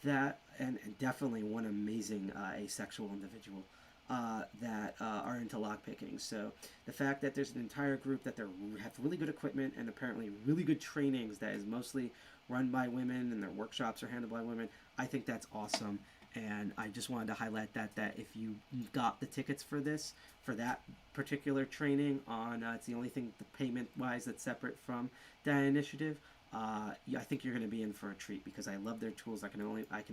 that and definitely one amazing asexual individual that are into lockpicking. So the fact that there's an entire group that have really good equipment and apparently really good trainings that is mostly run by women, and their workshops are handled by women, I think that's awesome. And I just wanted to highlight that if you got the tickets for that particular training on, it's the only thing the payment-wise that's separate from that initiative, I think you're going to be in for a treat, because I love their tools. I can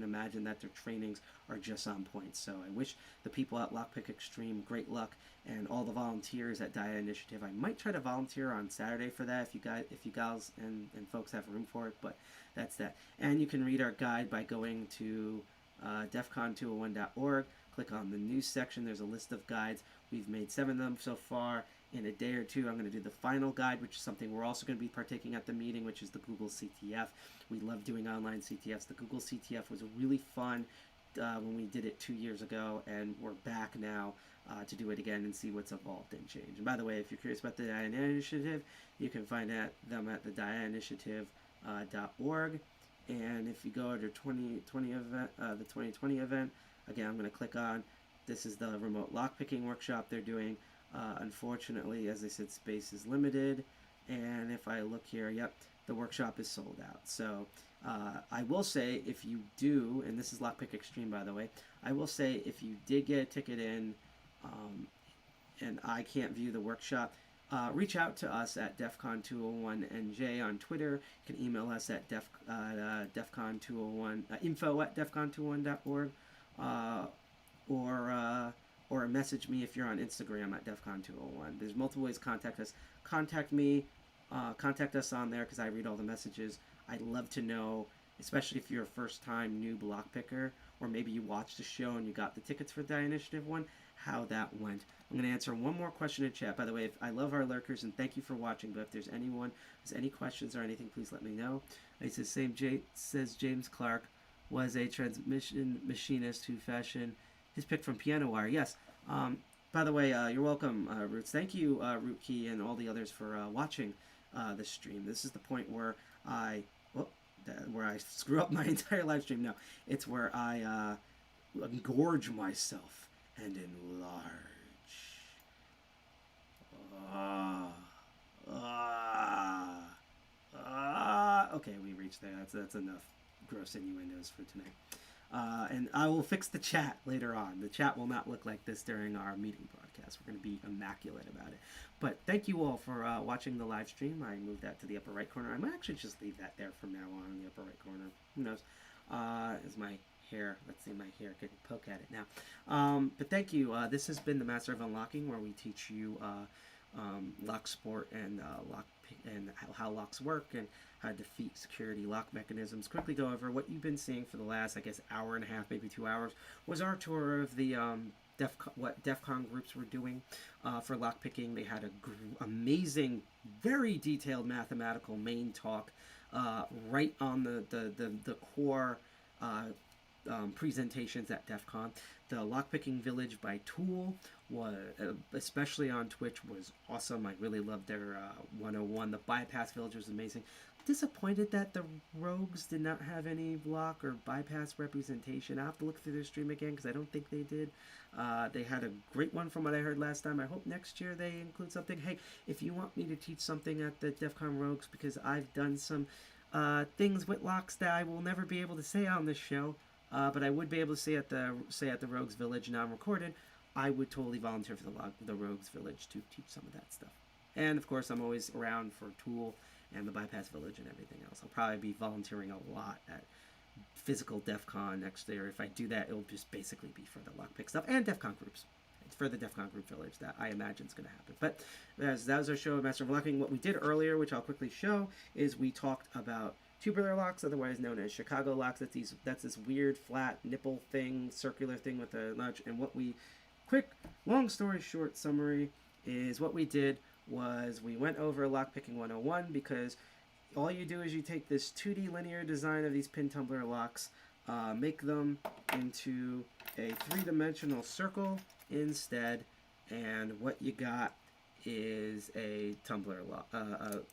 imagine that their trainings are just on point. So I wish the people at Lockpick Extreme great luck, and all the volunteers at DIA Initiative. I might try to volunteer on Saturday for that if you guys and folks have room for it, but that's that. And you can read our guide by going to DEFCON201.org. Click on the news section. There's a list of guides. We've made 7 of them so far. In a day or two, I'm going to do the final guide, which is something we're also going to be partaking at the meeting, which is the Google CTF. We love doing online CTFs. The Google CTF was really fun when we did it 2 years ago, and we're back now to do it again and see what's evolved and changed. And by the way, if you're curious about the DIA Initiative, you can find them at the DIAinitiative.org. And if you go to 2020 event, the 2020 event, again, I'm going to click on, this is the remote lockpicking workshop they're doing. Unfortunately, as I said, space is limited. And if I look here, yep, the workshop is sold out. So I will say, if you do, and this is Lockpick Extreme, by the way, I will say if you did get a ticket in and I can't view the workshop, reach out to us at DEFCON 201NJ on Twitter. You can email us at DEFCON 201, info@defcon201.org, or message me if you're on Instagram at DEFCON 201. There's multiple ways to contact us. Contact me, contact us on there because I read all the messages. I'd love to know, especially if you're a first-time new block picker, or maybe you watched the show and you got the tickets for the Initiative one, how that went. I'm going to answer one more question in chat. By the way, I love our lurkers and thank you for watching, but if there's anyone who has any questions or anything, please let me know. It says James Clark was a transmission machinist who fashioned his pick from piano wire. Yes. By the way, you're welcome, Roots. Thank you, Rootkey, and all the others for watching this stream. This is the point where I screw up my entire live stream. No, it's where I engorge myself and enlarge. Okay, we reached there. That's enough gross innuendos for tonight. And I will fix the chat later on. The chat will not look like this during our meeting broadcast. We're going to be immaculate about it. But thank you all for watching the live stream. I moved that to the upper right corner. I might actually just leave that there from now on in the upper right corner. Who knows? Is my hair. Let's see my hair. Can poke at it now. But thank you. This has been the Master of Unlocking, where we teach you lock sport and how locks work and how to defeat security lock mechanisms. Quickly go over what you've been seeing for the last, I guess, hour and a half, maybe 2 hours, was our tour of the what DEFCON groups were doing for lockpicking. They had an amazing, very detailed mathematical main talk right on the core presentations at DEFCON. The Lockpicking Village by TOOOL, was, especially on Twitch, was awesome. I really loved their 101. The Bypass Village was amazing. Disappointed that the Rogues did not have any block or bypass representation. I'll have to look through their stream again because I don't think they did. They had a great one from what I heard last time. I hope next year they include something. Hey, if you want me to teach something at the DEFCON Rogues, because I've done some things with locks that I will never be able to say on this show, but I would be able to say at the Rogues Village non-recorded, I would totally volunteer for the Rogues Village to teach some of that stuff. And of course, I'm always around for TOOOL and the Bypass Village and everything else. I'll probably be volunteering a lot at physical DEFCON next year. If I do that, it'll just basically be for the lockpick stuff and DEFCON groups. It's for the DEFCON group village that I imagine is going to happen. But that was our show of Master of Unlocking. What we did earlier, which I'll quickly show, is we talked about tubular locks, otherwise known as Chicago locks. That's this weird flat nipple thing, circular thing with a notch. And what we, long story short summary, is what we did was we went over Lockpicking 101, because all you do is you take this 2D linear design of these pin tumbler locks, make them into a three-dimensional circle instead, and what you got is a tumbler lock,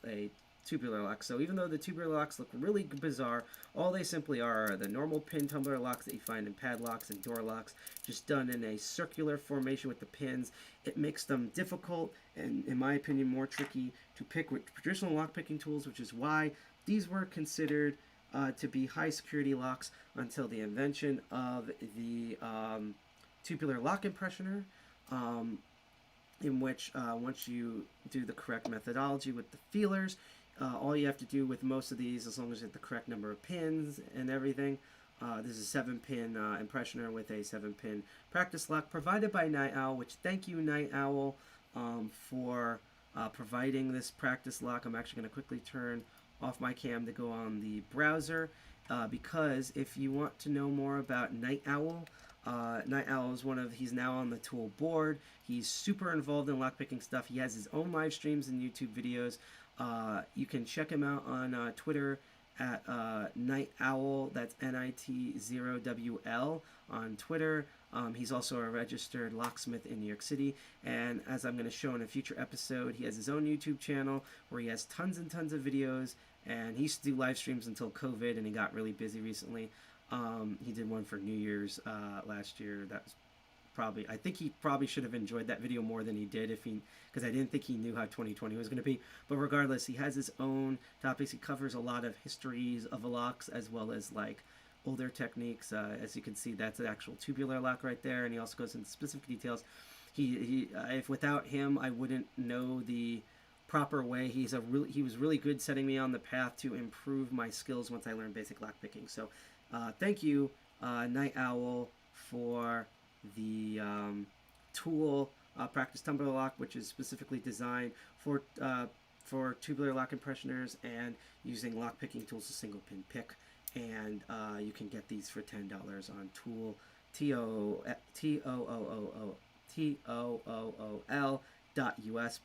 a tubular lock. So even though the tubular locks look really bizarre, all they simply are the normal pin tumbler locks that you find in padlocks and door locks, just done in a circular formation with the pins. It makes them difficult and, in my opinion, more tricky to pick with traditional lockpicking tools, which is why these were considered to be high security locks until the invention of the tubular lock impressioner, in which once you do the correct methodology with the feelers, all you have to do with most of these, as long as you have the correct number of pins and everything, this is a 7-pin impressioner with a 7-pin practice lock provided by Night Owl, which thank you, Night Owl, for providing this practice lock. I'm actually going to quickly turn off my cam to go on the browser, because if you want to know more about Night Owl, Night Owl is he's now on the TOOOL board. He's super involved in lockpicking stuff. He has his own live streams and YouTube videos. You can check him out on Twitter at Night Owl, that's NIT0WL on Twitter. He's also a registered locksmith in New York City, and as I'm going to show in a future episode, he has his own YouTube channel where he has tons and tons of videos and he used to do live streams until COVID, and he got really busy recently. He did one for New Year's last year. That was probably, I think he probably should have enjoyed that video more than he did, because I didn't think he knew how 2020 was going to be. But regardless, he has his own topics. He covers a lot of histories of locks, as well as like older techniques. As you can see, that's an actual tubular lock right there, and he also goes into specific details. If without him, I wouldn't know the proper way. He was really good setting me on the path to improve my skills once I learned basic lockpicking. So thank you, Night Owl, for the tool practice tubular lock, which is specifically designed for tubular lock impressioners and using lockpicking tools, a single pin pick. And you can get these for $10 on Tool, TOOOL.us.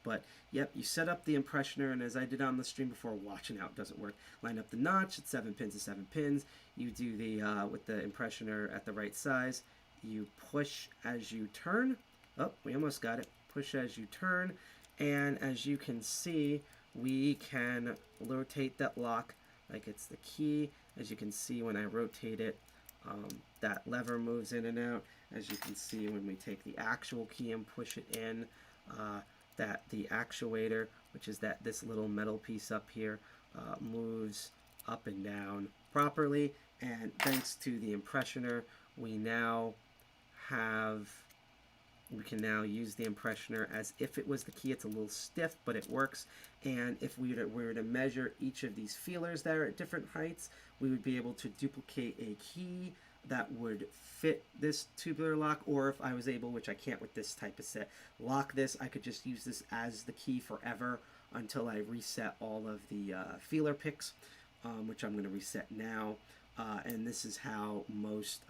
But yep, you set up the impressioner, and as I did on the stream before, watching out doesn't work. Line up the notch at 7 pins to 7 pins. You do the with the impressioner at the right size. You push as you turn. Oh, we almost got it. Push as you turn, and as you can see, we can rotate that lock like it's the key. As you can see, when I rotate it, that lever moves in and out. As you can see, when we take the actual key and push it in, that the actuator, which is this little metal piece up here, moves up and down properly. And thanks to the impressioner, we can now use the impressioner as if it was the key. It's a little stiff, but it works. And if we were to measure each of these feelers that are at different heights, we would be able to duplicate a key that would fit this tubular lock. Or if I was able, which I can't with this type of set, lock this, I could just use this as the key forever until I reset all of the feeler picks, which I'm going to reset now. And this is how most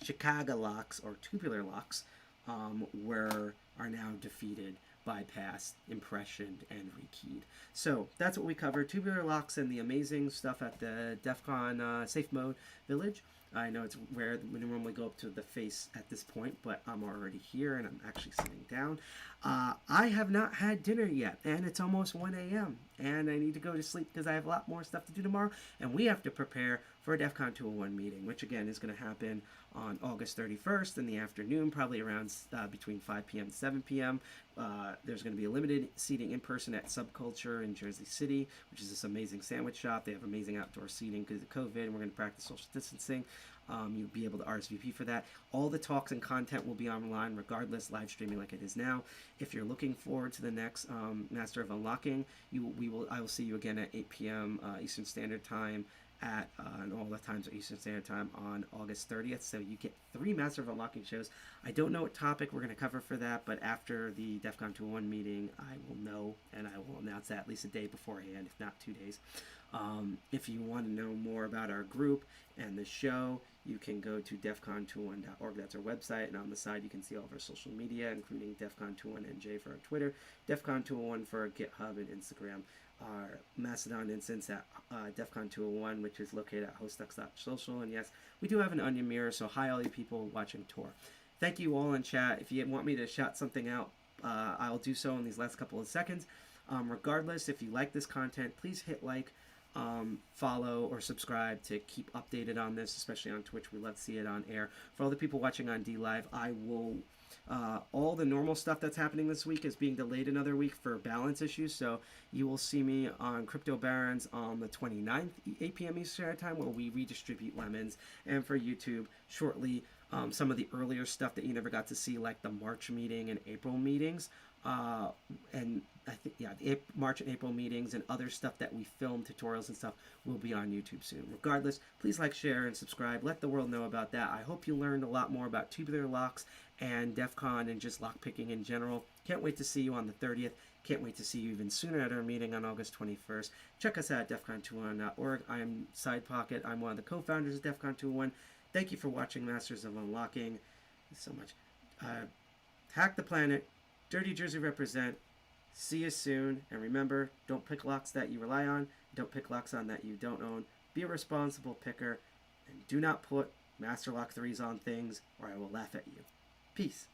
Chicago locks or tubular locks are now defeated, bypassed, impressioned, and rekeyed. So that's what we covered: tubular locks and the amazing stuff at the DEFCON Safe Mode Village. I know it's rare that we normally go up to the face at this point, but I'm already here and I'm actually sitting down. I have not had dinner yet, and it's almost 1 a.m. and I need to go to sleep because I have a lot more stuff to do tomorrow, and we have to prepare for a DEFCON 201 meeting, which again is going to happen on August 31st in the afternoon, probably around between 5 p.m. and 7 p.m. There's going to be a limited seating in person at Subculture in Jersey City, which is this amazing sandwich shop. They have amazing outdoor seating because of COVID, and we're going to practice social distancing. You'll be able to RSVP for that. All the talks and content will be online regardless, live streaming like it is now. If you're looking forward to the next Master of Unlocking, I will see you again at 8 p.m. Eastern Standard Time and all the times are Eastern Standard Time on August 30th. So you get 3 Master of Unlocking shows. I don't know what topic we're going to cover for that, but after the DEFCON 201 meeting, I will know, and I will announce that at least a day beforehand, if not 2 days. If you want to know more about our group and the show, you can go to defcon21.org. That's our website, and on the side you can see all of our social media, including defcon21nj for our Twitter, defcon201 for our GitHub and Instagram, our Mastodon instance at defcon201, which is located at hostux.social. And yes, we do have an onion mirror, so hi all you people watching Tor. Thank you all in chat. If you want me to shout something out, I'll do so in these last couple of seconds. Regardless, if you like this content, please hit like, follow, or subscribe to keep updated on this, especially on Twitch. We love to see it on air. For all the people watching on DLive, I will all the normal stuff that's happening this week is being delayed another week for balance issues, so you will see me on Crypto Barons on the 29th, 8 p.m. Eastern Standard Time, where we redistribute lemons. And for YouTube, shortly, some of the earlier stuff that you never got to see, like the March meeting and April meetings, and I think, yeah, the March and April meetings and other stuff that we film, tutorials and stuff, will be on YouTube soon. Regardless, please like, share, and subscribe. Let the world know about that. I hope you learned a lot more about tubular locks and DEFCON and just lockpicking in general. Can't wait to see you on the 30th. Can't wait to see you even sooner at our meeting on August 21st. Check us out at defcon201.org. I am Sidepocket. I'm one of the co-founders of DEFCON 201. Thank you for watching Masters of Unlocking. Thanks so much. Hack the planet. Dirty Jersey represent. See you soon. And remember, don't pick locks that you rely on. Don't pick locks on that you don't own. Be a responsible picker. And do not put Master Lock 3s on things, or I will laugh at you. Peace.